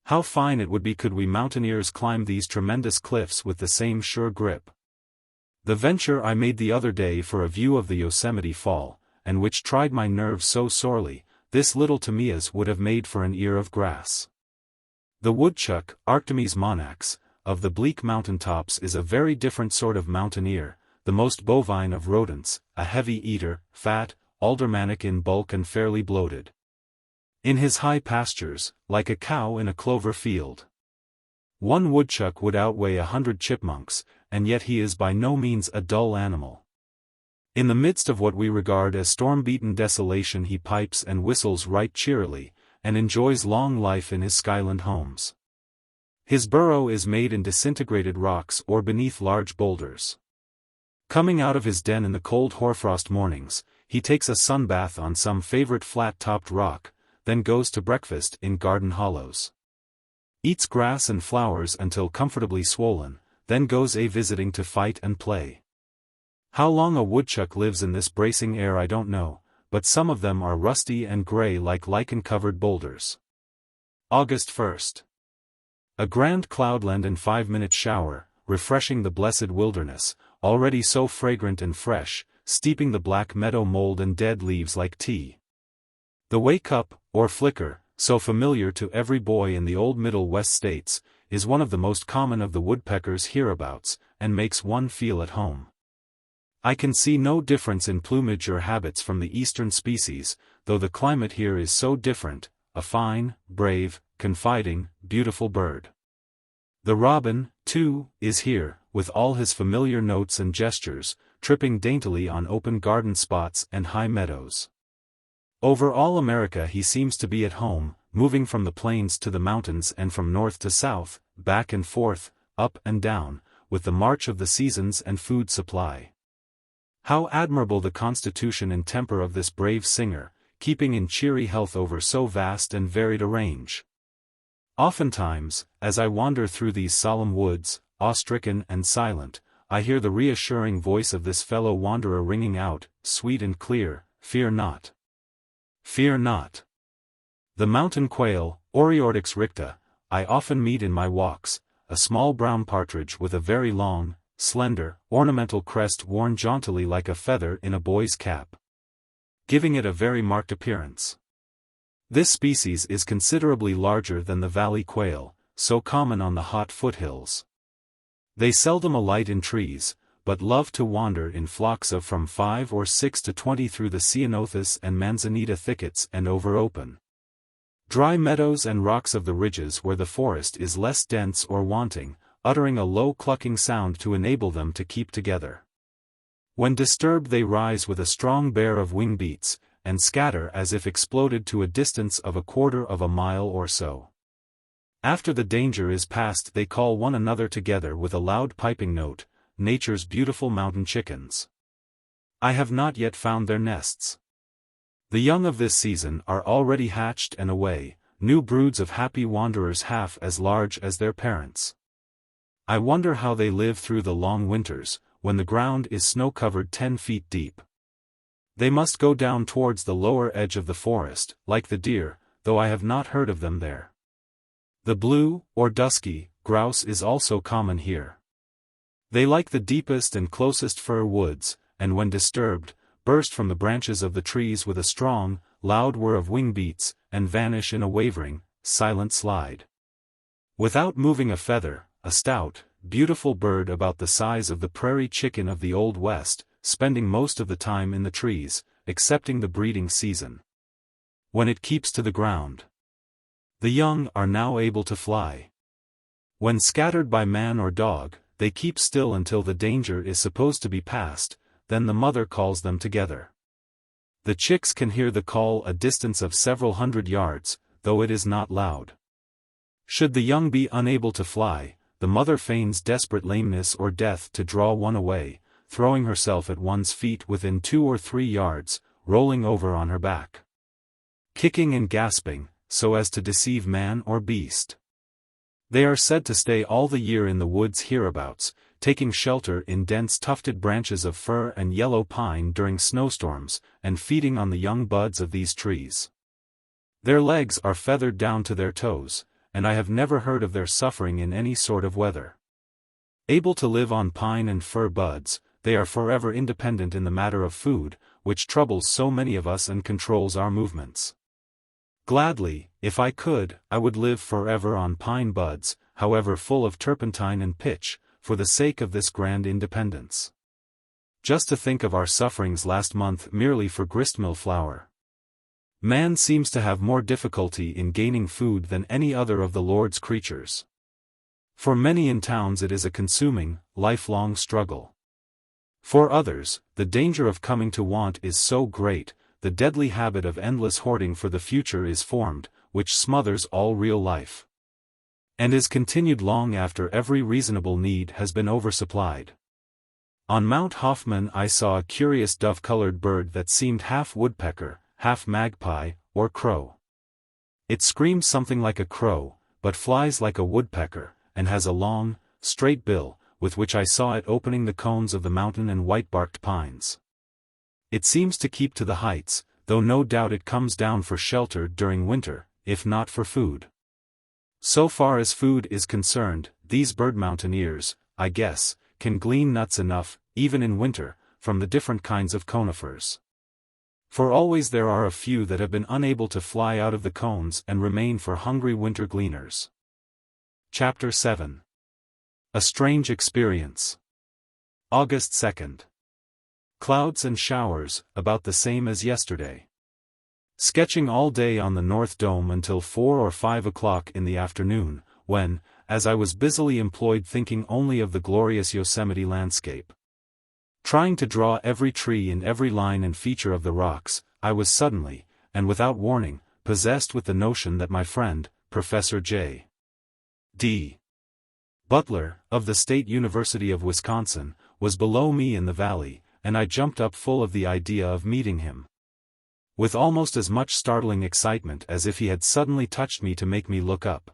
How fine it would be could we mountaineers climb these tremendous cliffs with the same sure grip. The venture I made the other day for a view of the Yosemite Fall, and which tried my nerves so sorely, this little Tamias would have made for an ear of grass. The woodchuck, Arctomys monax, of the bleak mountain tops is a very different sort of mountaineer, the most bovine of rodents, a heavy eater, fat, aldermanic in bulk and fairly bloated. In his high pastures, like a cow in a clover field. One woodchuck would outweigh 100 chipmunks, and yet he is by no means a dull animal. In the midst of what we regard as storm-beaten desolation he pipes and whistles right cheerily, and enjoys long life in his skyland homes. His burrow is made in disintegrated rocks or beneath large boulders. Coming out of his den in the cold hoarfrost mornings, he takes a sunbath on some favorite flat-topped rock, then goes to breakfast in garden hollows. Eats grass and flowers until comfortably swollen, then goes visiting to fight and play. How long a woodchuck lives in this bracing air I don't know, but some of them are rusty and gray like lichen-covered boulders. August 1st. A grand cloudland and 5-minute shower, refreshing the blessed wilderness, already so fragrant and fresh, steeping the black meadow mold and dead leaves like tea. The wake-up, or flicker, so familiar to every boy in the old Middle West states, is one of the most common of the woodpeckers hereabouts, and makes one feel at home. I can see no difference in plumage or habits from the eastern species, though the climate here is so different, a fine, brave, confiding, beautiful bird. The robin, too, is here, with all his familiar notes and gestures, tripping daintily on open garden spots and high meadows. Over all America he seems to be at home, moving from the plains to the mountains and from north to south, back and forth, up and down, with the march of the seasons and food supply. How admirable the constitution and temper of this brave singer, keeping in cheery health over so vast and varied a range. Oftentimes, as I wander through these solemn woods, awe-stricken and silent, I hear the reassuring voice of this fellow wanderer ringing out, sweet and clear, "Fear not. Fear not." The mountain quail, Oreordyx ricta, I often meet in my walks, a small brown partridge with a very long, slender, ornamental crest worn jauntily like a feather in a boy's cap, giving it a very marked appearance. This species is considerably larger than the valley quail, so common on the hot foothills. They seldom alight in trees, but love to wander in flocks of from 5 or 6 to 20 through the ceanothus and manzanita thickets and over open, dry meadows and rocks of the ridges where the forest is less dense or wanting, uttering a low clucking sound to enable them to keep together. When disturbed they rise with a strong bear of wing beats, and scatter as if exploded to a distance of 1/4 of a mile or so. After the danger is past they call one another together with a loud piping note, nature's beautiful mountain chickens. I have not yet found their nests. The young of this season are already hatched and away, new broods of happy wanderers half as large as their parents. I wonder how they live through the long winters, when the ground is snow-covered 10 feet deep. They must go down towards the lower edge of the forest, like the deer, though I have not heard of them there. The blue, or dusky, grouse is also common here. They like the deepest and closest fir woods, and when disturbed, burst from the branches of the trees with a strong, loud whir of wing beats, and vanish in a wavering, silent slide. Without moving a feather, a stout, beautiful bird about the size of the prairie chicken of the Old West, spending most of the time in the trees, excepting the breeding season, when it keeps to the ground. The young are now able to fly. When scattered by man or dog, they keep still until the danger is supposed to be past, then the mother calls them together. The chicks can hear the call a distance of several hundred yards, though it is not loud. Should the young be unable to fly, the mother feigns desperate lameness or death to draw one away, throwing herself at one's feet within 2 or 3 yards, rolling over on her back, kicking and gasping, so as to deceive man or beast. They are said to stay all the year in the woods hereabouts, taking shelter in dense tufted branches of fir and yellow pine during snowstorms, and feeding on the young buds of these trees. Their legs are feathered down to their toes, and I have never heard of their suffering in any sort of weather. Able to live on pine and fir buds, they are forever independent in the matter of food, which troubles so many of us and controls our movements. Gladly, if I could, I would live forever on pine buds, however full of turpentine and pitch, for the sake of this grand independence. Just to think of our sufferings last month merely for gristmill flour. Man seems to have more difficulty in gaining food than any other of the Lord's creatures. For many in towns it is a consuming, lifelong struggle. For others, the danger of coming to want is so great, the deadly habit of endless hoarding for the future is formed, which smothers all real life, and is continued long after every reasonable need has been oversupplied. On Mount Hoffman I saw a curious dove-colored bird that seemed half woodpecker, half magpie, or crow. It screams something like a crow, but flies like a woodpecker, and has a long, straight bill, with which I saw it opening the cones of the mountain and white-barked pines. It seems to keep to the heights, though no doubt it comes down for shelter during winter, if not for food. So far as food is concerned, these bird mountaineers, I guess, can glean nuts enough, even in winter, from the different kinds of conifers. For always there are a few that have been unable to fly out of the cones and remain for hungry winter gleaners. Chapter 7. A Strange Experience. August 2nd. Clouds and showers, about the same as yesterday. Sketching all day on the North Dome until 4 or 5 o'clock in the afternoon, when, as I was busily employed thinking only of the glorious Yosemite landscape, trying to draw every tree and every line and feature of the rocks, I was suddenly, and without warning, possessed with the notion that my friend, Professor J. D. Butler, of the State University of Wisconsin, was below me in the valley, and I jumped up full of the idea of meeting him. With almost as much startling excitement as if he had suddenly touched me to make me look up.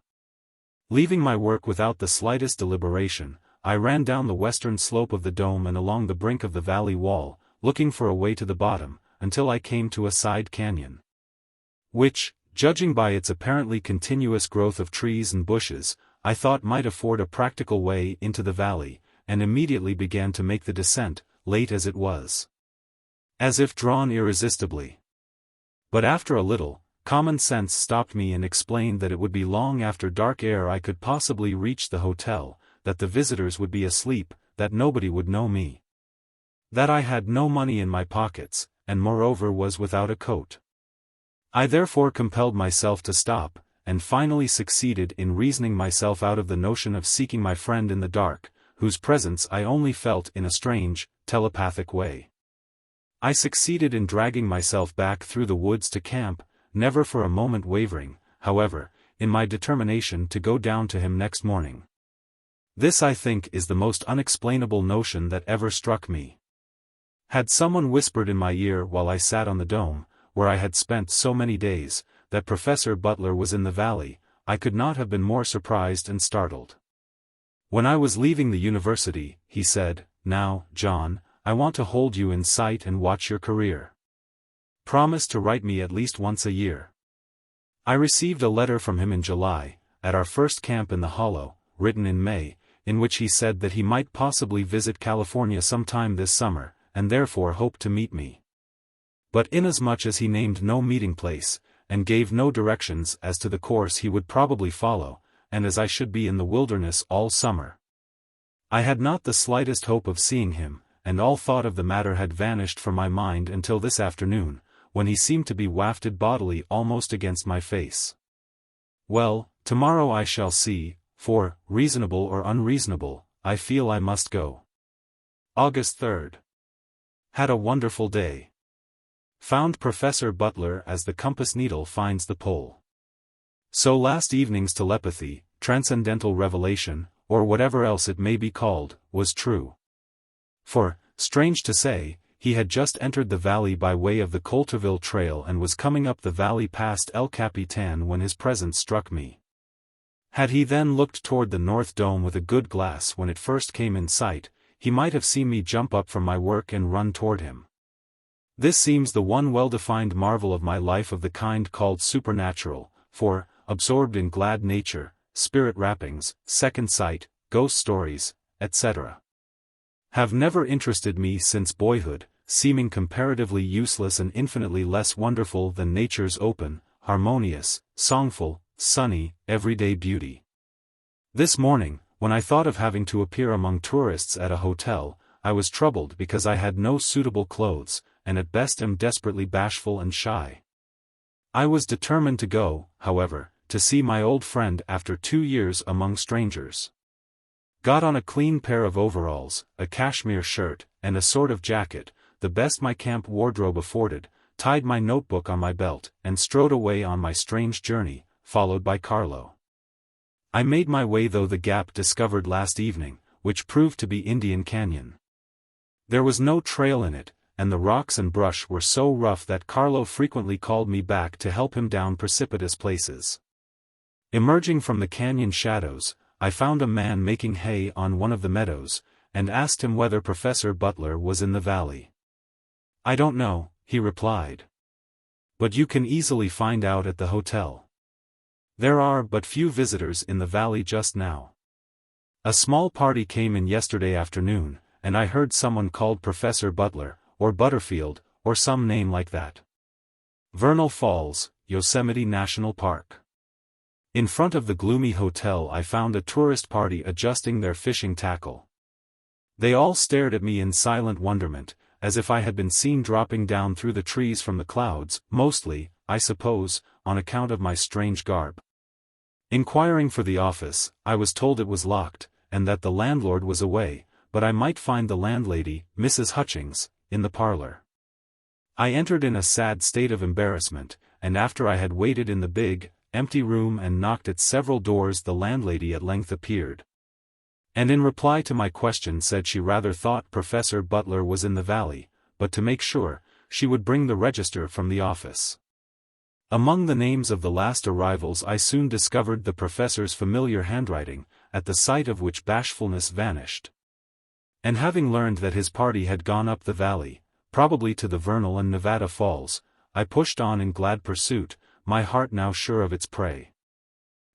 Leaving my work without the slightest deliberation, I ran down the western slope of the dome and along the brink of the valley wall, looking for a way to the bottom, until I came to a side canyon, which, judging by its apparently continuous growth of trees and bushes, I thought might afford a practical way into the valley, and immediately began to make the descent, late as it was, as if drawn irresistibly. But after a little, common sense stopped me and explained that it would be long after dark ere I could possibly reach the hotel, that the visitors would be asleep, that nobody would know me, that I had no money in my pockets, and moreover was without a coat. I therefore compelled myself to stop, and finally succeeded in reasoning myself out of the notion of seeking my friend in the dark, whose presence I only felt in a strange, telepathic way. I succeeded in dragging myself back through the woods to camp, never for a moment wavering, however, in my determination to go down to him next morning. This I think is the most unexplainable notion that ever struck me. Had someone whispered in my ear while I sat on the dome, where I had spent so many days, that Professor Butler was in the valley, I could not have been more surprised and startled. When I was leaving the university, he said, "Now, John, I want to hold you in sight and watch your career. Promise to write me at least once a year." I received a letter from him in July, at our first camp in the Hollow, written in May, in which he said that he might possibly visit California sometime this summer, and therefore hoped to meet me. But inasmuch as he named no meeting place, and gave no directions as to the course he would probably follow, and as I should be in the wilderness all summer, I had not the slightest hope of seeing him, and all thought of the matter had vanished from my mind until this afternoon, when he seemed to be wafted bodily almost against my face. Well, tomorrow I shall see, for, reasonable or unreasonable, I feel I must go. August 3rd. Had a wonderful day. Found Professor Butler as the compass needle finds the pole. So last evening's telepathy, transcendental revelation, or whatever else it may be called, was true. For, strange to say, he had just entered the valley by way of the Coulterville Trail and was coming up the valley past El Capitan when his presence struck me. Had he then looked toward the North Dome with a good glass when it first came in sight, he might have seen me jump up from my work and run toward him. This seems the one well-defined marvel of my life of the kind called supernatural, for, absorbed in glad nature, spirit rappings, second sight, ghost stories, etc., have never interested me since boyhood, seeming comparatively useless and infinitely less wonderful than nature's open, harmonious, songful, sunny, everyday beauty. This morning, when I thought of having to appear among tourists at a hotel, I was troubled because I had no suitable clothes, and at best am desperately bashful and shy. I was determined to go, however, to see my old friend after 2 years among strangers. Got on a clean pair of overalls, a cashmere shirt, and a sort of jacket, the best my camp wardrobe afforded, tied my notebook on my belt, and strode away on my strange journey, followed by Carlo. I made my way through the gap discovered last evening, which proved to be Indian Canyon. There was no trail in it, and the rocks and brush were so rough that Carlo frequently called me back to help him down precipitous places. Emerging from the canyon shadows, I found a man making hay on one of the meadows, and asked him whether Professor Butler was in the valley. "I don't know," he replied. "But you can easily find out at the hotel. There are but few visitors in the valley just now. A small party came in yesterday afternoon, and I heard someone called Professor Butler, or Butterfield, or some name like that. Vernal Falls, Yosemite National Park." In front of the gloomy hotel I found a tourist party adjusting their fishing tackle. They all stared at me in silent wonderment, as if I had been seen dropping down through the trees from the clouds, mostly, I suppose, on account of my strange garb. Inquiring for the office, I was told it was locked, and that the landlord was away, but I might find the landlady, Mrs. Hutchings, in the parlor. I entered in a sad state of embarrassment, and after I had waited in the big, empty room and knocked at several doors, the landlady at length appeared. And in reply to my question said she rather thought Professor Butler was in the valley, but to make sure, she would bring the register from the office. Among the names of the last arrivals I soon discovered the professor's familiar handwriting, at the sight of which bashfulness vanished. And having learned that his party had gone up the valley, probably to the Vernal and Nevada Falls, I pushed on in glad pursuit, my heart now sure of its prey.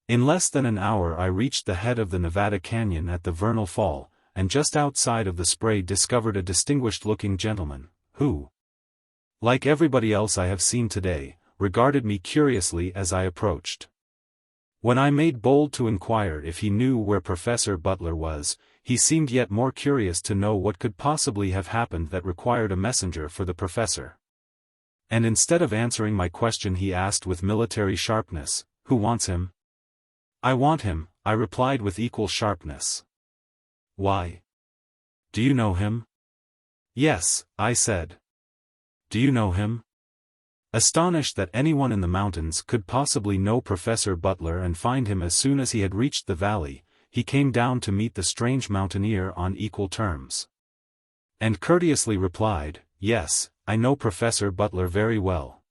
In less than an hour I reached the head of the Nevada Canyon at the Vernal Fall, and just outside of the spray discovered a distinguished-looking gentleman, who, like everybody else I have seen today, regarded me curiously as I approached. When I made bold to inquire if he knew where Professor Butler was, he seemed yet more curious to know what could possibly have happened that required a messenger for the professor. And instead of answering my question he asked with military sharpness, "Who wants him?" "I want him," I replied with equal sharpness. "Why? Do you know him?" "Yes," I said. "Do you know him?" Astonished that anyone in the mountains could possibly know Professor Butler and find him as soon as he had reached the valley, he came down to meet the strange mountaineer on equal terms. And courteously replied, "Yes, I know Professor Butler very well.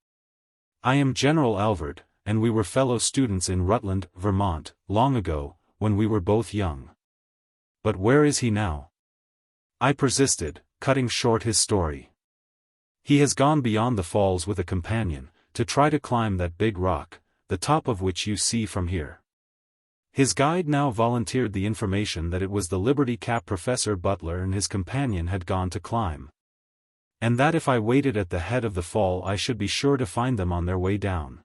I am General Alvord, and we were fellow students in Rutland, Vermont, long ago, when we were both young. But where is he now?" I persisted, cutting short his story. "He has gone beyond the falls with a companion, to try to climb that big rock, the top of which you see from here." His guide now volunteered the information that it was the Liberty Cap Professor Butler and his companion had gone to climb. And that if I waited at the head of the fall I should be sure to find them on their way down.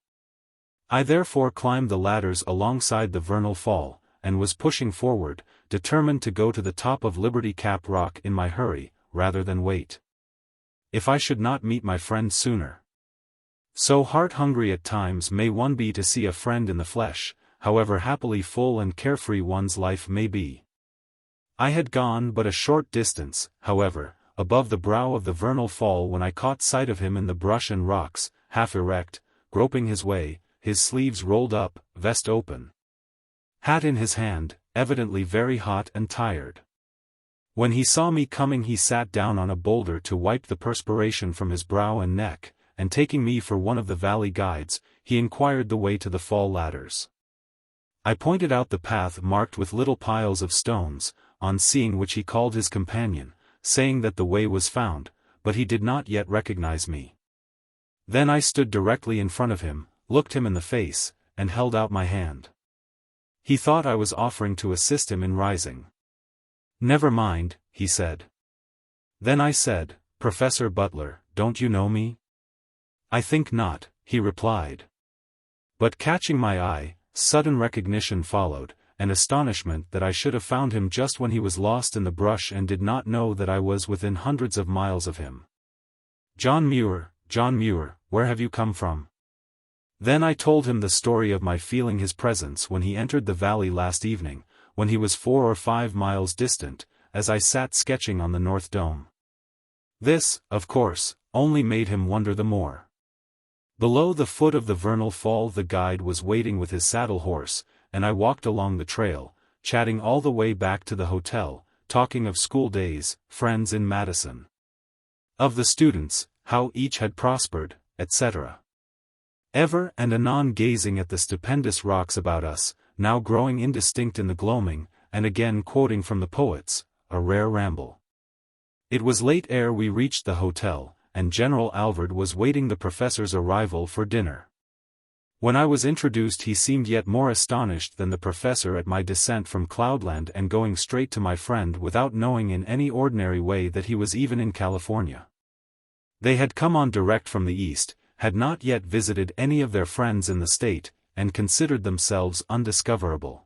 I therefore climbed the ladders alongside the Vernal Fall, and was pushing forward, determined to go to the top of Liberty Cap Rock in my hurry, rather than wait. If I should not meet my friend sooner. So heart-hungry at times may one be to see a friend in the flesh, however happily full and carefree one's life may be. I had gone but a short distance, however, above the brow of the Vernal Fall when I caught sight of him in the brush and rocks, half erect, groping his way, his sleeves rolled up, vest open, hat in his hand, evidently very hot and tired. When he saw me coming he sat down on a boulder to wipe the perspiration from his brow and neck, and taking me for one of the valley guides, he inquired the way to the fall ladders. I pointed out the path marked with little piles of stones, on seeing which he called his companion, saying that the way was found, but he did not yet recognize me. Then I stood directly in front of him, looked him in the face, and held out my hand. He thought I was offering to assist him in rising. "Never mind," he said. Then I said, "Professor Butler, don't you know me?" "I think not," he replied. But catching my eye, sudden recognition followed, and astonishment that I should have found him just when he was lost in the brush and did not know that I was within hundreds of miles of him. John Muir, where have you come from?" Then I told him the story of my feeling his presence when he entered the valley last evening, when he was 4 or 5 miles distant, as I sat sketching on the North Dome. This, of course, only made him wonder the more. Below the foot of the Vernal Fall the guide was waiting with his saddle horse, and I walked along the trail, chatting all the way back to the hotel, talking of school days, friends in Madison. Of the students, how each had prospered, etc. Ever and anon gazing at the stupendous rocks about us, now growing indistinct in the gloaming, and again quoting from the poets, a rare ramble. It was late ere we reached the hotel, and General Alvord was waiting the professor's arrival for dinner. When I was introduced he seemed yet more astonished than the professor at my descent from Cloudland and going straight to my friend without knowing in any ordinary way that he was even in California. They had come on direct from the east, had not yet visited any of their friends in the state, and considered themselves undiscoverable.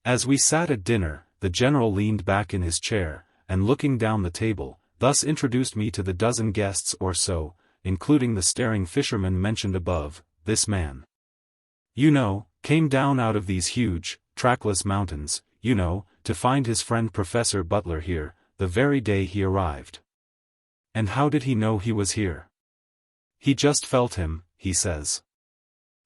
As we sat at dinner, the general leaned back in his chair, and looking down the table, thus introduced me to the dozen guests or so, including the staring fisherman mentioned above. This man, came down out of these huge, trackless mountains, to find his friend Professor Butler here, the very day he arrived. And how did he know he was here? He just felt him, he says.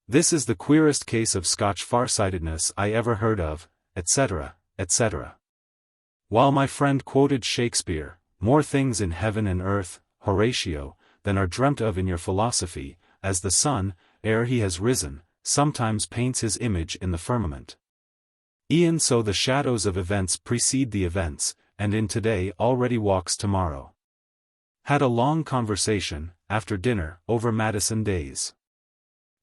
This is the queerest case of Scotch farsightedness I ever heard of, etc., etc. While my friend quoted Shakespeare, more things in heaven and earth, Horatio, than are dreamt of in your philosophy, as the sun, ere he has risen, sometimes paints his image in the firmament. E'en so the shadows of events precede the events, and in today already walks tomorrow. Had a long conversation, after dinner, over Madison days.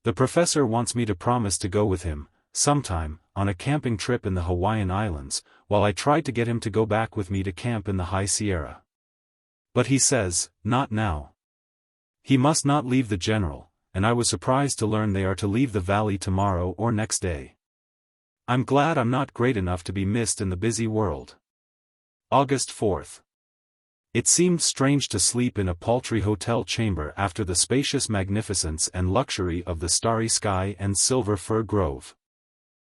The professor wants me to promise to go with him, sometime, on a camping trip in the Hawaiian Islands, while I tried to get him to go back with me to camp in the High Sierra. But he says, not now. He must not leave the general, and I was surprised to learn they are to leave the valley tomorrow or next day. I'm glad I'm not great enough to be missed in the busy world. August 4th. It seemed strange to sleep in a paltry hotel chamber after the spacious magnificence and luxury of the starry sky and silver fir grove.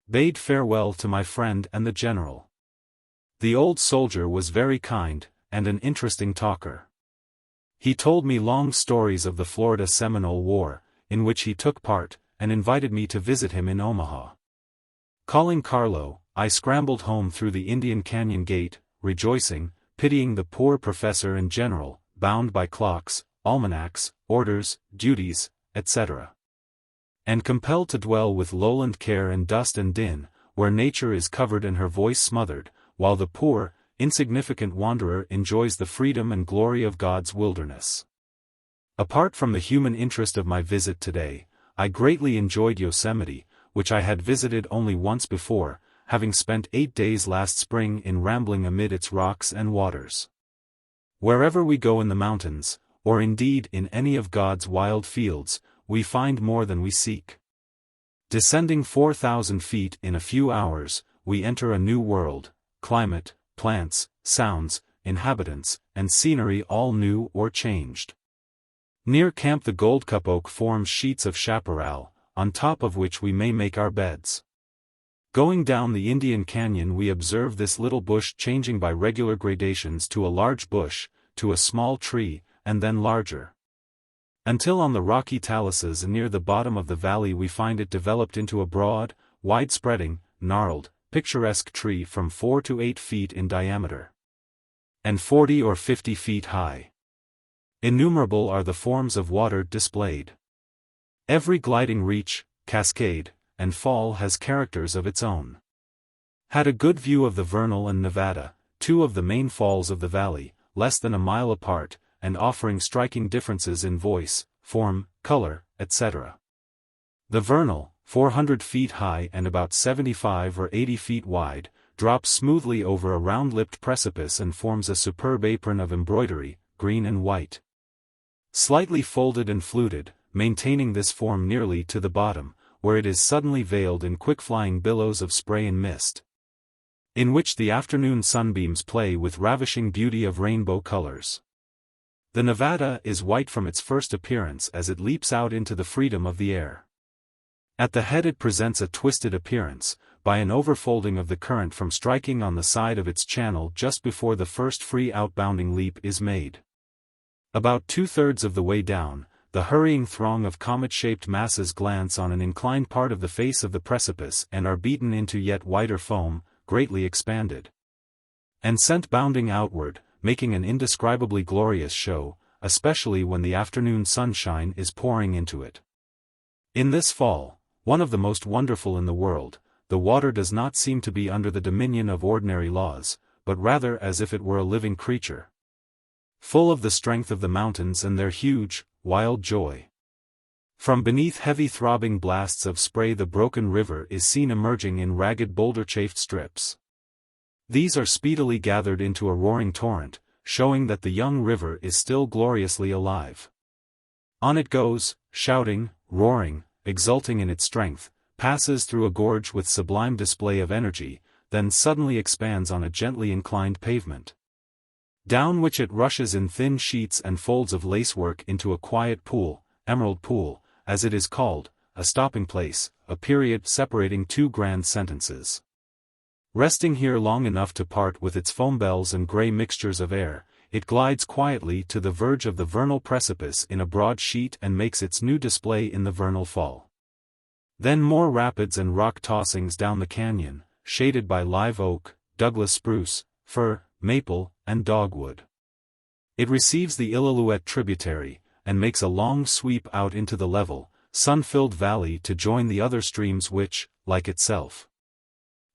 Bade farewell to my friend and the general. The old soldier was very kind, and an interesting talker. He told me long stories of the Florida Seminole War, in which he took part, and invited me to visit him in Omaha. Calling Carlo, I scrambled home through the Indian Canyon gate, rejoicing, pitying the poor professor and general, bound by clocks, almanacs, orders, duties, etc. And compelled to dwell with lowland care and dust and din, where nature is covered and her voice smothered, while the poor, insignificant wanderer enjoys the freedom and glory of God's wilderness. Apart from the human interest of my visit today, I greatly enjoyed Yosemite, which I had visited only once before, having spent 8 days last spring in rambling amid its rocks and waters. Wherever we go in the mountains, or indeed in any of God's wild fields, we find more than we seek. Descending 4,000 feet in a few hours, we enter a new world, climate, plants, sounds, inhabitants, and scenery all new or changed. Near camp the goldcup oak forms sheets of chaparral, on top of which we may make our beds. Going down the Indian Canyon we observe this little bush changing by regular gradations to a large bush, to a small tree, and then larger. Until on the rocky taluses near the bottom of the valley we find it developed into a broad, wide-spreading, gnarled, picturesque tree from 4 to 8 feet in diameter, and 40 or 50 feet high. Innumerable are the forms of water displayed. Every gliding reach, cascade, and fall has characters of its own. Had a good view of the Vernal and Nevada, 2 of the main falls of the valley, less than a mile apart, and offering striking differences in voice, form, color, etc. The Vernal, 400 feet high and about 75 or 80 feet wide, drops smoothly over a round-lipped precipice and forms a superb apron of embroidery, green and white. Slightly folded and fluted, maintaining this form nearly to the bottom, where it is suddenly veiled in quick-flying billows of spray and mist, in which the afternoon sunbeams play with ravishing beauty of rainbow colors. The Nevada is white from its first appearance as it leaps out into the freedom of the air. At the head it presents a twisted appearance, by an overfolding of the current from striking on the side of its channel just before the first free outbounding leap is made. About 2/3 of the way down, the hurrying throng of comet-shaped masses glance on an inclined part of the face of the precipice and are beaten into yet wider foam, greatly expanded, and sent bounding outward, making an indescribably glorious show, especially when the afternoon sunshine is pouring into it. In this fall, one of the most wonderful in the world, the water does not seem to be under the dominion of ordinary laws, but rather as if it were a living creature, full of the strength of the mountains and their huge, wild joy. From beneath heavy throbbing blasts of spray the broken river is seen emerging in ragged boulder-chafed strips. These are speedily gathered into a roaring torrent, showing that the young river is still gloriously alive. On it goes, shouting, roaring, exulting in its strength, passes through a gorge with sublime display of energy, then suddenly expands on a gently inclined pavement, down which it rushes in thin sheets and folds of lacework into a quiet pool, Emerald Pool, as it is called, a stopping place, a period separating two grand sentences. Resting here long enough to part with its foam bells and grey mixtures of air, it glides quietly to the verge of the vernal precipice in a broad sheet and makes its new display in the vernal fall. Then more rapids and rock tossings down the canyon, shaded by live oak, Douglas spruce, fir, maple, and dogwood. It receives the Illilouette tributary, and makes a long sweep out into the level, sun-filled valley to join the other streams which, like itself,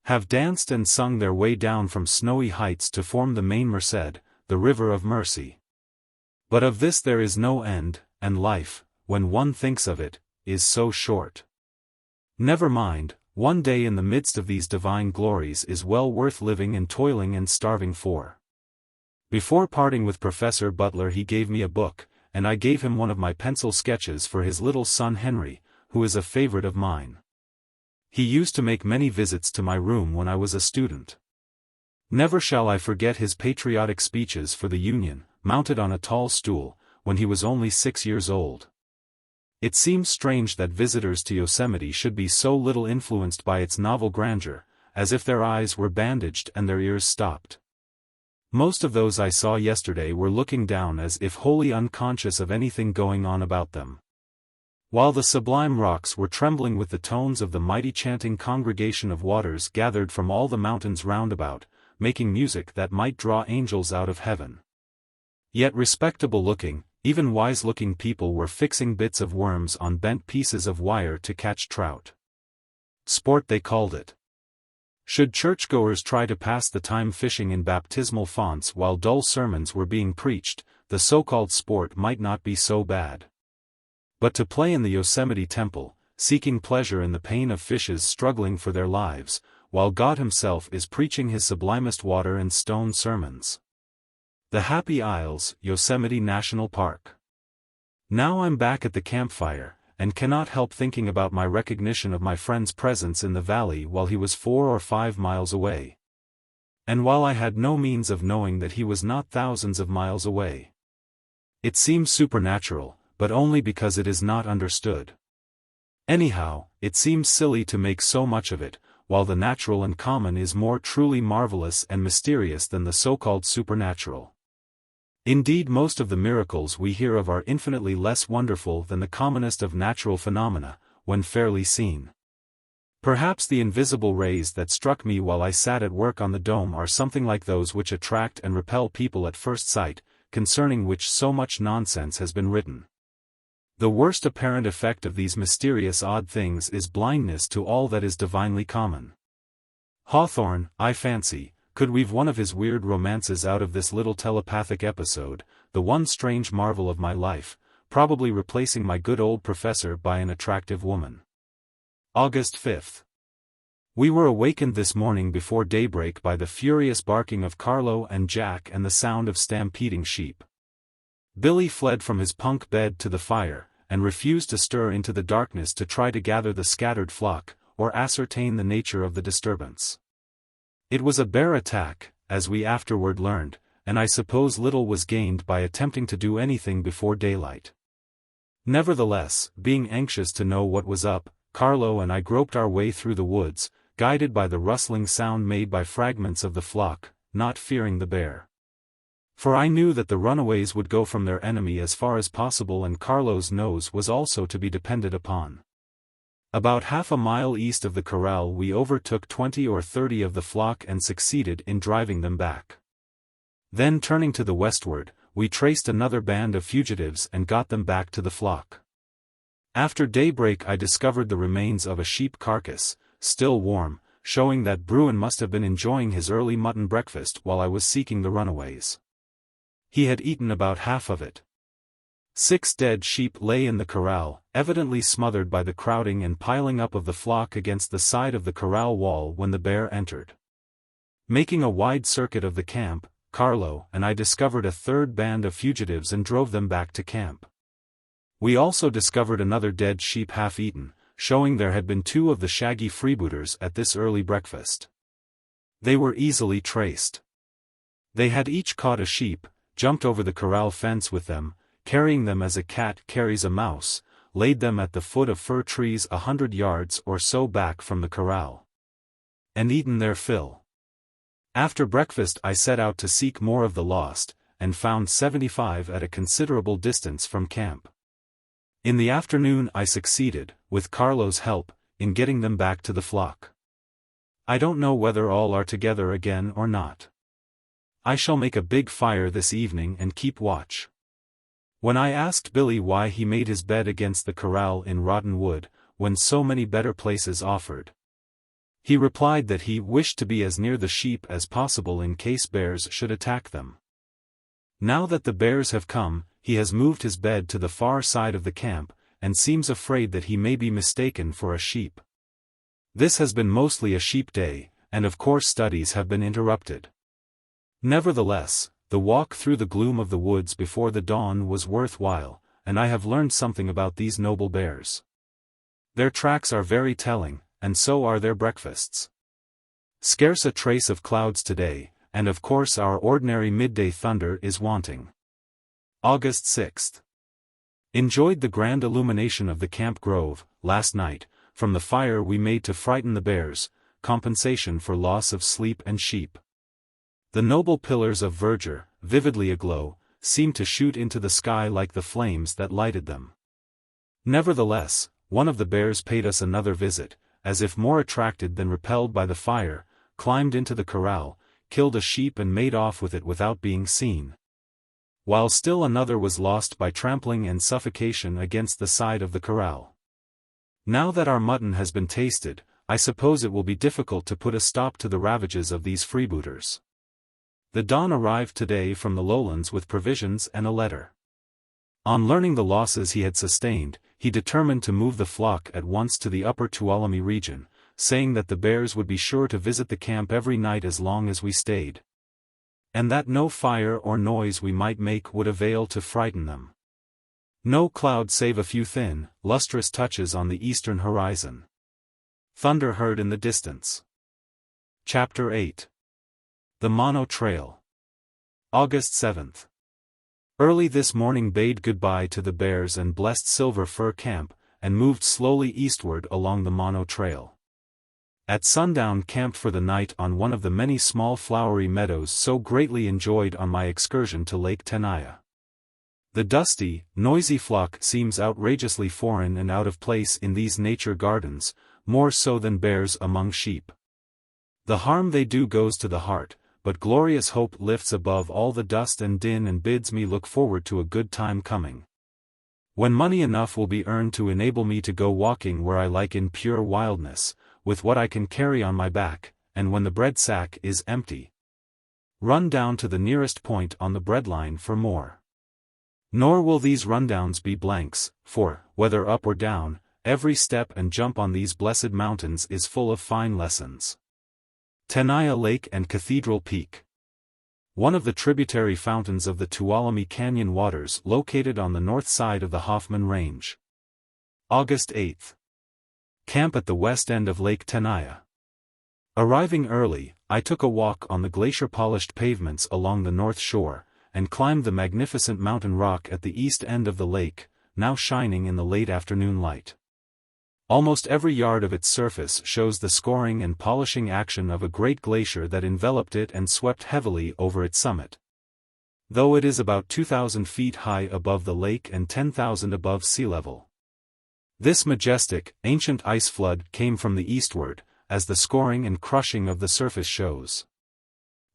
have danced and sung their way down from snowy heights to form the main Merced, the river of mercy. But of this there is no end, and life, when one thinks of it, is so short. Never mind, one day in the midst of these divine glories is well worth living and toiling and starving for. Before parting with Professor Butler he gave me a book, and I gave him one of my pencil sketches for his little son Henry, who is a favorite of mine. He used to make many visits to my room when I was a student. Never shall I forget his patriotic speeches for the Union, mounted on a tall stool, when he was only 6 years old. It seems strange that visitors to Yosemite should be so little influenced by its novel grandeur, as if their eyes were bandaged and their ears stopped. Most of those I saw yesterday were looking down as if wholly unconscious of anything going on about them, while the sublime rocks were trembling with the tones of the mighty chanting congregation of waters gathered from all the mountains round about, making music that might draw angels out of heaven. Yet respectable-looking, even wise-looking people were fixing bits of worms on bent pieces of wire to catch trout. Sport they called it. Should churchgoers try to pass the time fishing in baptismal fonts while dull sermons were being preached, the so-called sport might not be so bad. But to play in the Yosemite temple, seeking pleasure in the pain of fishes struggling for their lives, while God himself is preaching his sublimest water and stone sermons. The Happy Isles, Yosemite National Park. Now I'm back at the campfire, and cannot help thinking about my recognition of my friend's presence in the valley while he was 4 or 5 miles away. And while I had no means of knowing that he was not thousands of miles away. It seems supernatural, but only because it is not understood. Anyhow, it seems silly to make so much of it, while the natural and common is more truly marvelous and mysterious than the so-called supernatural. Indeed, most of the miracles we hear of are infinitely less wonderful than the commonest of natural phenomena, when fairly seen. Perhaps the invisible rays that struck me while I sat at work on the dome are something like those which attract and repel people at first sight, concerning which so much nonsense has been written. The worst apparent effect of these mysterious odd things is blindness to all that is divinely common. Hawthorne, I fancy, could weave one of his weird romances out of this little telepathic episode, the one strange marvel of my life, probably replacing my good old professor by an attractive woman. August 5th. We were awakened this morning before daybreak by the furious barking of Carlo and Jack and the sound of stampeding sheep. Billy fled from his punk bed to the fire, and refused to stir into the darkness to try to gather the scattered flock, or ascertain the nature of the disturbance. It was a bear attack, as we afterward learned, and I suppose little was gained by attempting to do anything before daylight. Nevertheless, being anxious to know what was up, Carlo and I groped our way through the woods, guided by the rustling sound made by fragments of the flock, not fearing the bear. For I knew that the runaways would go from their enemy as far as possible, and Carlo's nose was also to be depended upon. About half a mile east of the corral we overtook 20 or 30 of the flock and succeeded in driving them back. Then turning to the westward, we traced another band of fugitives and got them back to the flock. After daybreak I discovered the remains of a sheep carcass, still warm, showing that Bruin must have been enjoying his early mutton breakfast while I was seeking the runaways. He had eaten about half of it. 6 dead sheep lay in the corral, evidently smothered by the crowding and piling up of the flock against the side of the corral wall when the bear entered. Making a wide circuit of the camp, Carlo and I discovered a third band of fugitives and drove them back to camp. We also discovered another dead sheep half-eaten, showing there had been 2 of the shaggy freebooters at this early breakfast. They were easily traced. They had each caught a sheep, jumped over the corral fence with them, carrying them as a cat carries a mouse, laid them at the foot of fir trees 100 yards or so back from the corral, and eaten their fill. After breakfast I set out to seek more of the lost, and found 75 at a considerable distance from camp. In the afternoon I succeeded, with Carlo's help, in getting them back to the flock. I don't know whether all are together again or not. I shall make a big fire this evening and keep watch. When I asked Billy why he made his bed against the corral in rotten wood, when so many better places offered, he replied that he wished to be as near the sheep as possible in case bears should attack them. Now that the bears have come, he has moved his bed to the far side of the camp, and seems afraid that he may be mistaken for a sheep. This has been mostly a sheep day, and of course studies have been interrupted. Nevertheless, the walk through the gloom of the woods before the dawn was worthwhile, and I have learned something about these noble bears. Their tracks are very telling, and so are their breakfasts. Scarce a trace of clouds today, and of course our ordinary midday thunder is wanting. August 6th. Enjoyed the grand illumination of the camp grove, last night, from the fire we made to frighten the bears, compensation for loss of sleep and sheep. The noble pillars of verdure, vividly aglow, seemed to shoot into the sky like the flames that lighted them. Nevertheless, one of the bears paid us another visit, as if more attracted than repelled by the fire, climbed into the corral, killed a sheep and made off with it without being seen, while still another was lost by trampling and suffocation against the side of the corral. Now that our mutton has been tasted, I suppose it will be difficult to put a stop to the ravages of these freebooters. The Don arrived today from the Lowlands with provisions and a letter. On learning the losses he had sustained, he determined to move the flock at once to the upper Tuolumne region, saying that the bears would be sure to visit the camp every night as long as we stayed, and that no fire or noise we might make would avail to frighten them. No cloud save a few thin, lustrous touches on the eastern horizon. Thunder heard in the distance. Chapter 8. The Mono Trail. August 7th. Early this morning bade goodbye to the bears and blessed Silver Fir Camp, and moved slowly eastward along the Mono Trail. At sundown camped for the night on one of the many small flowery meadows so greatly enjoyed on my excursion to Lake Tenaya. The dusty, noisy flock seems outrageously foreign and out of place in these nature gardens, more so than bears among sheep. The harm they do goes to the heart, but glorious hope lifts above all the dust and din and bids me look forward to a good time coming, when money enough will be earned to enable me to go walking where I like in pure wildness, with what I can carry on my back, and when the bread sack is empty, run down to the nearest point on the bread line for more. Nor will these rundowns be blanks, for, whether up or down, every step and jump on these blessed mountains is full of fine lessons. Tenaya Lake and Cathedral Peak. One of the tributary fountains of the Tuolumne Canyon waters located on the north side of the Hoffman Range. August 8th. Camp at the west end of Lake Tenaya. Arriving early, I took a walk on the glacier-polished pavements along the north shore, and climbed the magnificent mountain rock at the east end of the lake, now shining in the late afternoon light. Almost every yard of its surface shows the scoring and polishing action of a great glacier that enveloped it and swept heavily over its summit. Though it is about 2,000 feet high above the lake and 10,000 above sea level. This majestic, ancient ice flood came from the eastward, as the scoring and crushing of the surface shows.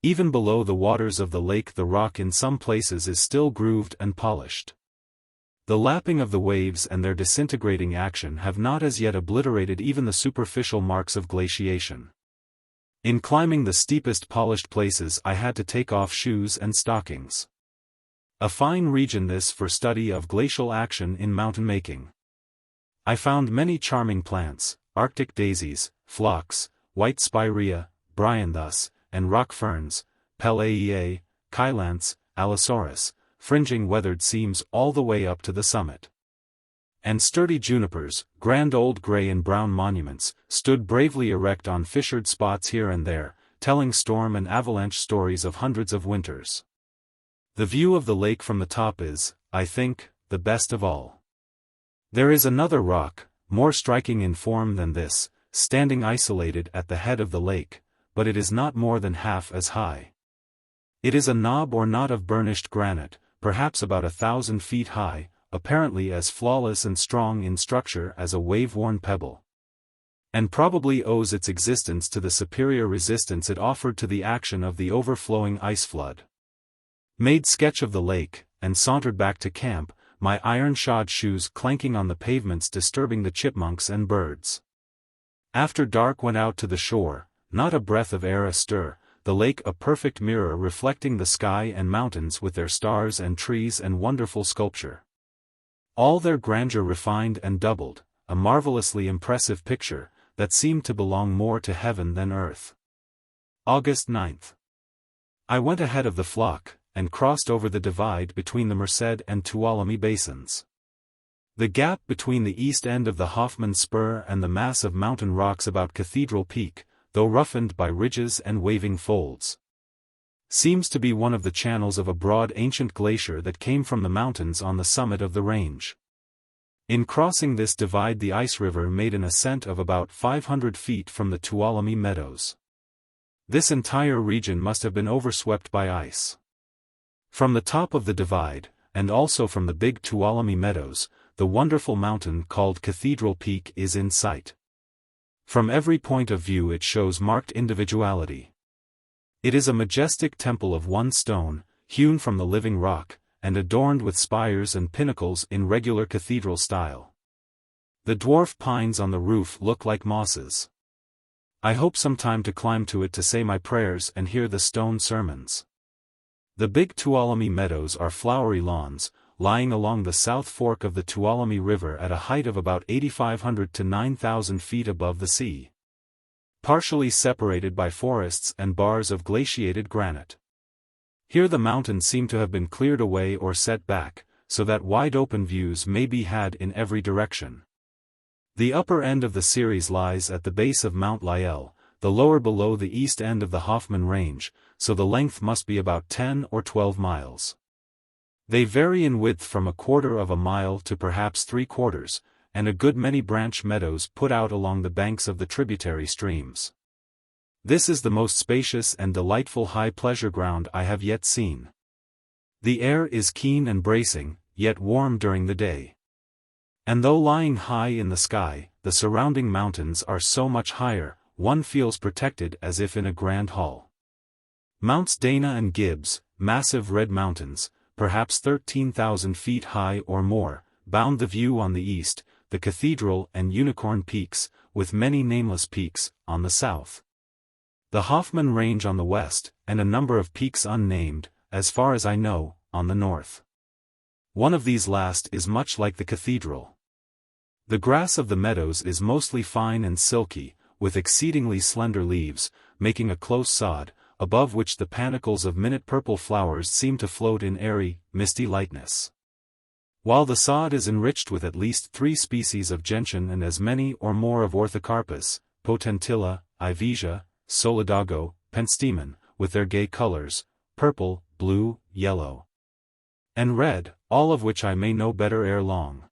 Even below the waters of the lake the rock in some places is still grooved and polished. The lapping of the waves and their disintegrating action have not as yet obliterated even the superficial marks of glaciation. In climbing the steepest polished places I had to take off shoes and stockings. A fine region this for study of glacial action in mountain making. I found many charming plants, Arctic daisies, phlox, white spirea, bryanthus, and rock ferns, Pelaea, Chylanthes, Allosaurus, fringing weathered seams all the way up to the summit. And sturdy junipers, grand old gray and brown monuments, stood bravely erect on fissured spots here and there, telling storm and avalanche stories of hundreds of winters. The view of the lake from the top is, I think, the best of all. There is another rock, more striking in form than this, standing isolated at the head of the lake, but it is not more than half as high. It is a knob or knot of burnished granite, perhaps about 1,000 feet high, apparently as flawless and strong in structure as a wave-worn pebble. And probably owes its existence to the superior resistance it offered to the action of the overflowing ice flood. Made sketch of the lake, and sauntered back to camp, my iron-shod shoes clanking on the pavements disturbing the chipmunks and birds. After dark went out to the shore, not a breath of air astir, the lake a perfect mirror reflecting the sky and mountains with their stars and trees and wonderful sculpture. All their grandeur refined and doubled, a marvelously impressive picture, that seemed to belong more to heaven than earth. August 9th. I went ahead of the flock, and crossed over the divide between the Merced and Tuolumne basins. The gap between the east end of the Hoffman spur and the mass of mountain rocks about Cathedral Peak, though roughened by ridges and waving folds, seems to be one of the channels of a broad ancient glacier that came from the mountains on the summit of the range. In crossing this divide the ice river made an ascent of about 500 feet from the Tuolumne meadows. This entire region must have been overswept by ice. From the top of the divide, and also from the big Tuolumne meadows, the wonderful mountain called Cathedral Peak is in sight. From every point of view it shows marked individuality. It is a majestic temple of one stone, hewn from the living rock, and adorned with spires and pinnacles in regular cathedral style. The dwarf pines on the roof look like mosses. I hope sometime to climb to it to say my prayers and hear the stone sermons. The big Tuolumne meadows are flowery lawns, lying along the south fork of the Tuolumne River at a height of about 8,500 to 9,000 feet above the sea. Partially separated by forests and bars of glaciated granite. Here the mountains seem to have been cleared away or set back, so that wide-open views may be had in every direction. The upper end of the series lies at the base of Mount Lyell, the lower below the east end of the Hoffman Range, so the length must be about 10 or 12 miles. They vary in width from 1/4 of a mile to perhaps 3/4, and a good many branch meadows put out along the banks of the tributary streams. This is the most spacious and delightful high pleasure ground I have yet seen. The air is keen and bracing, yet warm during the day. And though lying high in the sky, the surrounding mountains are so much higher, one feels protected as if in a grand hall. Mounts Dana and Gibbs, massive red mountains, perhaps 13,000 feet high or more, bound the view on the east, the Cathedral and Unicorn Peaks, with many nameless peaks, on the south. The Hoffman Range on the west, and a number of peaks unnamed, as far as I know, on the north. One of these last is much like the cathedral. The grass of the meadows is mostly fine and silky, with exceedingly slender leaves, making a close sod, above which the panicles of minute purple flowers seem to float in airy, misty lightness. While the sod is enriched with at least 3 species of gentian and as many or more of Orthocarpus, Potentilla, Ivesia, Solidago, Penstemon, with their gay colors, purple, blue, yellow, and red, all of which I may know better ere long.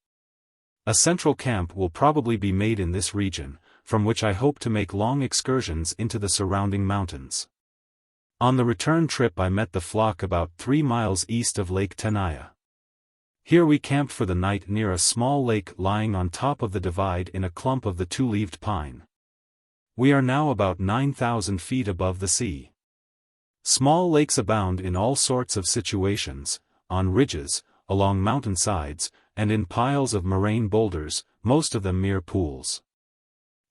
A central camp will probably be made in this region, from which I hope to make long excursions into the surrounding mountains. On the return trip I met the flock about 3 miles east of Lake Tenaya. Here we camped for the night near a small lake lying on top of the divide in a clump of the 2-leaved pine. We are now about 9,000 feet above the sea. Small lakes abound in all sorts of situations, on ridges, along mountain sides, and in piles of moraine boulders, most of them mere pools.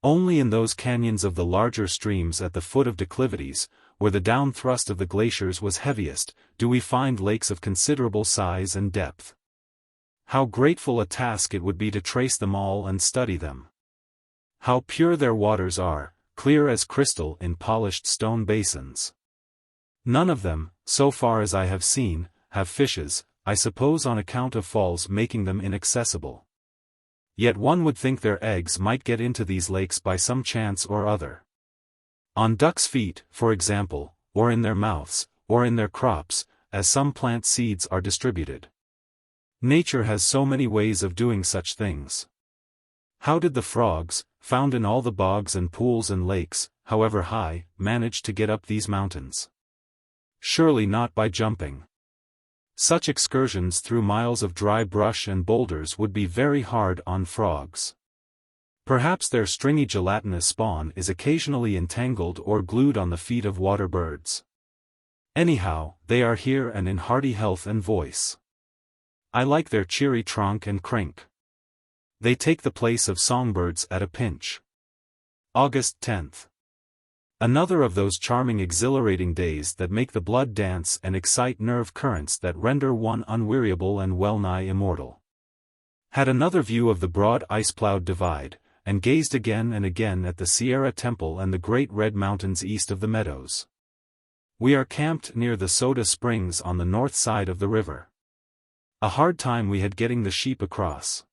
Only in those canyons of the larger streams at the foot of declivities, where the down-thrust of the glaciers was heaviest, do we find lakes of considerable size and depth. How grateful a task it would be to trace them all and study them. How pure their waters are, clear as crystal in polished stone basins. None of them, so far as I have seen, have fishes, I suppose on account of falls making them inaccessible. Yet one would think their eggs might get into these lakes by some chance or other. On ducks' feet, for example, or in their mouths, or in their crops, as some plant seeds are distributed. Nature has so many ways of doing such things. How did the frogs, found in all the bogs and pools and lakes, however high, manage to get up these mountains? Surely not by jumping. Such excursions through miles of dry brush and boulders would be very hard on frogs. Perhaps their stringy gelatinous spawn is occasionally entangled or glued on the feet of water birds. Anyhow, they are here and in hearty health and voice. I like their cheery tronk and crink. They take the place of songbirds at a pinch. August 10th. Another of those charming exhilarating days that make the blood dance and excite nerve currents that render one unweariable and well-nigh immortal. Had another view of the broad ice-plowed divide, and gazed again and again at the Sierra Temple and the great red mountains east of the meadows. We are camped near the Soda Springs on the north side of the river. A hard time we had getting the sheep across.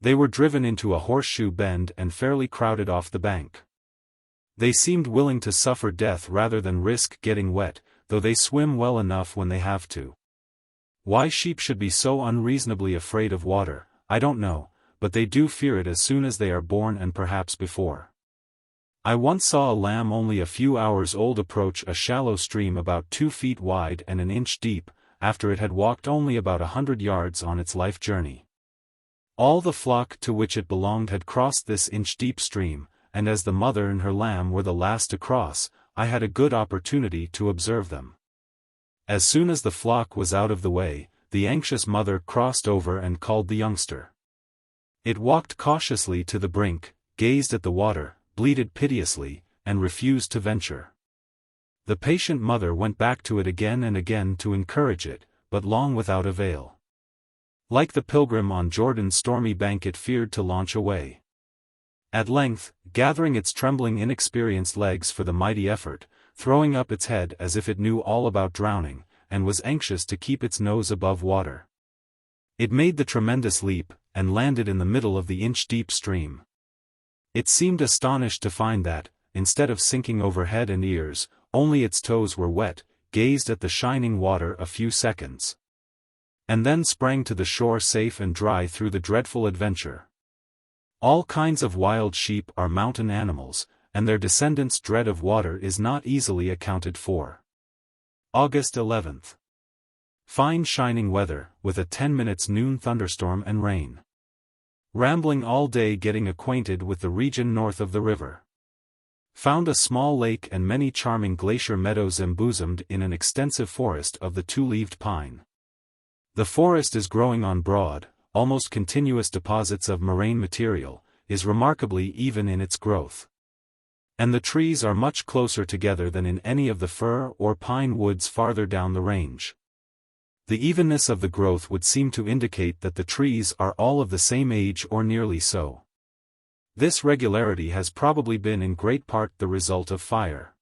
They were driven into a horseshoe bend and fairly crowded off the bank. They seemed willing to suffer death rather than risk getting wet, though they swim well enough when they have to. Why sheep should be so unreasonably afraid of water, I don't know, but they do fear it as soon as they are born and perhaps before. I once saw a lamb only a few hours old approach a shallow stream about 2 feet wide and an inch deep, after it had walked only about 100 yards on its life journey. All the flock to which it belonged had crossed this inch-deep stream, and as the mother and her lamb were the last to cross, I had a good opportunity to observe them. As soon as the flock was out of the way, the anxious mother crossed over and called the youngster. It walked cautiously to the brink, gazed at the water, bleated piteously, and refused to venture. The patient mother went back to it again and again to encourage it, but long without avail. Like the pilgrim on Jordan's stormy bank, it feared to launch away. At length, gathering its trembling inexperienced legs for the mighty effort, throwing up its head as if it knew all about drowning, and was anxious to keep its nose above water. It made the tremendous leap, and landed in the middle of the inch-deep stream. It seemed astonished to find that, instead of sinking over head and ears, only its toes were wet, gazed at the shining water a few seconds, and then sprang to the shore safe and dry through the dreadful adventure. All kinds of wild sheep are mountain animals, and their descendants' dread of water is not easily accounted for. August 11th. Fine shining weather, with a 10 minutes noon thunderstorm and rain. Rambling all day getting acquainted with the region north of the river. Found a small lake and many charming glacier meadows embosomed in an extensive forest of the two-leaved pine. The forest is growing on broad, almost continuous deposits of moraine material, is remarkably even in its growth. And the trees are much closer together than in any of the fir or pine woods farther down the range. The evenness of the growth would seem to indicate that the trees are all of the same age or nearly so. This regularity has probably been in great part the result of fire.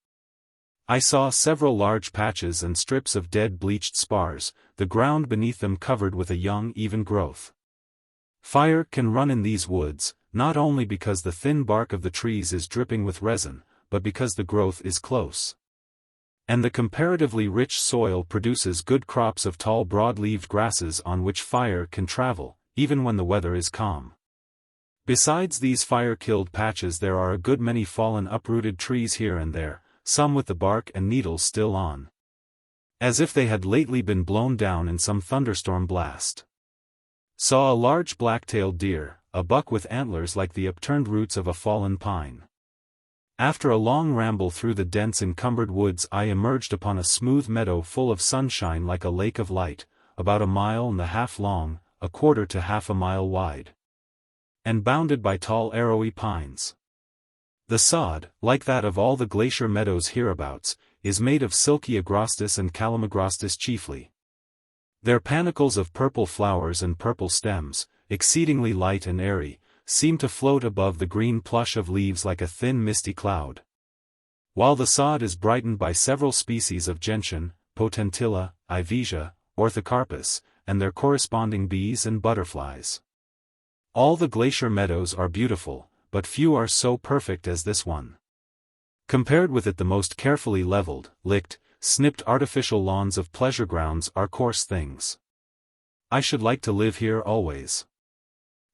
I saw several large patches and strips of dead bleached spars, the ground beneath them covered with a young even growth. Fire can run in these woods, not only because the thin bark of the trees is dripping with resin, but because the growth is close. And the comparatively rich soil produces good crops of tall broad-leaved grasses on which fire can travel, even when the weather is calm. Besides these fire-killed patches there are a good many fallen uprooted trees here and there, some with the bark and needles still on, as if they had lately been blown down in some thunderstorm blast. Saw a large black-tailed deer, a buck with antlers like the upturned roots of a fallen pine. After a long ramble through the dense encumbered woods, I emerged upon a smooth meadow full of sunshine like a lake of light, about 1.5 miles long, 1/4 to half a mile wide, and bounded by tall arrowy pines. The sod, like that of all the glacier meadows hereabouts, is made of silky agrostis and calamagrostis chiefly. Their panicles of purple flowers and purple stems, exceedingly light and airy, seem to float above the green plush of leaves like a thin misty cloud. While the sod is brightened by several species of gentian, potentilla, ivesia, orthocarpus, and their corresponding bees and butterflies. All the glacier meadows are beautiful, but few are so perfect as this one. Compared with it, the most carefully leveled, licked, snipped artificial lawns of pleasure grounds are coarse things. I should like to live here always.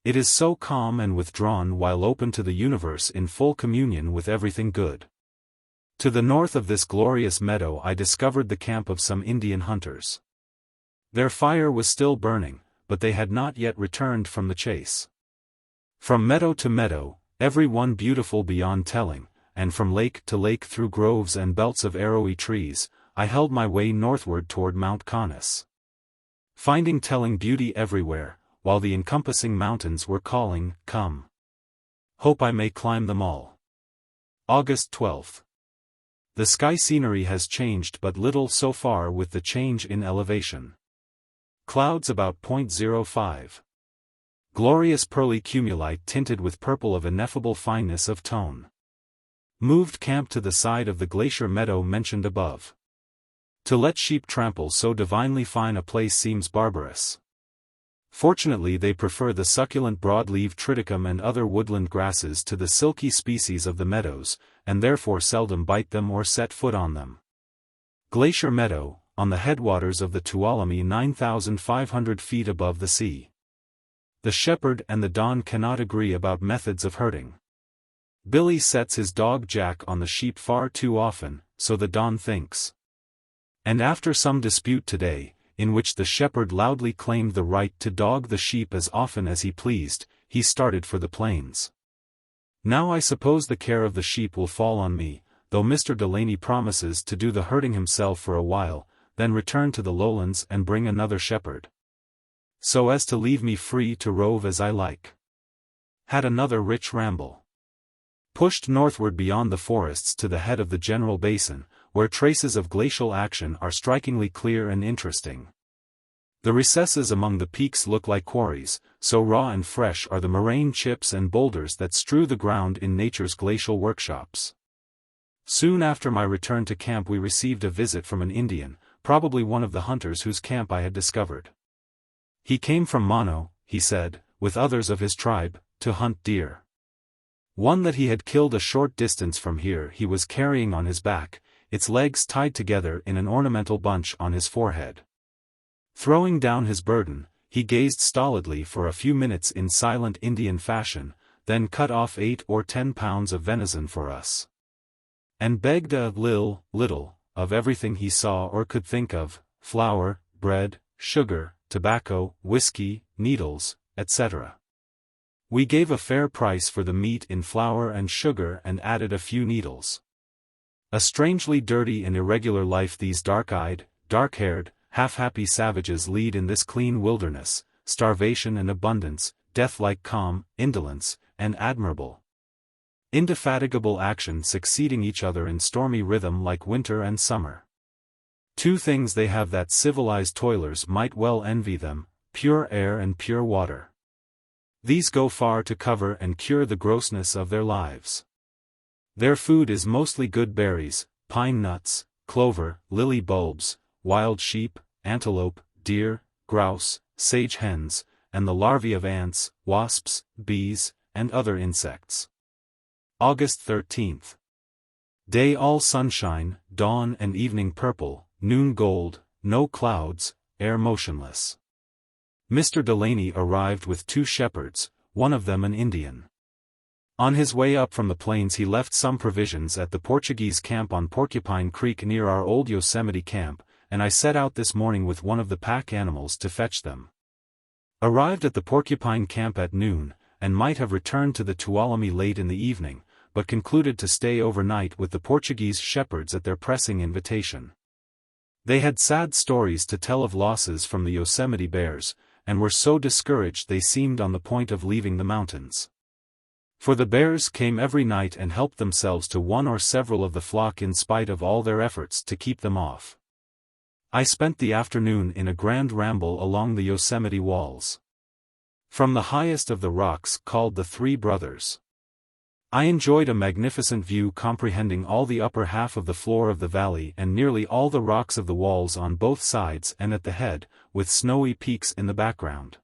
It is so calm and withdrawn while open to the universe in full communion with everything good. To the north of this glorious meadow I discovered the camp of some Indian hunters. Their fire was still burning, but they had not yet returned from the chase. From meadow to meadow, every one beautiful beyond telling, and from lake to lake through groves and belts of arrowy trees, I held my way northward toward Mount Conness. Finding telling beauty everywhere, while the encompassing mountains were calling, "Come." Hope I may climb them all. August 12. The sky scenery has changed but little so far with the change in elevation. Clouds about 0.05. Glorious pearly cumuli tinted with purple of ineffable fineness of tone. Moved camp to the side of the glacier meadow mentioned above. To let sheep trample so divinely fine a place seems barbarous. Fortunately they prefer the succulent broadleaf triticum and other woodland grasses to the silky species of the meadows, and therefore seldom bite them or set foot on them. Glacier Meadow, on the headwaters of the Tuolumne 9,500 feet above the sea. The shepherd and the Don cannot agree about methods of herding. Billy sets his dog Jack on the sheep far too often, so the Don thinks. And after some dispute today, in which the shepherd loudly claimed the right to dog the sheep as often as he pleased, he started for the plains. Now I suppose the care of the sheep will fall on me, though Mr. Delaney promises to do the herding himself for a while, then return to the lowlands and bring another shepherd, so as to leave me free to rove as I like. Had another rich ramble. Pushed northward beyond the forests to the head of the general basin, where traces of glacial action are strikingly clear and interesting. The recesses among the peaks look like quarries, so raw and fresh are the moraine chips and boulders that strew the ground in nature's glacial workshops. Soon after my return to camp we received a visit from an Indian, probably one of the hunters whose camp I had discovered. He came from Mono, he said, with others of his tribe, to hunt deer. One that he had killed a short distance from here he was carrying on his back, its legs tied together in an ornamental bunch on his forehead. Throwing down his burden, he gazed stolidly for a few minutes in silent Indian fashion, then cut off 8 or 10 pounds of venison for us. And begged a little, of everything he saw or could think of, flour, bread, sugar, tobacco, whiskey, needles, etc. We gave a fair price for the meat in flour and sugar and added a few needles. A strangely dirty and irregular life these dark-eyed, dark-haired, half-happy savages lead in this clean wilderness, starvation and abundance, death-like calm, indolence, and admirable, indefatigable action succeeding each other in stormy rhythm like winter and summer. Two things they have that civilized toilers might well envy them, pure air and pure water. These go far to cover and cure the grossness of their lives. Their food is mostly good berries, pine nuts, clover, lily bulbs, wild sheep, antelope, deer, grouse, sage hens, and the larvae of ants, wasps, bees, and other insects. August 13th. Day all sunshine, dawn and evening purple, noon gold, no clouds, air motionless. Mr. Delaney arrived with 2 shepherds, one of them an Indian. On his way up from the plains he left some provisions at the Portuguese camp on Porcupine Creek near our old Yosemite camp, and I set out this morning with one of the pack animals to fetch them. Arrived at the Porcupine Camp at noon, and might have returned to the Tuolumne late in the evening, but concluded to stay overnight with the Portuguese shepherds at their pressing invitation. They had sad stories to tell of losses from the Yosemite bears, and were so discouraged they seemed on the point of leaving the mountains. For the bears came every night and helped themselves to one or several of the flock in spite of all their efforts to keep them off. I spent the afternoon in a grand ramble along the Yosemite walls. From the highest of the rocks called the Three Brothers, I enjoyed a magnificent view comprehending all the upper half of the floor of the valley and nearly all the rocks of the walls on both sides and at the head, with snowy peaks in the background.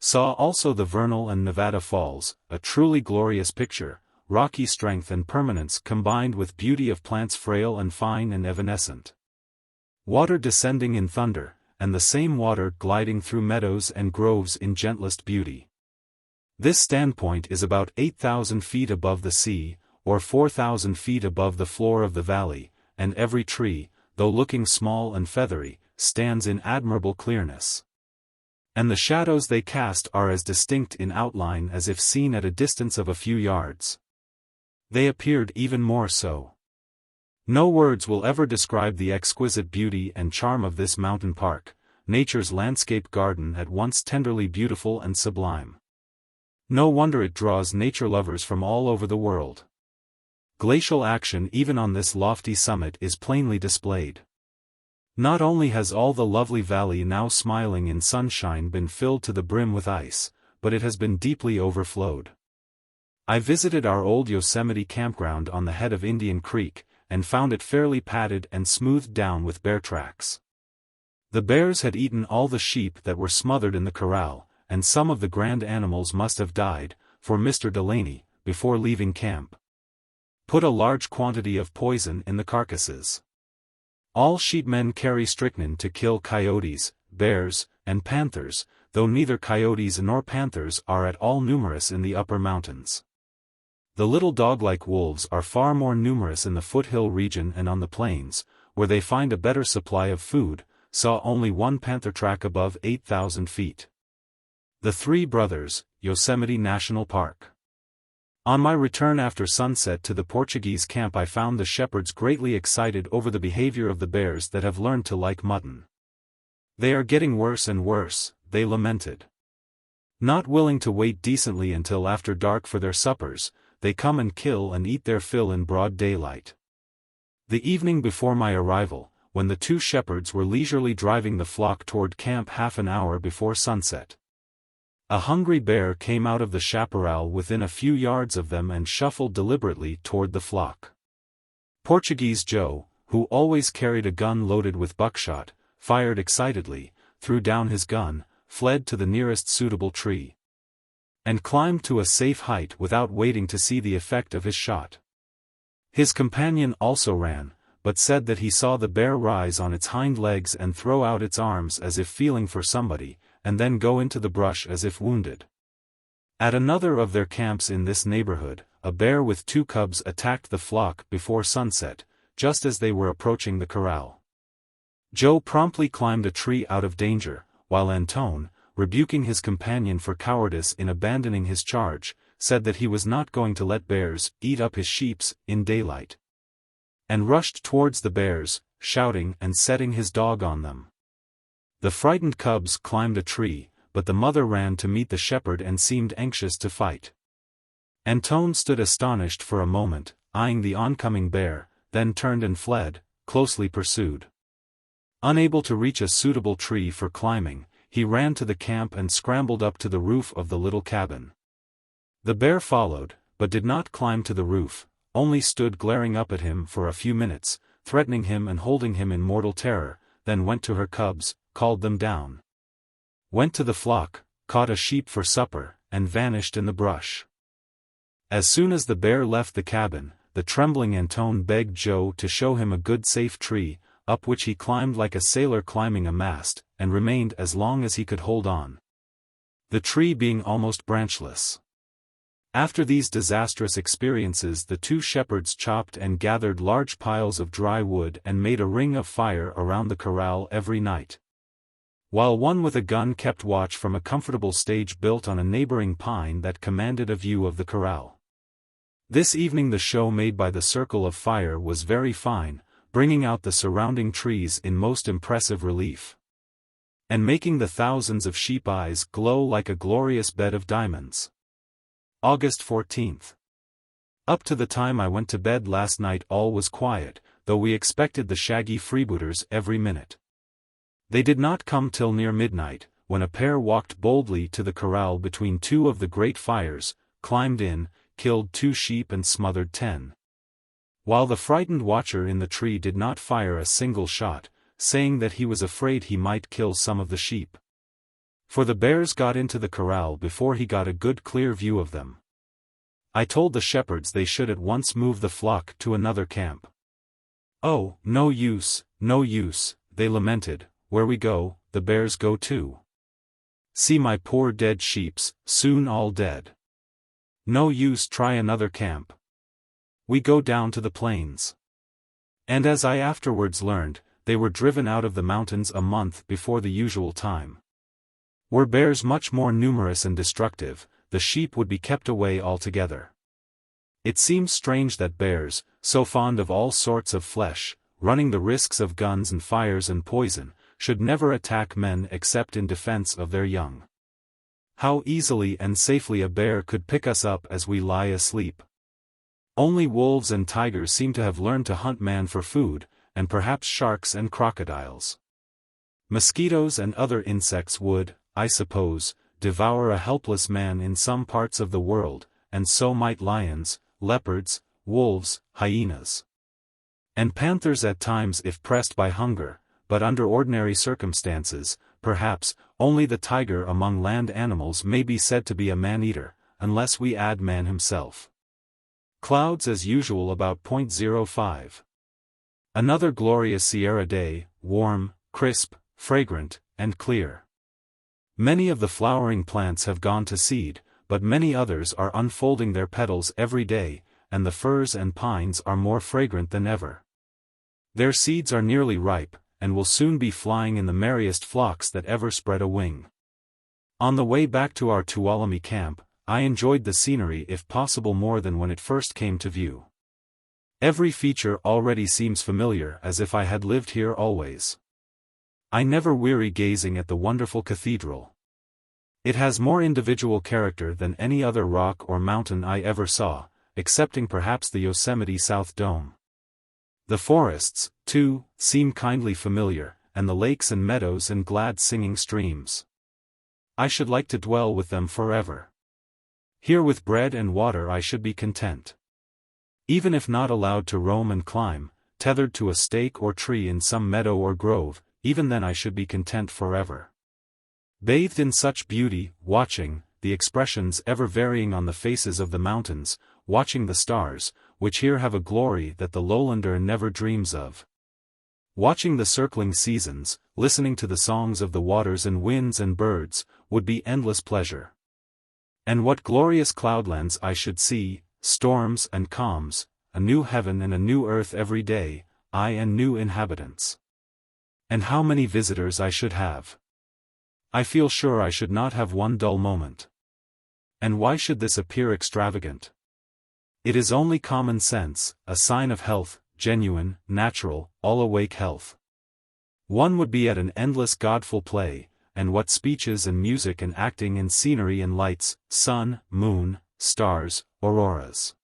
Saw also the Vernal and Nevada Falls, a truly glorious picture, rocky strength and permanence combined with beauty of plants frail and fine and evanescent. Water descending in thunder, and the same water gliding through meadows and groves in gentlest beauty. This standpoint is about 8,000 feet above the sea, or 4,000 feet above the floor of the valley, and every tree, though looking small and feathery, stands in admirable clearness. And the shadows they cast are as distinct in outline as if seen at a distance of a few yards. They appeared even more so. No words will ever describe the exquisite beauty and charm of this mountain park, nature's landscape garden at once tenderly beautiful and sublime. No wonder it draws nature lovers from all over the world. Glacial action even on this lofty summit is plainly displayed. Not only has all the lovely valley now smiling in sunshine been filled to the brim with ice, but it has been deeply overflowed. I visited our old Yosemite campground on the head of Indian Creek, and found it fairly padded and smoothed down with bear tracks. The bears had eaten all the sheep that were smothered in the corral, and some of the grand animals must have died, for Mr. Delaney, before leaving camp, put a large quantity of poison in the carcasses. All sheepmen carry strychnine to kill coyotes, bears, and panthers, though neither coyotes nor panthers are at all numerous in the upper mountains. The little dog-like wolves are far more numerous in the foothill region and on the plains, where they find a better supply of food. Saw only one panther track above 8,000 feet. The Three Brothers, Yosemite National Park. On my return after sunset to the Portuguese camp I found the shepherds greatly excited over the behavior of the bears that have learned to like mutton. They are getting worse and worse, they lamented. Not willing to wait decently until after dark for their suppers, they come and kill and eat their fill in broad daylight. The evening before my arrival, when the two shepherds were leisurely driving the flock toward camp half an hour before sunset, a hungry bear came out of the chaparral within a few yards of them and shuffled deliberately toward the flock. Portuguese Joe, who always carried a gun loaded with buckshot, fired excitedly, threw down his gun, fled to the nearest suitable tree, and climbed to a safe height without waiting to see the effect of his shot. His companion also ran, but said that he saw the bear rise on its hind legs and throw out its arms as if feeling for somebody, and then go into the brush as if wounded. At another of their camps in this neighborhood, a bear with two cubs attacked the flock before sunset, just as they were approaching the corral. Joe promptly climbed a tree out of danger, while Antone, rebuking his companion for cowardice in abandoning his charge, said that he was not going to let bears eat up his sheeps in daylight, and rushed towards the bears, shouting and setting his dog on them. The frightened cubs climbed a tree, but the mother ran to meet the shepherd and seemed anxious to fight. Antone stood astonished for a moment, eyeing the oncoming bear, then turned and fled, closely pursued. Unable to reach a suitable tree for climbing, he ran to the camp and scrambled up to the roof of the little cabin. The bear followed, but did not climb to the roof, only stood glaring up at him for a few minutes, threatening him and holding him in mortal terror, then went to her cubs, called them down, went to the flock, caught a sheep for supper, and vanished in the brush. As soon as the bear left the cabin, the trembling Antone begged Joe to show him a good safe tree, up which he climbed like a sailor climbing a mast, and remained as long as he could hold on, the tree being almost branchless. After these disastrous experiences the two shepherds chopped and gathered large piles of dry wood and made a ring of fire around the corral every night, while one with a gun kept watch from a comfortable stage built on a neighboring pine that commanded a view of the corral. This evening the show made by the circle of fire was very fine, bringing out the surrounding trees in most impressive relief, and making the thousands of sheep eyes glow like a glorious bed of diamonds. August 14th. Up to the time I went to bed last night all was quiet, though we expected the shaggy freebooters every minute. They did not come till near midnight, when a pair walked boldly to the corral between two of the great fires, climbed in, killed 2 sheep and smothered 10. While the frightened watcher in the tree did not fire a single shot, saying that he was afraid he might kill some of the sheep. For the bears got into the corral before he got a good clear view of them. I told the shepherds they should at once move the flock to another camp. "Oh, no use, they lamented, where we go, the bears go too. See my poor dead sheeps, soon all dead. No use try another camp. We go down to the plains." And as I afterwards learned, they were driven out of the mountains a month before the usual time. Were bears much more numerous and destructive, the sheep would be kept away altogether. It seems strange that bears, so fond of all sorts of flesh, running the risks of guns and fires and poison, should never attack men except in defense of their young. How easily and safely a bear could pick us up as we lie asleep. Only wolves and tigers seem to have learned to hunt man for food, and perhaps sharks and crocodiles. Mosquitoes and other insects would, I suppose, devour a helpless man in some parts of the world, and so might lions, leopards, wolves, hyenas, and panthers at times if pressed by hunger, but under ordinary circumstances, perhaps, only the tiger among land animals may be said to be a man-eater, unless we add man himself. Clouds as usual about .05. Another glorious Sierra day, warm, crisp, fragrant, and clear. Many of the flowering plants have gone to seed, but many others are unfolding their petals every day, and the firs and pines are more fragrant than ever. Their seeds are nearly ripe, and will soon be flying in the merriest flocks that ever spread a wing. On the way back to our Tuolumne Camp, I enjoyed the scenery if possible more than when it first came to view. Every feature already seems familiar as if I had lived here always. I never weary gazing at the wonderful cathedral. It has more individual character than any other rock or mountain I ever saw, excepting perhaps the Yosemite South Dome. The forests, too, seem kindly familiar, and the lakes and meadows and glad singing streams. I should like to dwell with them forever. Here with bread and water I should be content. Even if not allowed to roam and climb, tethered to a stake or tree in some meadow or grove, even then I should be content forever. Bathed in such beauty, watching, the expressions ever varying on the faces of the mountains, watching the stars, which here have a glory that the lowlander never dreams of. Watching the circling seasons, listening to the songs of the waters and winds and birds, would be endless pleasure. And what glorious cloudlands I should see, storms and calms, a new heaven and a new earth every day, aye and new inhabitants. And how many visitors I should have. I feel sure I should not have one dull moment. And why should this appear extravagant? It is only common sense, a sign of health, genuine, natural, all-awake health. One would be at an endless godful play, and what speeches and music and acting and scenery and lights, sun, moon, stars, auroras.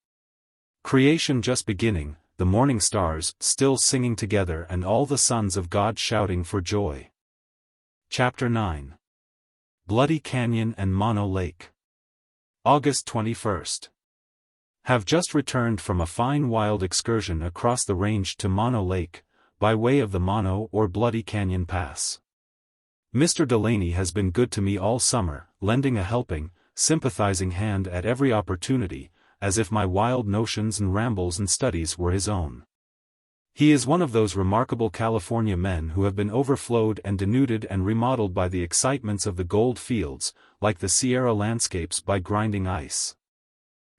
Creation just beginning, the morning stars still singing together and all the sons of God shouting for joy. Chapter 9. Bloody Canyon and Mono Lake. August 21st. Have just returned from a fine wild excursion across the range to Mono Lake, by way of the Mono or Bloody Canyon Pass. Mr. Delaney has been good to me all summer, lending a helping, sympathizing hand at every opportunity, as if my wild notions and rambles and studies were his own. He is one of those remarkable California men who have been overflowed and denuded and remodeled by the excitements of the gold fields, like the Sierra landscapes by grinding ice.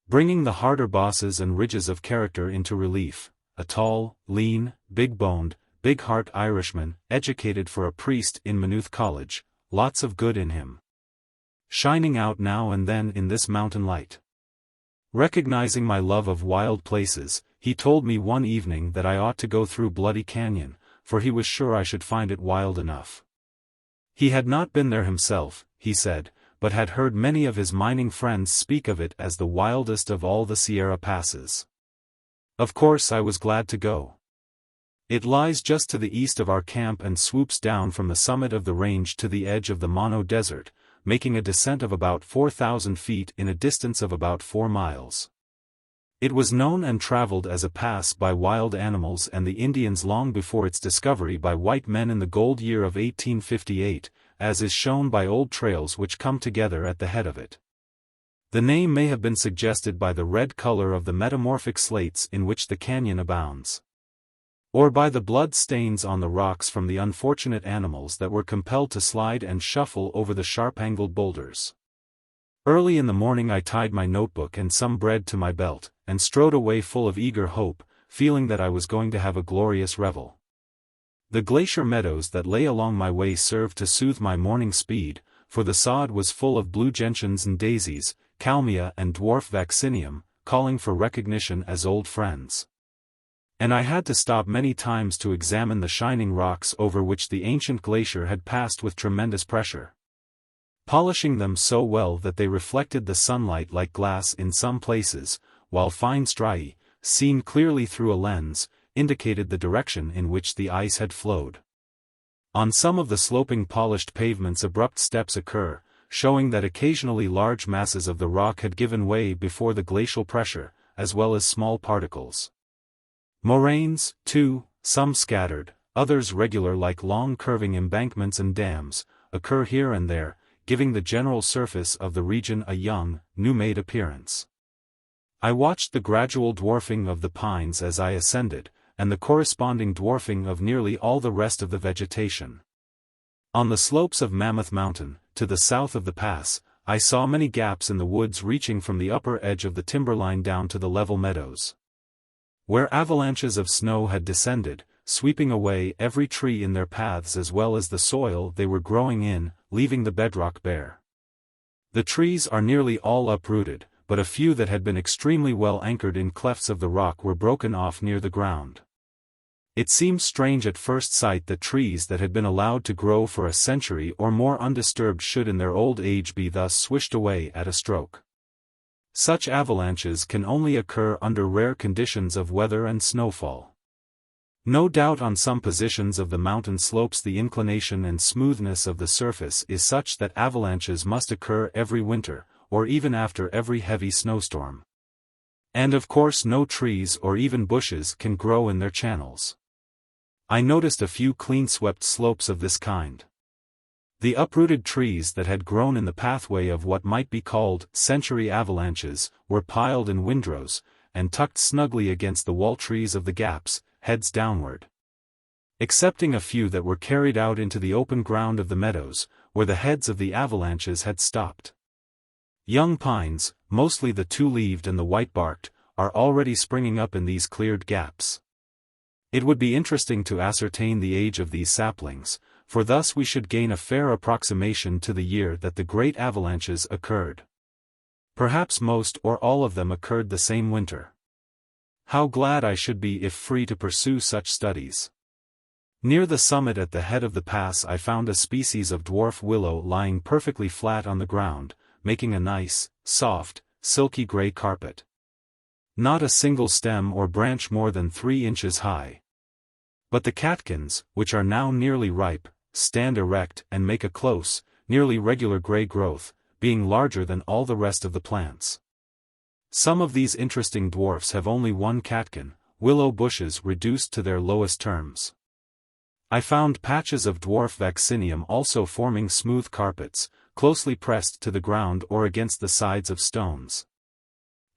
Bringing the harder bosses and ridges of character into relief, a tall, lean, big-boned, big-heart Irishman, educated for a priest in Maynooth College, lots of good in him. Shining out now and then in this mountain light. Recognizing my love of wild places, he told me one evening that I ought to go through Bloody Canyon, for he was sure I should find it wild enough. He had not been there himself, he said, but had heard many of his mining friends speak of it as the wildest of all the Sierra passes. Of course I was glad to go. It lies just to the east of our camp and swoops down from the summit of the range to the edge of the Mono Desert, making a descent of about 4,000 feet in a distance of about 4 miles. It was known and traveled as a pass by wild animals and the Indians long before its discovery by white men in the gold year of 1858, as is shown by old trails which come together at the head of it. The name may have been suggested by the red color of the metamorphic slates in which the canyon abounds, or by the blood stains on the rocks from the unfortunate animals that were compelled to slide and shuffle over the sharp-angled boulders. Early in the morning I tied my notebook and some bread to my belt, and strode away full of eager hope, feeling that I was going to have a glorious revel. The glacier meadows that lay along my way served to soothe my morning speed, for the sod was full of blue gentians and daisies, kalmia and dwarf vaccinium, calling for recognition as old friends. And I had to stop many times to examine the shining rocks over which the ancient glacier had passed with tremendous pressure, polishing them so well that they reflected the sunlight like glass in some places, while fine striae, seen clearly through a lens, indicated the direction in which the ice had flowed. On some of the sloping polished pavements abrupt steps occur, showing that occasionally large masses of the rock had given way before the glacial pressure, as well as small particles. Moraines, too, some scattered, others regular like long curving embankments and dams, occur here and there, giving the general surface of the region a young, new-made appearance. I watched the gradual dwarfing of the pines as I ascended, and the corresponding dwarfing of nearly all the rest of the vegetation. On the slopes of Mammoth Mountain, to the south of the pass, I saw many gaps in the woods reaching from the upper edge of the timberline down to the level meadows, where avalanches of snow had descended, sweeping away every tree in their paths as well as the soil they were growing in, leaving the bedrock bare. The trees are nearly all uprooted, but a few that had been extremely well anchored in clefts of the rock were broken off near the ground. It seems strange at first sight that trees that had been allowed to grow for a century or more undisturbed should in their old age be thus swished away at a stroke. Such avalanches can only occur under rare conditions of weather and snowfall. No doubt on some positions of the mountain slopes the inclination and smoothness of the surface is such that avalanches must occur every winter, or even after every heavy snowstorm. And of course no trees or even bushes can grow in their channels. I noticed a few clean-swept slopes of this kind. The uprooted trees that had grown in the pathway of what might be called century avalanches were piled in windrows, and tucked snugly against the wall trees of the gaps, heads downward. Excepting a few that were carried out into the open ground of the meadows, where the heads of the avalanches had stopped. Young pines, mostly the two-leaved and the white-barked, are already springing up in these cleared gaps. It would be interesting to ascertain the age of these saplings, for thus we should gain a fair approximation to the year that the great avalanches occurred. Perhaps most or all of them occurred the same winter. How glad I should be if free to pursue such studies. Near the summit at the head of the pass I found a species of dwarf willow lying perfectly flat on the ground, making a nice, soft, silky gray carpet. Not a single stem or branch more than 3 inches high. But the catkins, which are now nearly ripe, stand erect and make a close, nearly regular gray growth, being larger than all the rest of the plants. Some of these interesting dwarfs have only one catkin, willow bushes reduced to their lowest terms. I found patches of dwarf vaccinium also forming smooth carpets, closely pressed to the ground or against the sides of stones,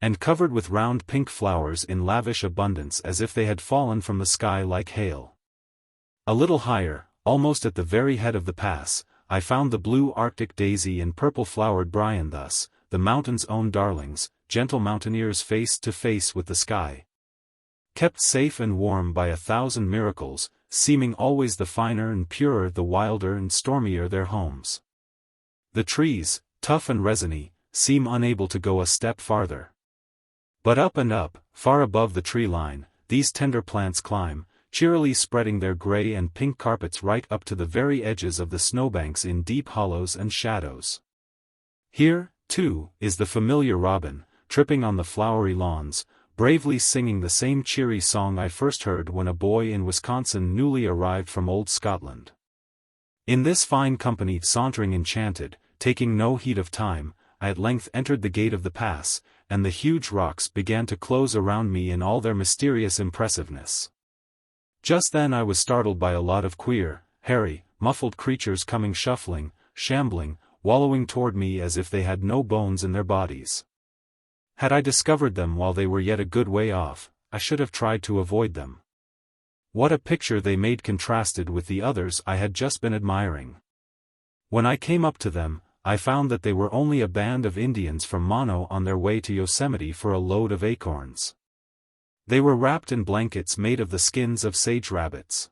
and covered with round pink flowers in lavish abundance as if they had fallen from the sky like hail. A little higher, almost at the very head of the pass, I found the blue Arctic daisy and purple-flowered bryanthus, the mountain's own darlings, gentle mountaineers face to face with the sky, kept safe and warm by 1,000 miracles, seeming always the finer and purer the wilder and stormier their homes. The trees, tough and resiny, seem unable to go a step farther. But up and up, far above the tree line, these tender plants climb, cheerily spreading their gray and pink carpets right up to the very edges of the snowbanks in deep hollows and shadows. Here, too, is the familiar robin, tripping on the flowery lawns, bravely singing the same cheery song I first heard when a boy in Wisconsin newly arrived from old Scotland. In this fine company sauntering enchanted, taking no heed of time, I at length entered the gate of the pass, and the huge rocks began to close around me in all their mysterious impressiveness. Just then I was startled by a lot of queer, hairy, muffled creatures coming shuffling, shambling, wallowing toward me as if they had no bones in their bodies. Had I discovered them while they were yet a good way off, I should have tried to avoid them. What a picture they made contrasted with the others I had just been admiring. When I came up to them, I found that they were only a band of Indians from Mono on their way to Yosemite for a load of acorns. They were wrapped in blankets made of the skins of sage rabbits.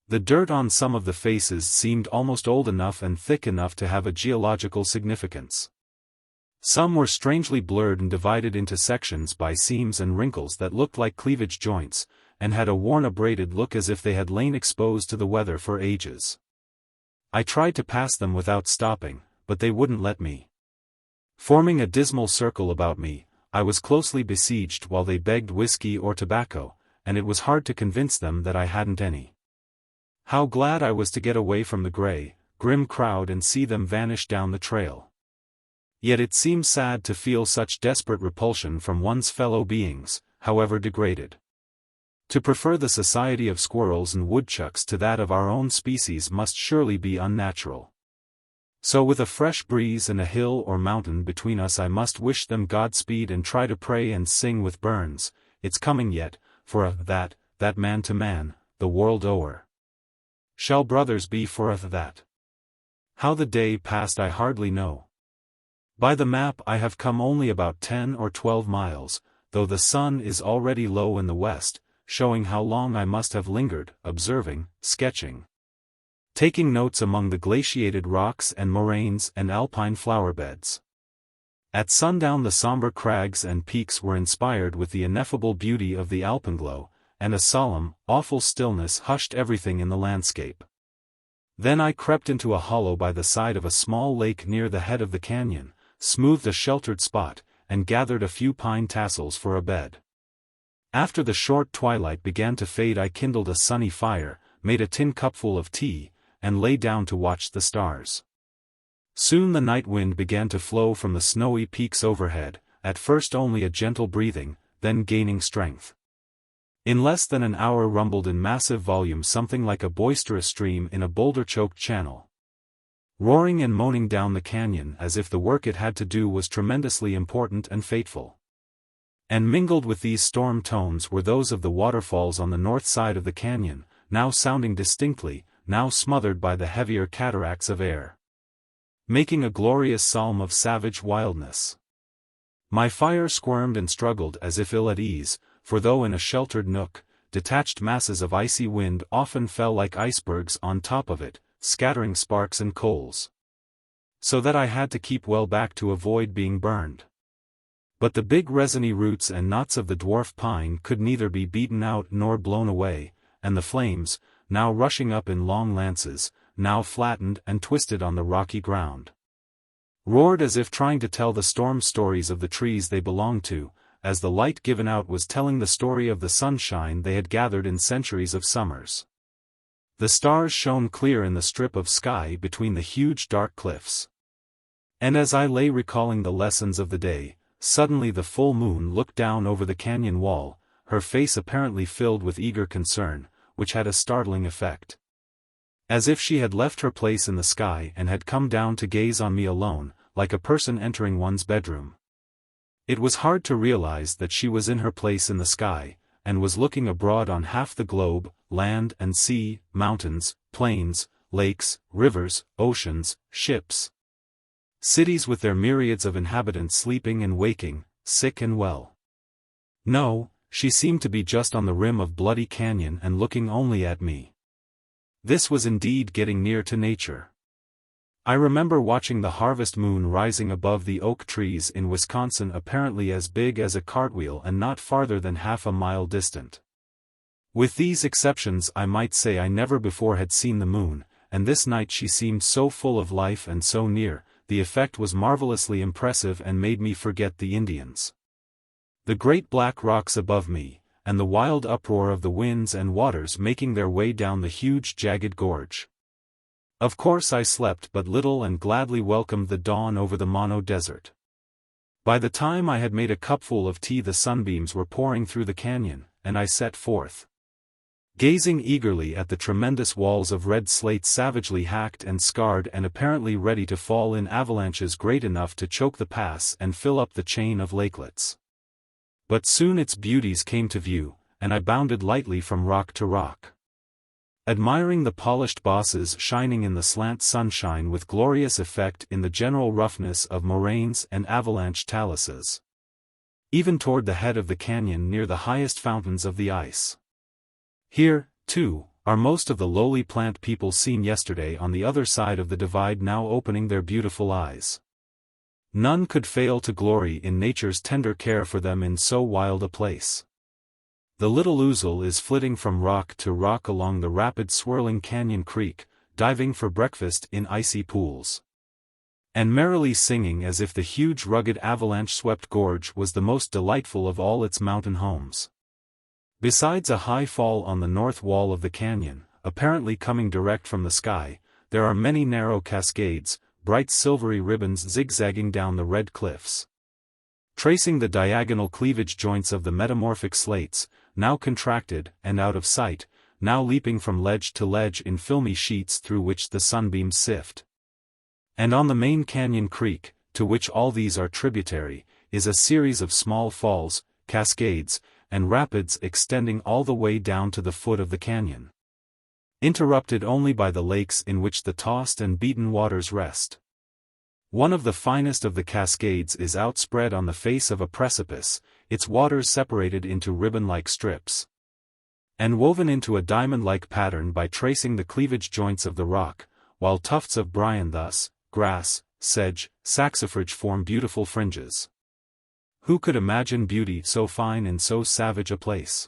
The dirt on some of the faces seemed almost old enough and thick enough to have a geological significance. Some were strangely blurred and divided into sections by seams and wrinkles that looked like cleavage joints, and had a worn abraded look as if they had lain exposed to the weather for ages. I tried to pass them without stopping, but they wouldn't let me. Forming a dismal circle about me, I was closely besieged while they begged whiskey or tobacco, and it was hard to convince them that I hadn't any. How glad I was to get away from the gray, grim crowd and see them vanish down the trail. Yet it seems sad to feel such desperate repulsion from one's fellow beings, however degraded. To prefer the society of squirrels and woodchucks to that of our own species must surely be unnatural. So with a fresh breeze and a hill or mountain between us I must wish them Godspeed and try to pray and sing with Burns, "It's coming yet, for that man to man, the world o'er. Shall brothers be for that?" How the day passed I hardly know. By the map I have come only about 10 or 12 miles, though the sun is already low in the west, showing how long I must have lingered, observing, sketching, taking notes among the glaciated rocks and moraines and alpine flowerbeds. At sundown the somber crags and peaks were inspired with the ineffable beauty of the alpenglow, and a solemn, awful stillness hushed everything in the landscape. Then I crept into a hollow by the side of a small lake near the head of the canyon, smoothed a sheltered spot, and gathered a few pine tassels for a bed. After the short twilight began to fade I kindled a sunny fire, made a tin cupful of tea, and lay down to watch the stars. Soon the night wind began to flow from the snowy peaks overhead, at first only a gentle breathing, then gaining strength. In less than an hour rumbled in massive volume something like a boisterous stream in a boulder-choked channel, roaring and moaning down the canyon as if the work it had to do was tremendously important and fateful. And mingled with these storm tones were those of the waterfalls on the north side of the canyon, now sounding distinctly, now smothered by the heavier cataracts of air, making a glorious psalm of savage wildness. My fire squirmed and struggled as if ill at ease, for though in a sheltered nook, detached masses of icy wind often fell like icebergs on top of it, scattering sparks and coals, so that I had to keep well back to avoid being burned. But the big resiny roots and knots of the dwarf pine could neither be beaten out nor blown away, and the flames, now rushing up in long lances, now flattened and twisted on the rocky ground, roared as if trying to tell the storm stories of the trees they belonged to, as the light given out was telling the story of the sunshine they had gathered in centuries of summers. The stars shone clear in the strip of sky between the huge dark cliffs. And as I lay recalling the lessons of the day, suddenly the full moon looked down over the canyon wall, her face apparently filled with eager concern, which had a startling effect. As if she had left her place in the sky and had come down to gaze on me alone, like a person entering one's bedroom. It was hard to realize that she was in her place in the sky, and was looking abroad on half the globe, land and sea, mountains, plains, lakes, rivers, oceans, ships, cities with their myriads of inhabitants sleeping and waking, sick and well. No, she seemed to be just on the rim of Bloody Canyon and looking only at me. This was indeed getting near to nature. I remember watching the harvest moon rising above the oak trees in Wisconsin, apparently as big as a cartwheel and not farther than half a mile distant. With these exceptions, I might say I never before had seen the moon, and this night she seemed so full of life and so near. The effect was marvelously impressive and made me forget the Indians. The great black rocks above me, and the wild uproar of the winds and waters making their way down the huge jagged gorge. Of course I slept but little and gladly welcomed the dawn over the Mono Desert. By the time I had made a cupful of tea, the sunbeams were pouring through the canyon, and I set forth, gazing eagerly at the tremendous walls of red slate savagely hacked and scarred and apparently ready to fall in avalanches great enough to choke the pass and fill up the chain of lakelets. But soon its beauties came to view, and I bounded lightly from rock to rock, admiring the polished bosses shining in the slant sunshine with glorious effect in the general roughness of moraines and avalanche taluses. Even toward the head of the canyon near the highest fountains of the ice. Here, too, are most of the lowly plant people seen yesterday on the other side of the divide, now opening their beautiful eyes. None could fail to glory in nature's tender care for them in so wild a place. The little ouzel is flitting from rock to rock along the rapid swirling canyon creek, diving for breakfast in icy pools, and merrily singing as if the huge rugged avalanche-swept gorge was the most delightful of all its mountain homes. Besides a high fall on the north wall of the canyon, apparently coming direct from the sky, there are many narrow cascades, bright silvery ribbons zigzagging down the red cliffs, tracing the diagonal cleavage joints of the metamorphic slates, now contracted and out of sight, now leaping from ledge to ledge in filmy sheets through which the sunbeams sift. And on the main canyon creek, to which all these are tributary, is a series of small falls, cascades, and rapids extending all the way down to the foot of the canyon, interrupted only by the lakes in which the tossed and beaten waters rest. One of the finest of the cascades is outspread on the face of a precipice, its waters separated into ribbon-like strips, and woven into a diamond-like pattern by tracing the cleavage joints of the rock, while tufts of bryanthus, grass, sedge, saxifrage form beautiful fringes. Who could imagine beauty so fine in so savage a place?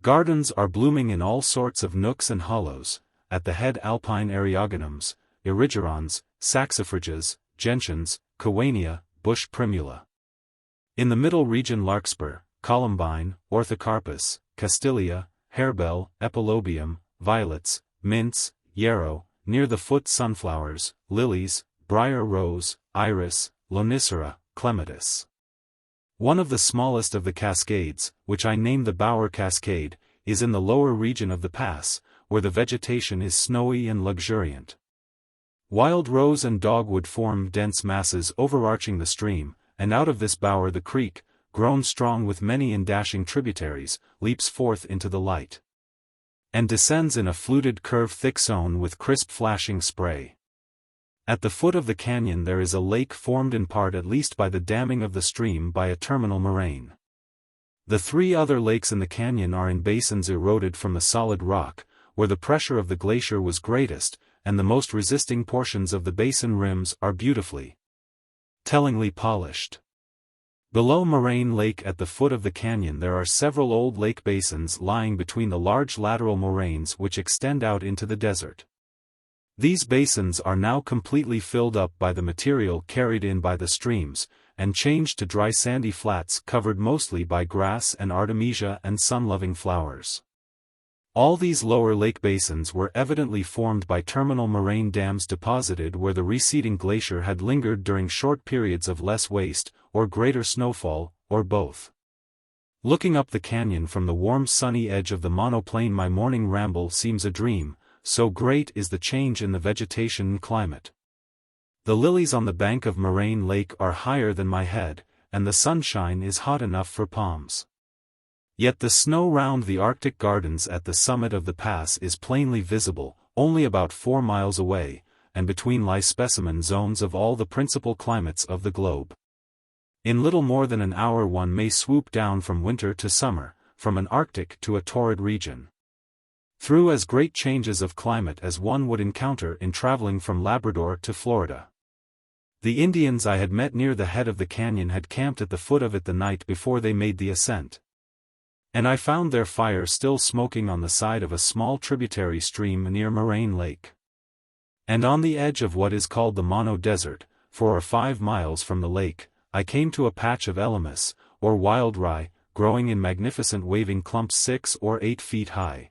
Gardens are blooming in all sorts of nooks and hollows, at the head alpine eriogonums, erigerons, saxifrages, gentians, cowania, bush primula. In the middle region larkspur, columbine, orthocarpus, castilia, harebell, epilobium, violets, mints, yarrow, near the foot sunflowers, lilies, briar rose, iris, lonicera, clematis. One of the smallest of the cascades, which I name the Bower Cascade, is in the lower region of the pass, where the vegetation is snowy and luxuriant. Wild rose and dogwood form dense masses overarching the stream, and out of this bower the creek, grown strong with many indashing tributaries, leaps forth into the light, and descends in a fluted curve thick sown with crisp flashing spray. At the foot of the canyon there is a lake formed in part at least by the damming of the stream by a terminal moraine. The three other lakes in the canyon are in basins eroded from the solid rock, where the pressure of the glacier was greatest, and the most resisting portions of the basin rims are beautifully, tellingly polished. Below Moraine Lake at the foot of the canyon there are several old lake basins lying between the large lateral moraines which extend out into the desert. These basins are now completely filled up by the material carried in by the streams, and changed to dry sandy flats covered mostly by grass and artemisia and sun-loving flowers. All these lower lake basins were evidently formed by terminal moraine dams deposited where the receding glacier had lingered during short periods of less waste, or greater snowfall, or both. Looking up the canyon from the warm sunny edge of the monoplane, my morning ramble seems a dream, so great is the change in the vegetation and climate. The lilies on the bank of Moraine Lake are higher than my head, and the sunshine is hot enough for palms. Yet the snow round the Arctic gardens at the summit of the pass is plainly visible, only about 4 miles away, and between lie specimen zones of all the principal climates of the globe. In little more than an hour one may swoop down from winter to summer, from an Arctic to a torrid region. through as great changes of climate as one would encounter in traveling from Labrador to Florida. The Indians I had met near the head of the canyon had camped at the foot of it the night before they made the ascent. And I found their fire still smoking on the side of a small tributary stream near Moraine Lake. And on the edge of what is called the Mono Desert, 4 or 5 miles from the lake, I came to a patch of elemus, or wild rye, growing in magnificent waving clumps 6 or 8 feet high,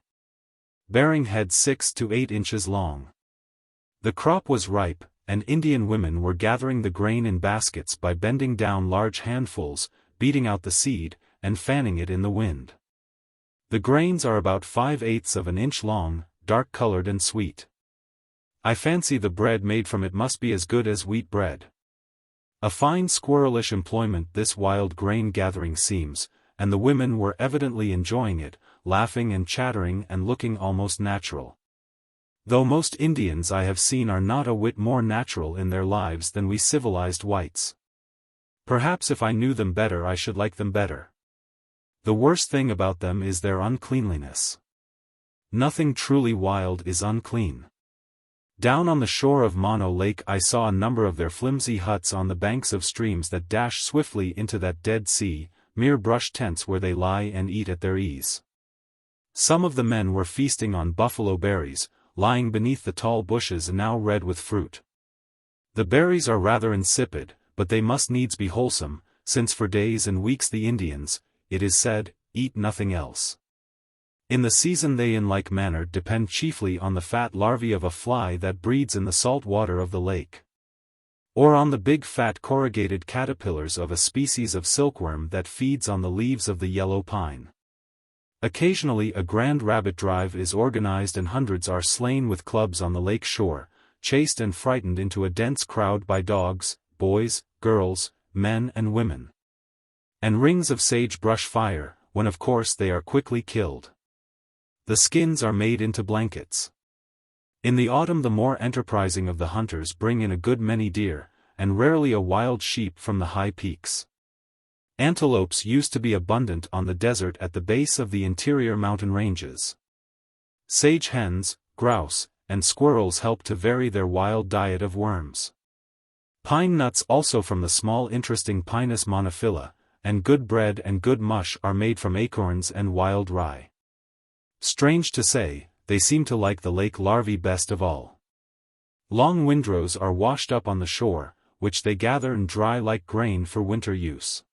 bearing heads 6 to 8 inches long. The crop was ripe, and Indian women were gathering the grain in baskets by bending down large handfuls, beating out the seed, and fanning it in the wind. The grains are about 5/8 of an inch long, dark-colored and sweet. I fancy the bread made from it must be as good as wheat bread. A fine squirrelish employment this wild grain gathering seems, and the women were evidently enjoying it, laughing and chattering and looking almost natural. Though most Indians I have seen are not a whit more natural in their lives than we civilized whites. Perhaps if I knew them better I should like them better. The worst thing about them is their uncleanliness. Nothing truly wild is unclean. Down on the shore of Mono Lake I saw a number of their flimsy huts on the banks of streams that dash swiftly into that Dead Sea, mere brush tents where they lie and eat at their ease. Some of the men were feasting on buffalo berries, lying beneath the tall bushes now red with fruit. The berries are rather insipid, but they must needs be wholesome, since for days and weeks the Indians, it is said, eat nothing else. In the season they in like manner depend chiefly on the fat larvae of a fly that breeds in the salt water of the lake, or on the big fat corrugated caterpillars of a species of silkworm that feeds on the leaves of the yellow pine. Occasionally a grand rabbit drive is organized and hundreds are slain with clubs on the lake shore, chased and frightened into a dense crowd by dogs, boys, girls, men and women. And rings of sagebrush fire, when of course they are quickly killed. The skins are made into blankets. In the autumn the more enterprising of the hunters bring in a good many deer, and rarely a wild sheep from the high peaks. Antelopes used to be abundant on the desert at the base of the interior mountain ranges. Sage hens, grouse, and squirrels help to vary their wild diet of worms. Pine nuts also from the small interesting Pinus monophylla, and good bread and good mush are made from acorns and wild rye. Strange to say, they seem to like the lake larvae best of all. Long windrows are washed up on the shore, which they gather and dry like grain for winter use.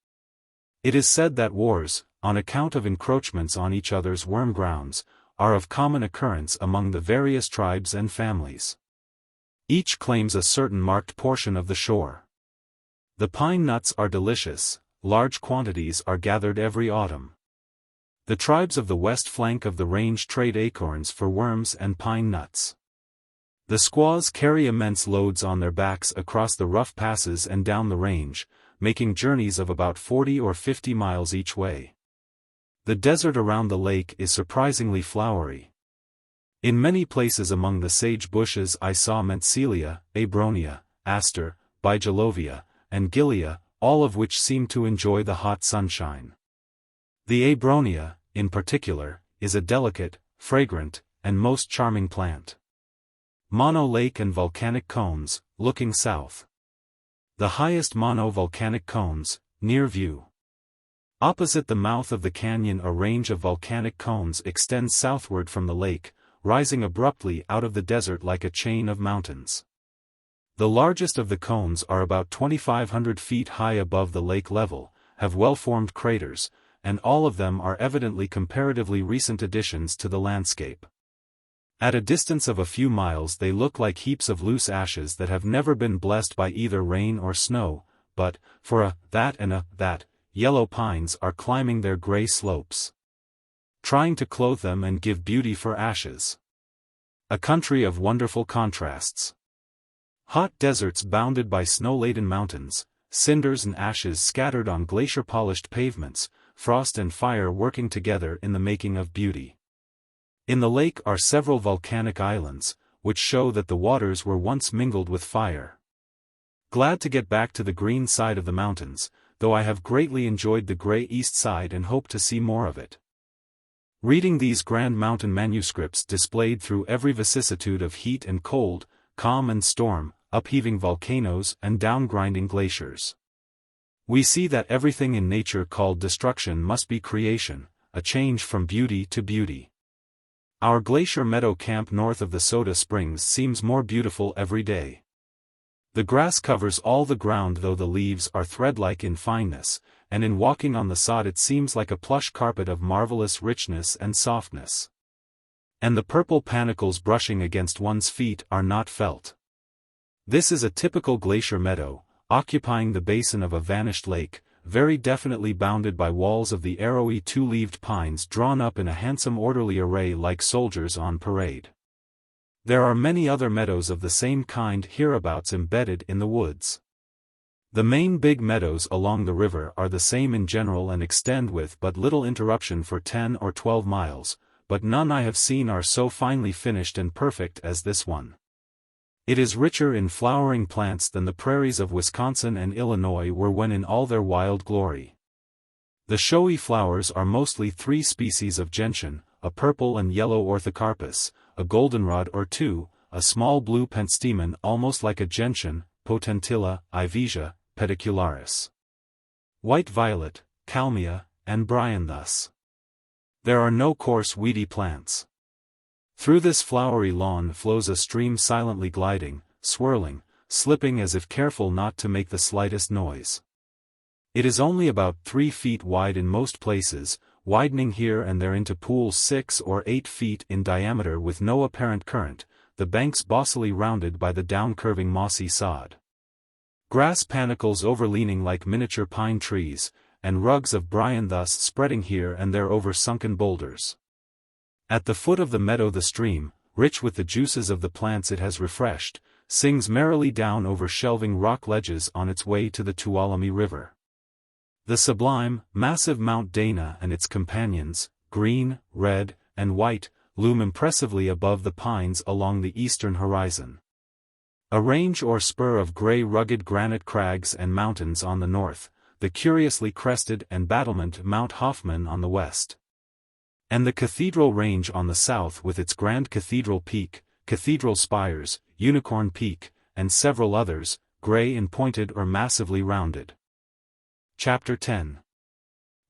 It is said that wars, on account of encroachments on each other's worm grounds, are of common occurrence among the various tribes and families. Each claims a certain marked portion of the shore. The pine nuts are delicious, large quantities are gathered every autumn. The tribes of the west flank of the range trade acorns for worms and pine nuts. The squaws carry immense loads on their backs across the rough passes and down the range, making journeys of about 40 or 50 miles each way. The desert around the lake is surprisingly flowery. In many places among the sage bushes I saw Mentzelia, Abronia, Aster, Bigelovia, and Gilia, all of which seem to enjoy the hot sunshine. The Abronia, in particular, is a delicate, fragrant, and most charming plant. Mono Lake and volcanic cones, looking south. The highest mono-volcanic cones, near view. Opposite the mouth of the canyon a range of volcanic cones extends southward from the lake, rising abruptly out of the desert like a chain of mountains. The largest of the cones are about 2,500 feet high above the lake level, have well-formed craters, and all of them are evidently comparatively recent additions to the landscape. At a distance of a few miles they look like heaps of loose ashes that have never been blessed by either rain or snow, but, for that, yellow pines are climbing their gray slopes, trying to clothe them and give beauty for ashes. A country of wonderful contrasts. Hot deserts bounded by snow-laden mountains, cinders and ashes scattered on glacier-polished pavements, frost and fire working together in the making of beauty. In the lake are several volcanic islands, which show that the waters were once mingled with fire. Glad to get back to the green side of the mountains, though I have greatly enjoyed the gray east side and hope to see more of it. Reading these grand mountain manuscripts displayed through every vicissitude of heat and cold, calm and storm, upheaving volcanoes and down-grinding glaciers, we see that everything in nature called destruction must be creation, a change from beauty to beauty. Our Glacier Meadow camp north of the Soda Springs seems more beautiful every day. The grass covers all the ground though the leaves are thread-like in fineness, and in walking on the sod it seems like a plush carpet of marvelous richness and softness. And the purple panicles brushing against one's feet are not felt. This is a typical glacier meadow, occupying the basin of a vanished lake, very definitely bounded by walls of the arrowy two-leaved pines drawn up in a handsome orderly array like soldiers on parade. There are many other meadows of the same kind hereabouts embedded in the woods. The main big meadows along the river are the same in general and extend with but little interruption for 10 or 12 miles, but none I have seen are so finely finished and perfect as this one. It is richer in flowering plants than the prairies of Wisconsin and Illinois were when in all their wild glory. The showy flowers are mostly 3 species of gentian, a purple and yellow orthocarpus, a goldenrod or 2, a small blue pentstemon almost like a gentian, potentilla, Ivisia, pedicularis, white violet, kalmia, and bryanthus. There are no coarse weedy plants. Through this flowery lawn flows a stream silently gliding, swirling, slipping as if careful not to make the slightest noise. It is only about 3 feet wide in most places, widening here and there into pools 6 or 8 feet in diameter with no apparent current, the banks bossily rounded by the down-curving mossy sod. Grass panicles overleaning like miniature pine trees, and rugs of bryanthus spreading here and there over sunken boulders. At the foot of the meadow the stream, rich with the juices of the plants it has refreshed, sings merrily down over shelving rock ledges on its way to the Tuolumne River. The sublime, massive Mount Dana and its companions, green, red, and white, loom impressively above the pines along the eastern horizon. A range or spur of gray rugged granite crags and mountains on the north, the curiously crested and battlemented Mount Hoffman on the west. And the Cathedral Range on the south with its grand Cathedral Peak, Cathedral Spires, Unicorn Peak, and several others, gray and pointed or massively rounded. Chapter 10.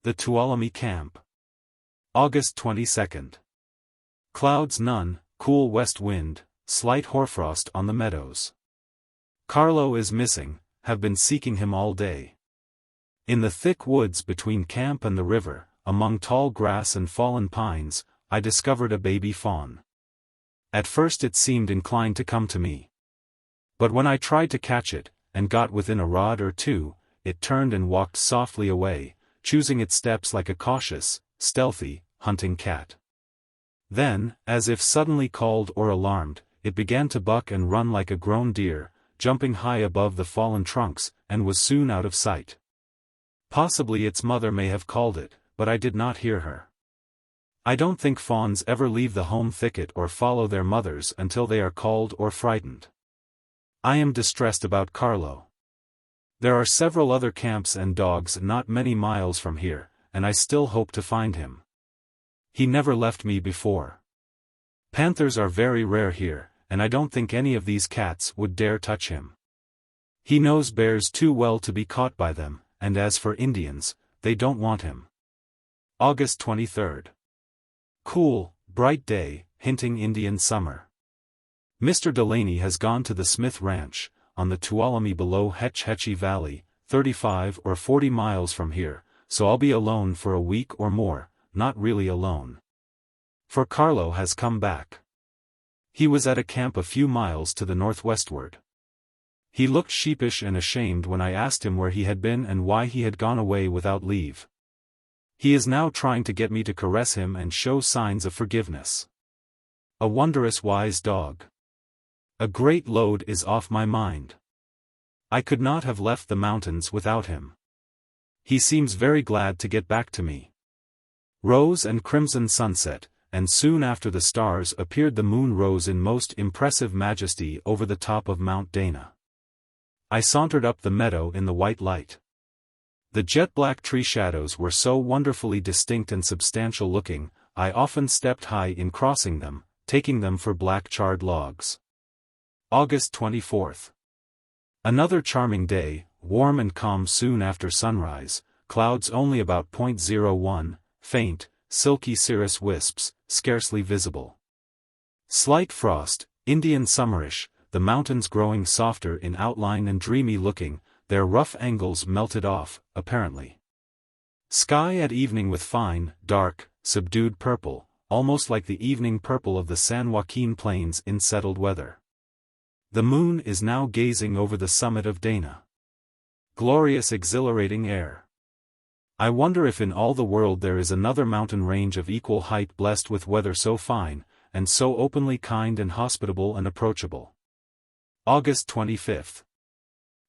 The Tuolumne Camp. August 22. Clouds none, cool west wind, slight hoarfrost on the meadows. Carlo is missing, have been seeking him all day. In the thick woods between camp and the river, among tall grass and fallen pines, I discovered a baby fawn. At first it seemed inclined to come to me. But when I tried to catch it, and got within a rod or 2, it turned and walked softly away, choosing its steps like a cautious, stealthy, hunting cat. Then, as if suddenly called or alarmed, it began to buck and run like a grown deer, jumping high above the fallen trunks, and was soon out of sight. Possibly its mother may have called it, but I did not hear her. I don't think fawns ever leave the home thicket or follow their mothers until they are called or frightened. I am distressed about Carlo. There are several other camps and dogs not many miles from here, and I still hope to find him. He never left me before. Panthers are very rare here, and I don't think any of these cats would dare touch him. He knows bears too well to be caught by them, and as for Indians, they don't want him. August 23. Cool, bright day, hinting Indian summer. Mr. Delaney has gone to the Smith Ranch, on the Tuolumne below Hetch Hetchy Valley, 35 or 40 miles from here, so I'll be alone for a week or more, not really alone. For Carlo has come back. He was at a camp a few miles to the northwestward. He looked sheepish and ashamed when I asked him where he had been and why he had gone away without leave. He is now trying to get me to caress him and show signs of forgiveness. A wondrous wise dog. A great load is off my mind. I could not have left the mountains without him. He seems very glad to get back to me. Rose and crimson sunset, and soon after the stars appeared the moon rose in most impressive majesty over the top of Mount Dana. I sauntered up the meadow in the white light. The jet-black tree shadows were so wonderfully distinct and substantial looking, I often stepped high in crossing them, taking them for black charred logs. August 24th. Another charming day, warm and calm soon after sunrise, clouds only about 0.01, faint, silky cirrus wisps, scarcely visible. Slight frost, Indian summerish, the mountains growing softer in outline and dreamy looking, their rough angles melted off, apparently. Sky at evening with fine, dark, subdued purple, almost like the evening purple of the San Joaquin plains in settled weather. The moon is now gazing over the summit of Dana. Glorious exhilarating air. I wonder if in all the world there is another mountain range of equal height blessed with weather so fine, and so openly kind and hospitable and approachable. August 25th.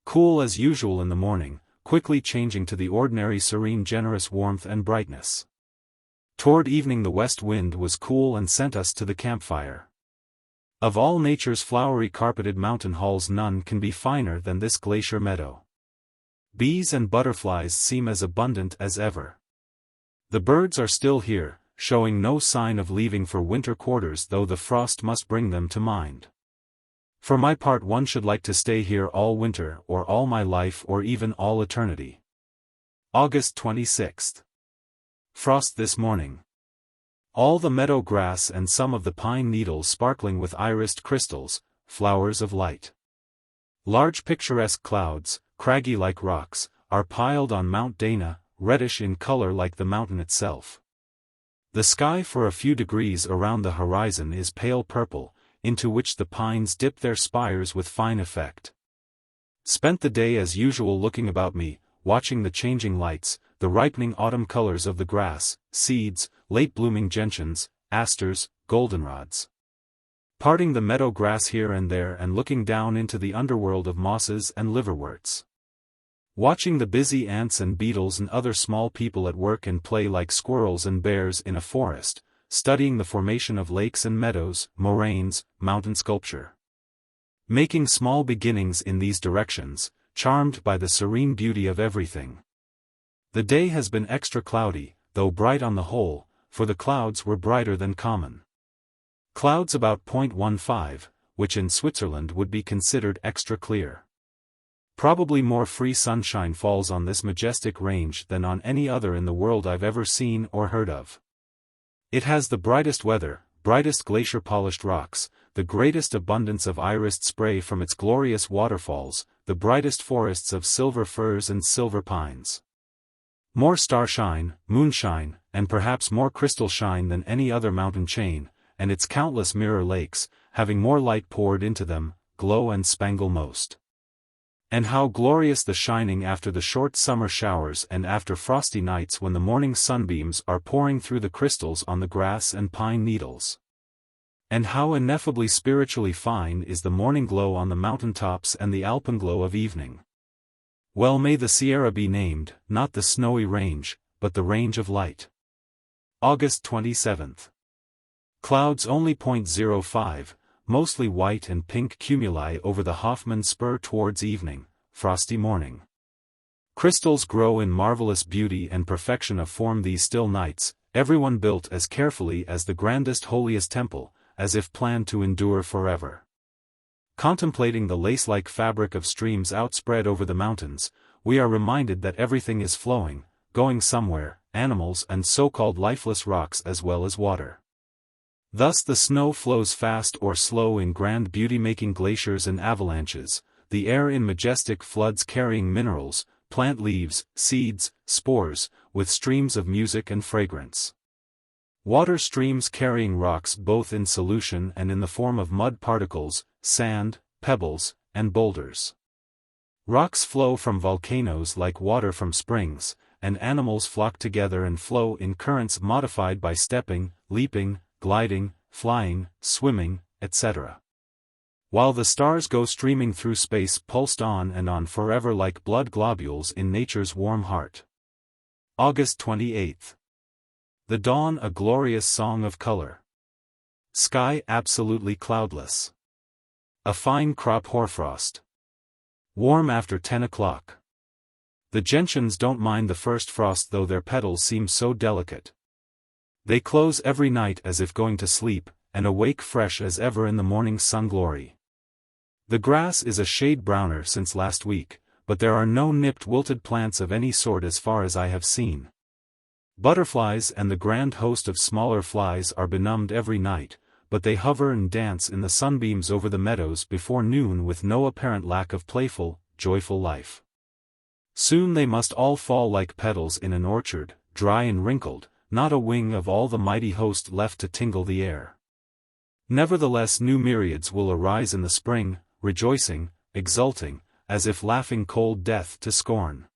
Cool as usual in the morning, quickly changing to the ordinary serene generous warmth and brightness. Toward evening the west wind was cool and sent us to the campfire. Of all nature's flowery carpeted mountain halls none can be finer than this glacier meadow. Bees and butterflies seem as abundant as ever. The birds are still here, showing no sign of leaving for winter quarters though the frost must bring them to mind. For my part one should like to stay here all winter or all my life or even all eternity. August 26th. Frost this morning. All the meadow grass and some of the pine needles sparkling with irised crystals, flowers of light. Large picturesque clouds, craggy like rocks, are piled on Mount Dana, reddish in color like the mountain itself. The sky for a few degrees around the horizon is pale purple, into which the pines dip their spires with fine effect. Spent the day as usual looking about me, watching the changing lights, the ripening autumn colors of the grass, seeds, late-blooming gentians, asters, goldenrods. Parting the meadow grass here and there and looking down into the underworld of mosses and liverworts. Watching the busy ants and beetles and other small people at work and play like squirrels and bears in a forest, studying the formation of lakes and meadows, moraines, mountain sculpture. Making small beginnings in these directions, charmed by the serene beauty of everything. The day has been extra cloudy, though bright on the whole, for the clouds were brighter than common. Clouds about 0.15, which in Switzerland would be considered extra clear. Probably more free sunshine falls on this majestic range than on any other in the world I've ever seen or heard of. It has the brightest weather, brightest glacier-polished rocks, the greatest abundance of irised spray from its glorious waterfalls, the brightest forests of silver firs and silver pines. More starshine, moonshine, and perhaps more crystal shine than any other mountain chain, and its countless mirror lakes, having more light poured into them, glow and spangle most. And how glorious the shining after the short summer showers and after frosty nights when the morning sunbeams are pouring through the crystals on the grass and pine needles. And how ineffably spiritually fine is the morning glow on the mountaintops and the alpenglow of evening. Well may the Sierra be named, not the snowy range, but the range of light. August 27th. Clouds only 0.05, mostly white and pink cumuli over the Hoffman spur towards evening, frosty morning. Crystals grow in marvelous beauty and perfection of form these still nights, everyone built as carefully as the grandest holiest temple, as if planned to endure forever. Contemplating the lace-like fabric of streams outspread over the mountains, we are reminded that everything is flowing, going somewhere, animals and so-called lifeless rocks as well as water. Thus the snow flows fast or slow in grand beauty-making glaciers and avalanches, the air in majestic floods carrying minerals, plant leaves, seeds, spores, with streams of music and fragrance. Water streams carrying rocks both in solution and in the form of mud particles, sand, pebbles, and boulders. Rocks flow from volcanoes like water from springs, and animals flock together and flow in currents modified by stepping, leaping, gliding, flying, swimming, etc. While the stars go streaming through space pulsed on and on forever like blood globules in nature's warm heart. August 28th. The dawn a glorious song of color. Sky absolutely cloudless. A fine crop hoarfrost. Warm after 10 o'clock. The gentians don't mind the first frost though their petals seem so delicate. They close every night as if going to sleep, and awake fresh as ever in the morning's sun glory. The grass is a shade browner since last week, but there are no nipped wilted plants of any sort as far as I have seen. Butterflies and the grand host of smaller flies are benumbed every night, but they hover and dance in the sunbeams over the meadows before noon with no apparent lack of playful, joyful life. Soon they must all fall like petals in an orchard, dry and wrinkled, not a wing of all the mighty host left to tingle the air. Nevertheless new myriads will arise in the spring, rejoicing, exulting, as if laughing cold death to scorn.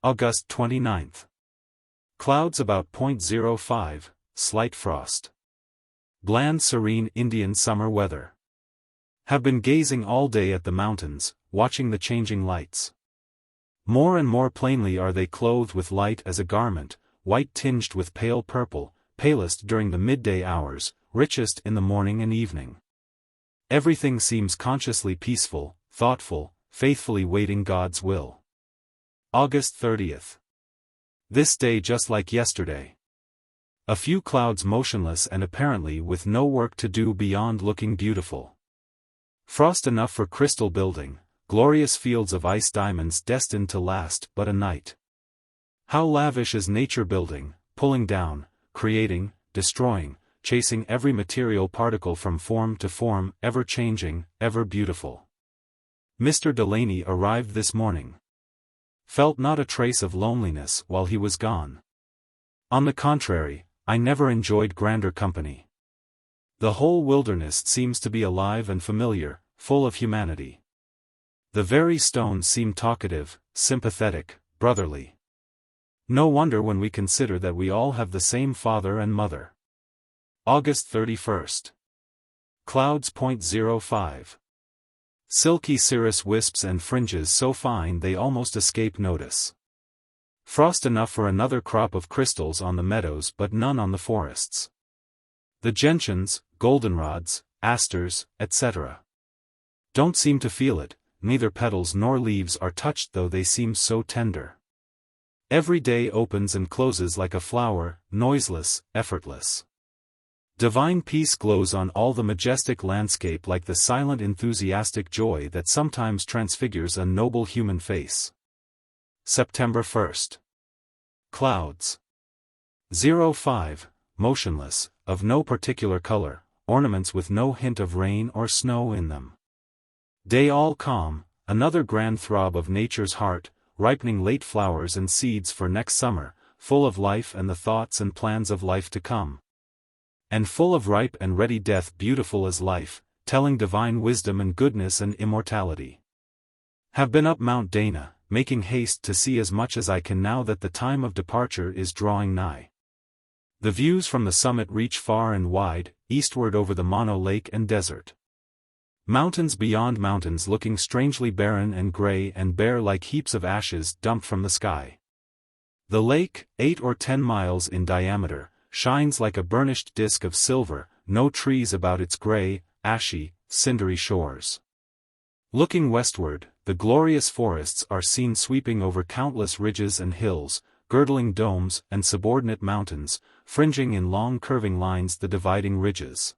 August 29th. Clouds about .05, slight frost. Bland serene Indian summer weather. Have been gazing all day at the mountains, watching the changing lights. More and more plainly are they clothed with light as a garment, white tinged with pale purple, palest during the midday hours, richest in the morning and evening. Everything seems consciously peaceful, thoughtful, faithfully waiting God's will. August 30th. This day just like yesterday. A few clouds motionless and apparently with no work to do beyond looking beautiful. Frost enough for crystal building, glorious fields of ice diamonds destined to last but a night. How lavish is nature building, pulling down, creating, destroying, chasing every material particle from form to form, ever changing, ever beautiful. Mr. Delaney arrived this morning. Felt not a trace of loneliness while he was gone. On the contrary, I never enjoyed grander company. The whole wilderness seems to be alive and familiar, full of humanity. The very stones seem talkative, sympathetic, brotherly. No wonder when we consider that we all have the same father and mother. August 31st. Clouds .05. Silky cirrus wisps and fringes so fine they almost escape notice. Frost enough for another crop of crystals on the meadows but none on the forests. The gentians, goldenrods, asters, etc. don't seem to feel it, neither petals nor leaves are touched though they seem so tender. Every day opens and closes like a flower, noiseless, effortless. Divine peace glows on all the majestic landscape like the silent enthusiastic joy that sometimes transfigures a noble human face. September 1st. Clouds. 05, motionless, of no particular color, ornaments with no hint of rain or snow in them. Day all calm, another grand throb of nature's heart, ripening late flowers and seeds for next summer, full of life and the thoughts and plans of life to come. And full of ripe and ready death beautiful as life, telling divine wisdom and goodness and immortality. Have been up Mount Dana, making haste to see as much as I can now that the time of departure is drawing nigh. The views from the summit reach far and wide, eastward over the Mono Lake and desert. Mountains beyond mountains looking strangely barren and gray and bare like heaps of ashes dumped from the sky. The lake, 8 or 10 miles in diameter, shines like a burnished disk of silver, no trees about its gray, ashy, cindery shores. Looking westward, the glorious forests are seen sweeping over countless ridges and hills, girdling domes and subordinate mountains, fringing in long curving lines the dividing ridges.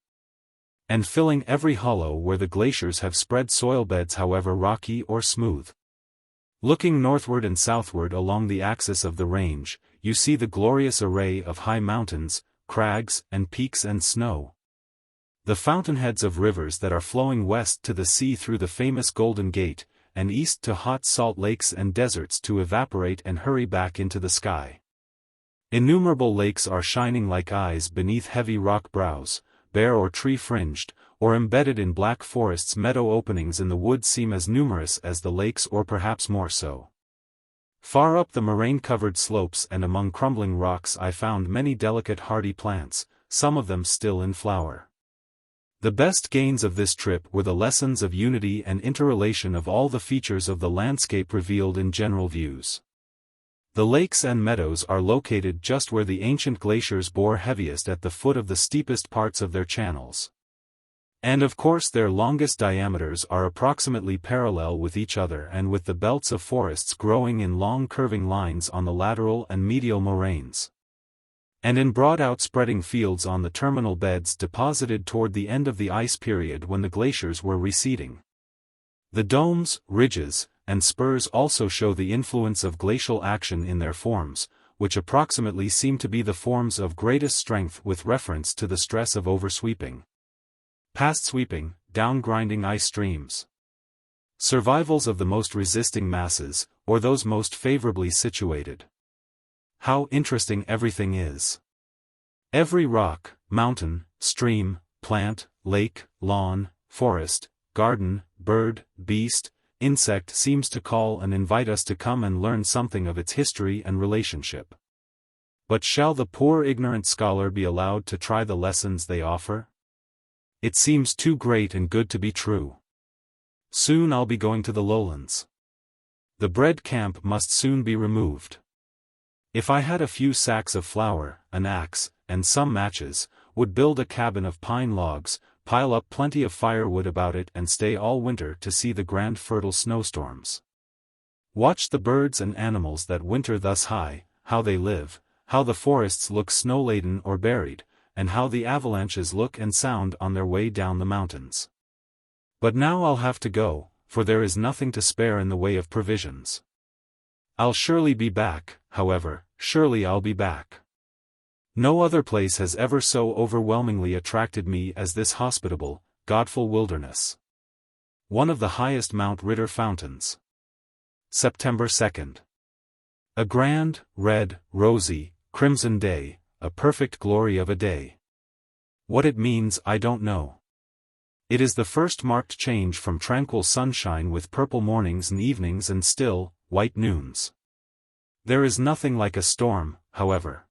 And filling every hollow where the glaciers have spread soil beds however rocky or smooth. Looking northward and southward along the axis of the range, you see the glorious array of high mountains, crags and peaks and snow. The fountainheads of rivers that are flowing west to the sea through the famous Golden Gate, and east to hot salt lakes and deserts to evaporate and hurry back into the sky. Innumerable lakes are shining like eyes beneath heavy rock brows, bare or tree-fringed, or embedded in black forests. Meadow openings in the woods seem as numerous as the lakes or perhaps more so. Far up the moraine-covered slopes and among crumbling rocks I found many delicate hardy plants, some of them still in flower. The best gains of this trip were the lessons of unity and interrelation of all the features of the landscape revealed in general views. The lakes and meadows are located just where the ancient glaciers bore heaviest at the foot of the steepest parts of their channels. And of course their longest diameters are approximately parallel with each other and with the belts of forests growing in long curving lines on the lateral and medial moraines. and in broad outspreading fields on the terminal beds deposited toward the end of the ice period when the glaciers were receding. The domes, ridges, and spurs also show the influence of glacial action in their forms, which approximately seem to be the forms of greatest strength with reference to the stress of oversweeping, past sweeping, down-grinding ice streams. Survivals of the most resisting masses, or those most favorably situated. How interesting everything is. Every rock, mountain, stream, plant, lake, lawn, forest, garden, bird, beast, insect seems to call and invite us to come and learn something of its history and relationship. But shall the poor ignorant scholar be allowed to try the lessons they offer? It seems too great and good to be true. Soon I'll be going to the lowlands. The bread camp must soon be removed. If I had a few sacks of flour, an axe, and some matches, would build a cabin of pine logs, pile up plenty of firewood about it and stay all winter to see the grand fertile snowstorms. Watch the birds and animals that winter thus high, how they live, how the forests look snow-laden or buried, and how the avalanches look and sound on their way down the mountains. But now I'll have to go, for there is nothing to spare in the way of provisions. I'll surely be back, however, surely I'll be back. No other place has ever so overwhelmingly attracted me as this hospitable, godful wilderness. One of the highest Mount Ritter fountains. September 2nd. A grand, red, rosy, crimson day, a perfect glory of a day. What it means I don't know. It is the first marked change from tranquil sunshine with purple mornings and evenings and still, white noons. There is nothing like a storm, however.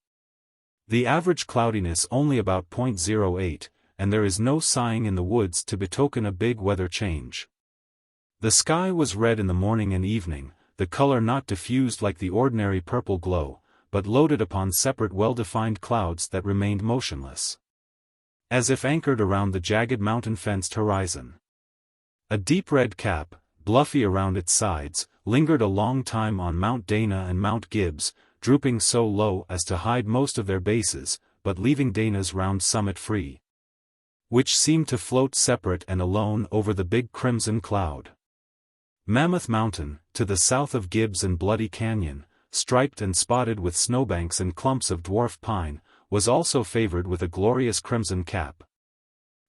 The average cloudiness only about 0.08, and there is no sighing in the woods to betoken a big weather change. The sky was red in the morning and evening, the color not diffused like the ordinary purple glow, but loaded upon separate well-defined clouds that remained motionless, as if anchored around the jagged mountain-fenced horizon. A deep red cap, bluffy around its sides, lingered a long time on Mount Dana and Mount Gibbs, drooping so low as to hide most of their bases, but leaving Dana's round summit free, which seemed to float separate and alone over the big crimson cloud. Mammoth Mountain, to the south of Gibbs and Bloody Canyon, striped and spotted with snowbanks and clumps of dwarf pine, was also favored with a glorious crimson cap,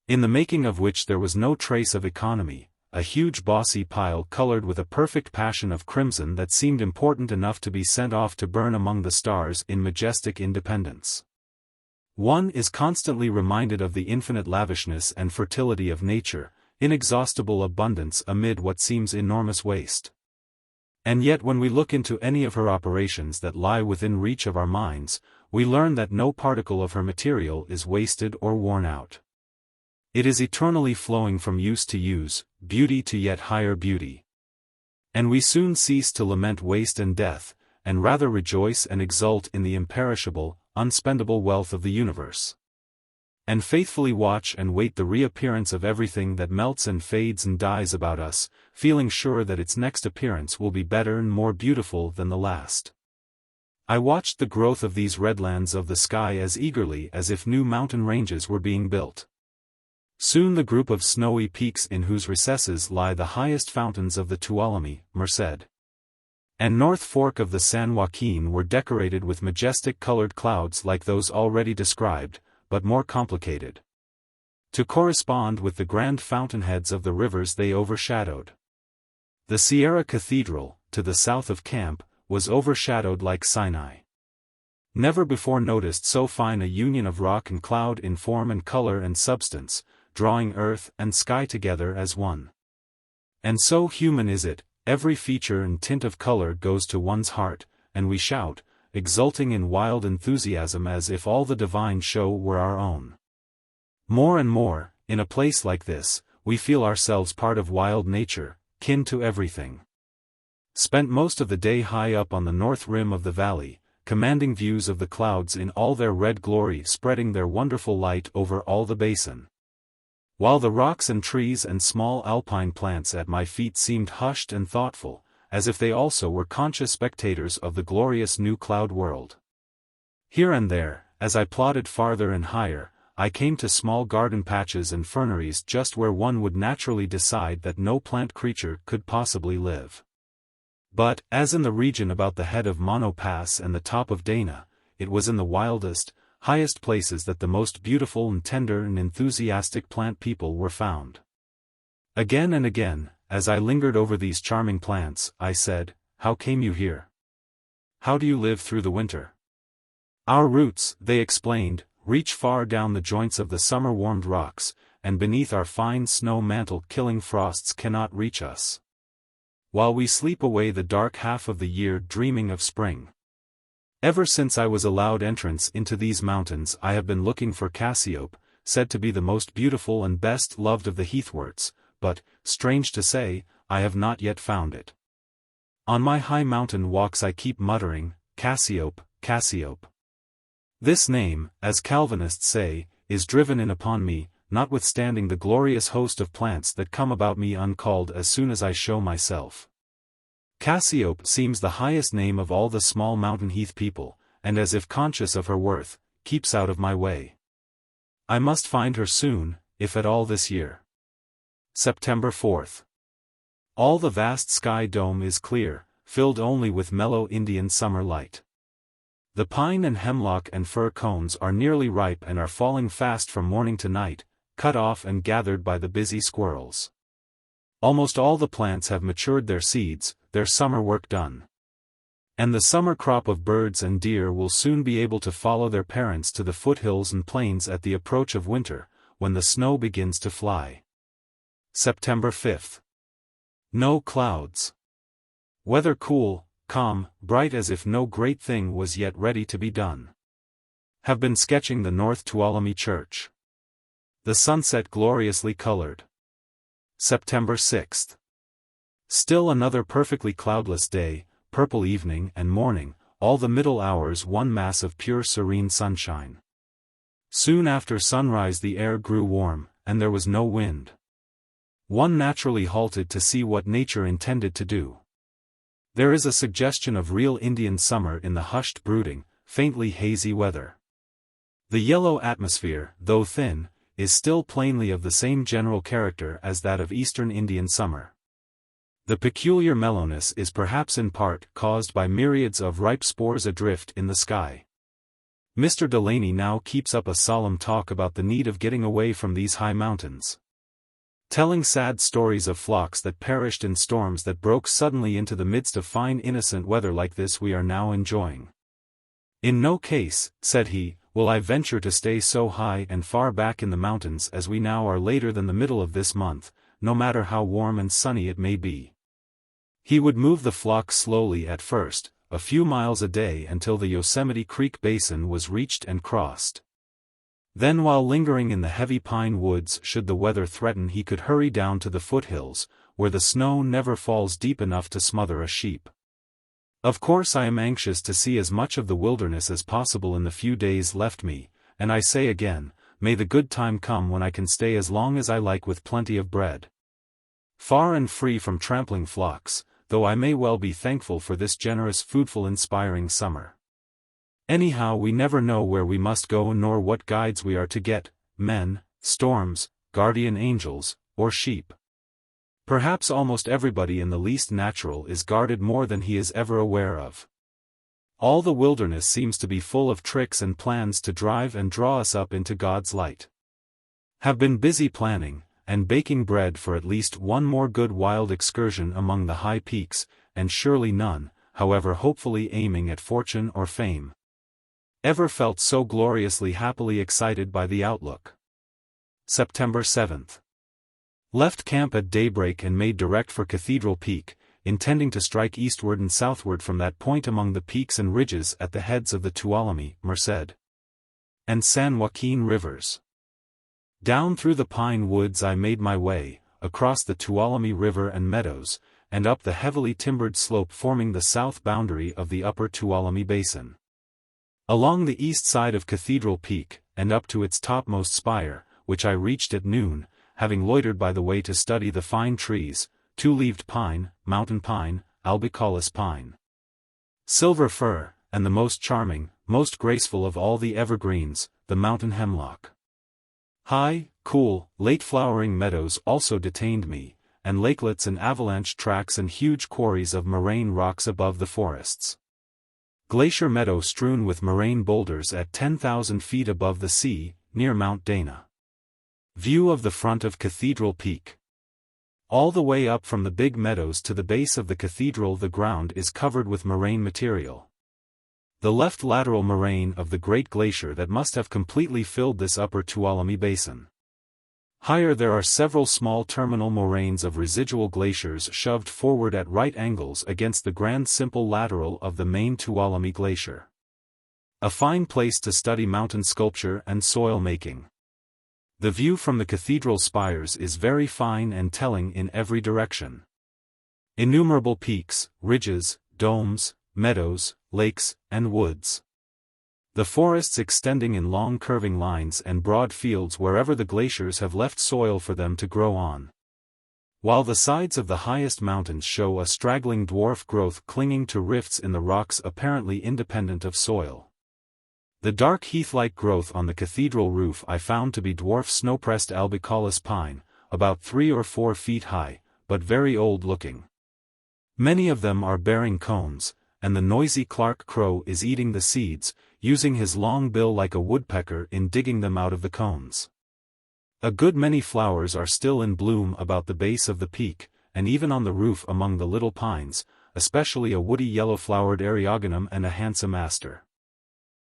in the making of which there was no trace of economy, a huge bossy pile colored with a perfect passion of crimson that seemed important enough to be sent off to burn among the stars in majestic independence. One is constantly reminded of the infinite lavishness and fertility of nature, inexhaustible abundance amid what seems enormous waste. And yet when we look into any of her operations that lie within reach of our minds, we learn that no particle of her material is wasted or worn out. It is eternally flowing from use to use, beauty to yet higher beauty. And we soon cease to lament waste and death, and rather rejoice and exult in the imperishable, unspendable wealth of the universe. And faithfully watch and wait the reappearance of everything that melts and fades and dies about us, feeling sure that its next appearance will be better and more beautiful than the last. I watched the growth of these redlands of the sky as eagerly as if new mountain ranges were being built. Soon the group of snowy peaks in whose recesses lie the highest fountains of the Tuolumne, Merced, and North Fork of the San Joaquin were decorated with majestic colored clouds like those already described, but more complicated, to correspond with the grand fountainheads of the rivers they overshadowed. The Sierra Cathedral, to the south of camp, was overshadowed like Sinai. Never before noticed so fine a union of rock and cloud in form and color and substance, drawing earth and sky together as one. And so human is it, every feature and tint of color goes to one's heart, and we shout, exulting in wild enthusiasm as if all the divine show were our own. More and more, in a place like this, we feel ourselves part of wild nature, kin to everything. Spent most of the day high up on the north rim of the valley, commanding views of the clouds in all their red glory spreading their wonderful light over all the basin, while the rocks and trees and small alpine plants at my feet seemed hushed and thoughtful, as if they also were conscious spectators of the glorious new cloud world. Here and there, as I plodded farther and higher, I came to small garden patches and ferneries just where one would naturally decide that no plant creature could possibly live. But, as in the region about the head of Mono Pass and the top of Dana, it was in the wildest, highest places that the most beautiful and tender and enthusiastic plant people were found. Again and again, as I lingered over these charming plants, I said, "How came you here? How do you live through the winter?" "Our roots," they explained, "reach far down the joints of the summer-warmed rocks, and beneath our fine snow mantle killing frosts cannot reach us. While we sleep away the dark half of the year dreaming of spring. Ever since I was allowed entrance into these mountains I have been looking for cassiope, said to be the most beautiful and best loved of the heathworts, but, strange to say, I have not yet found it. On my high mountain walks I keep muttering, cassiope, cassiope. This name, as Calvinists say, is driven in upon me, notwithstanding the glorious host of plants that come about me uncalled as soon as I show myself. Cassiope seems the highest name of all the small mountain heath people, and as if conscious of her worth, keeps out of my way. I must find her soon, if at all this year. September 4th. All the vast sky dome is clear, filled only with mellow Indian summer light. The pine and hemlock and fir cones are nearly ripe and are falling fast from morning to night, cut off and gathered by the busy squirrels. Almost all the plants have matured their seeds, their summer work done. And the summer crop of birds and deer will soon be able to follow their parents to the foothills and plains at the approach of winter, when the snow begins to fly. September 5th. No clouds. Weather cool, calm, bright as if no great thing was yet ready to be done. Have been sketching the North Tuolumne Church. The sunset gloriously colored. September 6th. Still another perfectly cloudless day, purple evening and morning, all the middle hours one mass of pure serene sunshine. Soon after sunrise the air grew warm, and there was no wind. One naturally halted to see what nature intended to do. There is a suggestion of real Indian summer in the hushed brooding, faintly hazy weather. The yellow atmosphere, though thin, is still plainly of the same general character as that of eastern Indian summer. The peculiar mellowness is perhaps in part caused by myriads of ripe spores adrift in the sky. Mr. Delaney now keeps up a solemn talk about the need of getting away from these high mountains. Telling sad stories of flocks that perished in storms that broke suddenly into the midst of fine innocent weather like this we are now enjoying. "In no case," said he, "will I venture to stay so high and far back in the mountains as we now are later than the middle of this month, no matter how warm and sunny it may be." He would move the flock slowly at first, a few miles a day until the Yosemite Creek basin was reached and crossed. Then while lingering in the heavy pine woods should the weather threaten he could hurry down to the foothills, where the snow never falls deep enough to smother a sheep. Of course I am anxious to see as much of the wilderness as possible in the few days left me, and I say again, may the good time come when I can stay as long as I like with plenty of bread. Far and free from trampling flocks, though I may well be thankful for this generous foodful inspiring summer. Anyhow we never know where we must go nor what guides we are to get, men, storms, guardian angels, or sheep. Perhaps almost everybody in the least natural is guarded more than he is ever aware of. All the wilderness seems to be full of tricks and plans to drive and draw us up into God's light. Have been busy planning, and baking bread for at least one more good wild excursion among the high peaks, and surely none, however hopefully aiming at fortune or fame, ever felt so gloriously happily excited by the outlook. September 7th. Left camp at daybreak and made direct for Cathedral Peak, intending to strike eastward and southward from that point among the peaks and ridges at the heads of the Tuolumne, Merced, and San Joaquin rivers. Down through the pine woods I made my way, across the Tuolumne River and meadows, and up the heavily timbered slope forming the south boundary of the upper Tuolumne Basin. Along the east side of Cathedral Peak, and up to its topmost spire, which I reached at noon, having loitered by the way to study the fine trees, two-leaved pine, mountain pine, albicaulis pine, silver fir, and the most charming, most graceful of all the evergreens, the mountain hemlock. High, cool, late-flowering meadows also detained me, and lakelets and avalanche tracks and huge quarries of moraine rocks above the forests. Glacier meadow strewn with moraine boulders at 10,000 feet above the sea, near Mount Dana. View of the front of Cathedral Peak. All the way up from the big meadows to the base of the cathedral the ground is covered with moraine material. The left lateral moraine of the Great Glacier that must have completely filled this upper Tuolumne Basin. Higher there are several small terminal moraines of residual glaciers shoved forward at right angles against the grand simple lateral of the main Tuolumne Glacier. A fine place to study mountain sculpture and soil making. The view from the cathedral spires is very fine and telling in every direction. Innumerable peaks, ridges, domes, meadows, lakes, and woods. The forests extending in long curving lines and broad fields wherever the glaciers have left soil for them to grow on. While the sides of the highest mountains show a straggling dwarf growth clinging to rifts in the rocks apparently independent of soil. The dark heath-like growth on the cathedral roof I found to be dwarf snow-pressed albicaulis pine, about 3 or 4 feet high, but very old-looking. Many of them are bearing cones, and the noisy Clark crow is eating the seeds, using his long bill like a woodpecker in digging them out of the cones. A good many flowers are still in bloom about the base of the peak, and even on the roof among the little pines, especially a woody yellow-flowered eriogonum and a handsome aster.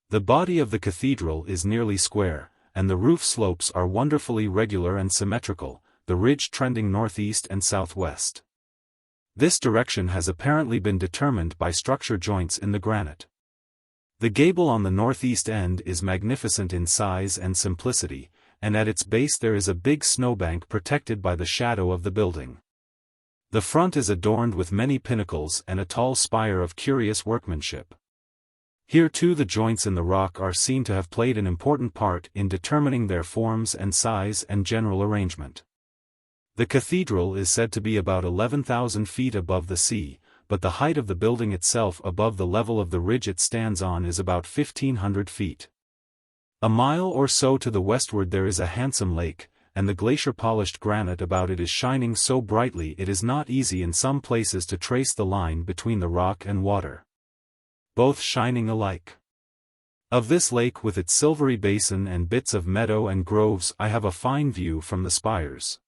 The body of the cathedral is nearly square, and the roof slopes are wonderfully regular and symmetrical, the ridge trending northeast and southwest. This direction has apparently been determined by structure joints in the granite. The gable on the northeast end is magnificent in size and simplicity, and at its base there is a big snowbank protected by the shadow of the building. The front is adorned with many pinnacles and a tall spire of curious workmanship. Here too the joints in the rock are seen to have played an important part in determining their forms and size and general arrangement. The cathedral is said to be about 11,000 feet above the sea, but the height of the building itself above the level of the ridge it stands on is about 1,500 feet. A mile or so to the westward there is a handsome lake, and the glacier-polished granite about it is shining so brightly it is not easy in some places to trace the line between the rock and water. Both shining alike. Of this lake with its silvery basin and bits of meadow and groves I have a fine view from the spires.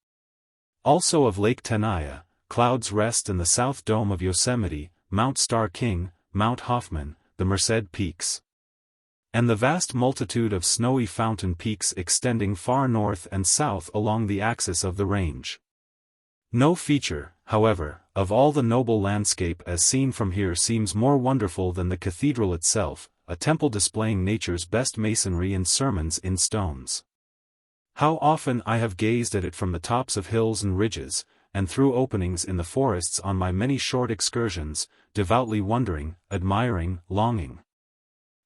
Also of Lake Tenaya, Cloud's Rest and the South Dome of Yosemite, Mount Star King, Mount Hoffman, the Merced peaks. And the vast multitude of snowy fountain peaks extending far north and south along the axis of the range. No feature, however, of all the noble landscape as seen from here seems more wonderful than the cathedral itself, a temple displaying nature's best masonry and sermons in stones. How often I have gazed at it from the tops of hills and ridges, and through openings in the forests on my many short excursions, devoutly wondering, admiring, longing.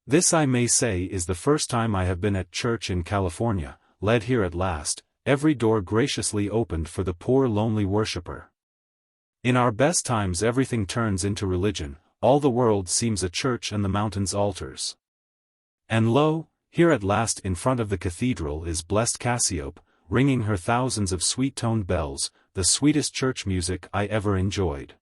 This I may say is the first time I have been at church in California, led here at last, every door graciously opened for the poor lonely worshipper. In our best times everything turns into religion, all the world seems a church and the mountains altars. And lo, here at last in front of the cathedral is blessed Cassiope, ringing her thousands of sweet-toned bells, the sweetest church music I ever enjoyed.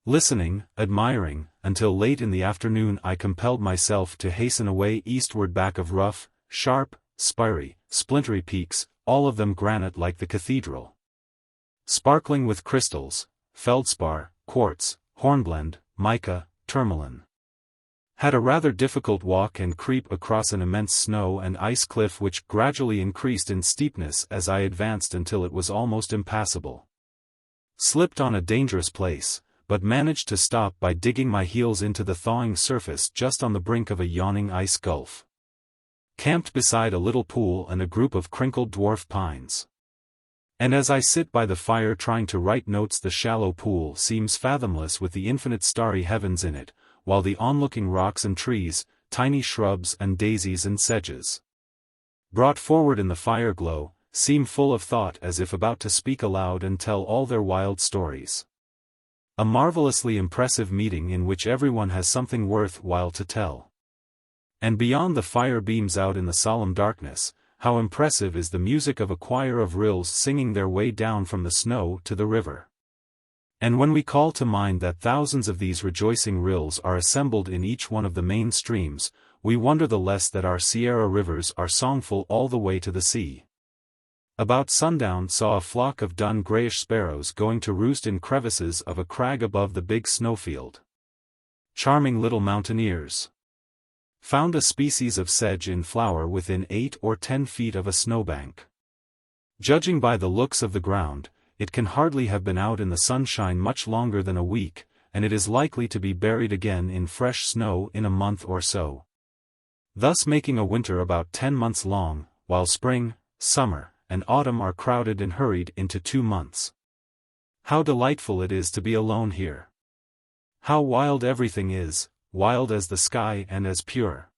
Listening, admiring, until late in the afternoon I compelled myself to hasten away eastward back of rough, sharp, spiry, splintery peaks, all of them granite like the cathedral. Sparkling with crystals, feldspar, quartz, hornblende, mica, tourmaline. Had a rather difficult walk and creep across an immense snow and ice cliff which gradually increased in steepness as I advanced until it was almost impassable. Slipped on a dangerous place, but managed to stop by digging my heels into the thawing surface just on the brink of a yawning ice gulf. Camped beside a little pool and a group of crinkled dwarf pines. And as I sit by the fire trying to write notes the shallow pool seems fathomless with the infinite starry heavens in it, while the onlooking rocks and trees, tiny shrubs and daisies and sedges, brought forward in the fire glow, seem full of thought as if about to speak aloud and tell all their wild stories. A marvelously impressive meeting in which everyone has something worth while to tell. And beyond the fire beams out in the solemn darkness, how impressive is the music of a choir of rills singing their way down from the snow to the river. And when we call to mind that thousands of these rejoicing rills are assembled in each one of the main streams, we wonder the less that our Sierra rivers are songful all the way to the sea. About sundown saw a flock of dun grayish sparrows going to roost in crevices of a crag above the big snowfield. Charming little mountaineers. Found a species of sedge in flower within 8 or 10 feet of a snowbank. Judging by the looks of the ground, it can hardly have been out in the sunshine much longer than a week, and it is likely to be buried again in fresh snow in a month or so. Thus making a winter about 10 months long, while spring, summer, and autumn are crowded and hurried into 2 months. How delightful it is to be alone here. How wild everything is, wild as the sky and as pure.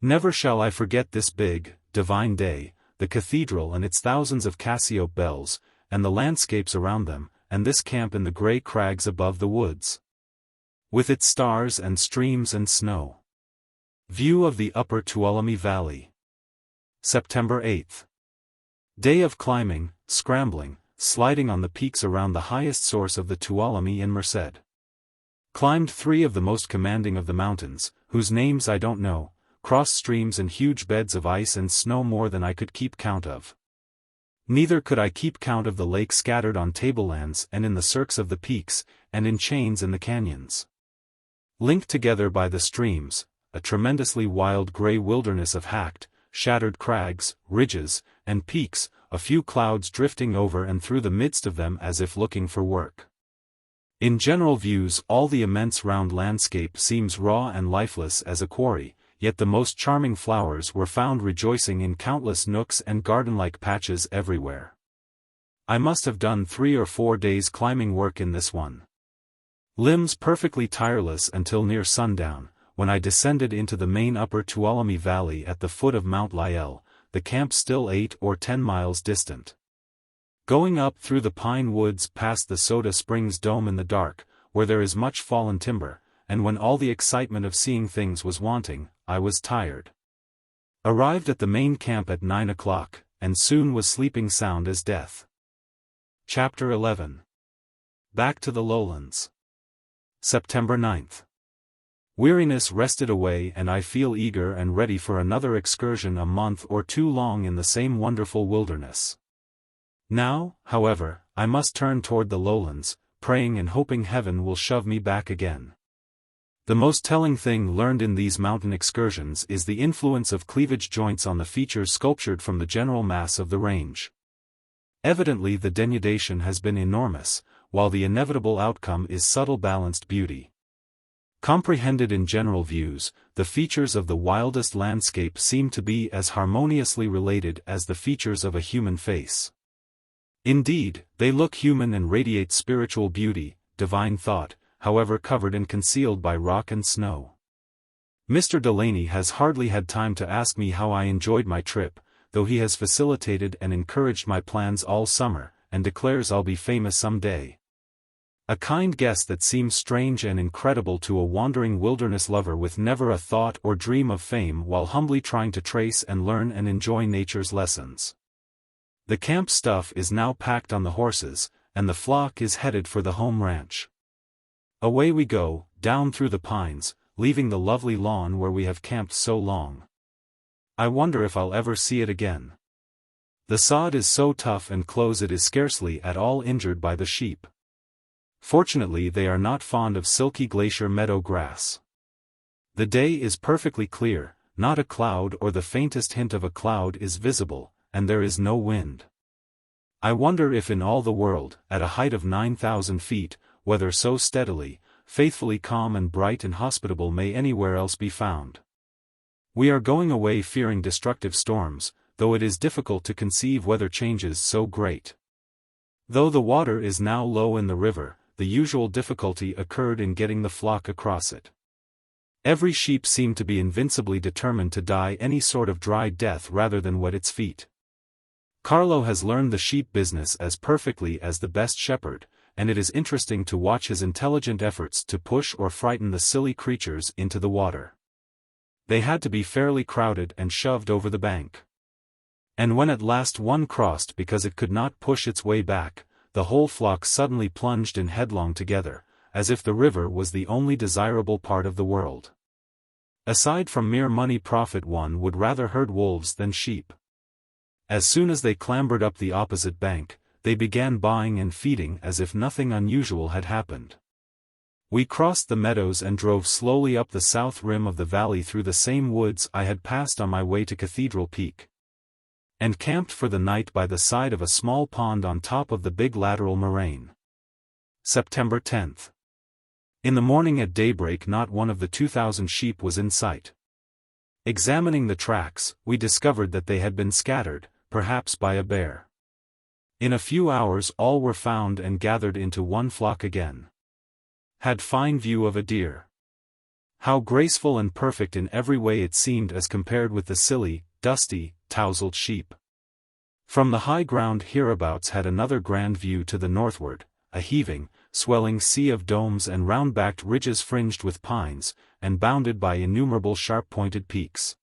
Never shall I forget this big, divine day, the cathedral and its thousands of Cassiope bells, and the landscapes around them, and this camp in the gray crags above the woods. With its stars and streams and snow. View of the upper Tuolumne Valley. September 8th. Day of climbing, scrambling, sliding on the peaks around the highest source of the Tuolumne in Merced. Climbed 3 of the most commanding of the mountains, whose names I don't know, crossed streams and huge beds of ice and snow more than I could keep count of. Neither could I keep count of the lakes scattered on tablelands and in the cirques of the peaks, and in chains in the canyons. Linked together by the streams, a tremendously wild gray wilderness of hacked, shattered crags, ridges, and peaks, a few clouds drifting over and through the midst of them as if looking for work. In general views all the immense round landscape seems raw and lifeless as a quarry, yet the most charming flowers were found rejoicing in countless nooks and garden-like patches everywhere. I must have done 3 or 4 days climbing work in this one. Limbs perfectly tireless until near sundown, when I descended into the main upper Tuolumne Valley at the foot of Mount Lyell, the camp still 8 or 10 miles distant. Going up through the pine woods past the Soda Springs Dome in the dark, where there is much fallen timber, and when all the excitement of seeing things was wanting, I was tired. Arrived at the main camp at 9 o'clock, and soon was sleeping sound as death. Chapter 11. Back to the Lowlands. September 9th. Weariness rested away and I feel eager and ready for another excursion a month or 2 long in the same wonderful wilderness. Now, however, I must turn toward the lowlands, praying and hoping heaven will shove me back again. The most telling thing learned in these mountain excursions is the influence of cleavage joints on the features sculptured from the general mass of the range. Evidently the denudation has been enormous, while the inevitable outcome is subtle balanced beauty. Comprehended in general views, the features of the wildest landscape seem to be as harmoniously related as the features of a human face. Indeed, they look human and radiate spiritual beauty, divine thought, however covered and concealed by rock and snow. Mr. Delaney has hardly had time to ask me how I enjoyed my trip, though he has facilitated and encouraged my plans all summer, and declares I'll be famous someday. A kind guess that seems strange and incredible to a wandering wilderness lover with never a thought or dream of fame while humbly trying to trace and learn and enjoy nature's lessons. The camp stuff is now packed on the horses, and the flock is headed for the home ranch. Away we go, down through the pines, leaving the lovely lawn where we have camped so long. I wonder if I'll ever see it again. The sod is so tough and close it is scarcely at all injured by the sheep. Fortunately they are not fond of silky glacier meadow grass. The day is perfectly clear, not a cloud or the faintest hint of a cloud is visible, and there is no wind. I wonder if in all the world, at a height of 9,000 feet, weather so steadily, faithfully calm and bright and hospitable may anywhere else be found. We are going away fearing destructive storms, though it is difficult to conceive weather changes so great. Though the water is now low in the river, the usual difficulty occurred in getting the flock across it. Every sheep seemed to be invincibly determined to die any sort of dry death rather than wet its feet. Carlo has learned the sheep business as perfectly as the best shepherd, and it is interesting to watch his intelligent efforts to push or frighten the silly creatures into the water. They had to be fairly crowded and shoved over the bank. And when at last one crossed because it could not push its way back, the whole flock suddenly plunged in headlong together, as if the river was the only desirable part of the world. Aside from mere money profit, one would rather herd wolves than sheep. As soon as they clambered up the opposite bank, they began baaing and feeding as if nothing unusual had happened. We crossed the meadows and drove slowly up the south rim of the valley through the same woods I had passed on my way to Cathedral Peak, and camped for the night by the side of a small pond on top of the big lateral moraine. September 10th. In the morning at daybreak, not one of the 2,000 sheep was in sight. Examining the tracks, we discovered that they had been scattered, perhaps by a bear. In a few hours all were found and gathered into one flock again. Had fine view of a deer. How graceful and perfect in every way it seemed as compared with the silly, dusty, tousled sheep. From the high ground hereabouts had another grand view to the northward, a heaving, swelling sea of domes and round-backed ridges fringed with pines, and bounded by innumerable sharp-pointed peaks.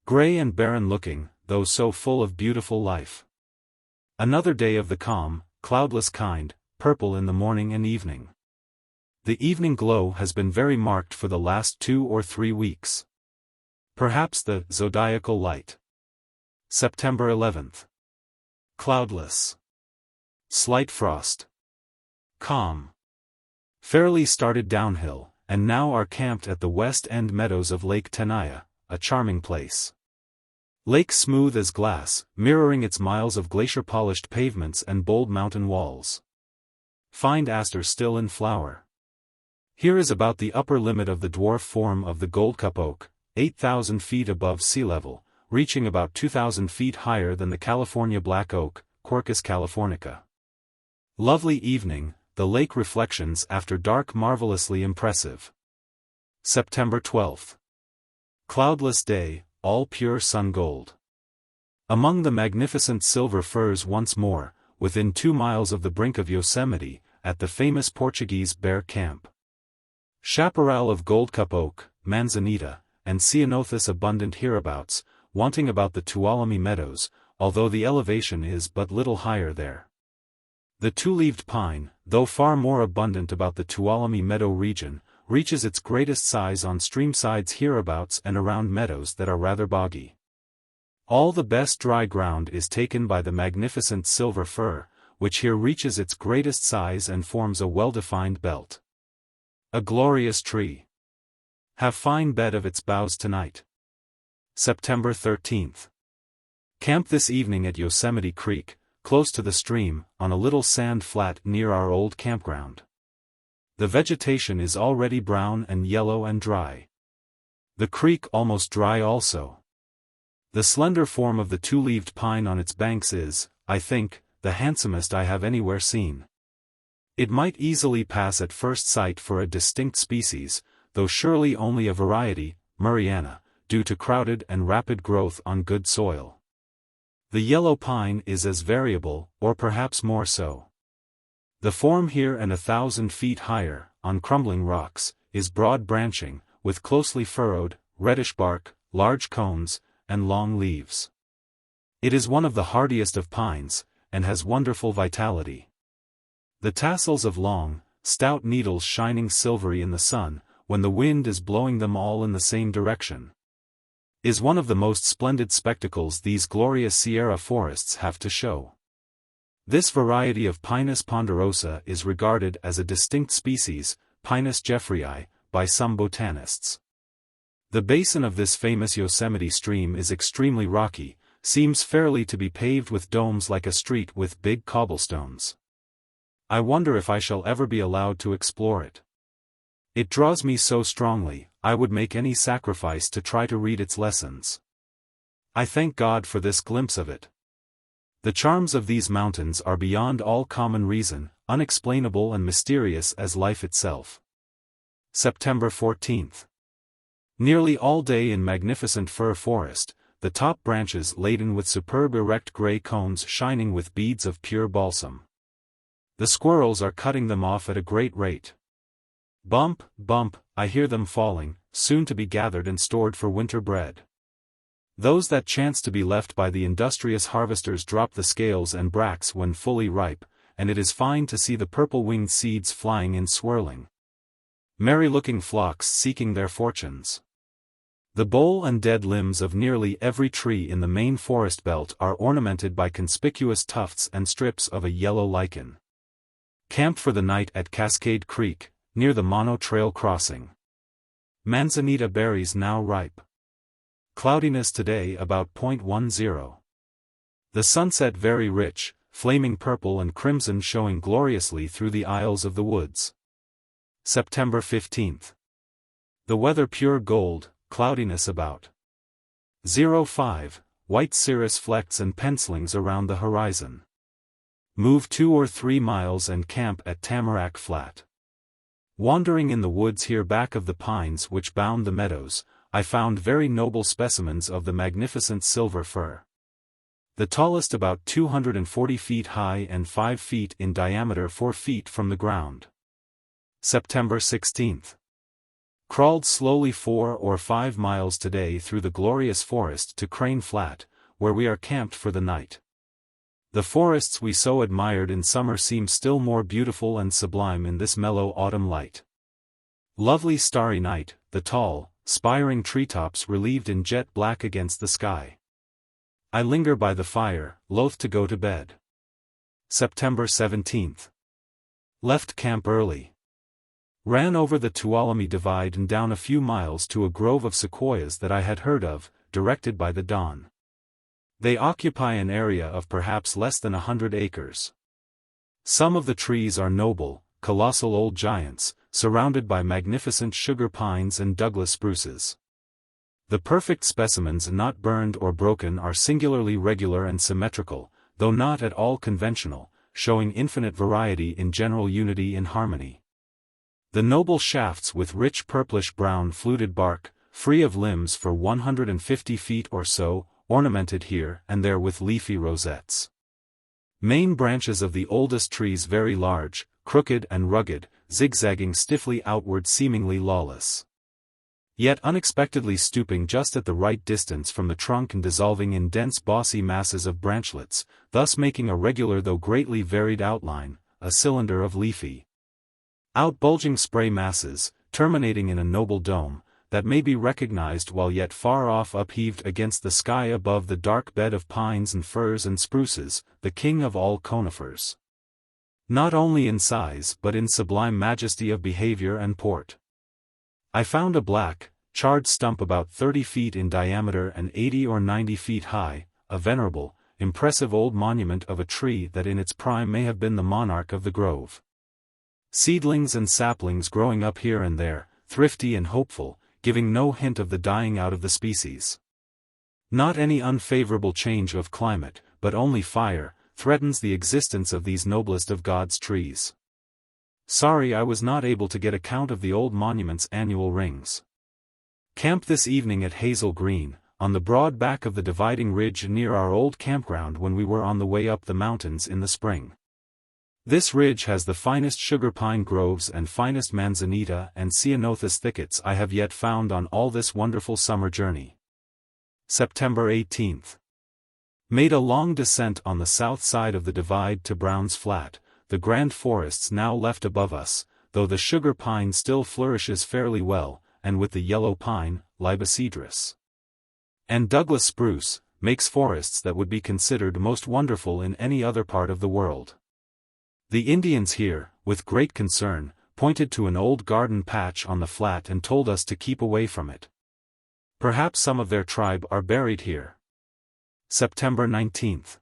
Gray and barren-looking, though so full of beautiful life. Another day of the calm, cloudless kind, purple in the morning and evening. The evening glow has been very marked for the last 2 or 3 weeks. Perhaps the zodiacal light. September 11th. Cloudless. Slight frost. Calm. Fairly started downhill, and now are camped at the west end meadows of Lake Tenaya, a charming place. Lake smooth as glass, mirroring its miles of glacier-polished pavements and bold mountain walls. Find asters still in flower. Here is about the upper limit of the dwarf form of the goldcup oak, 8,000 feet above sea level, reaching about 2,000 feet higher than the California black oak, Quercus californica. Lovely evening, the lake reflections after dark marvelously impressive. September 12th. Cloudless day, all pure sun gold. Among the magnificent silver firs once more, within 2 miles of the brink of Yosemite, at the famous Portuguese bear camp. Chaparral of goldcup oak, manzanita, and ceanothus abundant hereabouts, wanting about the Tuolumne meadows, although the elevation is but little higher there. The two-leaved pine, though far more abundant about the Tuolumne meadow region, reaches its greatest size on streamsides hereabouts and around meadows that are rather boggy. All the best dry ground is taken by the magnificent silver fir, which here reaches its greatest size and forms a well-defined belt. A glorious tree. Have fine bed of its boughs tonight. September 13th. Camp this evening at Yosemite Creek, close to the stream, on a little sand flat near our old campground. The vegetation is already brown and yellow and dry. The creek almost dry also. The slender form of the two-leaved pine on its banks is, I think, the handsomest I have anywhere seen. It might easily pass at first sight for a distinct species, though surely only a variety, Murrayana, due to crowded and rapid growth on good soil. The yellow pine is as variable, or perhaps more so. The form here and 1,000 feet higher, on crumbling rocks, is broad branching, with closely furrowed, reddish bark, large cones, and long leaves. It is one of the hardiest of pines, and has wonderful vitality. The tassels of long, stout needles shining silvery in the sun, when the wind is blowing them all in the same direction, is one of the most splendid spectacles these glorious Sierra forests have to show. This variety of Pinus ponderosa is regarded as a distinct species, Pinus jeffreyi, by some botanists. The basin of this famous Yosemite stream is extremely rocky, seems fairly to be paved with domes like a street with big cobblestones. I wonder if I shall ever be allowed to explore it. It draws me so strongly, I would make any sacrifice to try to read its lessons. I thank God for this glimpse of it. The charms of these mountains are beyond all common reason, unexplainable and mysterious as life itself. September 14th. Nearly all day in magnificent fir forest, the top branches laden with superb erect gray cones shining with beads of pure balsam. The squirrels are cutting them off at a great rate. Bump, bump, I hear them falling, soon to be gathered and stored for winter bread. Those that chance to be left by the industrious harvesters drop the scales and bracts when fully ripe, and it is fine to see the purple-winged seeds flying in swirling. Merry-looking flocks seeking their fortunes. The bole and dead limbs of nearly every tree in the main forest belt are ornamented by conspicuous tufts and strips of a yellow lichen. Camp for the night at Cascade Creek, near the Mono Trail crossing. Manzanita berries now ripe. Cloudiness today about .10. The sunset very rich, flaming purple and crimson showing gloriously through the aisles of the woods. September 15th. The weather pure gold, cloudiness about 05, white cirrus flecks and pencilings around the horizon. Move 2 or 3 miles and camp at Tamarack Flat. Wandering in the woods here back of the pines which bound the meadows, I found very noble specimens of the magnificent silver fir. The tallest about 240 feet high and 5 feet in diameter 4 feet from the ground. September 16th. Crawled slowly 4 or 5 miles today through the glorious forest to Crane Flat, where we are camped for the night. The forests we so admired in summer seem still more beautiful and sublime in this mellow autumn light. Lovely starry night, the tall, spiring treetops relieved in jet black against the sky. I linger by the fire, loath to go to bed. September 17th. Left camp early. Ran over the Tuolumne Divide and down a few miles to a grove of sequoias that I had heard of, directed by the Don. They occupy an area of perhaps less than 100 acres. Some of the trees are noble, colossal old giants, surrounded by magnificent sugar pines and Douglas spruces. The perfect specimens not burned or broken are singularly regular and symmetrical, though not at all conventional, showing infinite variety in general unity and harmony. The noble shafts with rich purplish-brown fluted bark, free of limbs for 150 feet or so, ornamented here and there with leafy rosettes. Main branches of the oldest trees very large, crooked and rugged, zigzagging stiffly outward seemingly lawless. Yet unexpectedly stooping just at the right distance from the trunk and dissolving in dense bossy masses of branchlets, thus making a regular though greatly varied outline, a cylinder of leafy, out-bulging spray masses, terminating in a noble dome, that may be recognized while yet far off upheaved against the sky above the dark bed of pines and firs and spruces, the king of all conifers. Not only in size but in sublime majesty of behavior and port. I found a black, charred stump about 30 feet in diameter and 80 or 90 feet high, a venerable, impressive old monument of a tree that in its prime may have been the monarch of the grove. Seedlings and saplings growing up here and there, thrifty and hopeful, giving no hint of the dying out of the species. Not any unfavorable change of climate, but only fire, threatens the existence of these noblest of God's trees. Sorry I was not able to get account of the old monument's annual rings. Camp this evening at Hazel Green, on the broad back of the dividing ridge near our old campground when we were on the way up the mountains in the spring. This ridge has the finest sugar pine groves and finest manzanita and ceanothus thickets I have yet found on all this wonderful summer journey. September 18th. Made a long descent on the south side of the divide to Brown's Flat, the grand forests now left above us, though the sugar pine still flourishes fairly well, and with the yellow pine, Libocedrus, and Douglas spruce, makes forests that would be considered most wonderful in any other part of the world. The Indians here, with great concern, pointed to an old garden patch on the flat and told us to keep away from it. Perhaps some of their tribe are buried here. September 19th.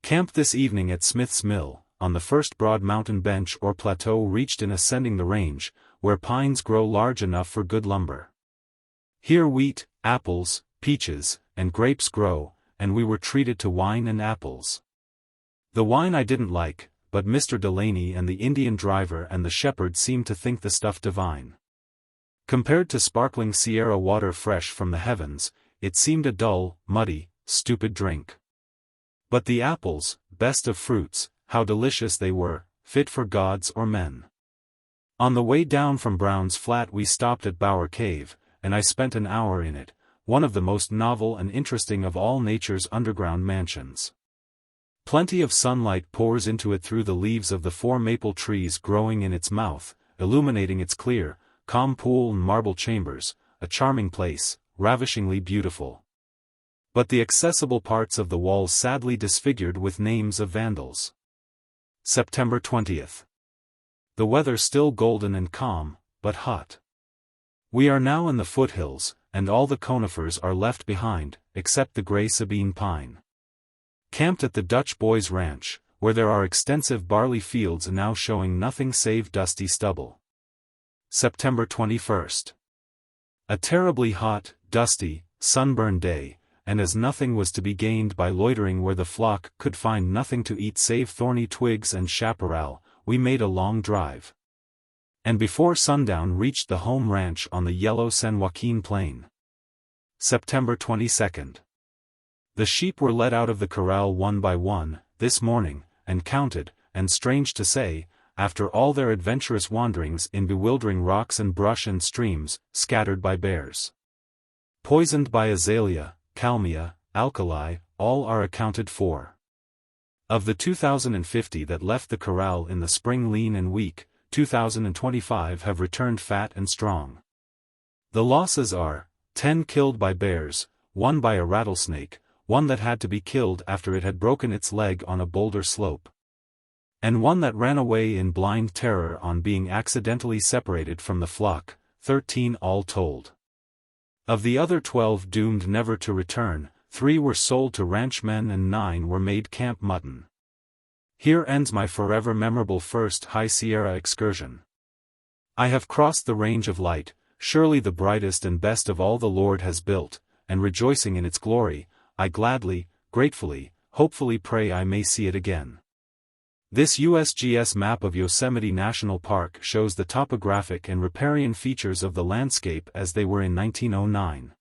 Camp this evening at Smith's Mill, on the first broad mountain bench or plateau reached in ascending the range, where pines grow large enough for good lumber. Here wheat, apples, peaches, and grapes grow, and we were treated to wine and apples. The wine I didn't like, but Mr. Delaney and the Indian driver and the shepherd seemed to think the stuff divine. Compared to sparkling Sierra water fresh from the heavens, it seemed a dull, muddy, stupid drink. But the apples, best of fruits, how delicious they were, fit for gods or men. On the way down from Brown's Flat we stopped at Bower Cave, and I spent an hour in it, one of the most novel and interesting of all nature's underground mansions. Plenty of sunlight pours into it through the leaves of the 4 maple trees growing in its mouth, illuminating its clear, calm pool and marble chambers, a charming place, ravishingly beautiful. But the accessible parts of the walls sadly disfigured with names of vandals. September 20th. The weather still golden and calm, but hot. We are now in the foothills, and all the conifers are left behind, except the gray Sabine pine. Camped at the Dutch Boys Ranch, where there are extensive barley fields now showing nothing save dusty stubble. September 21st. A terribly hot, dusty, sunburned day, and as nothing was to be gained by loitering where the flock could find nothing to eat save thorny twigs and chaparral, we made a long drive. And before sundown reached the home ranch on the yellow San Joaquin plain. September 22nd. The sheep were let out of the corral one by one, this morning, and counted, and strange to say, after all their adventurous wanderings in bewildering rocks and brush and streams, scattered by bears. Poisoned by azalea, kalmia, alkali, all are accounted for. Of the 2,050 that left the corral in the spring lean and weak, 2,025 have returned fat and strong. The losses are, 10 killed by bears, 1 by a rattlesnake, 1 that had to be killed after it had broken its leg on a boulder slope, and 1 that ran away in blind terror on being accidentally separated from the flock, 13 all told. Of the other 12 doomed never to return, 3 were sold to ranchmen and 9 were made camp mutton. Here ends my forever memorable first High Sierra excursion. I have crossed the range of light, surely the brightest and best of all the Lord has built, and rejoicing in its glory, I gladly, gratefully, hopefully pray I may see it again. This USGS map of Yosemite National Park shows the topographic and riparian features of the landscape as they were in 1909.